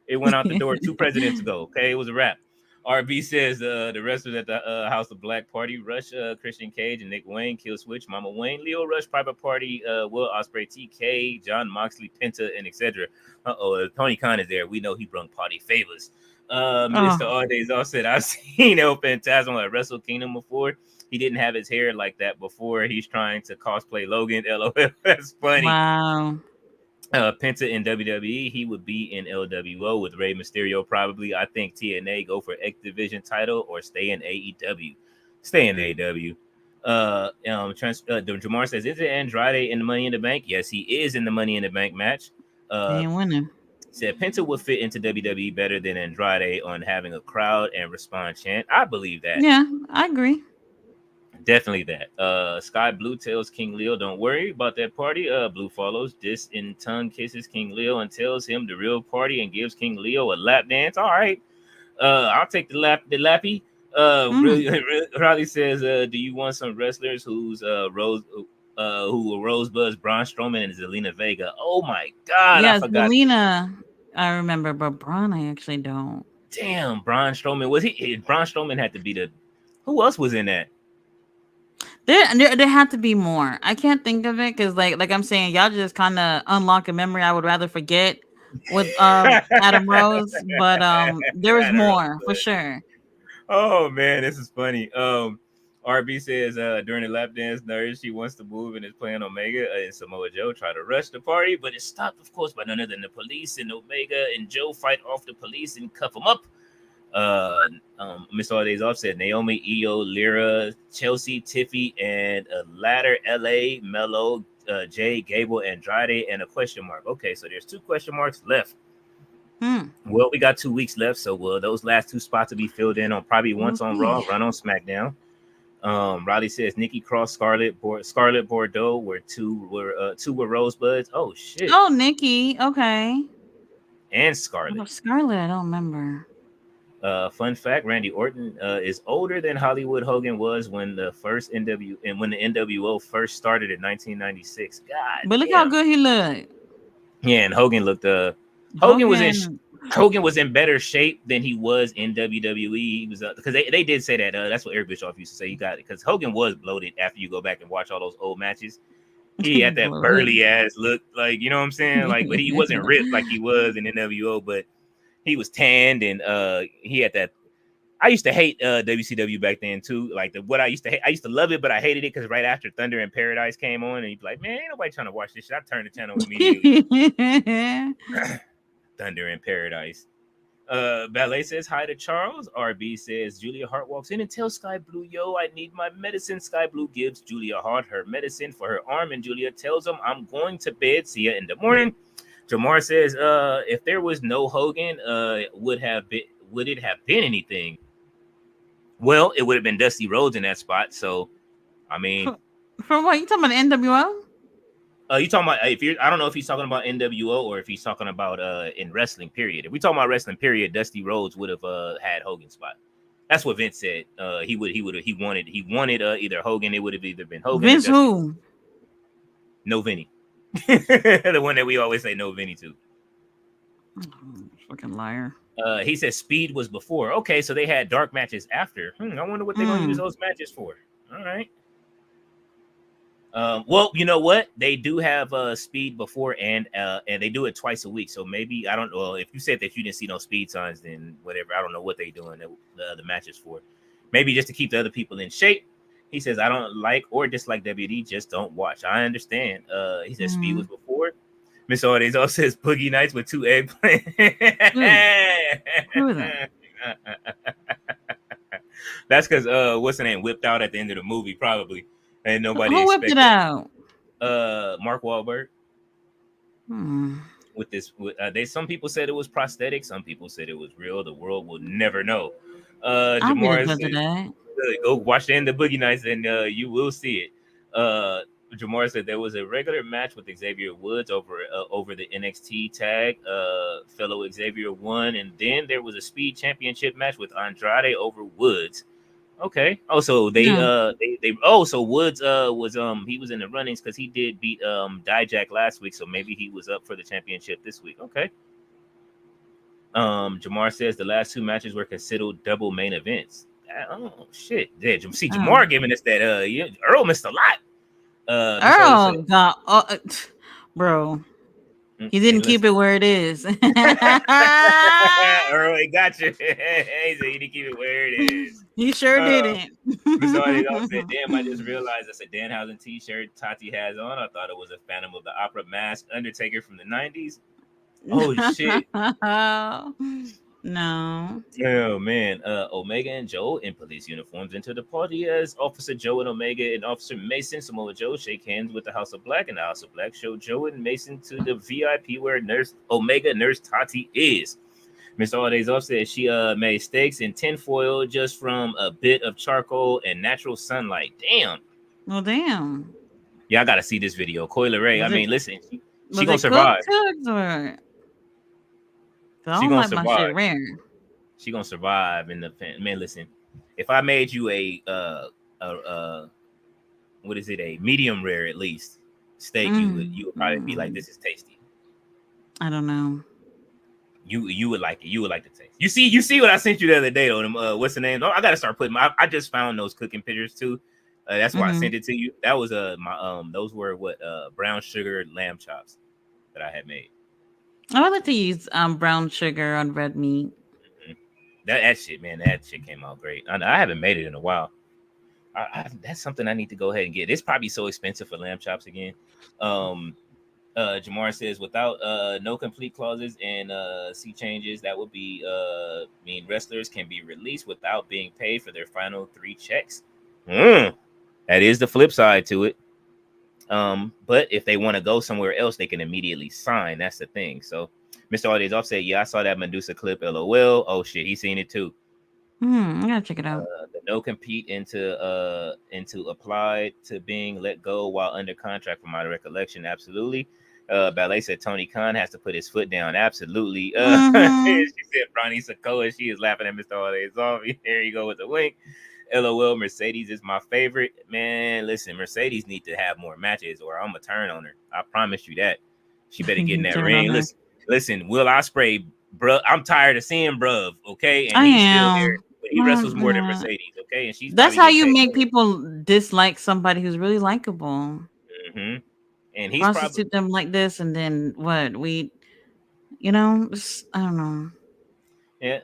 It went out the door 2 presidents ago. Okay, it was a wrap. RB says the wrestlers at the House of Black Party: Rush, Christian Cage, and Nick Wayne, Kill Switch, Mama Wayne, Leo Rush, Private Party, Will Ospreay, TK, John Moxley, Penta, and etc. Tony Khan is there. We know he brung party favors. Mr. Aldays also said, I've seen El Phantasmo at Wrestle Kingdom before. He didn't have his hair like that before. He's trying to cosplay Logan. LOL. That's funny. Wow. Penta in WWE, he would be in LWO with Rey Mysterio probably. I think TNA go for X Division title or stay in AEW. Stay in AEW. Jamar says, "Is it Andrade in the Money in the Bank?" Yes, he is in the Money in the Bank match. He ain't winning. Said Penta would fit into WWE better than Andrade on having a crowd and respond chant. I believe that. Yeah, I agree. Definitely that. Sky Blue tells King Leo, "Don't worry about that party." Blue follows. This in tongue kisses King Leo and tells him the real party and gives King Leo a lap dance. All right. I'll take the lappy. Riley says, "Do you want some wrestlers who were Rosebud's Braun Strowman and Zelina Vega?" Oh my God, I Yeah, forgot. Zelina, I remember, but Braun, I actually don't. Damn, Braun Strowman was he? Braun Strowman had to be the. Who else was in that? There had to be more. I can't think of it because, like I'm saying, y'all just kind of unlock a memory I would rather forget with Adam Rose, but there was more for sure. Oh man, this is funny. RB says during the lap dance, Nurse she wants to move and is playing Omega and Samoa Joe try to rush the party, but it's stopped, of course, by none other than the police. And Omega and Joe fight off the police and cuff them up. Miss All Days Off said Naomi, Io, Lyra, Chelsea, Tiffy, and a ladder, LA, Mello, Jay, Gable, Andrade, and a question mark. Okay, so there's 2 question marks left. Well, we got 2 weeks left, so those last 2 spots will be filled in on probably once on Raw, run on SmackDown. Riley says Nikki Cross, Scarlett Bordeaux were two were Rosebuds. Oh shit. Oh, Nikki, okay. And Scarlett. Oh, Scarlett, I don't remember. Fun fact: Randy Orton is older than Hollywood Hogan was when the NWO first started in 1996. God, but look how good he looked. Yeah, and Hogan looked. Hogan was in better shape than he was in WWE. He was because they did say that. That's what Eric Bischoff used to say. You got it because Hogan was bloated after you go back and watch all those old matches. He had that burly ass look, like, you know what I'm saying, like, but he wasn't ripped like he was in NWO, but he was tanned and he had that. I used to hate WCW back then too. Like what I used to hate, I used to love it, but I hated it because right after Thunder in Paradise came on, and you'd be like, man, ain't nobody trying to watch this shit. I turned the channel immediately. Thunder in Paradise. Ballet says hi to Charles. RB says Julia Hart walks in and tells Sky Blue, "Yo, I need my medicine." Sky Blue gives Julia Hart her medicine for her arm, and Julia tells him, "I'm going to bed. See ya in the morning." Jamar says, "If there was no Hogan, would it have been anything?" Well, it would have been Dusty Rhodes in that spot. So, I mean, from what you talking about, NWO? You talking about I don't know if he's talking about NWO or if he's talking about in wrestling period. If we talking about wrestling period, Dusty Rhodes would have had Hogan's spot. That's what Vince said. He wanted either Hogan. It would have either been Hogan. Vince who? No Vinny. The one that we always say no Vinny to. Fucking liar. He says Speed was before. Okay, so they had dark matches after. I wonder what they're gonna use those matches for. All right. Well, you know what? They do have Speed before, and they do it twice a week. So maybe I don't know. If you said that you didn't see no Speed signs, then whatever. I don't know what they doing the other matches for. Maybe just to keep the other people in shape. He says I don't like or dislike WD, just don't watch. I understand. He says Speed was before. Miss Ortiz also says Boogie Nights with 2 eggplants. Who is that? That's because what's the name whipped out at the end of the movie, probably. And nobody who whipped it out? Mark Wahlberg. With this, some people said it was prosthetic. Some people said it was real. The world will never know. Jamar said, go watch the end of Boogie Nights, and you will see it. Jamar said there was a regular match with Xavier Woods over the NXT tag. Fellow Xavier won, and then there was a Speed Championship match with Andrade over Woods. Okay. Oh, so so Woods was he was in the runnings because he did beat Dijak last week, so maybe he was up for the championship this week. Okay. Jamar says the last 2 matches were considered double main events. Oh shit! Yeah, see Jamar giving us that. Earl missed a lot. Earl got bro. He didn't keep it where it is. Earl, he got you. He said he didn't keep it where it is. He sure didn't. Somebody else said, "Damn, I just realized that's a Danhausen t-shirt Tati has on. I thought it was a Phantom of the Opera mask Undertaker from the 90s. Oh shit." No. Oh man, Omega and Joe in police uniforms enter the party as Officer Joe and Omega and Officer Mason Samoa Joe shake hands with the House of Black, and the House of Black show Joe and Mason to the VIP where Nurse Omega Nurse Tati is. Miss Aldays off said she made steaks in tinfoil just from a bit of charcoal and natural sunlight. Damn. Well, damn. Yeah, I gotta see this video. Coyle Ray. I Was it mean, listen, she was gonna it cooked survive. or? I She don't gonna like my shit survive. rare. She gonna survive in the man. Listen, if I made you a what is it, a medium rare at least steak, you would probably be like, this is tasty. I don't know. You would like it. You would like the taste. You see what I sent you the other day on them. What's the name? Oh, I gotta start putting. I just found those cooking pictures too. That's why I sent it to you. That was my those were what brown sugar lamb chops that I had made. I would like to use brown sugar on red meat. Mm-hmm. That shit, man, that shit came out great. I haven't made it in a while. That's something I need to go ahead and get. It's probably so expensive for lamb chops again. Jamar says without no complete clauses and sea changes, that would be mean wrestlers can be released without being paid for their final 3 checks. That is the flip side to it. But if they want to go somewhere else, they can immediately sign. That's the thing. So Mr. Aldays off said, yeah, I saw that Medusa clip. LOL. Oh shit, he's seen it too. I gotta check it out. The no compete into applied to being let go while under contract, from my recollection. Absolutely. Ballet said Tony Khan has to put his foot down. Absolutely. She said Bronny Sakoa. She is laughing at Mr. Aldays off. There you go with the wink. LOL, Mercedes is my favorite. Man, listen, Mercedes need to have more matches or I'm gonna turn on her. I promise you that. She better get in that ring. Listen, Will Ospreay, bruh, I'm tired of seeing bruv, okay? And he's still there. But he wrestles more than Mercedes, okay? And she's that's how you make people dislike somebody who's really likable. Mm-hmm. And he's prostitute them like this, and then what? I don't know. Yeah.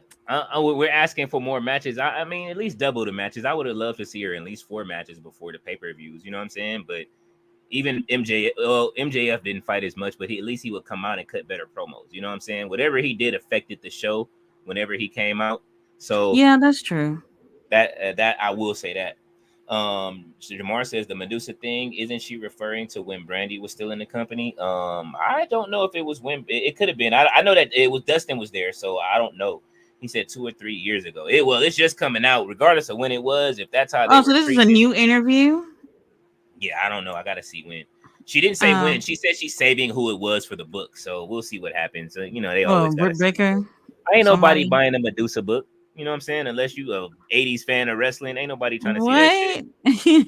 We're asking for more matches. I mean, at least double the matches. I would have loved to see her in at least 4 matches before the pay-per-views. You know what I'm saying? But even MJF didn't fight as much, but at least he would come out and cut better promos. You know what I'm saying? Whatever he did affected the show whenever he came out. So yeah, that's true. That I will say that. Jamar says the Medusa thing, isn't she referring to when Brandy was still in the company? I don't know if it was when it could have been. I know that it was Dustin was there, so I don't know. He said 2 or 3 years ago. It's just coming out, regardless of when it was. If that's how. So this is a new interview. Yeah, I don't know. I gotta see when. She didn't say when. She said she's saving who it was for the book. So we'll see what happens. They always. Britt Baker. Ain't nobody buying a Medusa book. You know what I'm saying? Unless you a 80s fan of wrestling, ain't nobody trying to see that shit.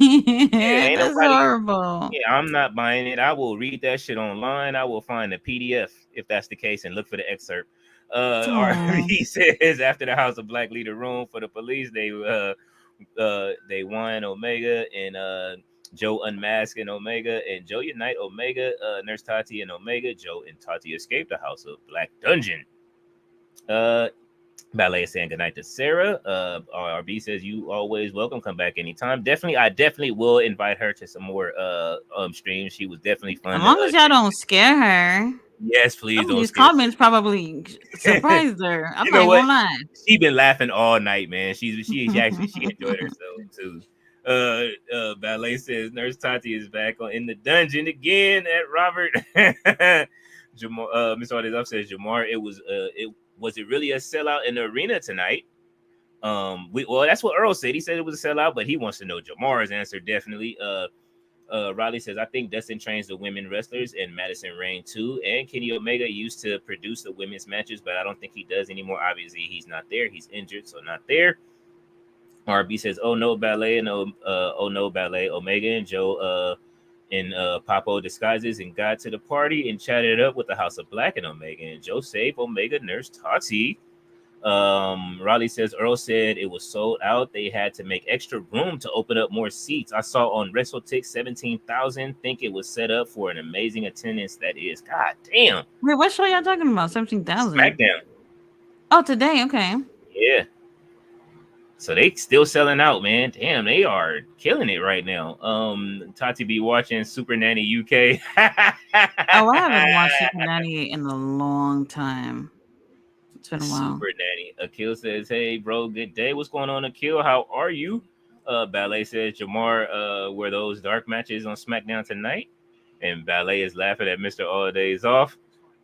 Yeah, that's horrible. Yeah, I'm not buying it. I will read that shit online. I will find a PDF if that's the case and look for the excerpt. RB says after the House of Black leave the room for the police, they won Omega and Joe unmasked and Omega and Joe unite Omega, Nurse Tati and Omega. Joe and Tati escaped the House of Black dungeon. Ballet is saying goodnight to Sarah. RB says you always welcome. Come back anytime. I definitely will invite her to some more streams. She was definitely fun. As long as y'all don't scare her. Yes, please. These comments probably surprised her. I'm not gonna lie. She been laughing all night, man. She enjoyed herself too. Ballet says Nurse Tati is back in the dungeon again at Robert. Jamar, Miss Artis says Jamar, was it really a sellout in the arena tonight? That's what Earl said. He said it was a sellout, but he wants to know Jamar's answer. Definitely. Riley says, I think Dustin trains the women wrestlers and Madison Rain too. And Kenny Omega used to produce the women's matches, but I don't think he does anymore. Obviously, he's not there. He's injured, so not there. RB says, oh no, Ballet and oh no, Ballet. Omega and Joe in Papo disguises and got to the party and chatted up with the House of Black and Omega. And Joe saved Omega Nurse Tati. Raleigh says Earl said it was sold out. They had to make extra room to open up more seats. I saw on WrestleTix 17,000. Think it was set up for an amazing attendance. That is, god damn. Wait, what show y'all talking about? 17,000. SmackDown. Oh, today. Okay. Yeah. So they still selling out, man. Damn, they are killing it right now. Tati be watching Super Nanny UK. I haven't watched Super Nanny in a long time. It's been a while. Super Nanny. Akil says, "Hey, bro, good day. What's going on, Akil? How are you?" Ballet says, "Jamar, were those dark matches on SmackDown tonight?" And Ballet is laughing at Mr. All Days Off.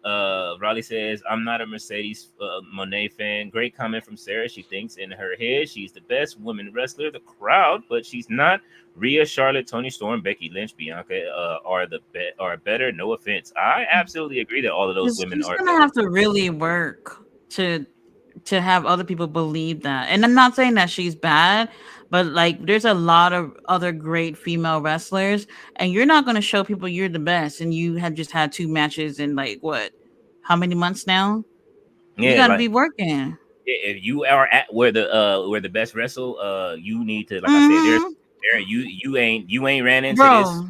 Raleigh says, "I'm not a Mercedes Monet fan." Great comment from Sarah. She thinks in her head she's the best women wrestler. The crowd, but she's not. Rhea, Charlotte, Toni Storm, Becky Lynch, Bianca are better. No offense. I absolutely agree that all of those women She's are gonna better. have to really work to have other people believe that. And I'm not saying that she's bad, but like there's a lot of other great female wrestlers, and you're not gonna show people you're the best, and you have just had 2 matches in like what? How many months now? You Yeah, got to like be working. if you are at where the best wrestle, you need to, like I said, Hmm. you ain't ran into this. Bro,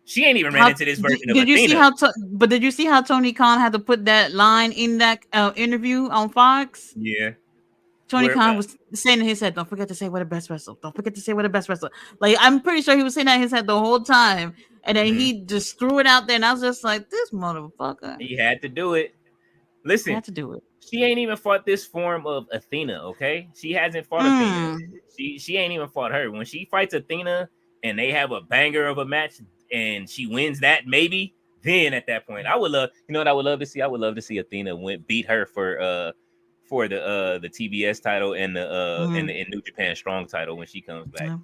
She ain't even ran how into this version of did you see Athena. how? But did you see how Tony Khan had to put that line in that interview on Fox? Yeah, Tony where Khan was saying in his head, "Don't forget to say what the best wrestler. Don't forget to say what the best wrestler." Like I'm pretty sure he was saying that in his head the whole time, and then mhm, he just threw it out there, and I was just like, "This motherfucker he had to do it. Listen, had to do it." she ain't even fought this form of Athena. Okay, she hasn't fought Athena. Mm. She ain't even fought her. When she fights Athena and they have a banger of a match and she wins that, maybe then at that point I would love. You know what I would love to see? I would love to see Athena beat her for the TBS title and Mm. the New Japan Strong title when she comes back. Yeah.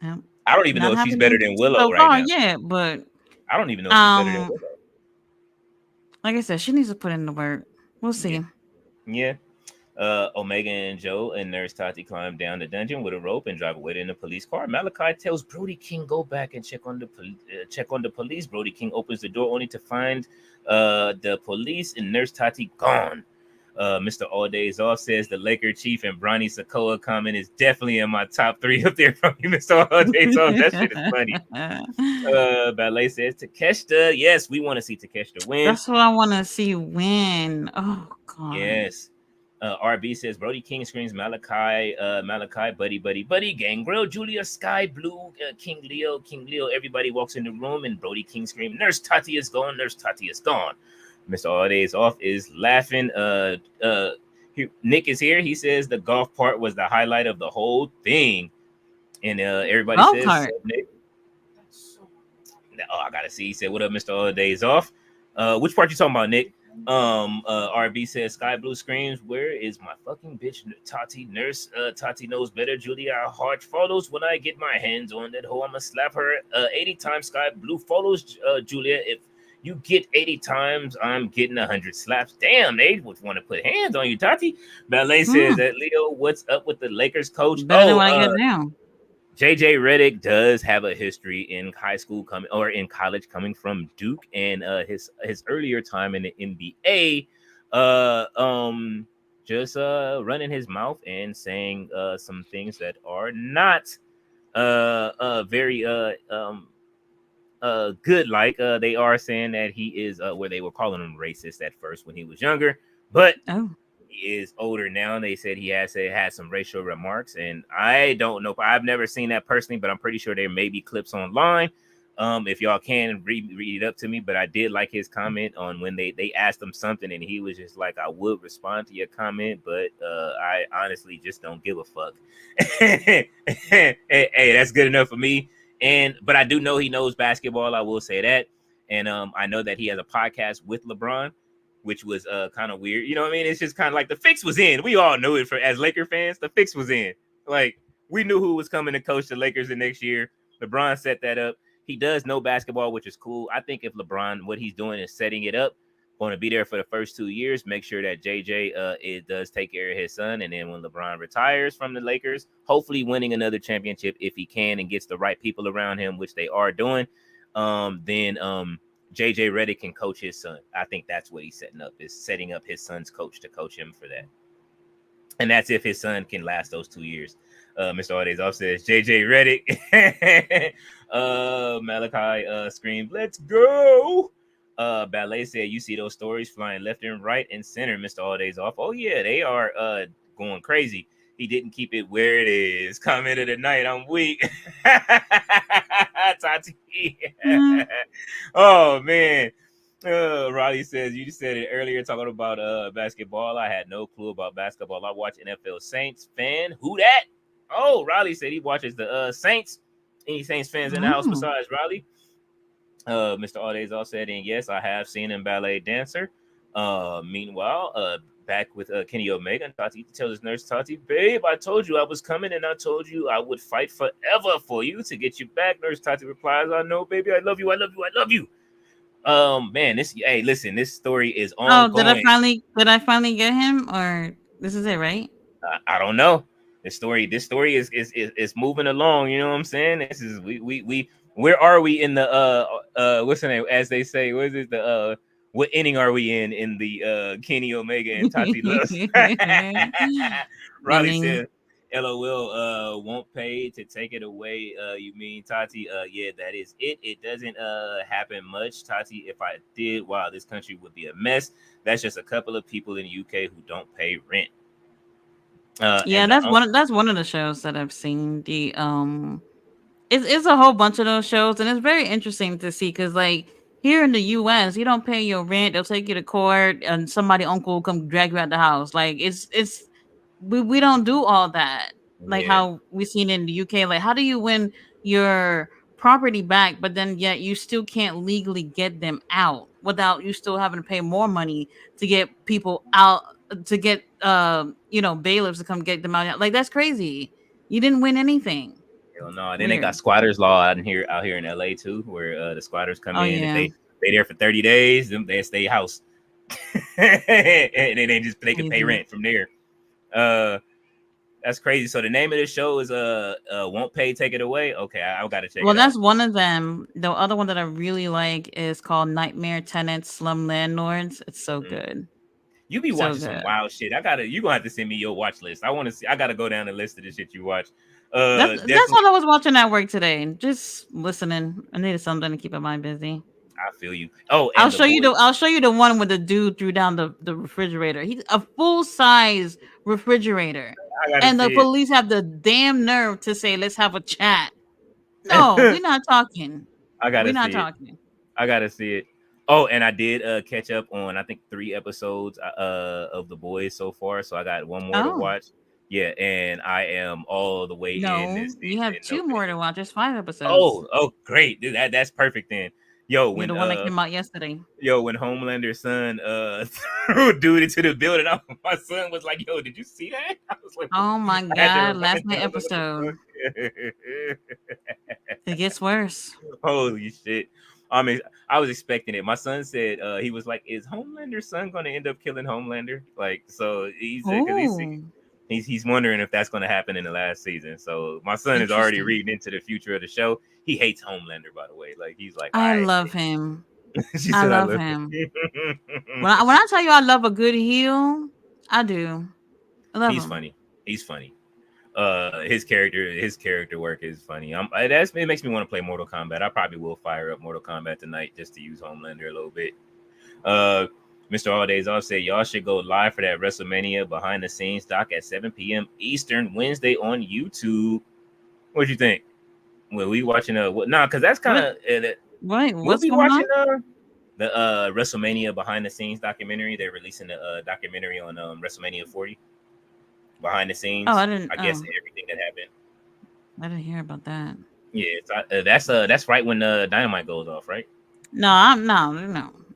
Yeah. I don't even know Not if she's better happening than Willow so right far now. yet, but I don't even know if she's better than um, Willow. like I said, she needs to put in the work. We'll Yeah, see. yeah. Omega and Joe and Nurse Tati climb down the dungeon with a rope and drive away in a police car. Malachi tells Brody King go back and check on the police. Brody King opens the door only to find the police and Nurse Tati gone. Mr. All Days Off says the Laker chief and Bronny Sakoa comment is definitely in my top 3 up there from you, Mr. All Days Off. That shit is funny. Ballet says Takeshita. Yes, we want to see Takeshita win. That's what I want to see win. Oh God. Yes. RB says Brody King screams Malachi, buddy, Gangrel, Julia, Sky, Blue, King Leo. Everybody walks in the room and Brody King screams, Nurse Tati is gone, Nurse Tati is gone. Mr. All Days Off is laughing. Nick is here. He says the golf part was the highlight of the whole thing. And everybody Golf says, cart. Nick. Oh, I gotta see. He said, "What up, Mr. All Days Off?" Which part you talking about, Nick? RB says, "Sky Blue screams, where is my fucking bitch, Tati? Nurse, Tati knows better. Julia Hart follows. When I get my hands on that hoe, I'ma slap her 80 times. Sky Blue follows Julia. If you get 80 times, I'm getting 100 slaps. Damn, they would want to put hands on you, Tati." Ballet says Hmm. that Leo, what's up with the Lakers coach? Better than what I get now. JJ Redick does have a history in high school coming or in college coming from Duke, and his earlier time in the NBA, just running his mouth and saying some things that are not very good. Like they are saying that he is where they were calling him racist at first when he was younger, but Oh. he is older now. They said he had some racial remarks, and I don't know. I've never seen that personally, but I'm pretty sure there may be clips online. If y'all can read it up to me, but I did like his comment on when they asked him something, and he was just like, "I would respond to your comment, but I honestly just don't give a fuck." Hey, that's good enough for me. But I do know he knows basketball. I will say that, and I know that he has a podcast with LeBron, which was kind of weird. You know what I mean? It's just kind of like the fix was in. We all knew it as Laker fans. The fix was in. Like we knew who was coming to coach the Lakers the next year. LeBron set that up. He does know basketball, which is cool. I think if LeBron, what he's doing is setting it up, going to be there for the first 2 years, make sure that JJ it does take care of his son, and then when LeBron retires from the Lakers, hopefully winning another championship if he can and gets the right people around him, which they are doing. Then JJ Redick can coach his son. I think that's what he's setting up his son's coach to coach him for that. And that's if his son can last those 2 years. Mr. Aldays off says JJ Redick. Malachi screamed, "Let's go." Ballet said, "You see those stories flying left and right and center, Mr. Aldays off." Oh yeah, they are going crazy. He didn't keep it where it is. Comment of the night, I'm weak. Tati. Mm. Oh man. Riley says you just said it earlier talking about basketball. I had no clue about basketball. I watch NFL Saints fan. Who that? Oh, Riley said he watches the Saints. Any Saints fans in the house besides Riley? Mr. Aldays all said, and yes, I have seen him ballet dancer. Meanwhile, back with Kenny Omega and Tati tells his nurse Tati, babe, I told you I was coming and I told you I would fight forever for you to get you back. Nurse Tati replies, I know, baby, I love you, I love you, I love you. Man, hey, listen, this story is ongoing. Oh, did I finally get him, or this is it, right? I don't know. This story is moving along. You know what I'm saying? This is we where are we in the what's the name? As they say, what is it? The what inning are we in the Kenny Omega and Tati Loves? Riley said, LOL, won't pay to take it away. You mean Tati? Yeah, that is it. It doesn't happen much. Tati, if I did, wow, this country would be a mess. That's just a couple of people in the UK who don't pay rent. Yeah, that's one of the shows that I've seen. The it's a whole bunch of those shows, and it's very interesting to see because like here in the U.S., you don't pay your rent, they'll take you to court, and somebody uncle will come drag you out the house. Like it's we don't do all that. Like how we seen in the U.K. Like how do you win your property back, but then yet you still can't legally get them out without you still having to pay more money to get people out, to get bailiffs to come get them out. Like that's crazy. You didn't win anything. Hell no. And then they got squatters law out here in LA too, where the squatters come in. Yeah. If they there for 30 days, then they stay house. And then they can pay rent from there. That's crazy. So the name of the show is Won't Pay, Take It Away. Okay, I gotta check. Well, that's one of them. The other one that I really like is called Nightmare Tenants, Slum Landlords. It's so good. You be watching some wild shit. You gonna have to send me your watch list. I want to see. I gotta go down the list of the shit you watch. That's what I was watching at work today. Just listening. I needed something to keep my mind busy. I feel you. Oh, I'll show you the one where the dude threw down the refrigerator. He's a full size refrigerator, and the police have the damn nerve to say, "Let's have a chat." No, we're not talking. I gotta see it. Oh, and I did catch up on I think 3 episodes of The Boys so far, so I got one more to watch. Yeah, and I am all the way in this. You have 2 more to watch. There's 5 episodes. Oh, great. Dude, that's perfect then. Yo, when the one that came out yesterday. Yo, when Homelander's son threw a dude into the building, my son was like, "Yo, did you see that?" I was like, "Oh my god, last night episode." It gets worse. Holy shit. I mean, I was expecting it. My son said he was like, "Is Homelander's son going to end up killing Homelander?" Like, so he's wondering if that's going to happen in the last season. So my son is already reading into the future of the show. He hates Homelander, by the way. Like he's like, I love him. I love him. When I tell you I love a good heel, I do. I love him. Funny. He's funny. His character work is funny. It makes me want to play Mortal Kombat. I probably will fire up Mortal Kombat tonight just to use Homelander a little bit. Mr. Alldays also said y'all should go live for that WrestleMania behind the scenes doc at 7 p.m. Eastern Wednesday on YouTube. What you think? Will we watching because that's kind of what's going on? The WrestleMania behind the scenes documentary. They're releasing the documentary on WrestleMania 40 behind the scenes. Oh, I didn't. I guess everything that happened. I didn't hear about that. Yeah, that's right when Dynamite goes off, right? No,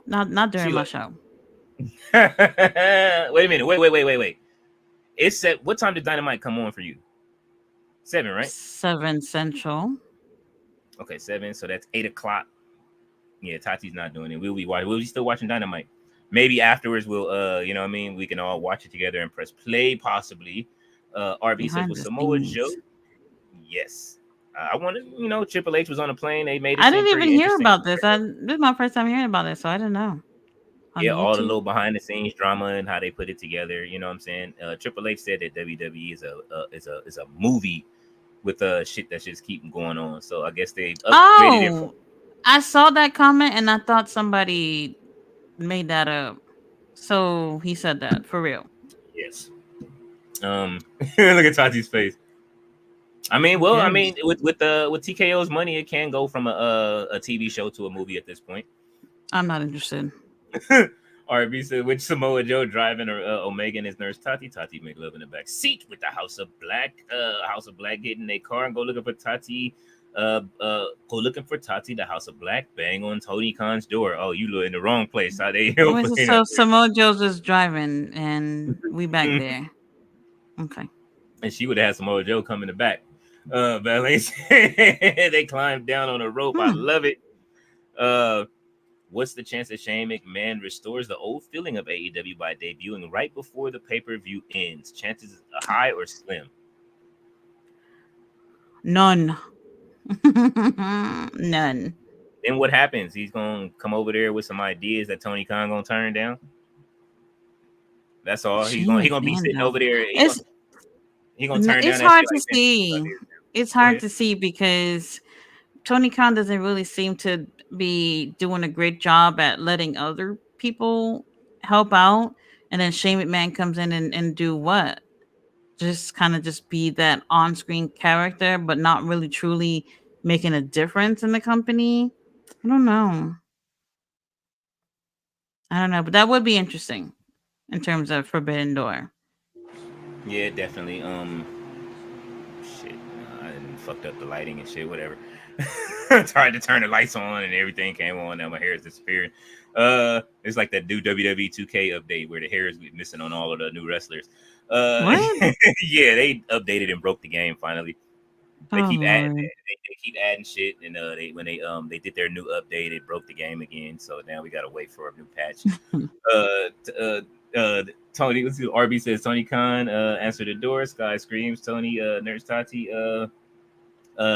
not during my show. Wait a minute. Wait. It's set. What time did Dynamite come on for you? 7, right? 7 Central. Okay, 7. So that's 8 o'clock. Yeah, Tati's not doing it. We'll be still watching Dynamite. Maybe afterwards we'll you know what I mean, we can all watch it together and press play possibly. RB says with Samoa Joe. Yes. I wanted, Triple H was on a plane. They made it. I didn't even hear about this. This is my first time hearing about it, so I didn't know. All the little behind the scenes drama and how they put it together. You know what I'm saying? Triple H said that WWE is a movie with shit that just keep going on. So I guess they upgraded it. I saw that comment and I thought somebody made that up. So he said that for real. Yes. Look at Tati's face. I mean, with TKO's money, it can go from a TV show to a movie at this point. I'm not interested. RB said, which Samoa Joe driving Omega and his nurse Tati? Tati make love in the back seat with the House of Black. House of Black get in their car and go looking for Tati. Go looking for Tati. The House of Black bang on Tony Khan's door. Oh, you look in the wrong place. How they Wait, so Samoa Joe's just driving, and we back there. Okay. And she would have had Samoa Joe come in the back. But they climbed down on a rope. I love it. What's the chance that Shane McMahon restores the old feeling of AEW by debuting right before the pay-per-view ends? Chances high or slim? None. None. Then what happens? He's gonna come over there with some ideas that Tony Khan gonna turn down. That's all. He's gonna be sitting over there. He's gonna turn down. It's hard to see. It's hard to see because Tony Khan doesn't really seem to be doing a great job at letting other people help out, and then Shane McMahon comes in and do what? Just kind of just be that on-screen character, but not really truly making a difference in the company. I don't know, but that would be interesting in terms of Forbidden Door. Yeah, definitely. Shit, I fucked up the lighting and shit. Whatever. Tried to turn the lights on and everything came on. Now my hair is disappearing. It's like that new WWE 2K update where the hair is missing on all of the new wrestlers. What? Yeah, they updated and broke the game finally. They keep adding. They keep adding shit, and when they did their new update, it broke the game again. So now we gotta wait for a new patch. Tony, let's see. RB says Tony Khan answer the door. Sky screams. Tony, Nurse Tati,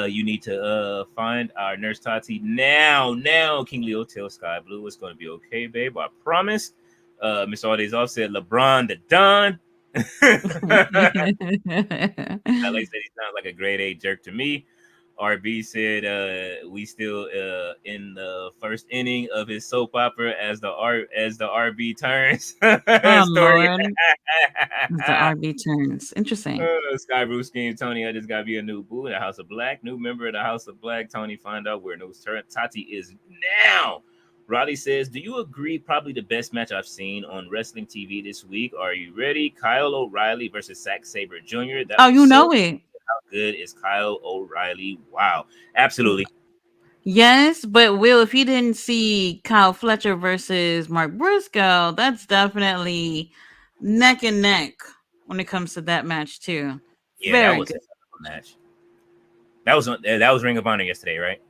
you need to find our Nurse Tati now. King Leo tells Sky Blue it's gonna be okay, babe. I promise. Miss All Days Off said LeBron the Don. LA said he sounds like a grade A jerk to me. RB said we still in the first inning of his soap opera as the RB turns. Oh Lord. The RB turns. Interesting. Sky Bruce Scheme, Tony, I just gotta be a new boo in the House of Black. New member of the House of Black. Tony, find out where Nose Tati is now. Roddy says, do you agree probably the best match I've seen on wrestling TV this week? Are you ready? Kyle O'Reilly versus Zack Sabre Jr. It. How good is Kyle O'Reilly? Wow. Absolutely. Yes, but Will, if you didn't see Kyle Fletcher versus Mark Briscoe, that's definitely neck and neck when it comes to that match too. Yeah, that was a match. That was Ring of Honor yesterday, right?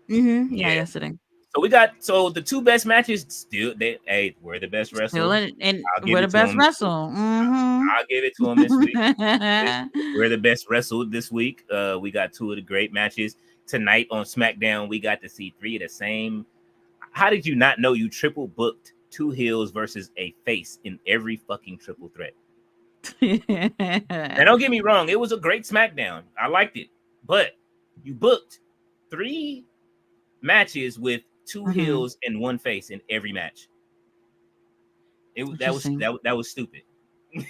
Mm-hmm. Yeah, yesterday. So the two best matches still we're the best wrestlers. And we're the best wrestle. Mm-hmm. I'll give it to them this week. We're the best wrestled this week. We got two of the great matches tonight on SmackDown. We got to see three of the same. How did you not know you triple booked two heels versus a face in every fucking triple threat? And don't get me wrong, it was a great SmackDown. I liked it, but you booked three matches with two heels and one face in every match. That was stupid.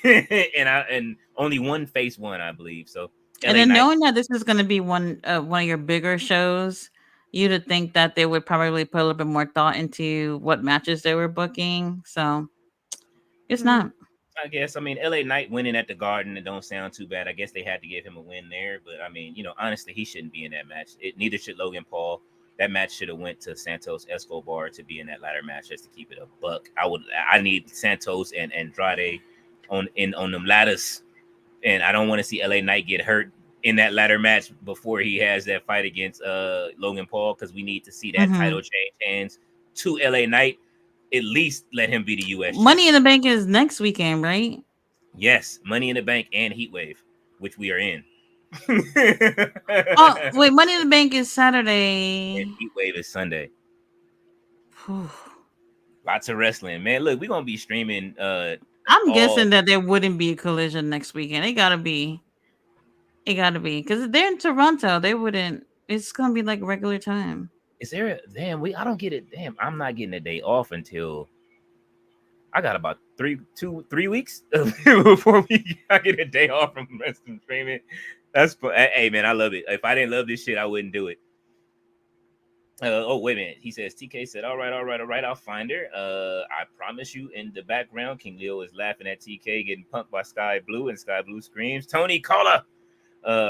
and only one face won, I believe. So and then knowing that this is going to be one of your bigger shows, you'd think that they would probably put a little bit more thought into what matches they were booking. So it's not. I guess. I mean, LA Knight winning at the Garden, it don't sound too bad. I guess they had to give him a win there. But I mean, honestly, he shouldn't be in that match. Neither should Logan Paul. That match should have went to Santos Escobar to be in that ladder match just to keep it a buck. I need Santos and Andrade on them ladders, and I don't want to see LA Knight get hurt in that ladder match before he has that fight against Logan Paul, because we need to see that title change hands to LA Knight. At least let him be the US. Money in the Bank is next weekend, right? Yes, Money in the Bank and Heatwave, which we are in. Oh wait, Money in the Bank is Saturday and Heatwave is Sunday. Lots of wrestling, man. Look, we're gonna be streaming I'm guessing that there wouldn't be a Collision next weekend. It gotta be because they're in Toronto. They wouldn't. It's gonna be like regular time. Is there I don't get it. Damn, I'm not getting a day off until I got about 3 weeks before I get a day off from wrestling streaming. Hey man, I love it. If I didn't love this shit, I wouldn't do it. Oh, wait a minute. He says TK said, all right, all right, all right. I'll find her. I promise you. In the background, King Leo is laughing at TK getting punked by Sky Blue, and Sky Blue screams, "Tony, call her."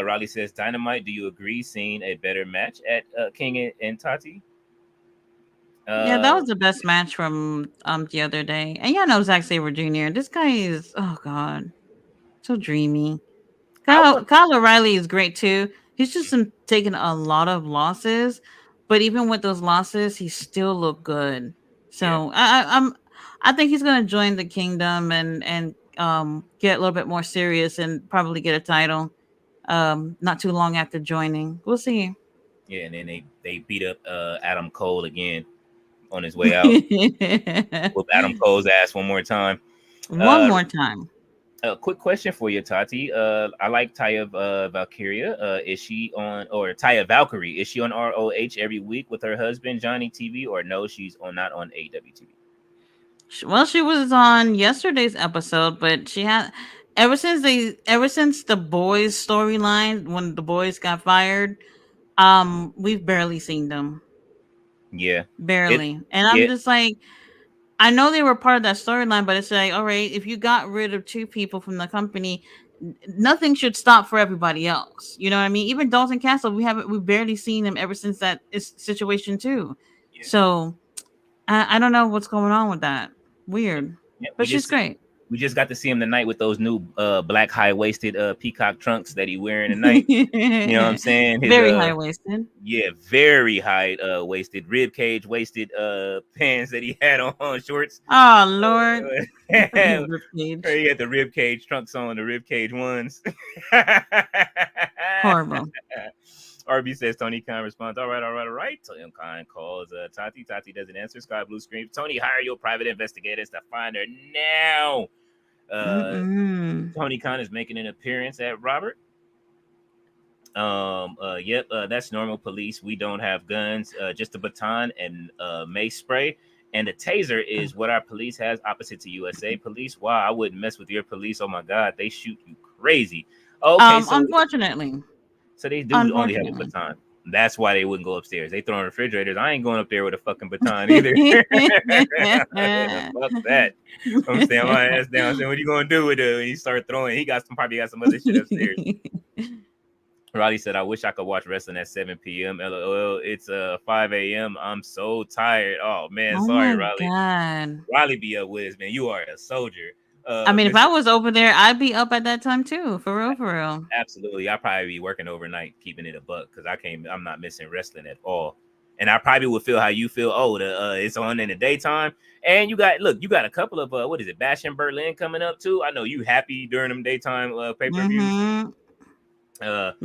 Riley says, Dynamite. Do you agree? Seeing a better match at King and Tati. Yeah, that Uh, was the best match from the other day. And yeah, no, Zack Sabre Jr. This guy is, oh god, so dreamy. I want. Kyle O'Reilly is great too. He's just taken a lot of losses, but even with those losses, he still looked good. Yeah, So I think he's gonna join the Kingdom and get a little bit more serious and probably get a title. Not too long after joining, we'll see. yeah. And then they beat up Adam Cole again on his way out. Whoop Adam Cole's ass one more time. One Uh, more time. A quick question for you, Tati. I like Taya Valkyria. Is she on, or Taya Valkyrie? Is she on ROH every week with her husband Johnny TV, or no? She's on not on AEW TV. Well, she was on yesterday's episode, but she had ever since the boys storyline when the boys got fired, we've barely seen them. Yeah, it. Barely. And I'm Yeah, just like, I know they were part of that storyline, but it's like, all right, if you got rid of two people from the company, nothing should stop for everybody else. You know what I mean? Even Dalton Castle, we've barely seen him ever since that situation too. yeah, So I don't know what's going on with that. yeah. Weird. Yeah. But she's great. We just got to see him tonight with those new black high waisted peacock trunks that he wearing tonight. You know what I'm saying? His Very high waisted. yeah, very high waisted, rib cage waisted pants that he had on shorts. Oh Lord. He Rib cage. had the rib cage trunks on, the rib cage ones. Horrible. RB says Tony Khan responds, all right, all right, all right. Tony Khan calls Tati. Tati doesn't answer. Sky Blue screams, Tony, hire your private investigators to find her now. Mm-mm. Tony Khan is making an appearance at Robert. Yep, that's normal police. We don't have guns, just a baton and mace spray. And the taser is what our police has, opposite to USA police. Wow, I wouldn't mess with your police. Oh my god, they shoot you crazy. Okay, Unfortunately. so they do only have a Unfortunately. baton. That's why they wouldn't go upstairs. They throw in refrigerators. I ain't going up there with a fucking baton either. Fuck that. I'm staying my ass down. Saying, what are you gonna do with it? When you start throwing, he probably got some other shit upstairs. Riley said, I wish I could watch wrestling at 7 p.m. LOL. It's 5 a.m. I'm so tired. Oh man, Oh sorry, my Riley. god. Riley be up with us, man. You are a soldier. I mean, if Mr. I was over there, I'd be up at that time too. For real, for real. Absolutely. I'll probably be working overnight, keeping it a buck, because I'm not missing wrestling at all. And I probably would feel how you feel. Oh, it's on in the daytime. And you got a couple of what is it, Bash in Berlin coming up too. I know you happy during them daytime pay-per-views. Mm-hmm.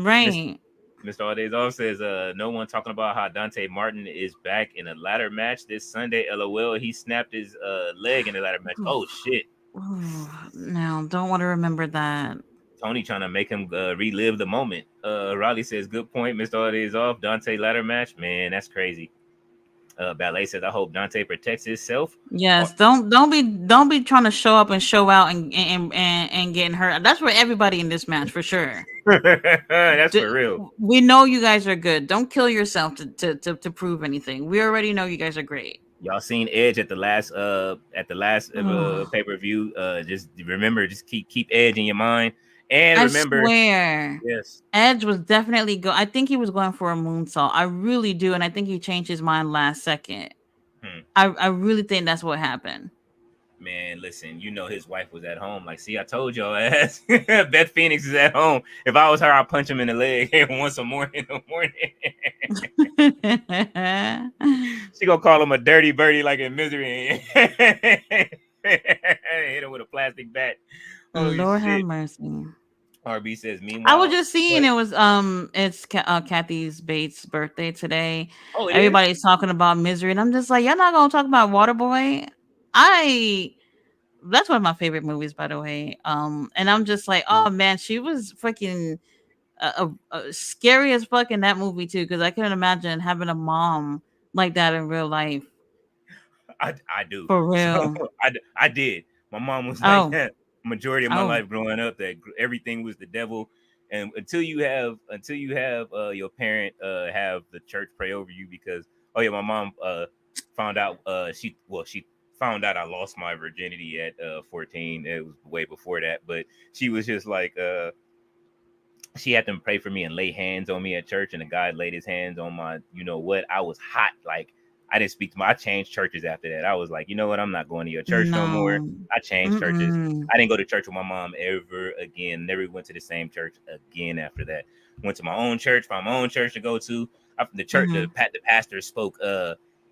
Right. Mr. All Days Off says, no one talking about how Dante Martin is back in a ladder match this Sunday. LOL. He snapped his leg in the ladder match. Oh shit. No, don't want to remember that. Tony trying to make him relive the moment. Riley says, good point. Mr. All Days Off. Dante ladder match. Man, that's crazy. Ballet says, I hope Dante protects himself. Yes, don't be trying to show up and show out and getting hurt. That's for everybody in this match for sure. That's for real. We know you guys are good. Don't kill yourself to prove anything. We already know you guys are great. Y'all seen Edge at the last pay-per-view. Just remember, just keep Edge in your mind. And remember, I swear, yes, Edge was definitely I think he was going for a moonsault. I really do, and I think he changed his mind last second. I really think that's what happened. Man, listen, you know his wife was at home. Like, see, I told y'all ass. Beth Phoenix is at home. If I was her, I'd punch him in the leg once a morning in the morning. She gonna call him a dirty birdie like in Misery. Hit him with a plastic bat. Holy Lord shit. have mercy. RB says, meanwhile, I was just seeing it was it's Kathy's Bates' birthday today. Oh, everybody's talking about Misery, and I'm just like, y'all not gonna talk about Waterboy? That's one of my favorite movies, by the way. And I'm just like, oh man, she was freaking scary as fuck in that movie too, because I couldn't imagine having a mom like that in real life. I do. For real. So, I did. My mom was like that. Majority of my life growing up, that everything was the devil, and until you have your parent have the church pray over you, because Oh yeah, my mom found out she found out I lost my virginity at 14. It was way before that, but she was just like she had them pray for me and lay hands on me at church, and the guy laid his hands on my, you know what? I was hot. Like I didn't speak to my. I changed churches after that. I was like, you know what? I'm not going to your church no more. No. I changed churches. Mm-mm. I didn't go to church with my mom ever again. Never went to the same church again after that. Went to my own church, found my own church to go to. The church, Mhm. the pastor spoke.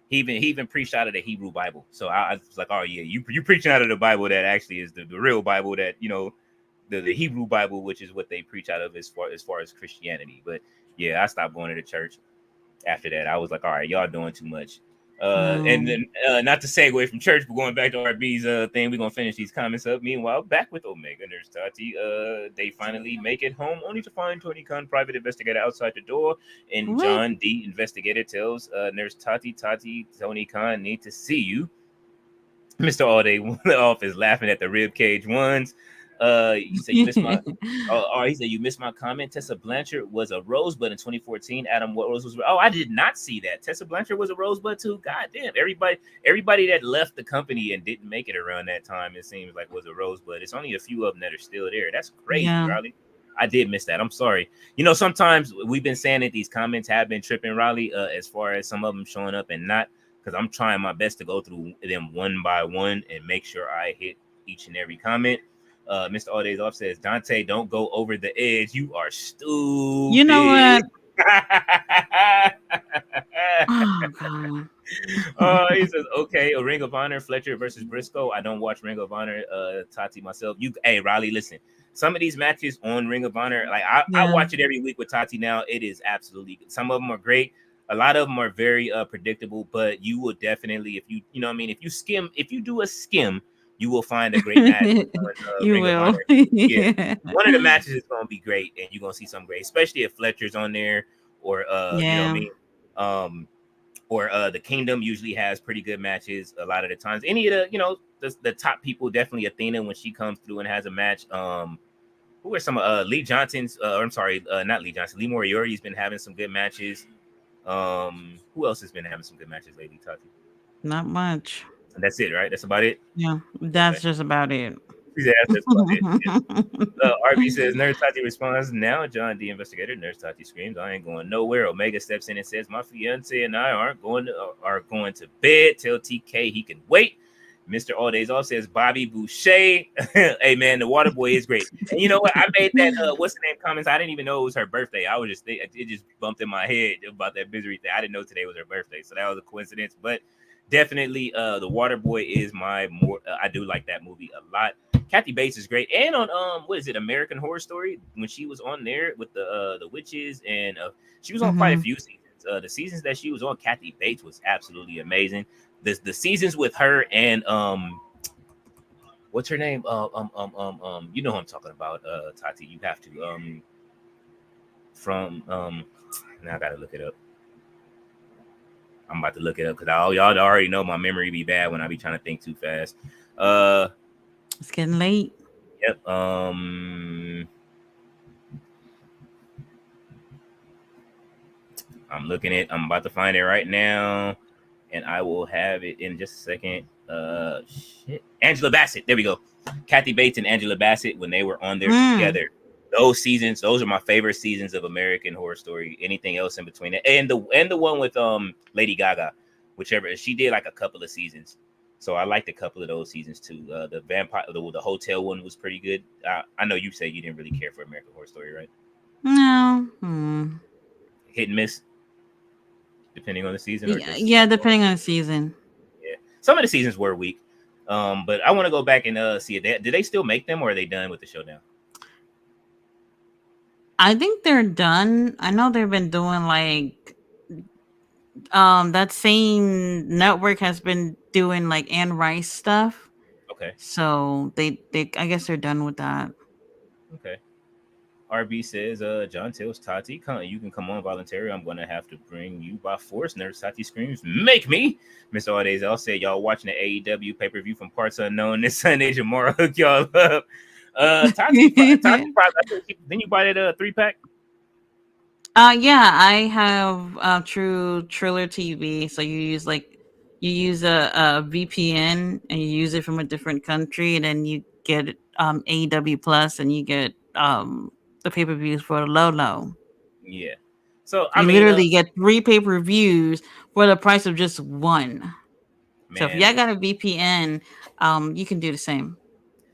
He even preached out of the Hebrew Bible. So I was like, oh yeah, you preaching out of the Bible that actually is the real Bible that you know. The Hebrew Bible, which is what they preach out of as far as Christianity. But yeah, I stopped going to the church after that. I was like, all right, y'all doing too much. And No. then not to segue from church, but going back to RB's thing, we're gonna finish these comments up. Meanwhile, back with Omega Nurse Tati. They finally make it home, only to find Tony Khan, private investigator, outside the door. And What? John D, investigator, tells Nurse Tati, Tony Khan need to see you. Mr. All Day off is laughing at the ribcage ones. You said you missed my. Oh, he said you missed my comment. Tessa Blanchard was a rosebud in 2014. Adam Rose was. Oh, I did not see that. Tessa Blanchard was a rosebud too. God damn, everybody that left the company and didn't make it around that time, it seems like was a rosebud. It's only a few of them that are still there. That's crazy, Yeah. Riley. I did miss that. I'm sorry. You know, sometimes we've been saying that these comments have been tripping, Riley, as far as some of them showing up and not. Because I'm trying my best to go through them one by one and make sure I hit each and every comment. Mr. All Days Off says, Dante, don't go over the edge. You are stupid. You know what? Oh god. He says, okay, a Ring of Honor, Fletcher versus Briscoe. I don't watch Ring of Honor, Tati myself. Hey, Riley, listen. Some of these matches on Ring of Honor, like I Yeah. watch it every week with Tati now. It is absolutely good. Some of them are great. A lot of them are very predictable, but you will definitely, if you know what I mean, if you do a skim, you will find a great match on You Ring of will. Honor. Yeah. One of the matches is going to be great, and you're going to see some great, especially if Fletcher's on there or, you know what I Yeah. mean? Or the Kingdom usually has pretty good matches a lot of the times. Any of the, you know, the top people, definitely Athena when she comes through and has a match. Who are some Lee Johnson's? I'm sorry, not Lee Johnson. Lee Moriarty's been having some good matches. Who else has been having some good matches lately, Tati? Not much. And that's it, right? That's about it. Yeah, that's Okay. just about it. Yeah, that's about it. Yeah. RB says, Nurse Tati responds, now John D. investigator. Nurse Tati screams, I ain't going nowhere. Omega steps in and says, my fiance and I are going to bed. Tell TK he can wait. Mr. All Days Off says, Bobby Boucher. Hey, man, the water boy is great. And you know what? I made that, what's the name comments. I didn't even know it was her birthday. I was just, it just bumped in my head about that misery thing. I didn't know today was her birthday. So that was a coincidence. But definitely, the water boy is my more, I do like that movie a lot. Kathy Bates is great. And on, what is it, American Horror Story? When she was on there with the witches and she was on quite a few seasons. The seasons that she was on, Kathy Bates was absolutely amazing. The seasons with her and what's her name? You know who I'm talking about, Tati. You have to from now I gotta look it up. I'm about to look it up because y'all already know my memory be bad when I be trying to think too fast. It's getting late. Yep. I'm looking it. I'm about to find it right now, and I will have it in just a second. Shit. Angela Bassett. There we go. Kathy Bates and Angela Bassett when they were on there together. Those seasons, those are my favorite seasons of American Horror Story. Anything else in between it, and the one with Lady Gaga, whichever she did like a couple of seasons. So I liked a couple of those seasons too. The vampire, the hotel one was pretty good. I know you said you didn't really care for American Horror Story, right? No. Hit and miss, depending on the season. Or just, yeah, depending on the season. Yeah, some of the seasons were weak. But I want to go back and see it. Did they still make them, or are they done with the show now? I think they're done. I know they've been doing like that same network has been doing like Anne Rice stuff. Okay. So they I guess they're done with that. Okay. RB says, John tells Tati, you can come on voluntary. I'm going to have to bring you by force. Nurse Tati screams, make me. Mr. Aldays, I'll say y'all watching the AEW pay-per-view from Parts Unknown this Sunday. Jamora hook y'all up. Tati probably, didn't you buy that 3-pack? Yeah, I have True Triller TV. So you use a VPN and you use it from a different country, and then you get AEW Plus, and you get the pay per views for low. Yeah. So So I you mean, literally get three pay per views for the price of just one. So if man, y'all got a VPN, you can do the same.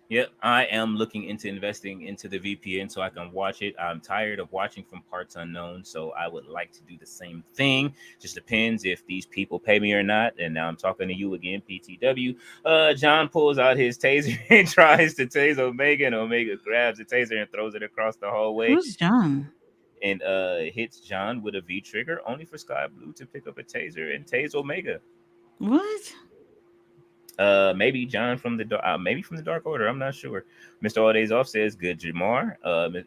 yep, I am looking into investing into the VPN so I can watch it. I'm tired of watching from parts unknown, so I would like to do the same thing. Just depends if these people pay me or not. And now I'm talking to you again, PTW. John pulls out his taser and tries to tase Omega, and Omega grabs the taser and throws it across the hallway Who's John? and hits John with a V trigger, only for Sky Blue to pick up a taser and tase Omega. What? Maybe John from maybe from the Dark Order. I'm not sure. Mr. All Days Off says good, Jamar.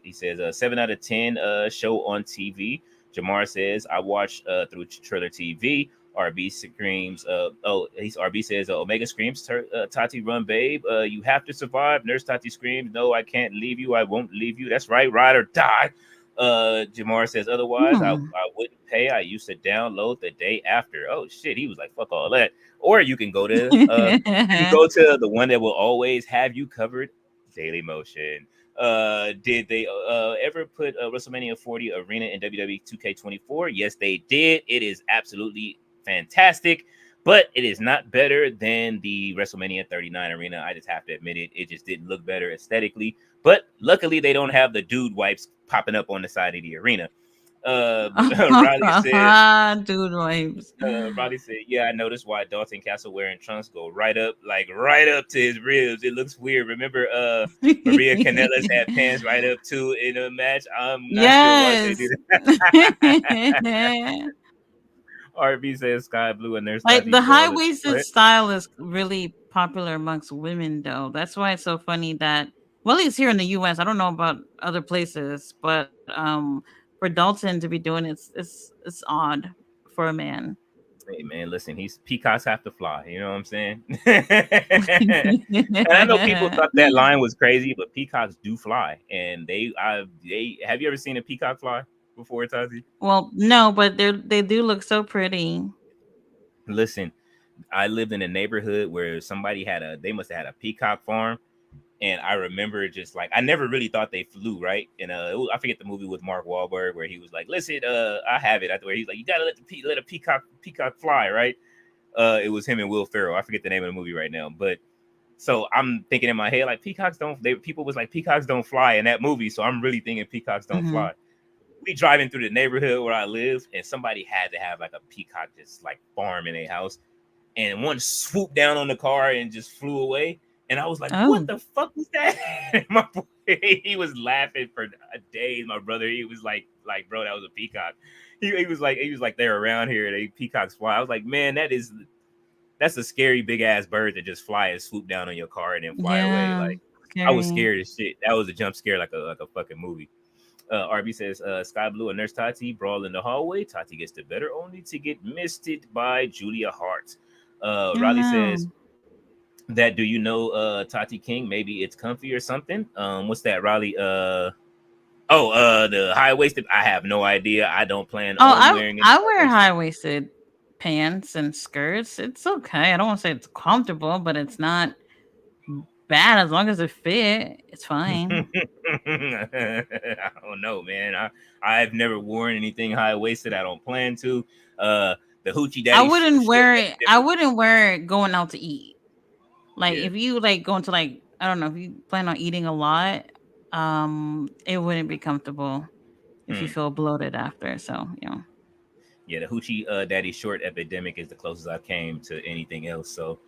He says 7 out of 10 show on TV. Jamar says I watched through Trailer TV. RB screams. RB says Omega screams. Tati, run, babe. You have to survive. Nurse Tati screams. No, I can't leave you. I won't leave you. That's right. Ride or die. Jamar says otherwise. Hmm. I wouldn't pay. I used to download the day after. Oh shit. He was like fuck all that. Or you can go to the one that will always have you covered, Daily Motion. Did they ever put WrestleMania 40 Arena in WWE 2K24? Yes, they did. It is absolutely fantastic, but it is not better than the WrestleMania 39 Arena. I just have to admit it. It just didn't look better aesthetically. But luckily, they don't have the dude wipes popping up on the side of the arena. Riley said, Dude wipes. Roddy said, "Yeah, I noticed why Dalton Castle wearing trunks go right up, like right up to his ribs. It looks weird. Remember, Maria Kanellis had pants right up too in a match. I'm not sure why they Yes. do that." RB says Sky Blue and there's Like Tati the high Brawl. Go waisted ahead. style is really popular amongst women, though. That's why it's so funny that, well, at least here in the U.S., I don't know about other places, but for Dalton to be doing it's odd for a man. Hey man, listen, he's peacocks have to fly. You know what I'm saying? And I know people thought that line was crazy, but peacocks do fly, and they have you ever seen a peacock fly before, Tazi? Well, no, but they do look so pretty. Listen, I lived in a neighborhood where somebody they must have had a peacock farm. And I remember just like, I never really thought they flew, right? And I forget the movie with Mark Wahlberg where he was like, listen, I have it. Where he's like, you got to let a peacock fly, right? It was him and Will Ferrell. I forget the name of the movie right now. But so I'm thinking in my head, like people was like, peacocks don't fly in that movie. So I'm really thinking peacocks don't Hmm. fly. We driving through the neighborhood where I live, and somebody had to have like a peacock just like farm in a house, and one swooped down on the car and just flew away. And I was like, "What Oh, the fuck was that?" And my boy, he was laughing for a day. My brother, he was like, bro, that was a peacock. He was like, they're around here. They peacocks fly. I was like, man, that's a scary big ass bird that just fly and swoop down on your car and then fly away. yeah, Like I was scary. scared as shit. That was a jump scare, like a fucking movie. RB says, Sky Blue and Nurse Tati brawl in the hallway. Tati gets the better only to get misted by Julia Hart. Oh Riley says, no. that do you know Tati King? Maybe it's comfy or something. What's that, Riley? The high waisted. I have no idea. I don't plan Oh, on wearing it I high wear waisted. high waisted pants and skirts. It's okay. I don't want to say it's comfortable, but it's not bad as long as it fit. It's fine. I don't know, man. I've never worn anything high waisted. I don't plan to. The hoochie I daddy wouldn't short. wear That's it. I different. wouldn't wear it going out to eat. Like Yeah. if you like going to like I don't know if you plan on eating a lot, it wouldn't be comfortable if you Hmm. feel bloated after. So Yeah. The hoochie daddy short epidemic is the closest I came to anything else. So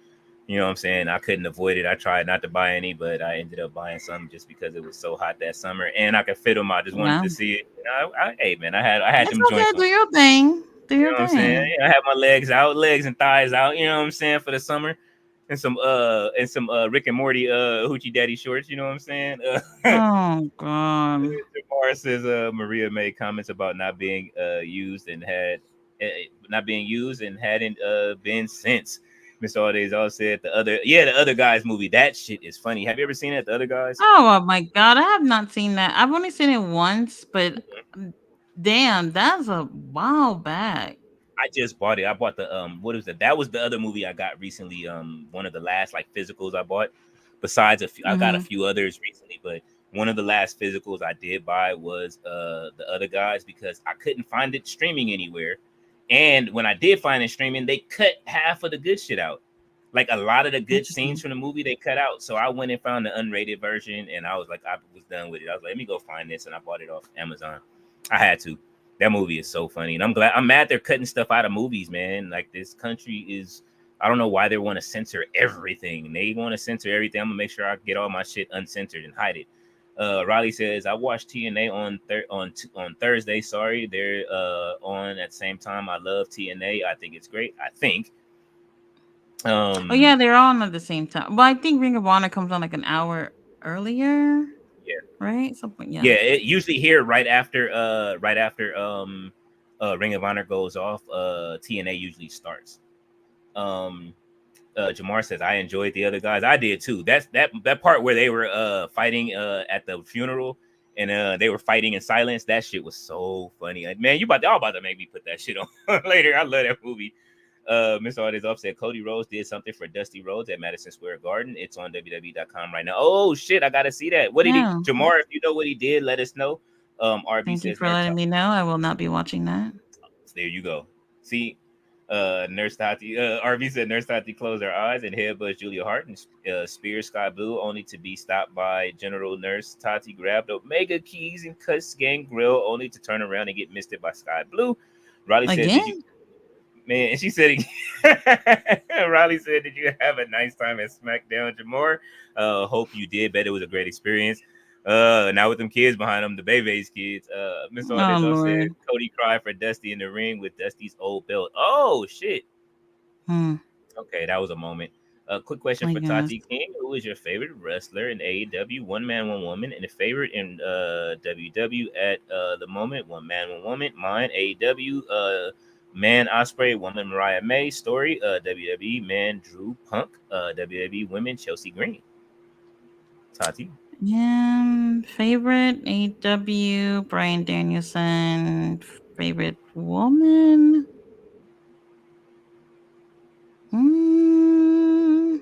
you know what I'm saying? I couldn't avoid it. I tried not to buy any, but I ended up buying some just because it was so hot that summer, and I could fit them. I just wanted well, to see it. Hey man, I had it's them joints okay. on. Do your thing. Do You your know what I'm saying? thing. I had my legs out, legs and thighs out. You know what I'm saying for the summer, and some Rick and Morty hoochie daddy shorts. You know what I'm saying? Oh God. Jamar says Maria made comments about not being used and uh, not being used and hadn't been since. Mr. All Days all said the other guys movie. That shit is funny. Have you ever seen it? The other guys? Oh my God. I have not seen that. I've only seen it once, but Damn, that's a while back. I just bought it. I bought the what is it? That was the other movie I got recently. One of the last like physicals I bought. Besides a few, I got a Mm-hmm. few others recently, but one of the last physicals I did buy was the other guys because I couldn't find it streaming anywhere. And when I did find it streaming, they cut half of the good shit out. Like a lot of the good scenes Interesting. from the movie they cut out. So I went and found the unrated version and I was like, I was done with it. I was like, let me go find this, and I bought it off Amazon. I had to. That movie is so funny, and I'm mad they're cutting stuff out of movies, man. Like this country is, I don't know why they want to censor everything. They want to censor everything. I'm gonna make sure I get all my shit uncensored and hide it. Riley says I watched TNA on Thursday. Sorry, they're on at the same time. I love TNA. I think it's great. I think. Oh yeah, Um, they're on at the same time. Well, I think Ring of Honor comes on like an hour earlier, yeah, right? Something. Yeah. yeah. It usually here right after Ring of Honor goes off. TNA usually starts. Um, Jamar says I enjoyed the other guys. I did too. That part where they were fighting at the funeral and they were fighting in silence. That shit was so funny. Like, man, y'all about to make me put that shit on later. I love that movie. Miss Artist Off said Cody Rhodes did something for Dusty Rhodes at Madison Square Garden. It's on WWE.com right now. Oh shit, I gotta see that. What did he, Yeah. Jamar? If you know what he did, let us know. RB Thank you says for letting me know. I will not be watching that. there you go. See, Nurse Tati, RV said Nurse Tati closed her eyes and headbutts Julia Hart and spears Sky Blue, only to be stopped by General Nurse Tati, grabbed Omega keys and cuts Gangrel, only to turn around and get misted by Sky Blue. Riley says, "Did you, Again? man?" And she said, "Riley said, did you have a nice time at SmackDown, Jamar? Hope you did. Bet it was a great experience." Now with them kids behind them, the Bebe's kids. Miss Oh Artist said Lord. Cody cried for Dusty in the ring with Dusty's old belt. Oh shit. Hmm. Okay, that was a moment. Quick question I for guess. Tati King: who is your favorite wrestler in AEW? One man, one woman, and a favorite in WW at the moment. One man, one woman. Mine AEW. Man Osprey, woman Mariah May. Story WWE. Man Drew Punk. WWE women Chelsea Green. Tati. Favorite AW Brian Danielson. Favorite woman. Hmm.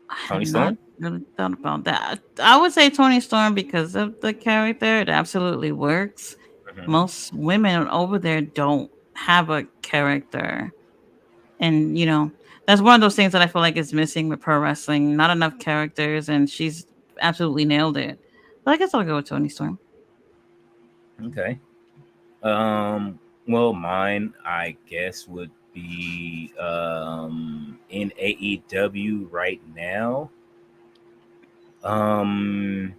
I have Tony not Storm. really thought about that. I would say Tony Storm because of the character. It absolutely works. Mhm. Most women over there don't have a character. And, that's one of those things that I feel like is missing with pro wrestling. Not enough characters, and she's absolutely nailed it. But I guess I'll go with Tony Storm. Okay. Well, mine, I guess, would be in AEW right now. Um,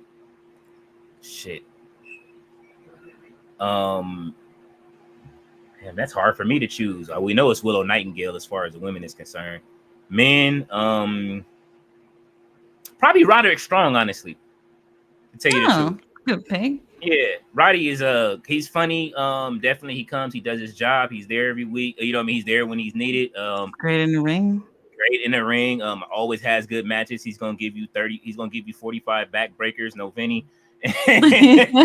shit. Um, Man, that's hard for me to choose. We know it's Willow Nightingale as far as the women is concerned. Men, probably Roderick Strong, honestly, to tell you the truth. Oh, good pick. Yeah, Roddy is he's funny. Definitely he comes, he does his job, he's there every week. You know what I mean? He's there when he's needed. Great in the ring. Great in the ring. Always has good matches. He's gonna give you 30, he's gonna give you 45 backbreakers, no Vinny. And you Good know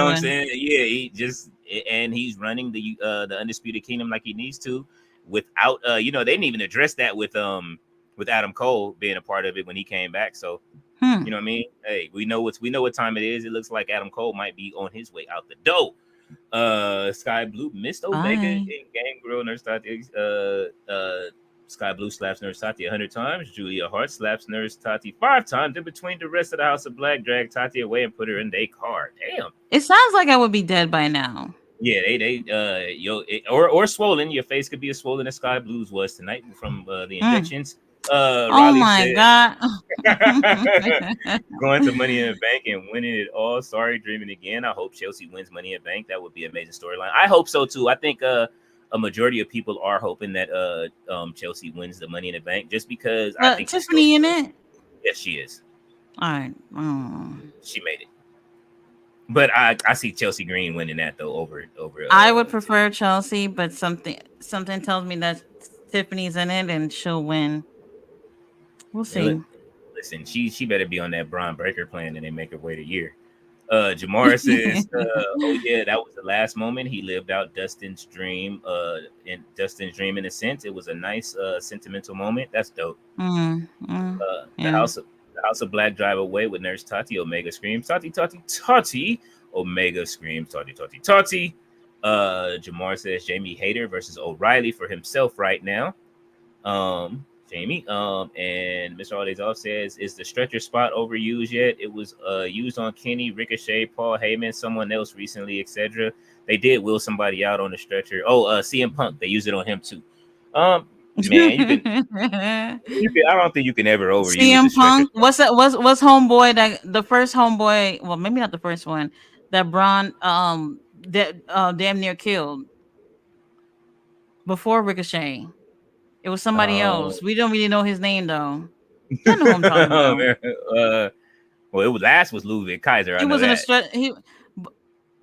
what I'm one. saying? Yeah, he just and he's running the Undisputed Kingdom like he needs to without they didn't even address that with Adam Cole being a part of it when he came back. So Hmm. you know what I mean? Hey, we know what time it is. It looks like Adam Cole might be on his way out the door. Sky Blue missed Omega in Bye. Game Grill Nurse Tati. Sky Blue slaps Nurse Tati 100 times. Julia Hart slaps Nurse Tati 5 times. In between, the rest of the House of Black drag Tati away and put her in their car. Damn. It sounds like I would be dead by now. Yeah, or swollen. Your face could be as swollen as Sky Blue's was tonight from the Hmm. injections. Oh Riley my said god. going to Money in the Bank and winning it all. Sorry, dreaming again. I hope Chelsea wins Money in the Bank. That would be an amazing storyline. I hope so too. I think a majority of people are hoping that Chelsea wins the Money in the Bank just because I think the story. Tiffany in it? Yes, she is. All right. She made it. But I see Chelsea Green winning that though over. I would prefer Chelsea, but something tells me that Tiffany's in it and she'll win. We'll see. Listen, she better be on that Braun Breaker plan and they make her wait a year. Jamar says, "Oh yeah, that was the last moment he lived out Dustin's dream. In Dustin's dream, in a sense, it was a nice, sentimental moment. That's dope. Mm, mm, The yeah. House of Black drive away with Nurse Tati. Omega screams, Tati, Tati, Tati. Omega screams, Tati, Tati, Tati. Jamar says Jamie Hayter versus O'Reilly for himself right now. Jamie. And Mr. Holidays off says, is the stretcher spot overused yet? It was used on Kenny, Ricochet, Paul Heyman, someone else recently, etc. They did wheel somebody out on the stretcher. Oh, CM Punk, they used it on him too. Man, I don't think you can ever overuse the CM stretcher Punk. spot. What's that? What's homeboy that the first homeboy? Well, maybe not the first one. That Braun that damn near killed before Ricochet. It was somebody Oh, else. We don't really know his name though. Y'all know who I'm talking about. well, it was last was Ludwig Kaiser. I He know was in a that. stretch.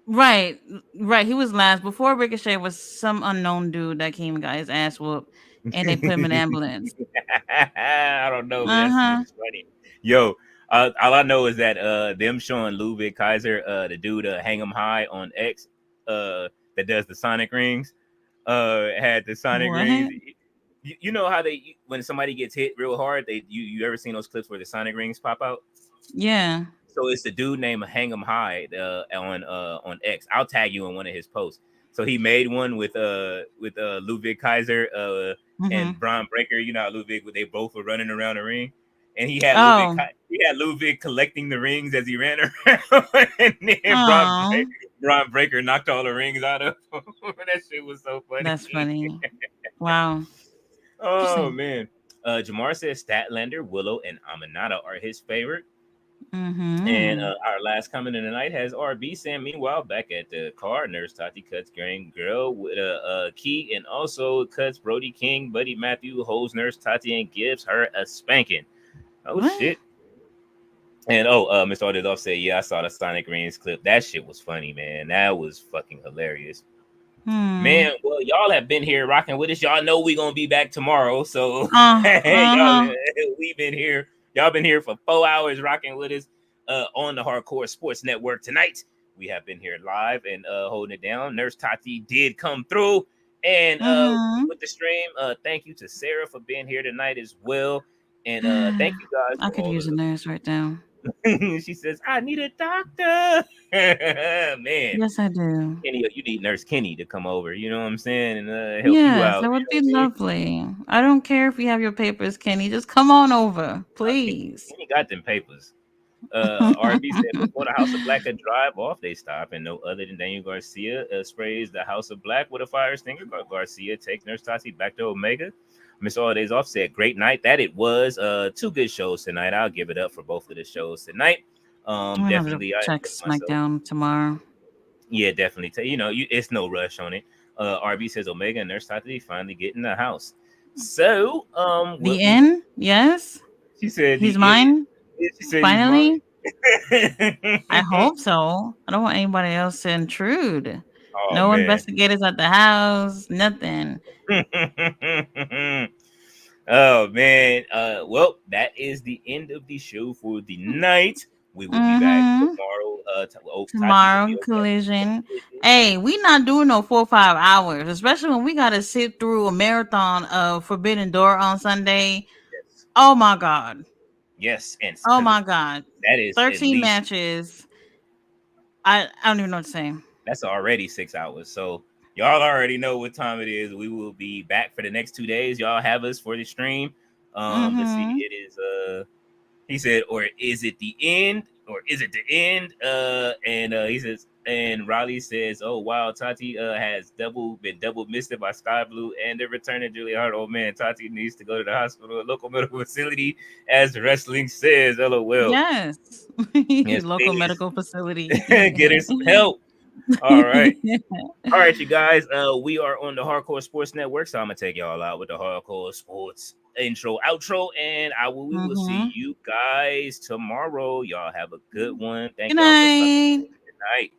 Right, right. He was last before Ricochet was some unknown dude that came and got his ass whooped, and they put him in an ambulance. I don't know, but Uh that shit huh. is funny. Yo, all I know is that them showing Ludwig Kaiser, the dude hang 'em high on X, that does the Sonic rings, had the Sonic rings. What? You know how they when somebody gets hit real hard, you ever seen those clips where the Sonic rings pop out? Yeah. So it's the dude named Hang 'em High on X. I'll tag you in one of his posts. So he made one with Ludwig Kaiser Mm-hmm. and Braun Breaker. You know how Ludwig they both were running around the ring, and Oh. He had Ludwig collecting the rings as he ran around, and then Oh. Braun Breaker knocked all the rings out of him. That shit was so funny. That's funny. Wow. Oh Interesting. man. Jamar says Statlander, Willow, and Aminata are his favorite. And Mm-hmm. our last comment of the night has RB saying, meanwhile, back at the car, Nurse Tati cuts Green Girl with a key and also cuts Brody King, Buddy Matthew, holds Nurse Tati and gives her a spanking. Oh, What? shit. And Mr. Odedoff said, yeah, I saw the Sonic Rings clip. That shit was funny, man. That was fucking hilarious. Hmm. Man, well, y'all have been here rocking with us. Y'all know we're going to be back tomorrow. So, y'all, Uh-huh. we've been here. Y'all been here for 4 hours rocking with us on the Hardcore Sports Network tonight. We have been here live and holding it down. Nurse Tati did come through and Mm-hmm. with the stream. Thank you to Sarah for being here tonight as well. And thank you guys I for could all use a of nurse right now. the. She says, I need a doctor. Man. Yes, I do. Kenny, you need Nurse Kenny to come over. You know what I'm saying, and help you Yes, out. that You would know be what I mean? lovely. I don't care if you have your papers, Kenny. Just come on over, please. Kenny got them papers. RB said before the House of Black could drive off, they stop, and no other than Daniel Garcia sprays the House of Black with a fire stinger. Garcia takes Nurse Tati back to Omega. Miss All Days Off said, "Great night that it was. Two good shows tonight. I'll give it up for both of the shows tonight. I'm gonna have to Definitely, I check enjoyed myself. SmackDown tomorrow. Yeah, definitely. It's no rush on it. RB says Omega and Nurse Tati finally get in the house. So, The end? Yes, she said he's the end. mine. She said he's mine. Finally, I hope so. I don't want anybody else to intrude. Oh No man. investigators at the house. Nothing. Oh man. Well, that is the end of the show for the night. We will be back Mm-hmm. tomorrow. Tati will be Tomorrow over at collision. Collision. Hey, we not doing no 4 or 5 hours, especially when we gotta sit through a marathon of Forbidden Door on Sunday. Yes. Oh my god. Yes, and Oh because my god. that is at 13 least matches. I don't even know what to say. that's already 6 hours. So y'all already know what time it is. We will be back for the next 2 days. Y'all have us for the stream. Let's see. Mm-hmm. It is he said, or is it the end? Or is it the end? And he says, and Riley says, oh wow, Tati has been double missed by Sky Blue and the return of Julia Hart. Oh man, Tati needs to go to the hospital, a local medical facility, as wrestling says. LOL. Yes. Yes, Local please. medical facility. Get her some help. All right. All right, you guys. We are on the Hardcore Sports Network, so I'm gonna take y'all out with the Hardcore Sports intro, outro, and we will see Mm-hmm. you guys tomorrow. Y'all have a good one. Good Thank y'all for stopping. night. Good night.